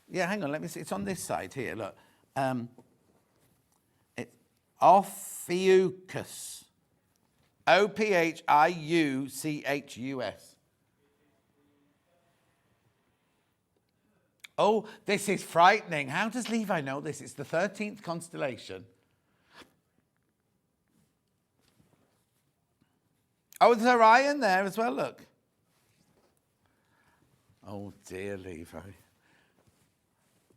Yeah, hang on, let me see. It's on this side here, look. It's Ophiuchus. Ophiuchus. Oh, this is frightening. How does Levi know this? It's the 13th constellation. Oh, there's Orion there as well, look. Oh, dear, Levi.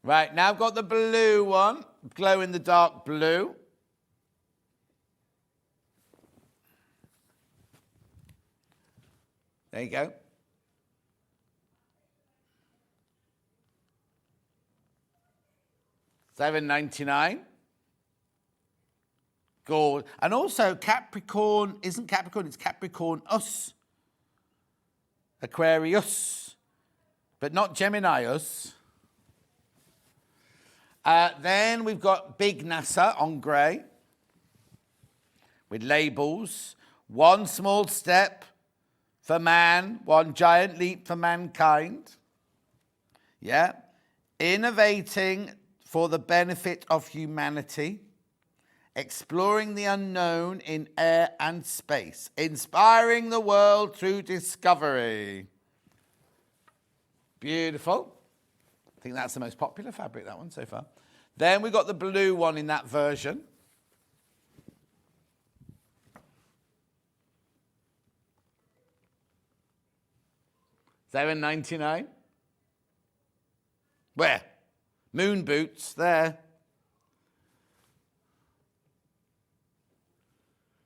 Right, now I've got the blue one. Glow in the dark blue. There you go. $7.99. Gold. And also Capricorn, isn't Capricorn, it's Capricornus. Aquarius. But not Geminius. Then we've got Big NASA on grey. With labels. One small step for man, one giant leap for mankind. Yeah. Innovating for the benefit of humanity, exploring the unknown in air and space, inspiring the world through discovery. Beautiful. I think that's the most popular fabric, that one so far. Then we've got the blue one in that version. $7.99. Where? Moon boots, there.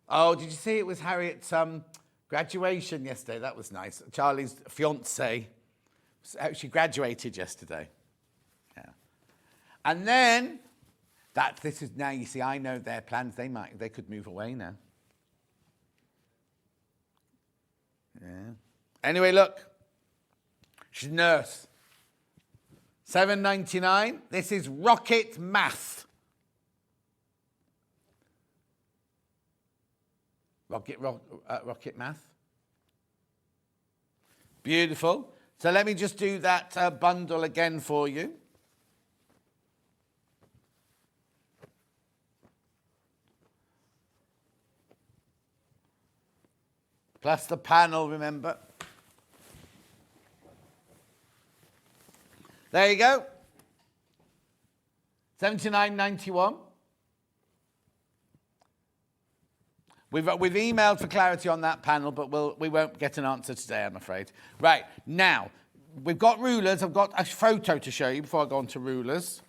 Oh, did you see it was Harriet's graduation yesterday? That was nice. Charlie's fiancée. She graduated yesterday. Yeah. And then, this is now, you see, I know their plans. They could move away now. Yeah. Anyway, look. She's a nurse. $7.99. This is Rocket Math. Rocket Math. Beautiful. So let me just do that bundle again for you. Plus the panel, remember. There you go. $79.91. We've emailed for clarity on that panel, but we won't get an answer today, I'm afraid. Right, now, we've got rulers. I've got a photo to show you before I go on to rulers.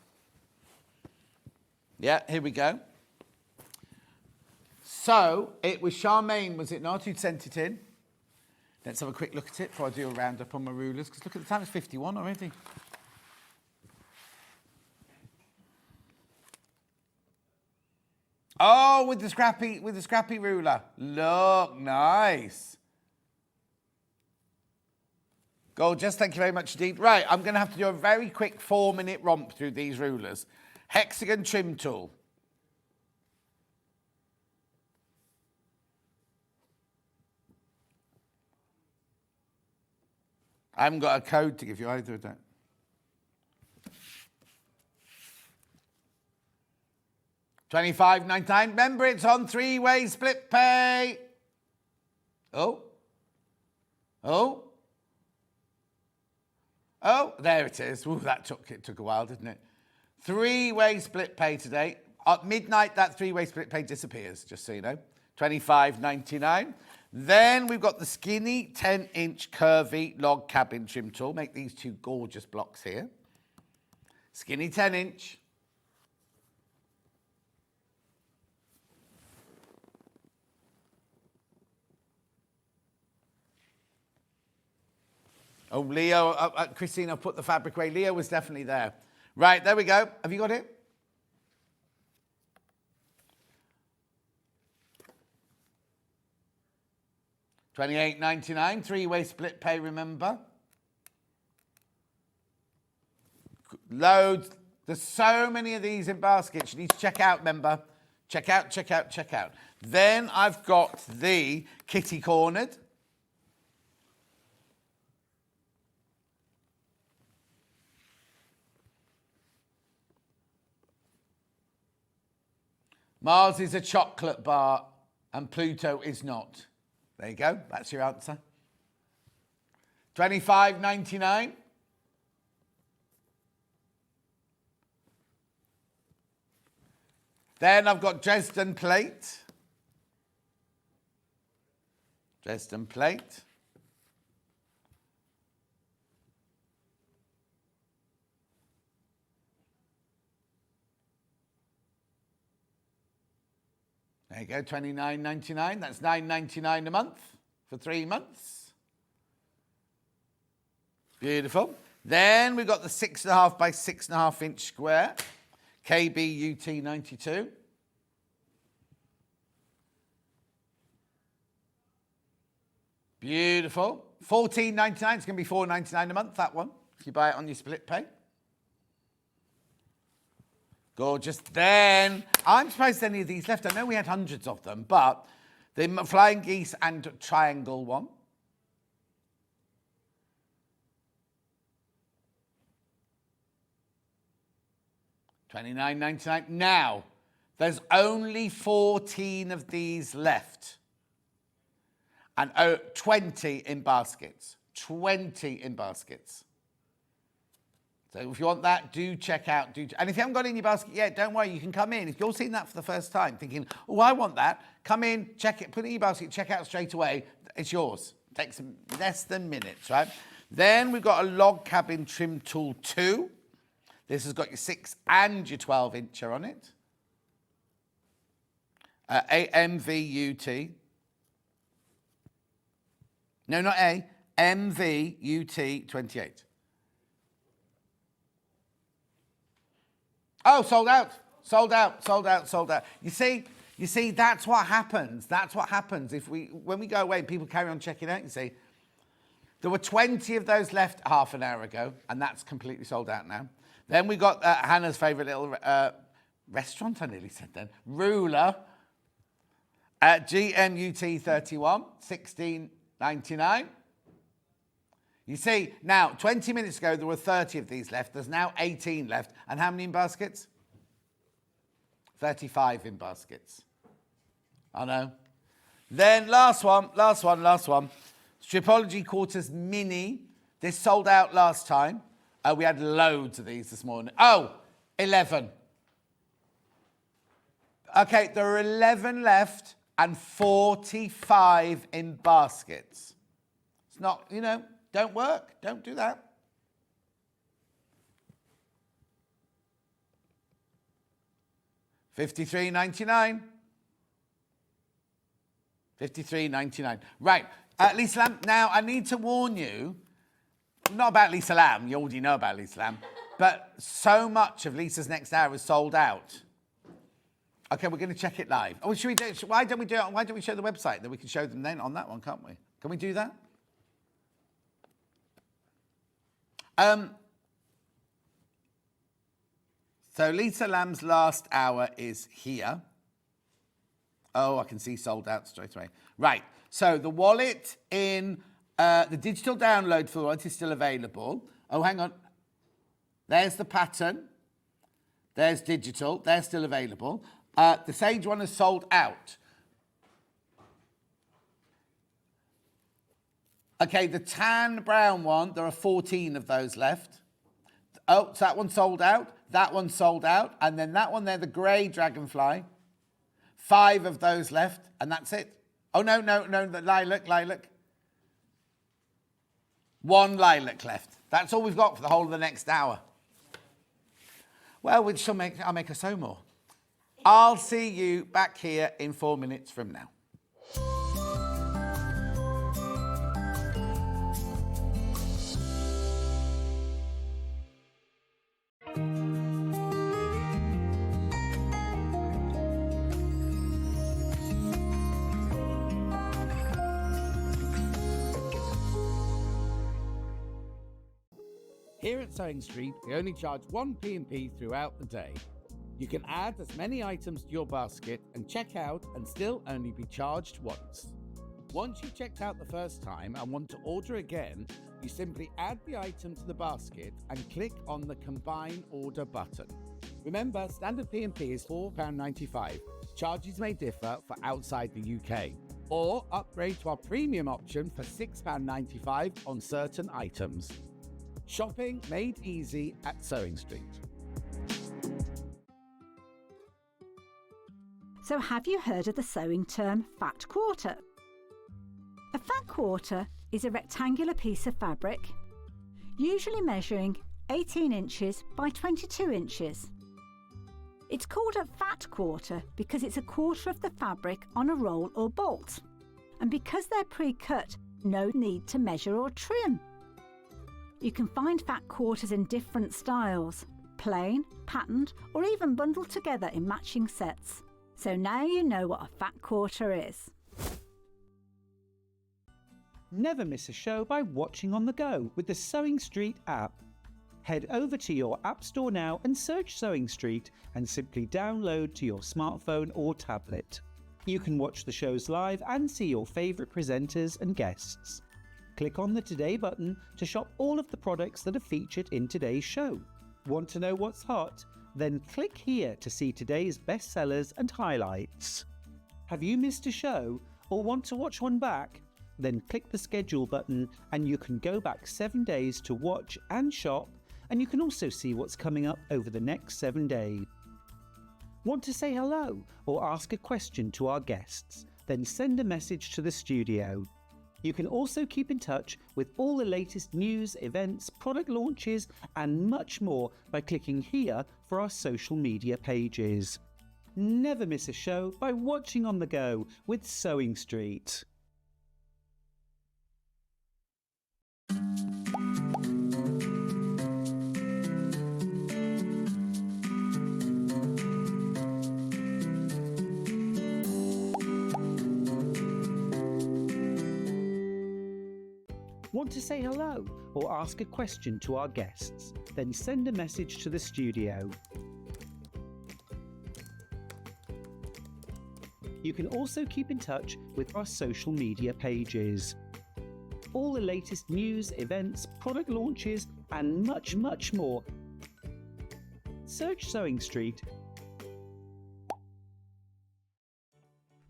Yeah, here we go. So, it was Charmaine, was it not, who'd sent it in? Let's have a quick look at it before I do a roundup on my rulers, because look at the time, it's 51 already. Oh, with the scrappy ruler. Look, nice. Gorgeous, thank you very much indeed. Right, I'm going to have to do a very quick 4-minute romp through these rulers. Hexagon trim tool. I haven't got a code to give you either, I don't. $25.99. Remember, it's on 3-way split pay. Oh, there it is. Ooh, it took a while, didn't it? 3-way split pay today. At midnight, that 3-way split pay disappears, just so you know. $25.99. Then we've got the skinny 10-inch curvy log cabin trim tool. Make these two gorgeous blocks here. Skinny 10-inch. Oh, Leo, Christine, I've put the fabric away. Leo was definitely there. Right, there we go. Have you got it? $28.99, 3-way split pay, remember. Loads. There's so many of these in baskets. You need to check out, remember. Check out, check out, check out. Then I've got the kitty cornered. Mars is a chocolate bar and Pluto is not. There you go. That's your answer. $25.99. Then I've got Dresden plate. Dresden plate. There you go, $29.99. That's $9.99 a month for 3 months. Beautiful. Then we've got the 6.5 by 6.5 inch square, KBUT 92. Beautiful. $14.99. It's going to be $4.99 a month, that one, if you buy it on your split pay. Gorgeous. Then, I'm surprised there's any of these left. I know we had hundreds of them, but the flying geese and triangle one. $29.99. Now, there's only 14 of these left. And 20 in baskets. 20 in baskets. So if you want that, do check out. And if you haven't got it in your basket yet, don't worry, you can come in. If you're seeing that for the first time, thinking, oh, I want that, come in, check it, put it in your basket, check out straight away. It's yours. Takes less than minutes, right? Then we've got a log cabin trim tool 2. This has got your 6 and your 12-incher on it. MVUT. No, not A. MVUT 28. Oh, sold out. Sold out, sold out, sold out. You see, that's what happens. That's what happens when we go away and people carry on checking out, you see. There were 20 of those left half an hour ago, and that's completely sold out now. Then we got Hannah's favourite little restaurant, I nearly said then, ruler at GMUT 31, $16.99. You see, now, 20 minutes ago, there were 30 of these left. There's now 18 left. And how many in baskets? 35 in baskets. I know. Then last one. Stripology Quarters Mini. This sold out last time. We had loads of these this morning. Oh, 11. Okay, there are 11 left and 45 in baskets. It's not, don't work. Don't do that. $53.99. $53.99. Right. Lisa Lamb, now I need to warn you, not about Lisa Lamb, you already know about Lisa Lamb, but so much of Lisa's next hour is sold out. Okay, we're going to check it live. Oh, should we do? Why don't we do it? Why don't we show the website? Then we can show them then on that one, can't we? Can we do that? So Lisa Lamb's last hour is here. Oh, I can see sold out straight away. Right. So the wallet in the digital download for the wallet is still available. Oh, hang on. There's the pattern. There's digital. They're still available. The Sage one is sold out. Okay, the tan brown one, there are 14 of those left. Oh, so that one sold out. That one sold out. And then that one there, the grey dragonfly. 5 of those left, and that's it. Oh, no, the lilac. 1 lilac left. That's all we've got for the whole of the next hour. Well, I'll make us so more. I'll see you back here in 4 minutes from now. Here at Sewing Street, we only charge 1 P&P throughout the day. You can add as many items to your basket and check out and still only be charged once. Once you've checked out the first time and want to order again, you simply add the item to the basket and click on the Combine Order button. Remember, standard P&P is £4.95. Charges may differ for outside the UK. Or upgrade to our premium option for £6.95 on certain items. Shopping made easy at Sewing Street. So have you heard of the sewing term fat quarter? A fat quarter is a rectangular piece of fabric, usually measuring 18 inches by 22 inches. It's called a fat quarter because it's a quarter of the fabric on a roll or bolt, and because they're pre-cut, no need to measure or trim. You can find fat quarters in different styles, plain, patterned, or even bundled together in matching sets. So now you know what a fat quarter is. Never miss a show by watching on the go with the Sewing Street app. Head over to your App Store now and search Sewing Street and simply download to your smartphone or tablet. You can watch the shows live and see your favourite presenters and guests. Click on the Today button to shop all of the products that are featured in today's show. Want to know what's hot? Then click here to see today's bestsellers and highlights. Have you missed a show or want to watch one back? Then click the schedule button and you can go back 7 days to watch and shop, and you can also see what's coming up over the next 7 days. Want to say hello or ask a question to our guests? Then send a message to the studio. You can also keep in touch with all the latest news, events, product launches, and much more by clicking here for our social media pages. Never miss a show by watching on the go with Sewing Street. Want to say hello or ask a question to our guests? Then send a message to the studio. You can also keep in touch with our social media pages. all the latest news, events, product launches, and much, much more. Search Sewing Street.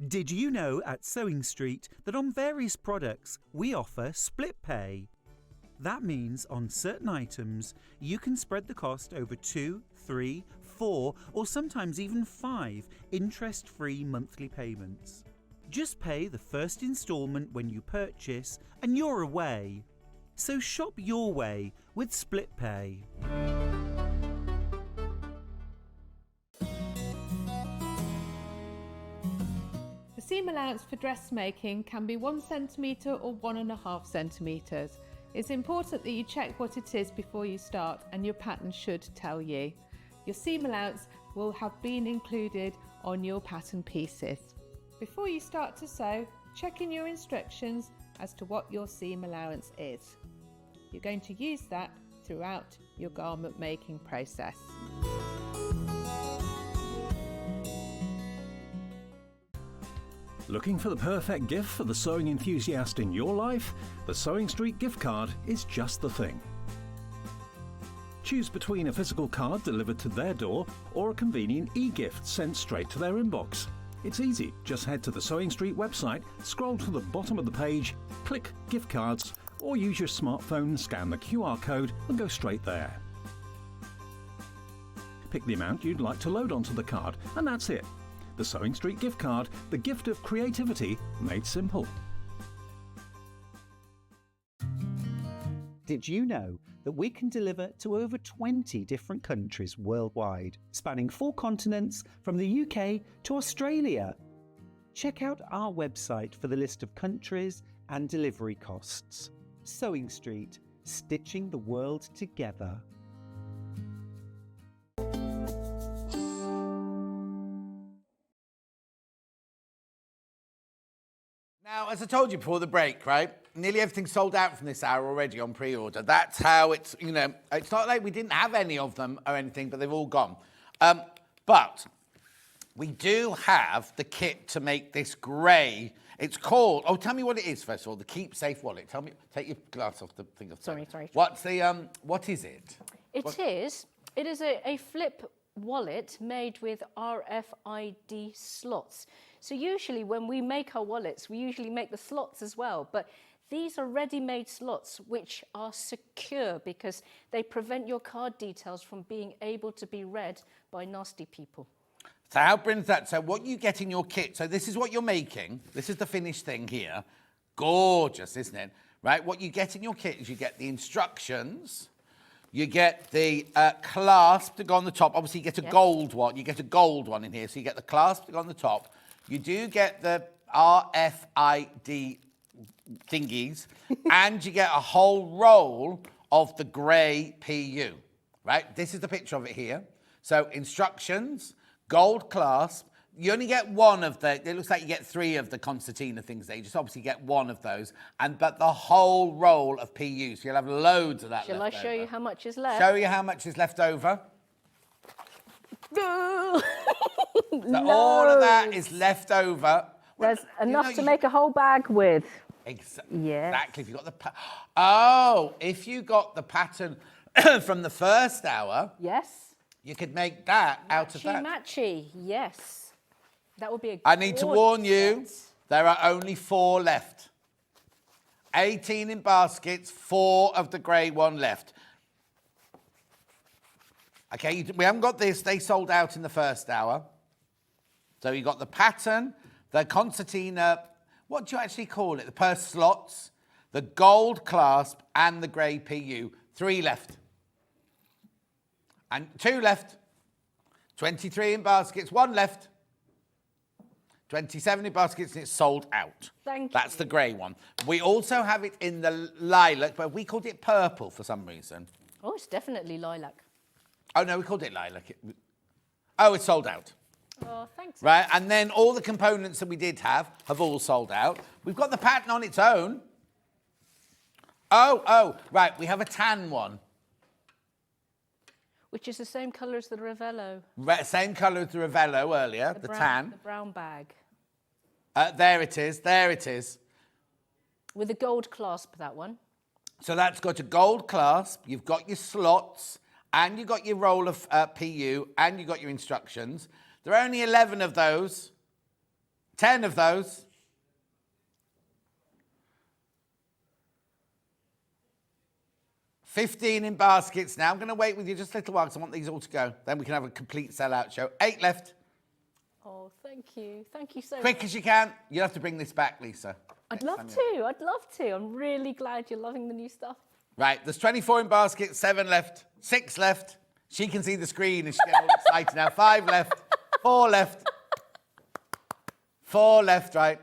Did you know at Sewing Street that on various products we offer split pay? That means on certain items you can spread the cost over 2, 3, 4 or sometimes even 5 interest-free monthly payments. Just pay the first instalment when you purchase and you're away. So shop your way with split pay. The seam allowance for dressmaking can be 1 centimetre or 1.5 centimetres. It's important that you check what it is before you start, and your pattern should tell you. Your seam allowance will have been included on your pattern pieces. Before you start to sew, check in your instructions as to what your seam allowance is. You're going to use that throughout your garment making process. Looking for the perfect gift for the sewing enthusiast in your life? The Sewing Street gift card is just the thing. Choose between a physical card delivered to their door or a convenient e-gift sent straight to their inbox. It's easy. Just head to the Sewing Street website, scroll to the bottom of the page, click Gift Cards, or use your smartphone, scan the QR code and go straight there. Pick the amount you'd like to load onto the card, and that's it. The Sewing Street gift card, the gift of creativity made simple. Did you know that we can deliver to over 20 different countries worldwide, spanning 4 continents from the UK to Australia? Check out our website for the list of countries and delivery costs. Sewing Street, stitching the world together. Now, as I told you before the break, right, nearly everything's sold out from this hour already on pre-order. That's how it's, you know, it's not like we didn't have any of them or anything, but they've all gone. But we do have the kit to make this grey. It's called, oh, tell me what it is, first of all, the Keep Safe wallet. Tell me, take your glass off the thing. Sorry. What's the, what is it? It is a flip wallet made with RFID slots. So usually when we make our wallets, we usually make the slots as well, but these are ready-made slots which are secure because they prevent your card details from being able to be read by nasty people. So how brilliant is that? So what you get in your kit, so this is what you're making. This is the finished thing here. Gorgeous, isn't it? Right, what you get in your kit is you get the instructions, you get the clasp to go on the top. Obviously, you get a gold one. You get a gold one in here. So you get the clasp to go on the top. You do get the RFID thingies, and you get a whole roll of the grey PU, right? This is the picture of it here. So instructions, gold clasp. You only get one of the, it looks like you get 3 of the concertina things there. You just obviously get one of those, but the whole roll of PU. So you'll have loads of that. Shall I show you how much is left? Show you how much is left over. So all of that is left over. There's enough to make a whole bag with. Exactly. If you got the if you got the pattern from the first hour, yes, you could make that out of that. Matchy, yes. That would be a I need to warn you, there are only 4 left. 18 in baskets, 4 of the grey one left. Okay, we haven't got this. They sold out in the first hour. So you got the pattern, the concertina, what do you actually call it? The purse slots, the gold clasp, and the grey PU. 3 left. And 2 left. 23 in baskets, 1 left. 27 in baskets, and it's sold out. Thank you. That's the grey one. We also have it in the lilac, but we called it purple for some reason. Oh, it's definitely lilac. Oh, no, we called it lilac. Oh, it's sold out. Oh, thanks. Right, and then all the components that we did have all sold out. We've got the pattern on its own. Oh, right, we have a tan one. Which is the same colour as the Ravello. Same colour as the Ravello earlier, the tan. The brown bag. There it is. With a gold clasp, that one. So that's got a gold clasp, you've got your slots, and you've got your roll of PU, and you've got your instructions. There are only 11 of those, 10 of those. $15 in baskets now. I'm going to wait with you just a little while because I want these all to go. Then we can have a complete sellout show. 8 left. Oh, thank you. Thank you so much. Quick as you can. You'll have to bring this back, Lisa. I'd love to. I'd love to. I'm really glad you're loving the new stuff. Right, there's 24 in basket, 7 left, 6 left. She can see the screen and she's getting all excited now. 5 left, 4 left, 4 left, right.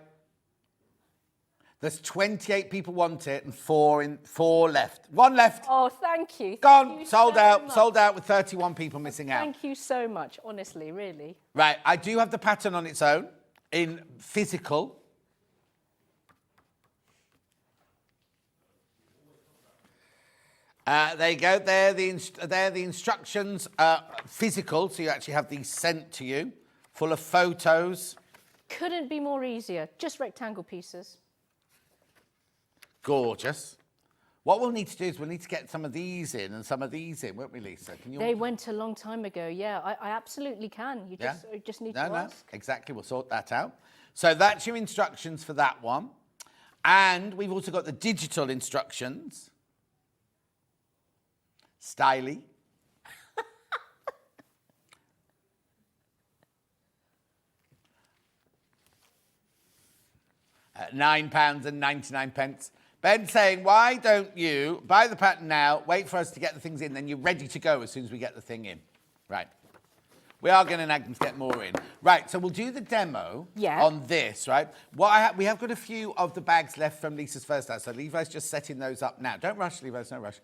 There's 28 people want it and 4 left. 1 left. Oh, thank you. Gone, sold out with 31 people missing out. Thank you so much, honestly, really. Right, I do have the pattern on its own in physical. There you go. They're the instructions, physical, so you actually have these sent to you, full of photos. Couldn't be more easier. Just rectangle pieces. Gorgeous. What we'll need to do is we'll need to get some of these in and some of these in, won't we, Lisa? Can you? They went a long time ago. Yeah, I absolutely can. You just need to ask. Exactly. We'll sort that out. So that's your instructions for that one. And we've also got the digital instructions. Styly. At £9.99. Ben saying, why don't you buy the pattern now, wait for us to get the things in, then you're ready to go as soon as we get the thing in. Right. We are going to nag them to get more in. Right, so we'll do the demo on this, right? We have got a few of the bags left from Lisa's first hour, so Levi's just setting those up now. Don't rush, Levi, no rush.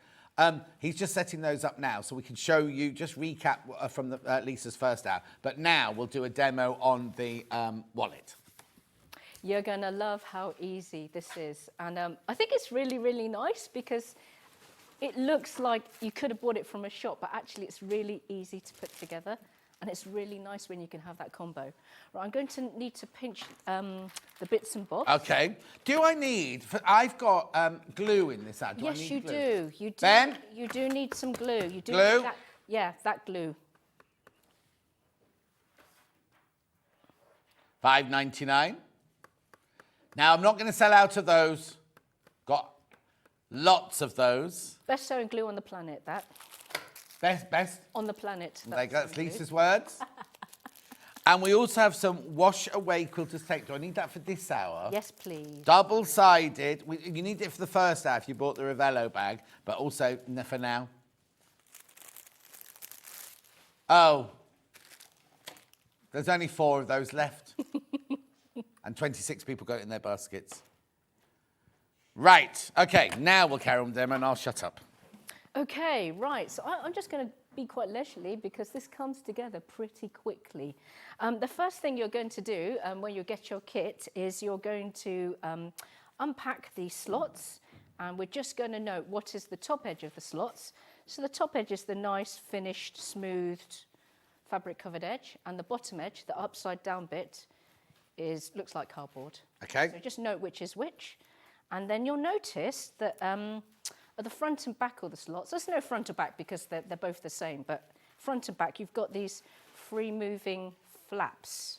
He's just setting those up now so we can show you, just recap from the, Lisa's first hour. But now we'll do a demo on the wallet. You're going to love how easy this is. And I think it's really, really nice because it looks like you could have bought it from a shop, but actually it's really easy to put together. And it's really nice when you can have that combo. Right, I'm going to need to pinch the bits and bobs. Okay. Do I need... I've got glue in this ad. Yes, you do. You do. Ben? You do need some glue. You do glue? Need that, yeah, that glue. $5.99. Now, I'm not going to sell out of those. Got lots of those. Best sewing glue on the planet, that. Best? On the planet. That's Lisa's words. And we also have some wash-away quilter's tape. Do I need that for this hour? Yes, please. Double-sided. You need it for the first hour if you bought the Ravello bag, but also for now. Oh. There's only 4 of those left. And 26 people got it in their baskets. Right. Okay, now we'll carry on with them and I'll shut up. Okay, right. So I'm just going to be quite leisurely because this comes together pretty quickly. The first thing you're going to do when you get your kit is you're going to unpack these slots, and we're just going to note what is the top edge of the slots. So the top edge is the nice, finished, smoothed, fabric-covered edge, and the bottom edge, the upside-down bit, looks like cardboard. Okay. So just note which is which. And then you'll notice that at the front and back of the slots, there's no front or back because they're both the same, but front and back, you've got these free-moving flaps.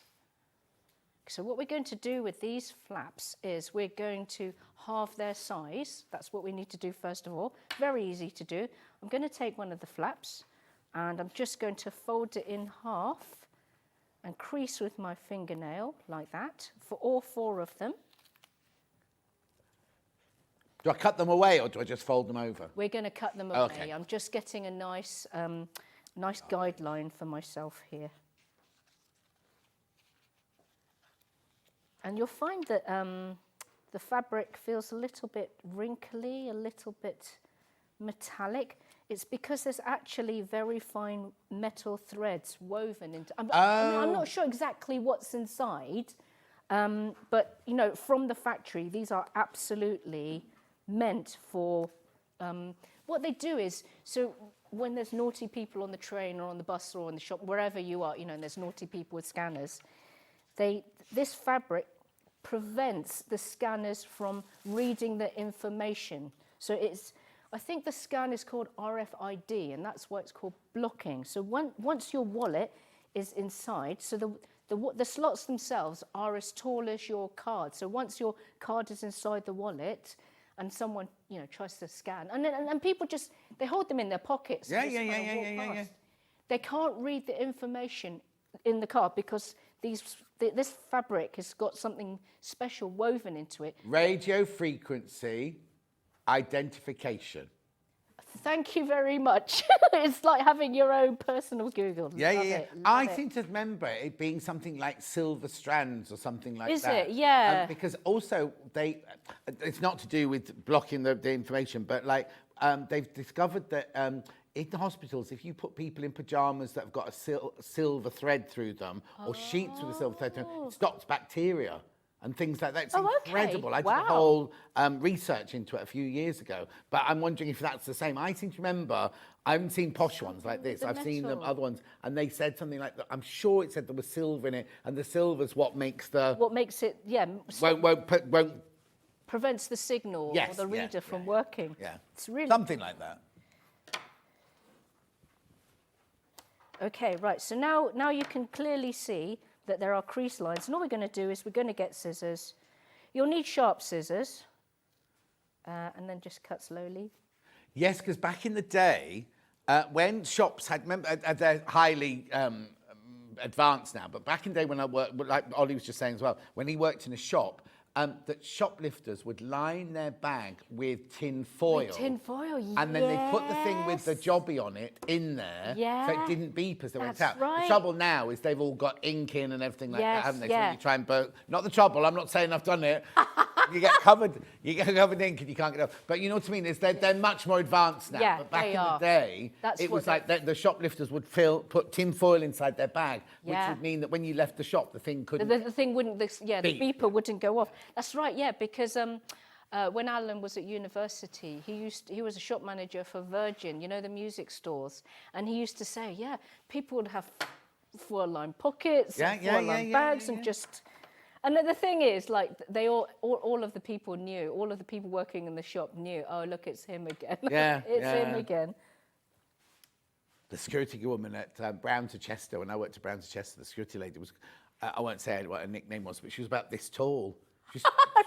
So what we're going to do with these flaps is we're going to halve their size. That's what we need to do first of all. Very easy to do. I'm going to take one of the flaps and I'm just going to fold it in half and crease with my fingernail like that for all 4 of them. Do I cut them away or do I just fold them over? We're going to cut them away. Okay. I'm just getting a nice guideline for myself here. And you'll find that the fabric feels a little bit wrinkly, a little bit metallic. It's because there's actually very fine metal threads woven into. I'm not sure exactly what's inside, but you know, from the factory, these are absolutely meant for. What they do is, so when there's naughty people on the train or on the bus or in the shop, wherever you are, you know, and there's naughty people with scanners, this fabric prevents the scanners from reading the information. So I think the scan is called RFID, and that's why it's called blocking. So once your wallet is inside, so the slots themselves are as tall as your card. So once your card is inside the wallet, and someone, tries to scan, and people they hold them in their pockets. Yeah. They can't read the information in the card because this fabric has got something special woven into it. Radio frequency identification. Thank you very much. It's like having your own personal Google. Yeah. I seem to remember it being something like silver strands or something like that. Is it? Yeah. Because also it's not to do with blocking the information, but they've discovered that in the hospitals, if you put people in pyjamas that have got a silver thread through them or sheets with a silver thread through them, it stops bacteria and things like that. It's incredible. I did a whole research into it a few years ago, but I'm wondering if that's the same. I seem to remember, I haven't seen posh ones like this. I've seen them other ones, and they said something like that. I'm sure it said there was silver in it, and the silver's what makes it, yeah. Won't prevents the signal or the reader from working. Yeah. It's really something like that. Okay, right. So now you can clearly see that there are crease lines. And all we're going to do is we're going to get scissors. You'll need sharp scissors. And then just cut slowly. Yes, because back in the day, when shops they're highly advanced now, but back in the day when I worked, like Ollie was just saying as well, when he worked in a shop, that shoplifters would line their bag with tin foil. With tin foil, yes. And then they put the thing with the jobby on it in there, so it didn't beep as they went out. Right. The trouble now is they've all got ink in and everything like that, haven't they? Yeah. So you try and burn. Not the trouble. I'm not saying I've done it. You get covered in ink and you can't get off. But you know what I mean? They're much more advanced now. Yeah, but back they in are. the day, it was like the shoplifters would put tin foil inside their bag, which would mean that when you left the shop, the thing couldn't. The thing wouldn't. The beeper wouldn't go off. That's right. Yeah, because when Alan was at university, he was a shop manager for Virgin. You know, the music stores, and he used to say, people would have foil-lined pockets, foil-lined bags, and just. And the thing is, like, they all of the people knew, all of the people working in the shop knew, oh, look, it's him again. It's him again. The security woman at Brown to Chester, when I worked at Brown to Chester, the security lady was, I won't say what her nickname was, but she was about this tall.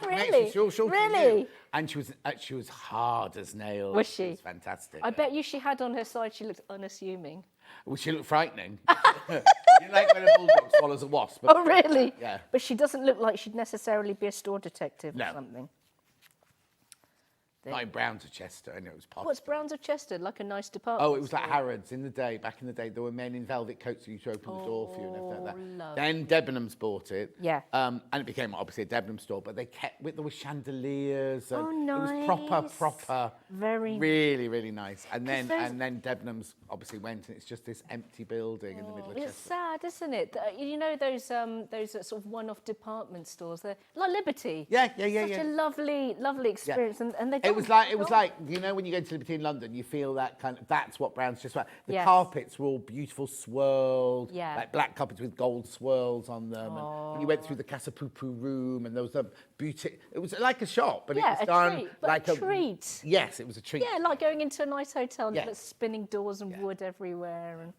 Really? Really? And she was hard as nails. Was she? It was fantastic. I bet you she had on her side, she looked unassuming. Well, she looked frightening. You like when a bulldog swallows a wasp. But, oh, really? Yeah. But she doesn't look like she'd necessarily be a store detective or something. Not in Brown to Chester, and it was possible. What's Browns of Chester? Like a nice department Oh, it was store? like Harrods back in the day, there were men in velvet coats who used to open the door for you and everything like that. Lovely. Then Debenhams bought it. Yeah. And it became obviously a Debenhams store, but they kept there were chandeliers and nice. it was proper. Very really, really nice. And then Debenhams obviously went and it's just this empty building in the middle of Chester. It's sad, isn't it? You know those sort of one-off department stores, they're like Liberty. Yeah. Such a lovely experience, and they. It was like you know when you go to Liberty in London, you feel that that's what Brown's just about. The carpets were all beautiful swirled, like black carpets with gold swirls on them. And when you went through the Casa Pupu room, and there was a beauty. It was like a shop, but it was done like a treat. Yes, it was a treat. Yeah, like going into a nice hotel and there's spinning doors and wood everywhere. And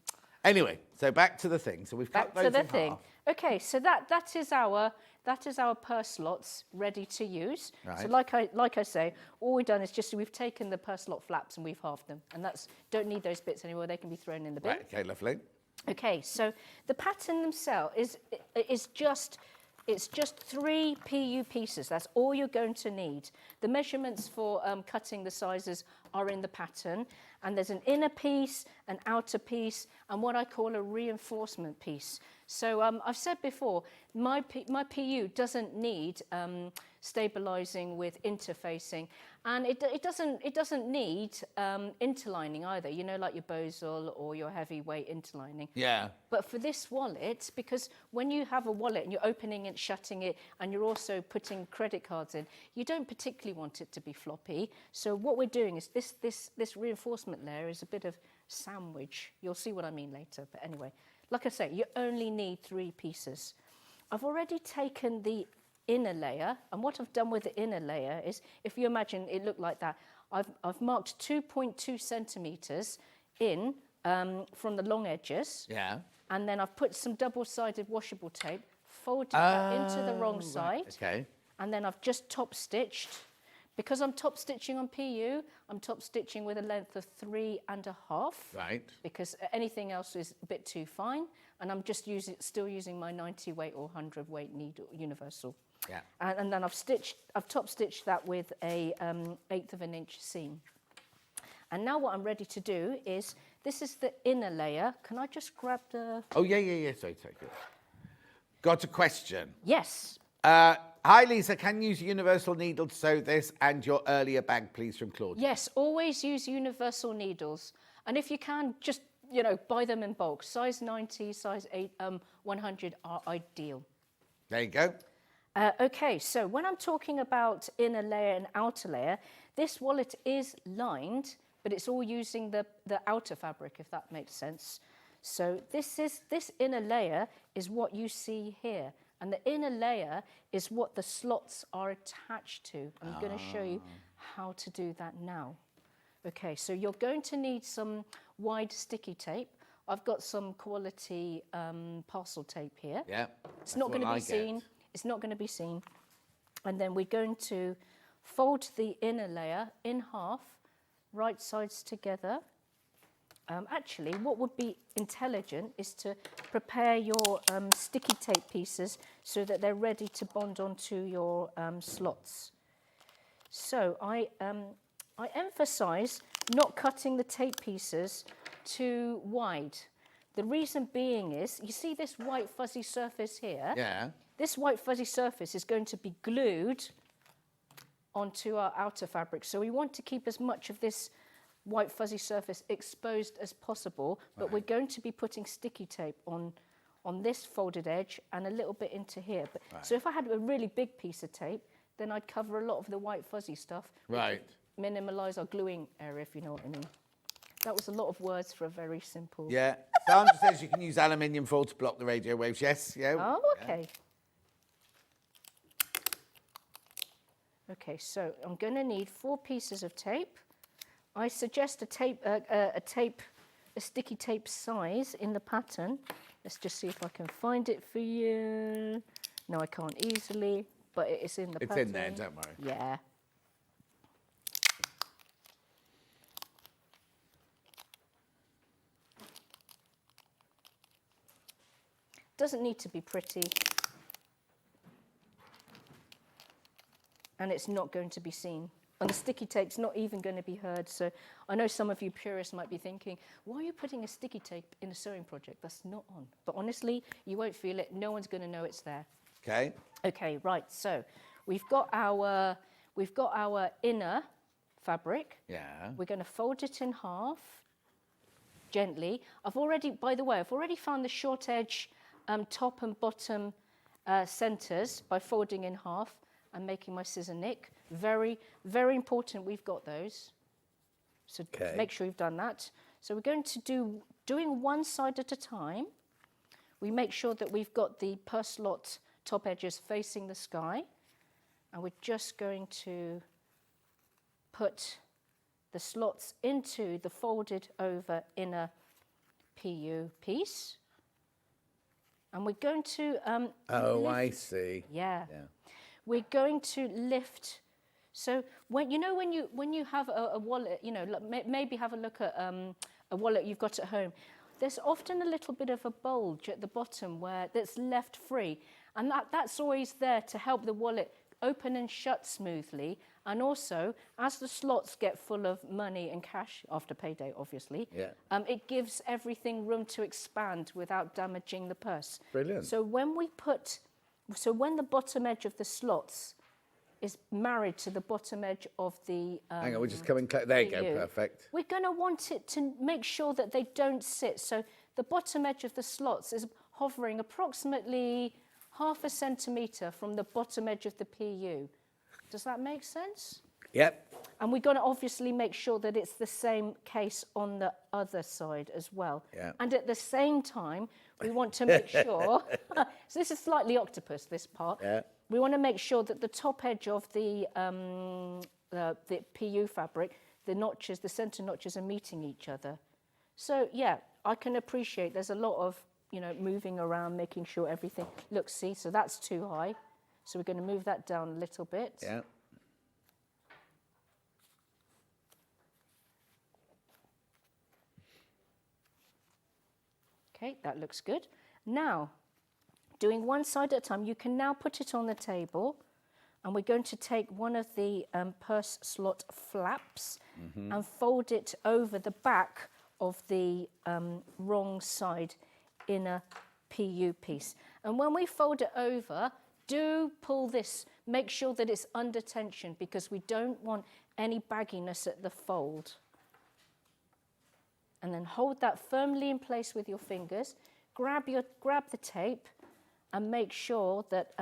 anyway, so back to the thing. So we've cut those in half. Okay, so that is our purse slots ready to use. Right. So like I say, all we've done is we've taken the purse slot flaps and we've halved them, and don't need those bits anymore. They can be thrown in the bin. Right. Okay. Lovely. Okay, so the pattern themselves is just 3 PU pieces. That's all you're going to need. The measurements for cutting the sizes are in the pattern, and there's an inner piece, an outer piece, and what I call a reinforcement piece. So I've said before, my PU doesn't need stabilising with interfacing, and it doesn't need interlining either. You know, like your Bosal or your heavyweight interlining. Yeah. But for this wallet, because when you have a wallet and you're opening it, shutting it, and you're also putting credit cards in, you don't particularly want it to be floppy. So what we're doing is this reinforcement layer is a bit of sandwich. You'll see what I mean later. But anyway, like I say, you only need 3 pieces. I've already taken the inner layer. And what I've done with the inner layer is, if you imagine it looked like that, I've marked 2.2 centimetres in from the long edges. Yeah. And then I've put some double-sided washable tape, folded that into the wrong side. Okay. And then I've just top stitched. Because I'm top stitching on PU, I'm top stitching with a length of 3.5. Right. Because anything else is a bit too fine. And I'm just still using my 90 weight or 100 weight needle, universal. Yeah. And then I've top stitched that with a 1/8 of an inch seam. And now what I'm ready to do is, this is the inner layer. Can I just grab the... Oh, yeah. Sorry. Good. Got a question. Yes. Hi, Lisa. Can you use universal needle to sew this and your earlier bag, please, from Claudia? Yes, always use universal needles. And if you can, just, buy them in bulk. Size 90, size 100 are ideal. There you go. Okay, so when I'm talking about inner layer and outer layer, this wallet is lined, but it's all using the outer fabric, if that makes sense. So this inner layer is what you see here. And the inner layer is what the slots are attached to. I'm going to show you how to do that now. Okay, so you're going to need some wide sticky tape. I've got some quality parcel tape here. Yeah. It's not going to be seen. It's not going to be seen. And then we're going to fold the inner layer in half, right sides together. Actually, what would be intelligent is to prepare your sticky tape pieces so that they're ready to bond onto your slots. So I emphasise not cutting the tape pieces too wide. The reason being is, you see this white fuzzy surface here? Yeah. This white fuzzy surface is going to be glued onto our outer fabric. So we want to keep as much of this white fuzzy surface exposed as possible, but we're going to be putting sticky tape on this folded edge and a little bit into here. So if I had a really big piece of tape, then I'd cover a lot of the white fuzzy stuff. Right. Minimalise our gluing area, if you know what I mean. That was a lot of words for a very simple... Yeah. Sandra says you can use aluminium foil to block the radio waves. Yes, yeah. Oh, okay. Yeah. Okay, so I'm going to need 4 pieces of tape. I suggest a sticky tape size in the pattern. Let's just see if I can find it for you. No, I can't easily, but it is in the pattern. It's in there, don't worry. Yeah. Doesn't need to be pretty. And it's not going to be seen. And the sticky tape's not even going to be heard. So I know some of you purists might be thinking, why are you putting a sticky tape in a sewing project? That's not on. But honestly, you won't feel it. No one's going to know it's there. Okay. Okay, right. So we've got our inner fabric. Yeah. We're going to fold it in half gently. By the way, I've already found the short edge top and bottom centres by folding in half and making my scissor nick. Very, very important we've got those. So make sure you've done that. So we're going to doing one side at a time. We make sure that we've got the per slot top edges facing the sky. And we're just going to put the slots into the folded over inner PU piece. And we're going to... oh, I see. Yeah. We're going to lift... So when you have a wallet, maybe have a look at a wallet you've got at home. There's often a little bit of a bulge at the bottom that's left free, and that's always there to help the wallet open and shut smoothly. And also, as the slots get full of money and cash after payday, obviously, it gives everything room to expand without damaging the purse. Brilliant. So when the bottom edge of the slots is married to the bottom edge of the... hang on, we're just coming... There you go, perfect. We're going to want it to make sure that they don't sit. So the bottom edge of the slots is hovering approximately 0.5 centimetre from the bottom edge of the PU. Does that make sense? Yep. And we're going to obviously make sure that it's the same case on the other side as well. Yeah. And at the same time, we want to make sure... so this is slightly octopus, this part. Yeah. we want to make sure that the top edge of the PU fabric, the notches, the centre notches are meeting each other. So yeah, I can appreciate there's a lot of, moving around, making sure everything looks, see, so that's too high. So we're going to move that down a little bit. Yeah. Okay, that looks good. Now, doing one side at a time, you can now put it on the table, and we're going to take one of the purse slot flaps and fold it over the back of the wrong side inner PU piece. And when we fold it over, do pull this, make sure that it's under tension, because we don't want any bagginess at the fold. And then hold that firmly in place with your fingers, grab the tape, and make sure that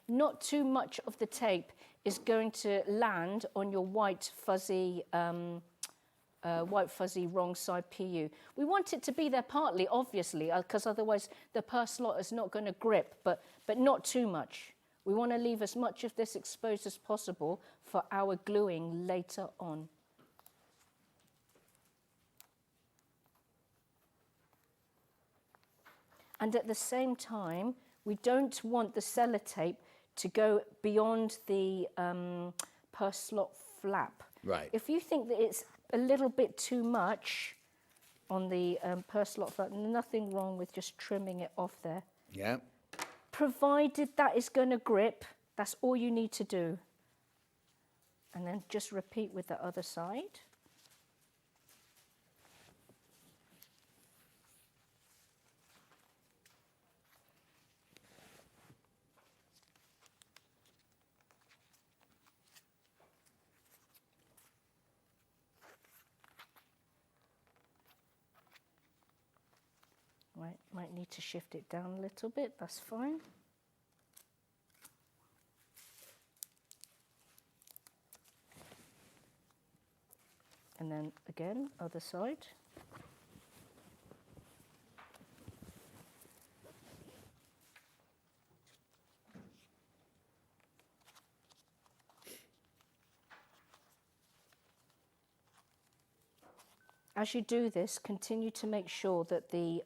not too much of the tape is going to land on your white fuzzy wrong side PU. We want it to be there partly, obviously, because otherwise the purse slot is not going to grip, but not too much. We want to leave as much of this exposed as possible for our gluing later on. And at the same time, we don't want the sellotape to go beyond the purse slot flap. Right. If you think that it's a little bit too much on the purse slot flap, nothing wrong with just trimming it off there. Yeah. Provided that is going to grip, that's all you need to do. And then just repeat with the other side. Might need to shift it down a little bit, that's fine. And then again, other side. As you do this, continue to make sure that the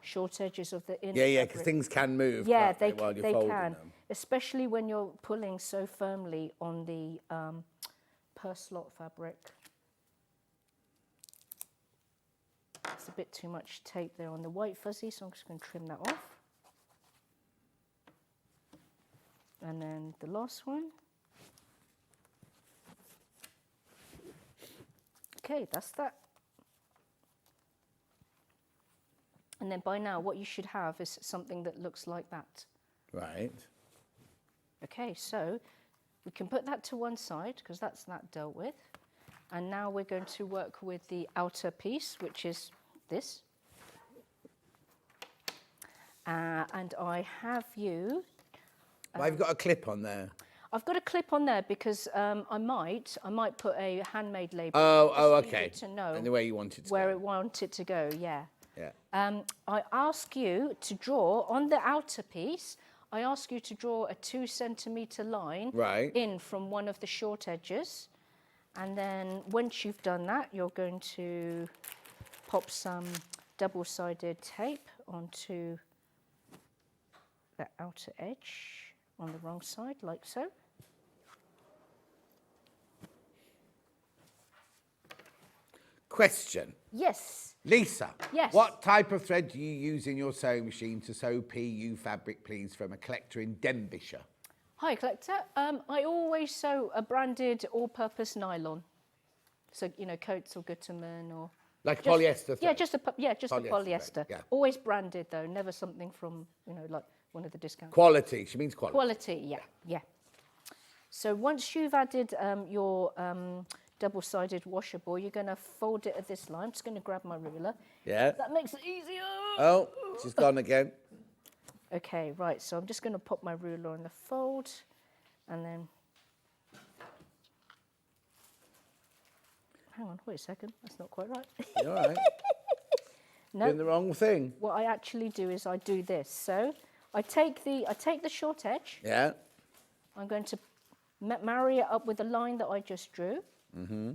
short edges of the inner Yeah, fabric, because things can move. yeah, can't while you're they folding can, them. especially when you're pulling so firmly on the purse slot fabric. It's a bit too much tape there on the white fuzzy, so I'm just going to trim that off. And then the last one. Okay, that's that. And then by now, what you should have is something that looks like that. Right. Okay, so we can put that to one side because that's that dealt with. And now we're going to work with the outer piece, which is this. And I have you... Well, I've got a clip on there. I've got a clip on there because I might put a handmade label. Oh, just for you okay. to know And the way you want it to where go. it want it to go, yeah. Yeah. I ask you to draw on the outer piece. I ask you to draw a 2 centimetre line in from one of the short edges, and then once you've done that, you're going to pop some double-sided tape onto the outer edge on the wrong side, like so. Question. Yes. Lisa. Yes. What type of thread do you use in your sewing machine to sew PU fabric, please, from a collector in Denbighshire? Hi, collector. I always sew a branded all-purpose nylon. So, you know, Coates or Gutermann or... Like polyester thread? Yeah, just a polyester. Thread, yeah. Always branded, though, never something from, you know, like one of the discount. Quality. She means quality. Quality, yeah. So once you've added your double-sided washable, you're going to fold it at this line. I'm just going to grab my ruler. Yeah. That makes it easier. Oh, she's gone again. Okay, right, so I'm just going to pop my ruler on the fold, and then... Hang on, wait a second, that's not quite right. You're all right. No. Doing the wrong thing. What I actually do is I do this. So I take the short edge. Yeah. I'm going to marry it up with the line that I just drew. Mm-hmm.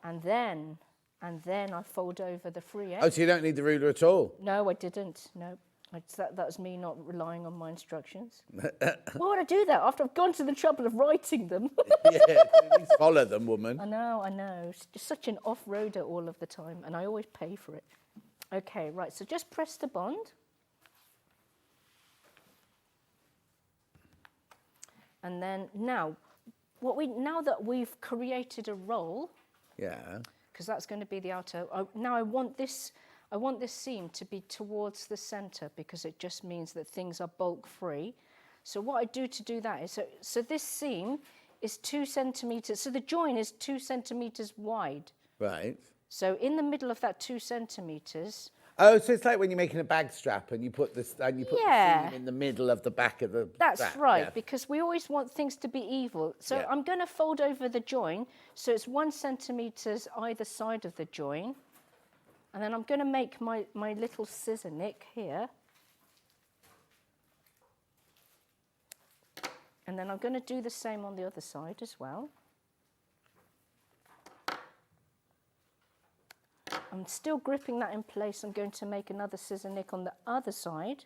And then I fold over the free edge. Oh, so you don't need the ruler at all? No, I didn't. No. That was me not relying on my instructions. Why would I do that after I've gone to the trouble of writing them? Yeah, at least follow them, woman. I know. It's just such an off-roader all of the time, and I always pay for it. Okay, right, so just press the bond. And then now that we've created a roll, yeah, because that's going to be the outer. Now I want this seam to be towards the center because it just means that things are bulk free. So what I do to do that is so this seam is 2 centimeters. So the join is 2 centimeters wide. Right. So in the middle of that 2 centimeters. Oh, so it's like when you're making a bag strap and you put the seam in the middle of the back of the That's strap. right, Yeah. because we always want things to be even. So Yeah. I'm going to fold over the join, so it's 1 centimeters either side of the join. And then I'm going to make my little scissor nick here. And then I'm going to do the same on the other side as well. I'm still gripping that in place. I'm going to make another scissor nick on the other side.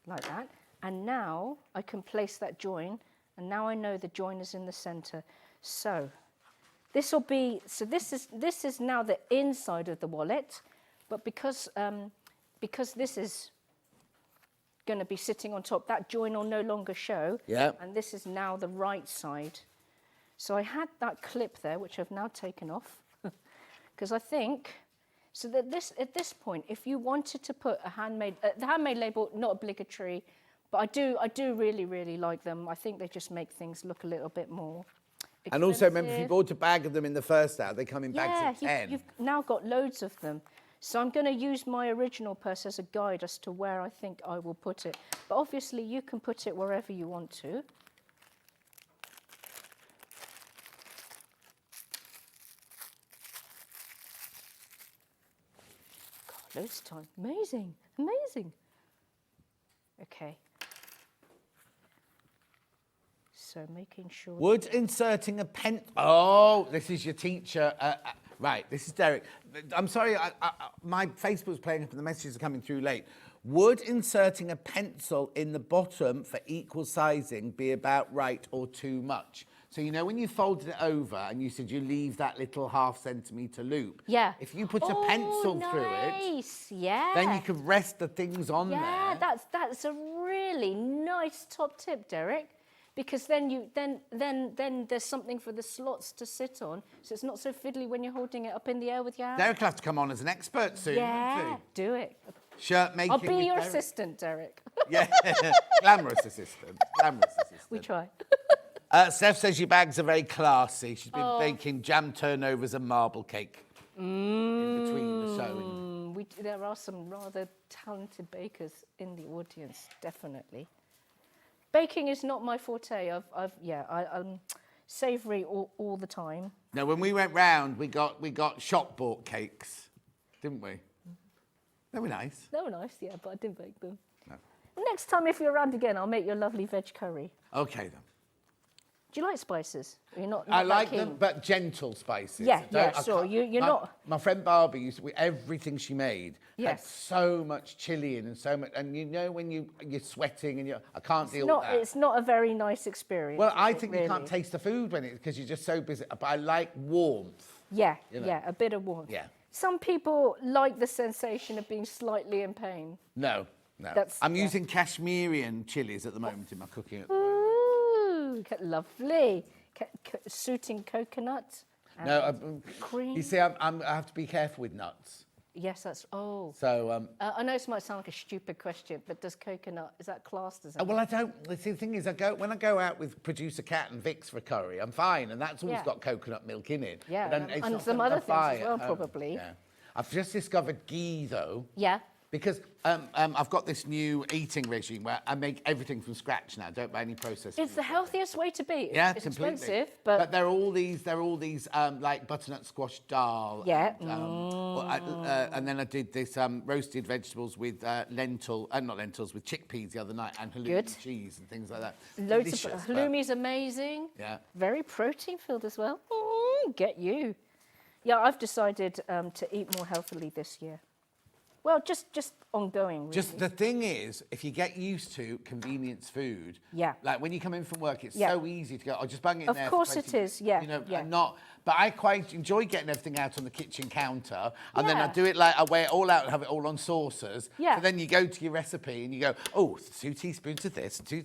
Like that. And now I can place that join, and now I know the join is in the center. So this will be, so this is now the inside of the wallet, but because this is going to be sitting on top, that join will no longer show. Yeah. And this is now the right side. So I had that clip there, which I've now taken off, because I think, so that at this point, if you wanted to put a handmade, the handmade label, not obligatory, but I do really, really like them. I think they just make things look a little bit more expensive. And also, remember, if you bought a bag of them in the first hour, they come in bags of 10. You've now got loads of them. So I'm going to use my original purse as a guide as to where I think I will put it. But obviously, you can put it wherever you want to. God, loads of time. Amazing, amazing. Okay. So making sure. Would inserting a pen... Oh, this is your teacher. Right, this is Derek. I'm sorry, my Facebook's playing up and the messages are coming through late. Would inserting a pencil in the bottom for equal sizing be about right or too much? So, you know, when you folded it over and you said you leave that little ½ centimetre loop. Yeah. If you put a pencil through it, nice, yeah. then you could rest the things on there. Yeah, that's a really nice top tip, Derek. Because then there's something for the slots to sit on, so it's not so fiddly when you're holding it up in the air with your hand. Derek will have to come on as an expert soon, won't Yeah, he? do it. Shirt making. I'll be with your Derek. assistant, Derek. Yeah, glamorous assistant. Glamorous assistant. We try. Steph says your bags are very classy. She's been baking jam turnovers and marble cake in between the sewing. There are some rather talented bakers in the audience, definitely. Baking is not my forte. I'm savoury all the time. Now, when we went round, we got shop bought cakes, didn't we? They were nice. They were nice, yeah, but I didn't bake them. No. Next time, if you're around again, I'll make you a lovely veg curry. Okay then. Do you like spices? You're not I that like keen? them, but gentle spices. Yeah, I don't- yeah, I sure. can't- You're not. My friend Barbie used to, everything she made had Yes. so much chili in and so much, and you know when you're sweating and I can't deal with that. It's not a very nice experience. Well, I is it, think really? you can't taste the food when because you're just so busy. But I like warmth. Yeah, you know. yeah, a bit of warmth. Yeah. Some people like the sensation of being slightly in pain. No. I'm using Kashmirian chilies at the moment in my cooking. Ooh, lovely. Suiting coconut. No, cream. You see, I have to be careful with nuts. Yes, that's. Oh. So. I know this might sound like a stupid question, but does coconut, is that classed as a... Well, I don't. See, the thing is, when I go out with producer Kat and Vix for curry, I'm fine, and that's always got coconut milk in it. Yeah, But then it's and not some something other I things buy as at well, home. probably. Yeah. I've just discovered ghee though. Yeah. Because I've got this new eating regime where I make everything from scratch now. Don't buy any processed. It's the healthiest way to be. Yeah, It's completely. expensive, But but there are all these like butternut squash dal. Yeah. And then I did this roasted vegetables with not lentils, with chickpeas the other night, and halloumi Good. cheese and things like that. loads Delicious, of but- halloumi's amazing. Yeah. Very protein filled as well. Get you. Yeah, I've decided to eat more healthily this year. Well, just ongoing. Really. Just the thing is, if you get used to convenience food, Yeah. like when you come in from work, it's Yeah. so easy to go, just bang it in Of there. for course 20 it is, yeah, You know, yeah. and but I quite enjoy getting everything out on the kitchen counter, and then I Yeah. do it like I weigh it all out and have it all on saucers. Yeah. So then you go to your recipe and you go, 2 teaspoons of this, 2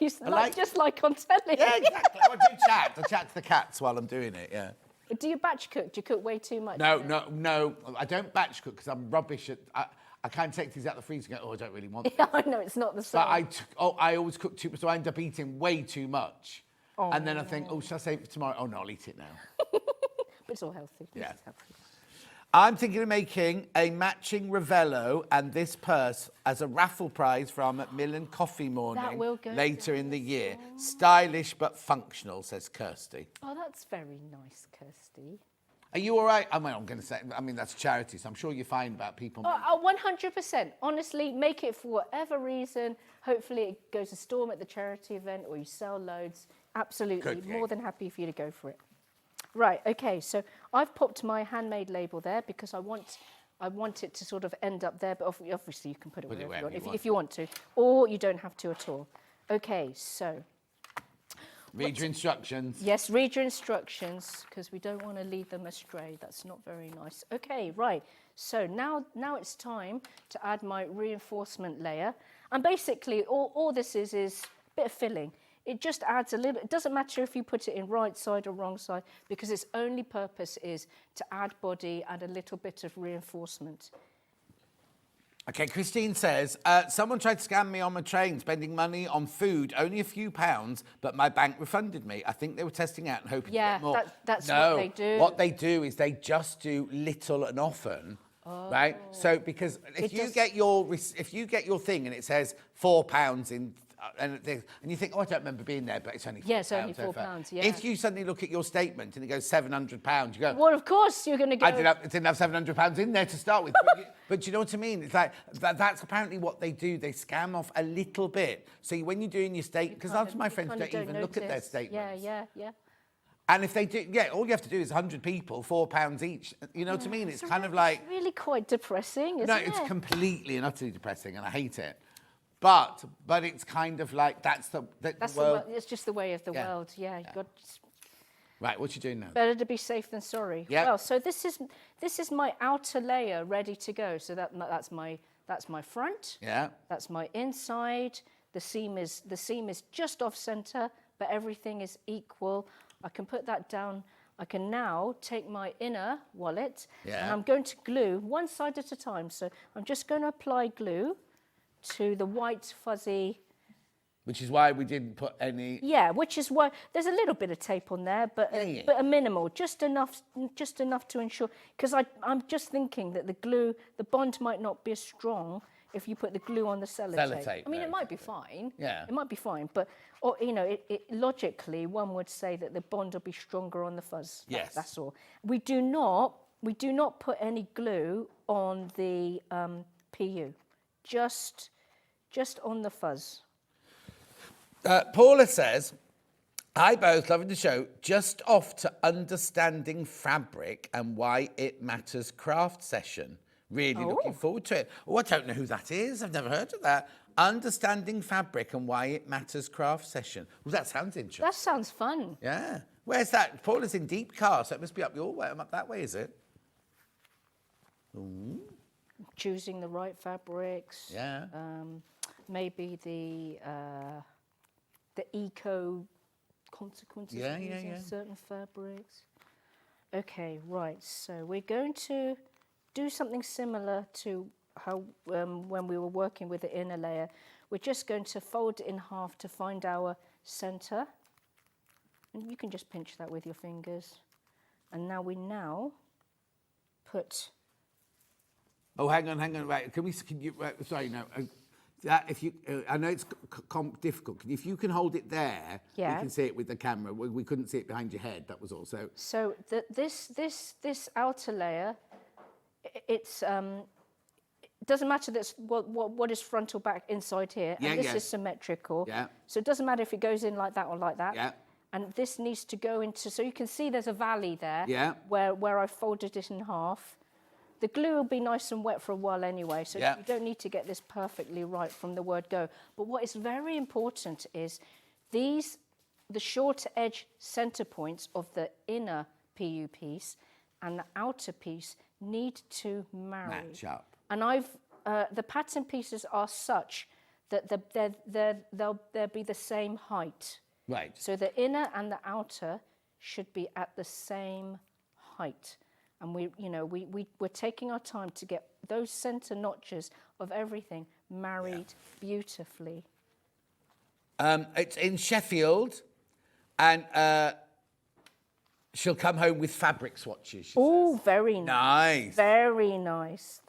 It's nice, like- just like on telly. Yeah, exactly. I do chat. I chat to the cats while I'm doing it. Yeah. Do you batch cook? Do you cook way too much? No. I don't batch cook because I'm rubbish at. I can't take things out the freezer and go, I don't really want this. Yeah, I know, it's not the same. But I always cook too much, so I end up eating way too much. And then I think, should I save it for tomorrow? Oh, no, I'll eat it now. But it's all healthy. Yeah. It's healthy. I'm thinking of making a matching Ravello and this purse as a raffle prize from Macmillan Coffee Morning will go later in the year. Stylish but functional, says Kirsty. Oh, that's very nice, Kirsty. Are you all right? I'm going to say, that's charity, so I'm sure you're fine about people. 100%. Honestly, make it for whatever reason. Hopefully it goes a storm at the charity event or you sell loads. Absolutely. Good, More yeah. than happy for you to go for it. Right, okay, so I've popped my handmade label there because I want it to sort of end up there, but obviously you can put it wherever you want, if you want to, or you don't have to at all. Okay, so... Read your instructions. Yes, read your instructions, because we don't want to lead them astray. That's not very nice. Okay, right. So now it's time to add my reinforcement layer. And basically, all this is a bit of filling. It just adds a little... It doesn't matter if you put it in right side or wrong side, because its only purpose is to add body and a little bit of reinforcement. Okay, Christine says, someone tried to scam me on my train, spending money on food, only a few pounds, but my bank refunded me. I think they were testing out and hoping to get more. That's no, what they do. What they do is they just do little and often, right? So because if you get your thing and it says £4 in... And you think, I don't remember being there, but it's only £4. Yeah, it's only £4, yeah. If you suddenly look at your statement and it goes £700, you go... Well, of course, you're going to go... I didn't have £700 in there to start with. But you know what I mean? It's like, that's apparently what they do. They scam off a little bit. So when you're doing your statement... Because lots of my friends don't even look at their statements. Yeah. And if they do... Yeah, all you have to do is 100 people, £4 each. You know what I mean? It's kind of like... It's really quite depressing, isn't it? No, it's completely and utterly depressing, and I hate it. But it's kind of like that's the world. It's just the way of the world. Yeah, you got right. What you doing now? better to be safe than sorry. Yeah. Well, so this is my outer layer ready to go. So that's my front. Yeah. That's my inside. The seam is just off center, but everything is equal. I can put that down. I can now take my inner wallet and I'm going to glue one side at a time. So I'm just going to apply glue to the white fuzzy... Which is why we didn't put any... Yeah, which is why... There's a little bit of tape on there, but a minimal, just enough to ensure... Because I'm just thinking that the bond might not be as strong if you put the glue on the sellotape. I mean, it might be fine. Yeah. It might be fine, but logically, one would say that the bond will be stronger on the fuzz. Yes. That's all. We do not put any glue on the PU. Just on the fuzz. Paula says, hi both, loving the show. Just off to understanding fabric and why it matters craft session. Really looking forward to it. Oh, I don't know who that is. I've never heard of that. Understanding fabric and why it matters craft session. Well, that sounds interesting. That sounds fun. Yeah. Where's that? Paula's in Deep Car, so it must be up your way. I'm up that way, is it? Ooh. Choosing the right fabrics. Yeah. Maybe the eco consequences of using certain fabrics. Okay, right. So we're going to do something similar to how when we were working with the inner layer. We're just going to fold it in half to find our center. And you can just pinch that with your fingers. And now we put Oh, hang on. Right, can you? Sorry, no. That if you, I know it's difficult. If you can hold it there, Yeah. we can see it with the camera. We couldn't see it behind your head. That was all. So this outer layer, it's it doesn't matter that's what is front or back inside here, and this is symmetrical. Yeah. So it doesn't matter if it goes in like that or like that. Yeah. And this needs to go into, so you can see there's a valley there. Yeah. Where I folded it in half. The glue will be nice and wet for a while anyway, so you don't need to get this perfectly right from the word go. But what is very important is the short edge center points of the inner PU piece and the outer piece need to marry. Match up. And the pattern pieces are such that they'll be the same height. Right. So the inner and the outer should be at the same height. And we're taking our time to get those center notches of everything married beautifully. It's in Sheffield, and she'll come home with fabric swatches. Oh, very nice. Nice. Very nice.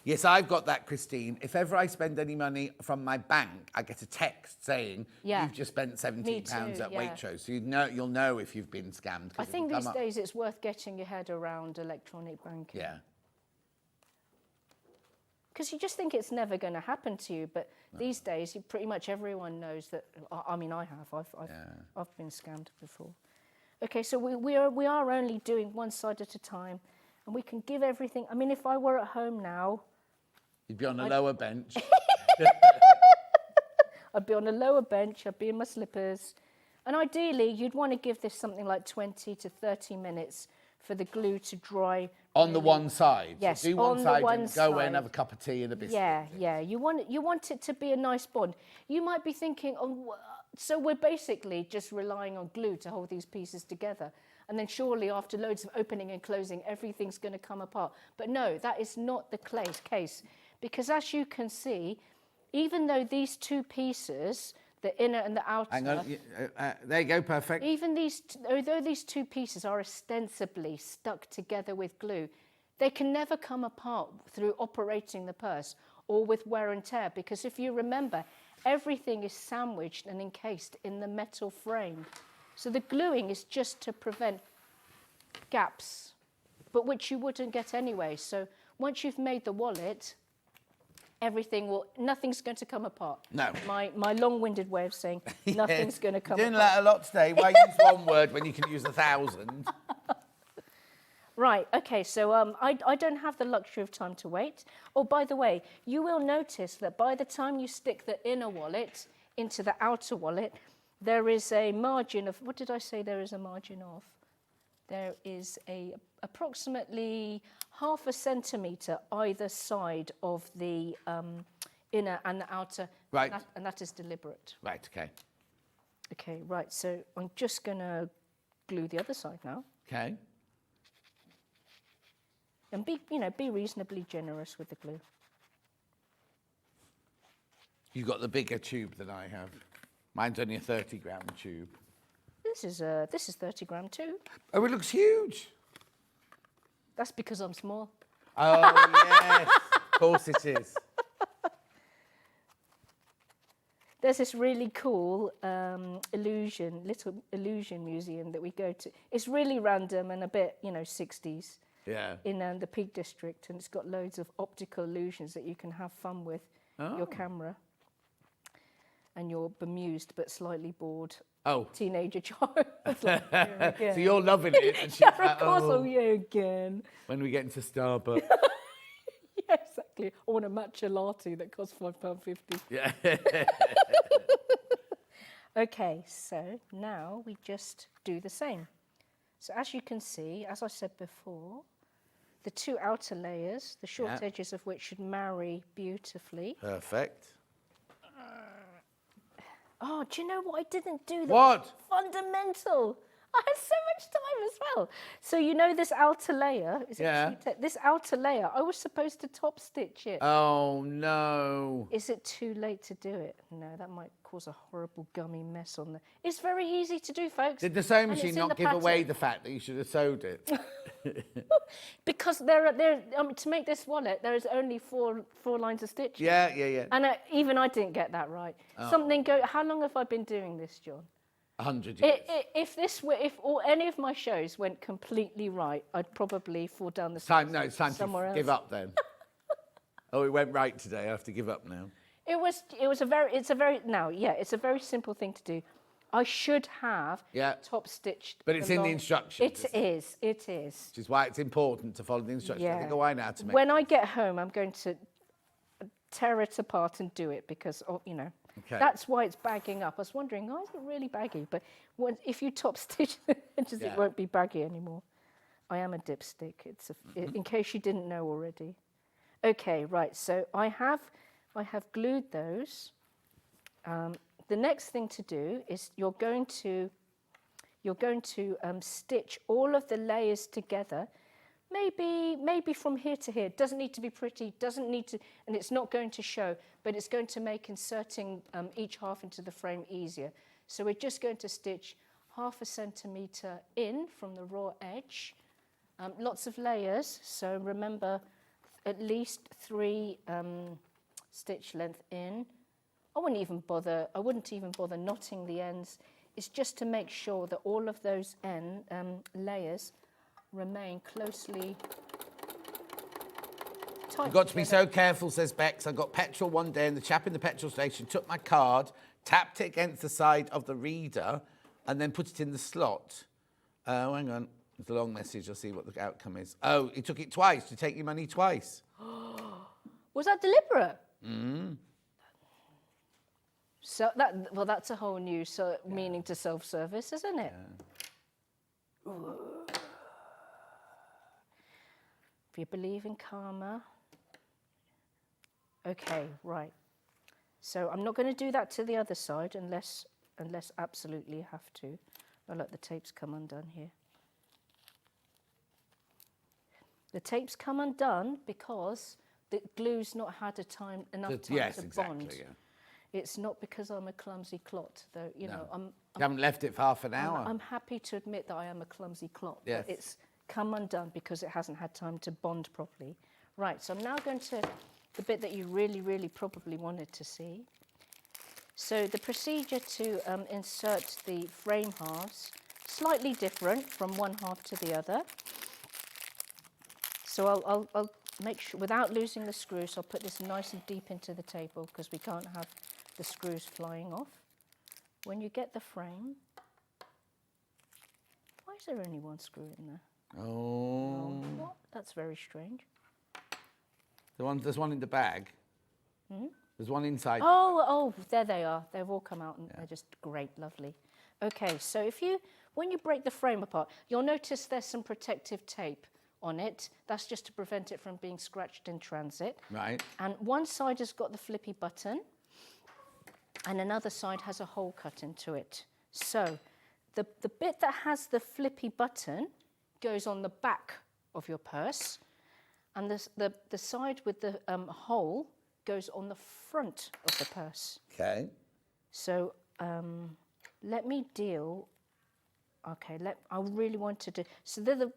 Yes, I've got that, Christine. If ever I spend any money from my bank, I get a text saying you've just spent £17 at Waitrose. So you'll know if you've been scammed. I think these days it's worth getting your head around electronic banking. Yeah. Because you just think it's never going to happen to you, but these days pretty much everyone knows that. I mean, I have. I've been scammed before. Okay, so we are only doing one side at a time, and we can give everything. I mean, if I were at home now. You'd be on a lower bench. I'd be on a lower bench, I'd be in my slippers. And ideally, you'd want to give this something like 20 to 30 minutes for the glue to dry. On the one side? Yes, so do one on side the one and go away and side. have a cup of tea and a biscuit. Yeah. You want it to be a nice bond. You might be thinking, so we're basically just relying on glue to hold these pieces together. And then surely after loads of opening and closing, everything's going to come apart. But no, that is not the case. Because as you can see, even though these two pieces, the inner and the outer... Hang on, there you go, perfect. Although these two pieces are ostensibly stuck together with glue, they can never come apart through operating the purse or with wear and tear. Because if you remember, everything is sandwiched and encased in the metal frame. So the gluing is just to prevent gaps, but which you wouldn't get anyway. So once you've made the wallet, nothing's going to come apart. No. My long-winded way of saying nothing's going to come apart. You're doing that a lot today. Why use one word when you can use 1,000? Right, okay, so I don't have the luxury of time to wait. Oh, by the way, you will notice that by the time you stick the inner wallet into the outer wallet, there is a margin of, what did I say there is a margin of? There is approximately 0.5 centimetre either side of the inner and the outer. Right. And that is deliberate. Right, okay. Okay, right, so I'm just going to glue the other side now. Okay. And be reasonably generous with the glue. You've got the bigger tube than I have. Mine's only a 30-gram tube. This is 30 gram too. Oh, it looks huge. That's because I'm small. Oh, yes. Of course it is. There's this really cool little illusion museum that we go to. It's really random and a bit, 60s. Yeah. In the Peak District, and it's got loads of optical illusions that you can have fun with your camera. And you're bemused but slightly bored teenager child. Like, so you're loving it. And she's yeah, like, of course, oh yeah, again. When we get into Starbucks. Yeah, exactly. I want a matcha latte that costs £5.50. Yeah. Okay, so now we just do the same. So as you can see, as I said before, the two outer layers, the short edges of which should marry beautifully. Perfect. Oh, do you know what I didn't do? What? Fundamental. I had so much time as well. So you know this outer layer? Is it Yeah. this outer layer, I was supposed to top stitch it. Oh, no. Is it too late to do it? No, that might cause a horrible gummy mess on there. It's very easy to do, folks. Did the sewing and it's machine in not the give away pattern. the fact that you should have sewed it? Because to make this wallet, there is only four lines of stitching. Yeah. And even I didn't get that right. How long have I been doing this, John? 100 years. If any of my shows went completely right, I'd probably fall down the stairs It's time somewhere to else. give up then. Oh, it went right today. I have to give up now. It's a very simple thing to do. I should have top stitched. But it's in the instructions. It is. Which is why it's important to follow the instructions. I think Yeah. I know how to make When I get home, I'm going to tear it apart and do it because, Okay. that's why it's bagging up. I was wondering, why is it really baggy? But if you top stitch the edges, it won't be baggy anymore. I am a dipstick. In case you didn't know already. Okay, right. So I have glued those. The next thing to do is you're going to stitch all of the layers together. Maybe from here to here. It doesn't need to be pretty, and it's not going to show, but it's going to make inserting each half into the frame easier. So we're just going to stitch 0.5 centimetre in from the raw edge. Lots of layers, so remember at least 3 stitch length in. I wouldn't even bother knotting the ends. It's just to make sure that all of those layers remain closely tight. You've got to be so careful, says Bex. I got petrol one day and the chap in the petrol station took my card, tapped it against the side of the reader and then put it in the slot. Oh, hang on. It's a long message. I'll see what the outcome is. Oh, he took it twice, to take your money twice. Was that deliberate? So that's a whole new meaning to self-service, isn't it? Yeah. If you believe in karma. Okay, right. So I'm not going to do that to the other side unless absolutely have to. Oh, look, the tape's come undone here. The tape's come undone because the glue's not had enough time to bond. Yeah. It's not because I'm a clumsy clot, though. You haven't left it for half an hour. I'm happy to admit that I am a clumsy clot, yes. But it's come undone because it hasn't had time to bond properly. Right, so I'm now going to the bit that you really, really probably wanted to see. So the procedure to insert the frame halves, slightly different from one half to the other. So I'll make sure, without losing the screws, I'll put this nice and deep into the table because we can't have the screws flying off. When you get the frame, why is there only one screw in there? Oh. What? That's very strange. There's one in the bag. There's one inside. Oh, there they are. They've all come out and they're just great, lovely. Okay, so when you break the frame apart, you'll notice there's some protective tape on it. That's just to prevent it from being scratched in transit. Right. And one side has got the flippy button and another side has a hole cut into it. So the bit that has the flippy button goes on the back of your purse and the side with the hole goes on the front of the purse. Okay. So let me deal. Okay, I really want to do. So the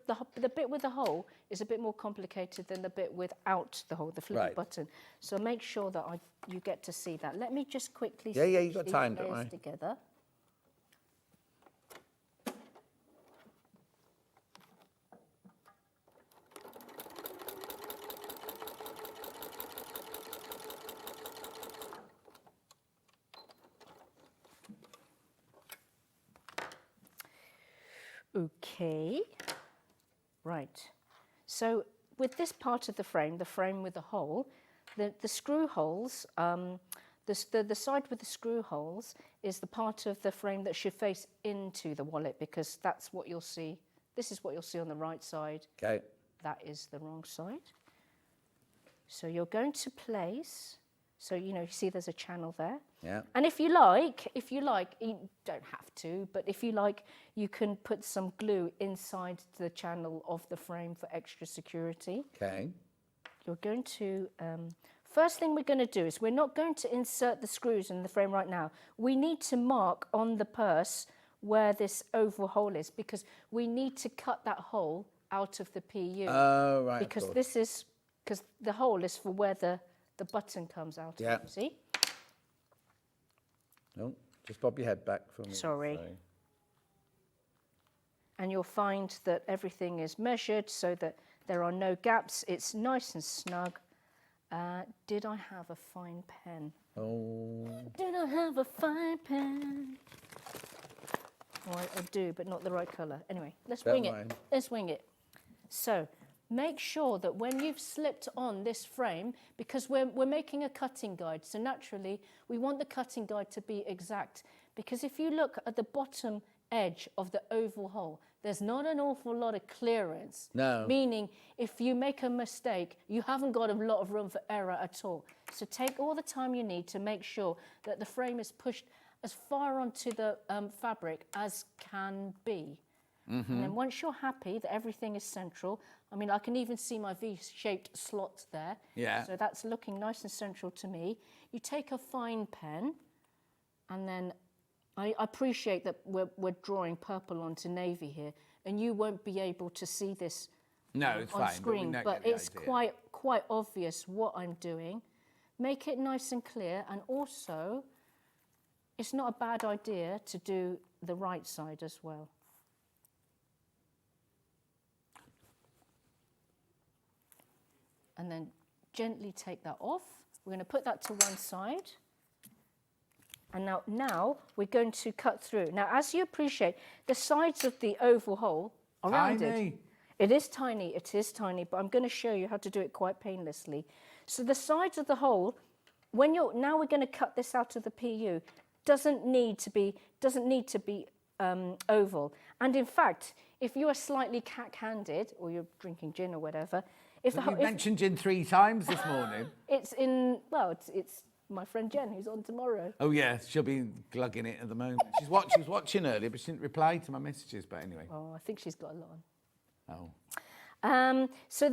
bit with the hole is a bit more complicated than the bit without the hole, the flippy button. So make sure that you get to see that. Let me just quickly you've got time, don't layers worry. together. Okay, right. So with this part of the frame with the hole, the screw holes, the side with the screw holes is the part of the frame that should face into the wallet because that's what you'll see. This is what you'll see on the right side. Okay. That is the wrong side. So you're going to place So, you know, you see there's a channel there. Yeah. And if you like, you don't have to, but if you like, you can put some glue inside the channel of the frame for extra security. Okay. You're going to, first thing we're going to do is we're not going to insert the screws in the frame right now. We need to mark on the purse where this oval hole is, because we need to cut that hole out of the PU. Oh, right. Because this is, because the hole is for where the button comes out. Yeah. See? No, just bob your head back for me. Sorry. And you'll find that everything is measured so that there are no gaps. It's nice and snug. Did I have a fine pen? Oh. Did I have a fine pen? Oh, I do, but not the right colour. Anyway, let's wing it. Let's wing it. So, make sure that when you've slipped on this frame, because we're making a cutting guide, so naturally we want the cutting guide to be exact, because if you look at the bottom edge of the oval hole, there's not an awful lot of clearance. No. Meaning, if you make a mistake, you haven't got a lot of room for error at all. So take all the time you need to make sure that the frame is pushed as far onto the fabric as can be. Mm-hmm. And then once you're happy that everything is central, I mean, I can even see my V-shaped slot there. Yeah. So that's looking nice and central to me. You take a fine pen, and then I appreciate that we're drawing purple onto navy here, and you won't be able to see this it's on fine, screen, but it's quite obvious what I'm doing. Make it nice and clear, and also, it's not a bad idea to do the right side as well. And then gently take that off. We're going to put that to one side. And now we're going to cut through. Now, as you appreciate, the sides of the oval hole are rounded. It is tiny, but I'm going to show you how to do it quite painlessly. So the sides of the hole, now we're going to cut this out of the PU, doesn't need to be oval. And in fact, if you are slightly cack-handed, or you're drinking gin or whatever, you mentioned gin 3 times this morning. It's my friend Jen, who's on tomorrow. Oh, yeah, she'll be glugging it at the moment. She was watching earlier, but she didn't reply to my messages. But anyway. Oh, I think she's got a lot on. Oh. So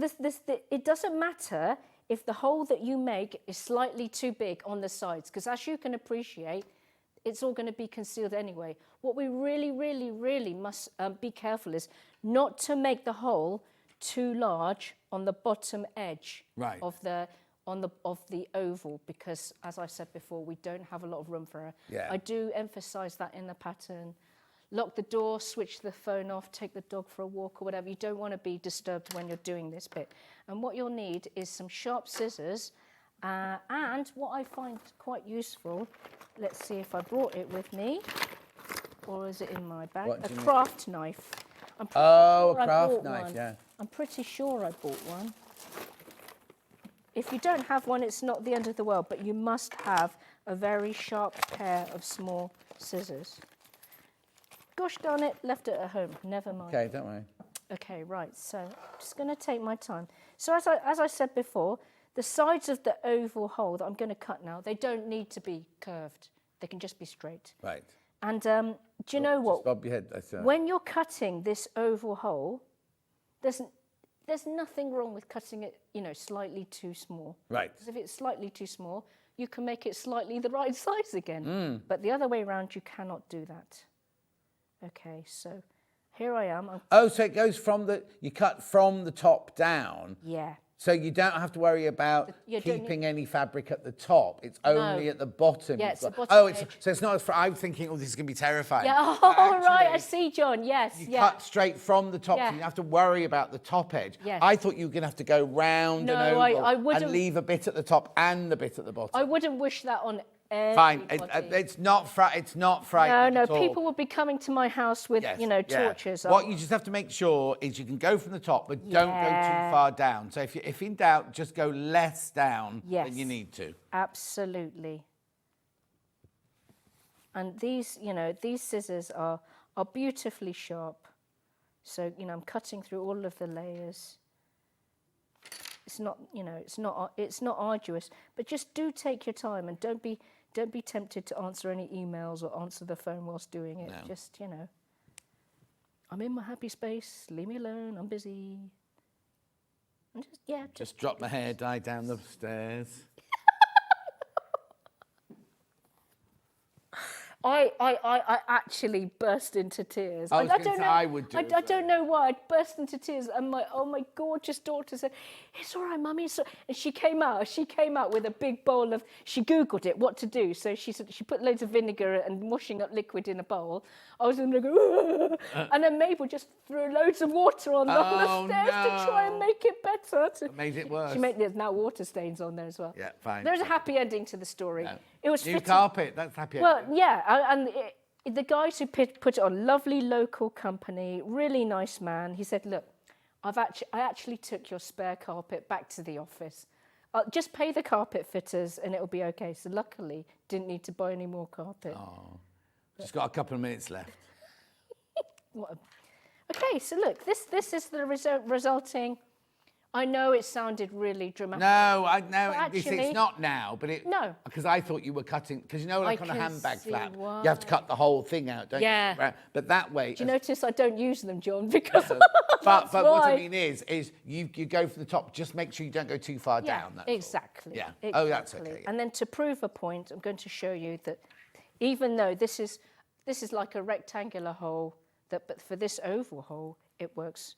it doesn't matter if the hole that you make is slightly too big on the sides, because as you can appreciate, it's all going to be concealed anyway. What we really, really, really must be careful is not to make the hole too large on the bottom edge of the oval, because as I said before, we don't have a lot of room for her. Yeah. I do emphasize that in the pattern. Lock the door, switch the phone off, take the dog for a walk or whatever. You don't want to be disturbed when you're doing this bit. And what you'll need is some sharp scissors, and what I find quite useful, let's see if I brought it with me, or is it in my bag? A craft knife. A craft knife, yeah. I'm pretty sure I bought one. If you don't have one, it's not the end of the world, but you must have a very sharp pair of small scissors. Gosh darn it, left it at home. Never mind. Okay, don't worry. Okay, right, so I'm just going to take my time. So as I said before, the sides of the oval hole that I'm going to cut now, they don't need to be curved. They can just be straight. Right. And do you know what? Just bob your head. When you're cutting this oval hole, there's nothing wrong with cutting it, slightly too small. Right. Because if it's slightly too small, you can make it slightly the right size again. But the other way around, you cannot do that. Okay, so here I am. So it goes you cut from the top down. Yeah. So you don't have to worry about keeping any fabric at the top. It's only at the bottom. Yeah, it's the bottom edge. So it's not as I'm thinking, this is going to be terrifying. Yeah, right, I see, John, yes. You cut straight from the top, so you don't have to worry about the top edge. Yes. I thought you were going to have to go round and oval I wouldn't, and leave a bit at the top and a bit at the bottom. I wouldn't wish that on Fine, it's not frightening. No, people would be coming to my house with, torches. What you just have to make sure is you can go from the top, but don't go too far down. So if in doubt, just go less down than you need to. Absolutely. And these scissors are beautifully sharp. So, I'm cutting through all of the layers. it's not, you know, it's not arduous. But just do take your time and don't be tempted to answer any emails or answer the phone whilst doing it. No. Just, you know, I'm in my happy space. Leave me alone. I'm busy. And Just drop my hair dye down the stairs. I actually burst into tears. I would do. I don't know why. I burst into tears, and my gorgeous daughter said, "It's all right, Mummy." And she came out with a big bowl of. She Googled it, what to do. So she put loads of vinegar and washing up liquid in a bowl. I was going to go, and then Mabel just threw loads of water on the stairs to try and make it better. It made it worse. There's now water stains on there as well. Yeah, fine. There's a happy ending to the story. No. It was new fitting. carpet. That's happy. Well, yeah, and the guys who put it on, lovely local company, really nice man. He said, "Look, I actually took your spare carpet back to the office. Just pay the carpet fitters and it'll be okay." So luckily, didn't need to buy any more carpet. Oh, just got a couple of minutes left. Okay, so look, this is the resulting. I know it sounded really dramatic. No, Actually, it's not now, but No. because I thought you were cutting, because you know, like on a can handbag see flap, why. you have to cut the whole thing out, don't Yeah. you? Right. But that way. Do you notice I don't use them, John? Because but what I why. mean is you go for the top. Just make sure you don't go too far down. That's all. exactly. Yeah. Exactly. Oh, that's okay. Yeah. And then to prove a point, I'm going to show you that even though this is like a rectangular hole, but for this oval hole, it works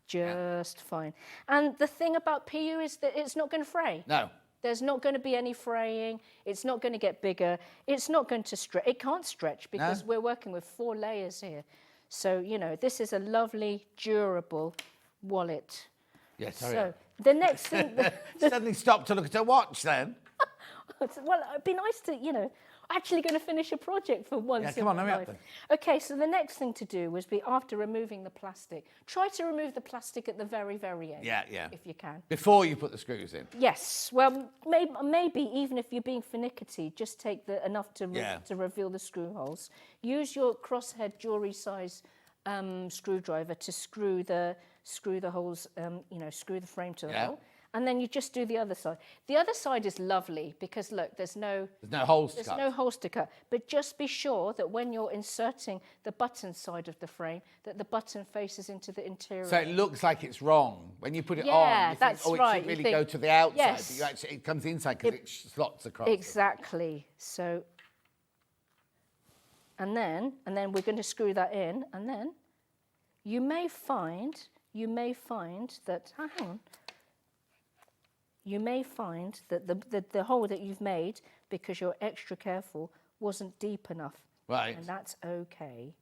just fine. And the thing about PU is that it's not going to fray. No. There's not going to be any fraying. It's not going to get bigger. It's not going to stretch. It can't stretch because we're working with 4 layers here. So, you know, this is a lovely, durable wallet. Yes. Sorry. So the next thing... Suddenly stop to look at her watch then. Well, it'd be nice to, you know, actually going to finish a project for once. Yeah, come on, hurry up then. Okay, so the next thing to do was after removing the plastic, try to remove the plastic at the very, very end. Yeah. If you can. Before you put the screws in. Yes. Well, maybe even if you're being finickety, just take enough to reveal the screw holes. Use your crosshead jewelry size screwdriver to screw the holes. Screw the frame to the hole. And then you just do the other side. The other side is lovely because, look, there's no holes to cut. There's no holes to cut. But just be sure that when you're inserting the button side of the frame, that the button faces into the interior. So it looks like it's wrong. When you put it on, you that's think, right. it should really go to the outside. Yes. But you actually, it comes inside because it slots across. Exactly. So, and then we're going to screw that in. And then you may find that, hang on. You may find that the hole that you've made, because you're extra careful, wasn't deep enough. Right. And that's okay.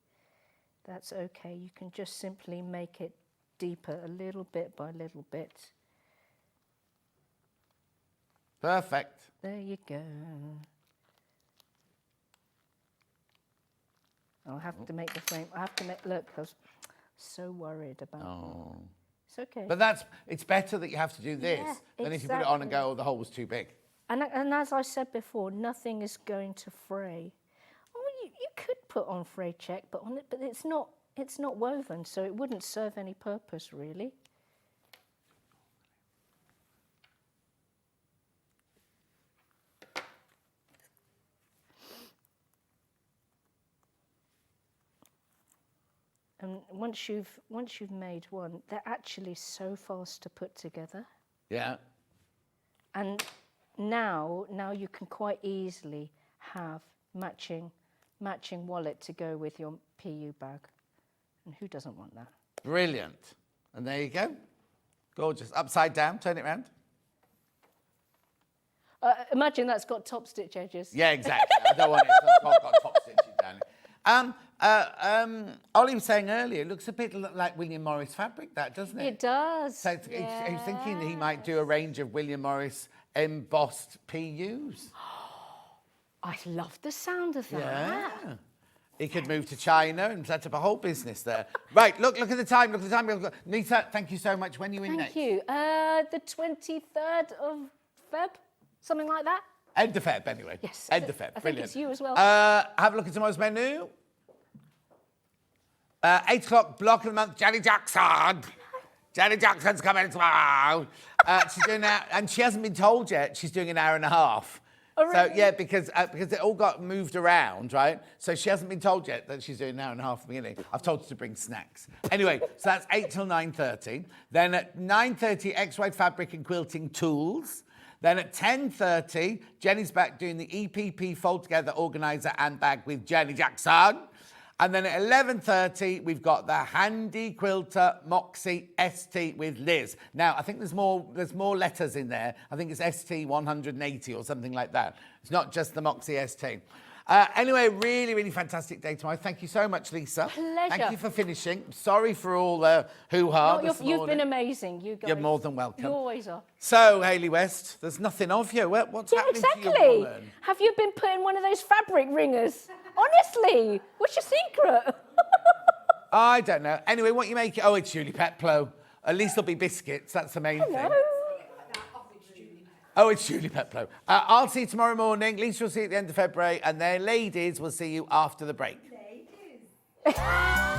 That's okay. You can just simply make it deeper a little bit by little bit. Perfect. There you go. I'll have to make the frame. Look, I was so worried about that. It's okay. But it's better that you have to do this than if you put it on and go, oh, the hole was too big. And as I said before, nothing is going to fray. Oh, you could put on fray check, but it's not woven, so it wouldn't serve any purpose really. And once you've made one, they're actually so fast to put together. Yeah. And now you can quite easily have matching wallet to go with your PU bag. And who doesn't want that? Brilliant. And there you go. Gorgeous. Upside down, turn it round. Imagine that's got top stitch edges. Yeah, exactly. I don't want it to have got top stitches down it. Ollie was saying earlier, it looks a bit like William Morris fabric, that, doesn't it? It does. So he was thinking that he might do a range of William Morris embossed PUs. I love the sound of that. Yeah. He could move to China and set up a whole business there. Right, look at the time. Nita, thank you so much. When are you in next? Thank you. The 23rd of Feb, something like that. End of Feb, anyway. Yes. End of Feb. I Brilliant. think it's you as well. Have a look at tomorrow's menu. 8 o'clock, block of the month, Janet Jackson. Jenny Jackson's coming tomorrow. She's doing that, and she hasn't been told yet. She's doing an hour and a half. Oh, really? So, yeah, because it all got moved around, right? So she hasn't been told yet that she's doing an hour and a half at the beginning. I've told her to bring snacks. Anyway, so that's 8 till 9:30. Then at 9:30, X-Wide Fabric and Quilting Tools. Then at 10:30, Jenny's back doing the EPP Fold Together Organiser and Bag with Jenny Jackson. And then at 11:30, we've got the Handy Quilter Moxie ST with Liz. Now, I think there's more letters in there. I think it's ST 180 or something like that. It's not just the Moxie ST. Anyway, really, really fantastic day tomorrow. Thank you so much, Lisa. Pleasure. Thank you for finishing. Sorry for all the hoo-ha No, this morning. you've been amazing. You guys. You're more than welcome. You always are. So, Hayley West, there's nothing of you. What's happening to your exactly. woman? Have you been putting one of those fabric ringers? Honestly, what's your secret? I don't know. Anyway, what you make it? Oh, it's Julie Petplow. At least there'll be biscuits. That's the main thing. Oh, it's Julie Petplow. I'll see you tomorrow morning. Lisa will see you at the end of February. And then ladies will see you after the break. Ladies.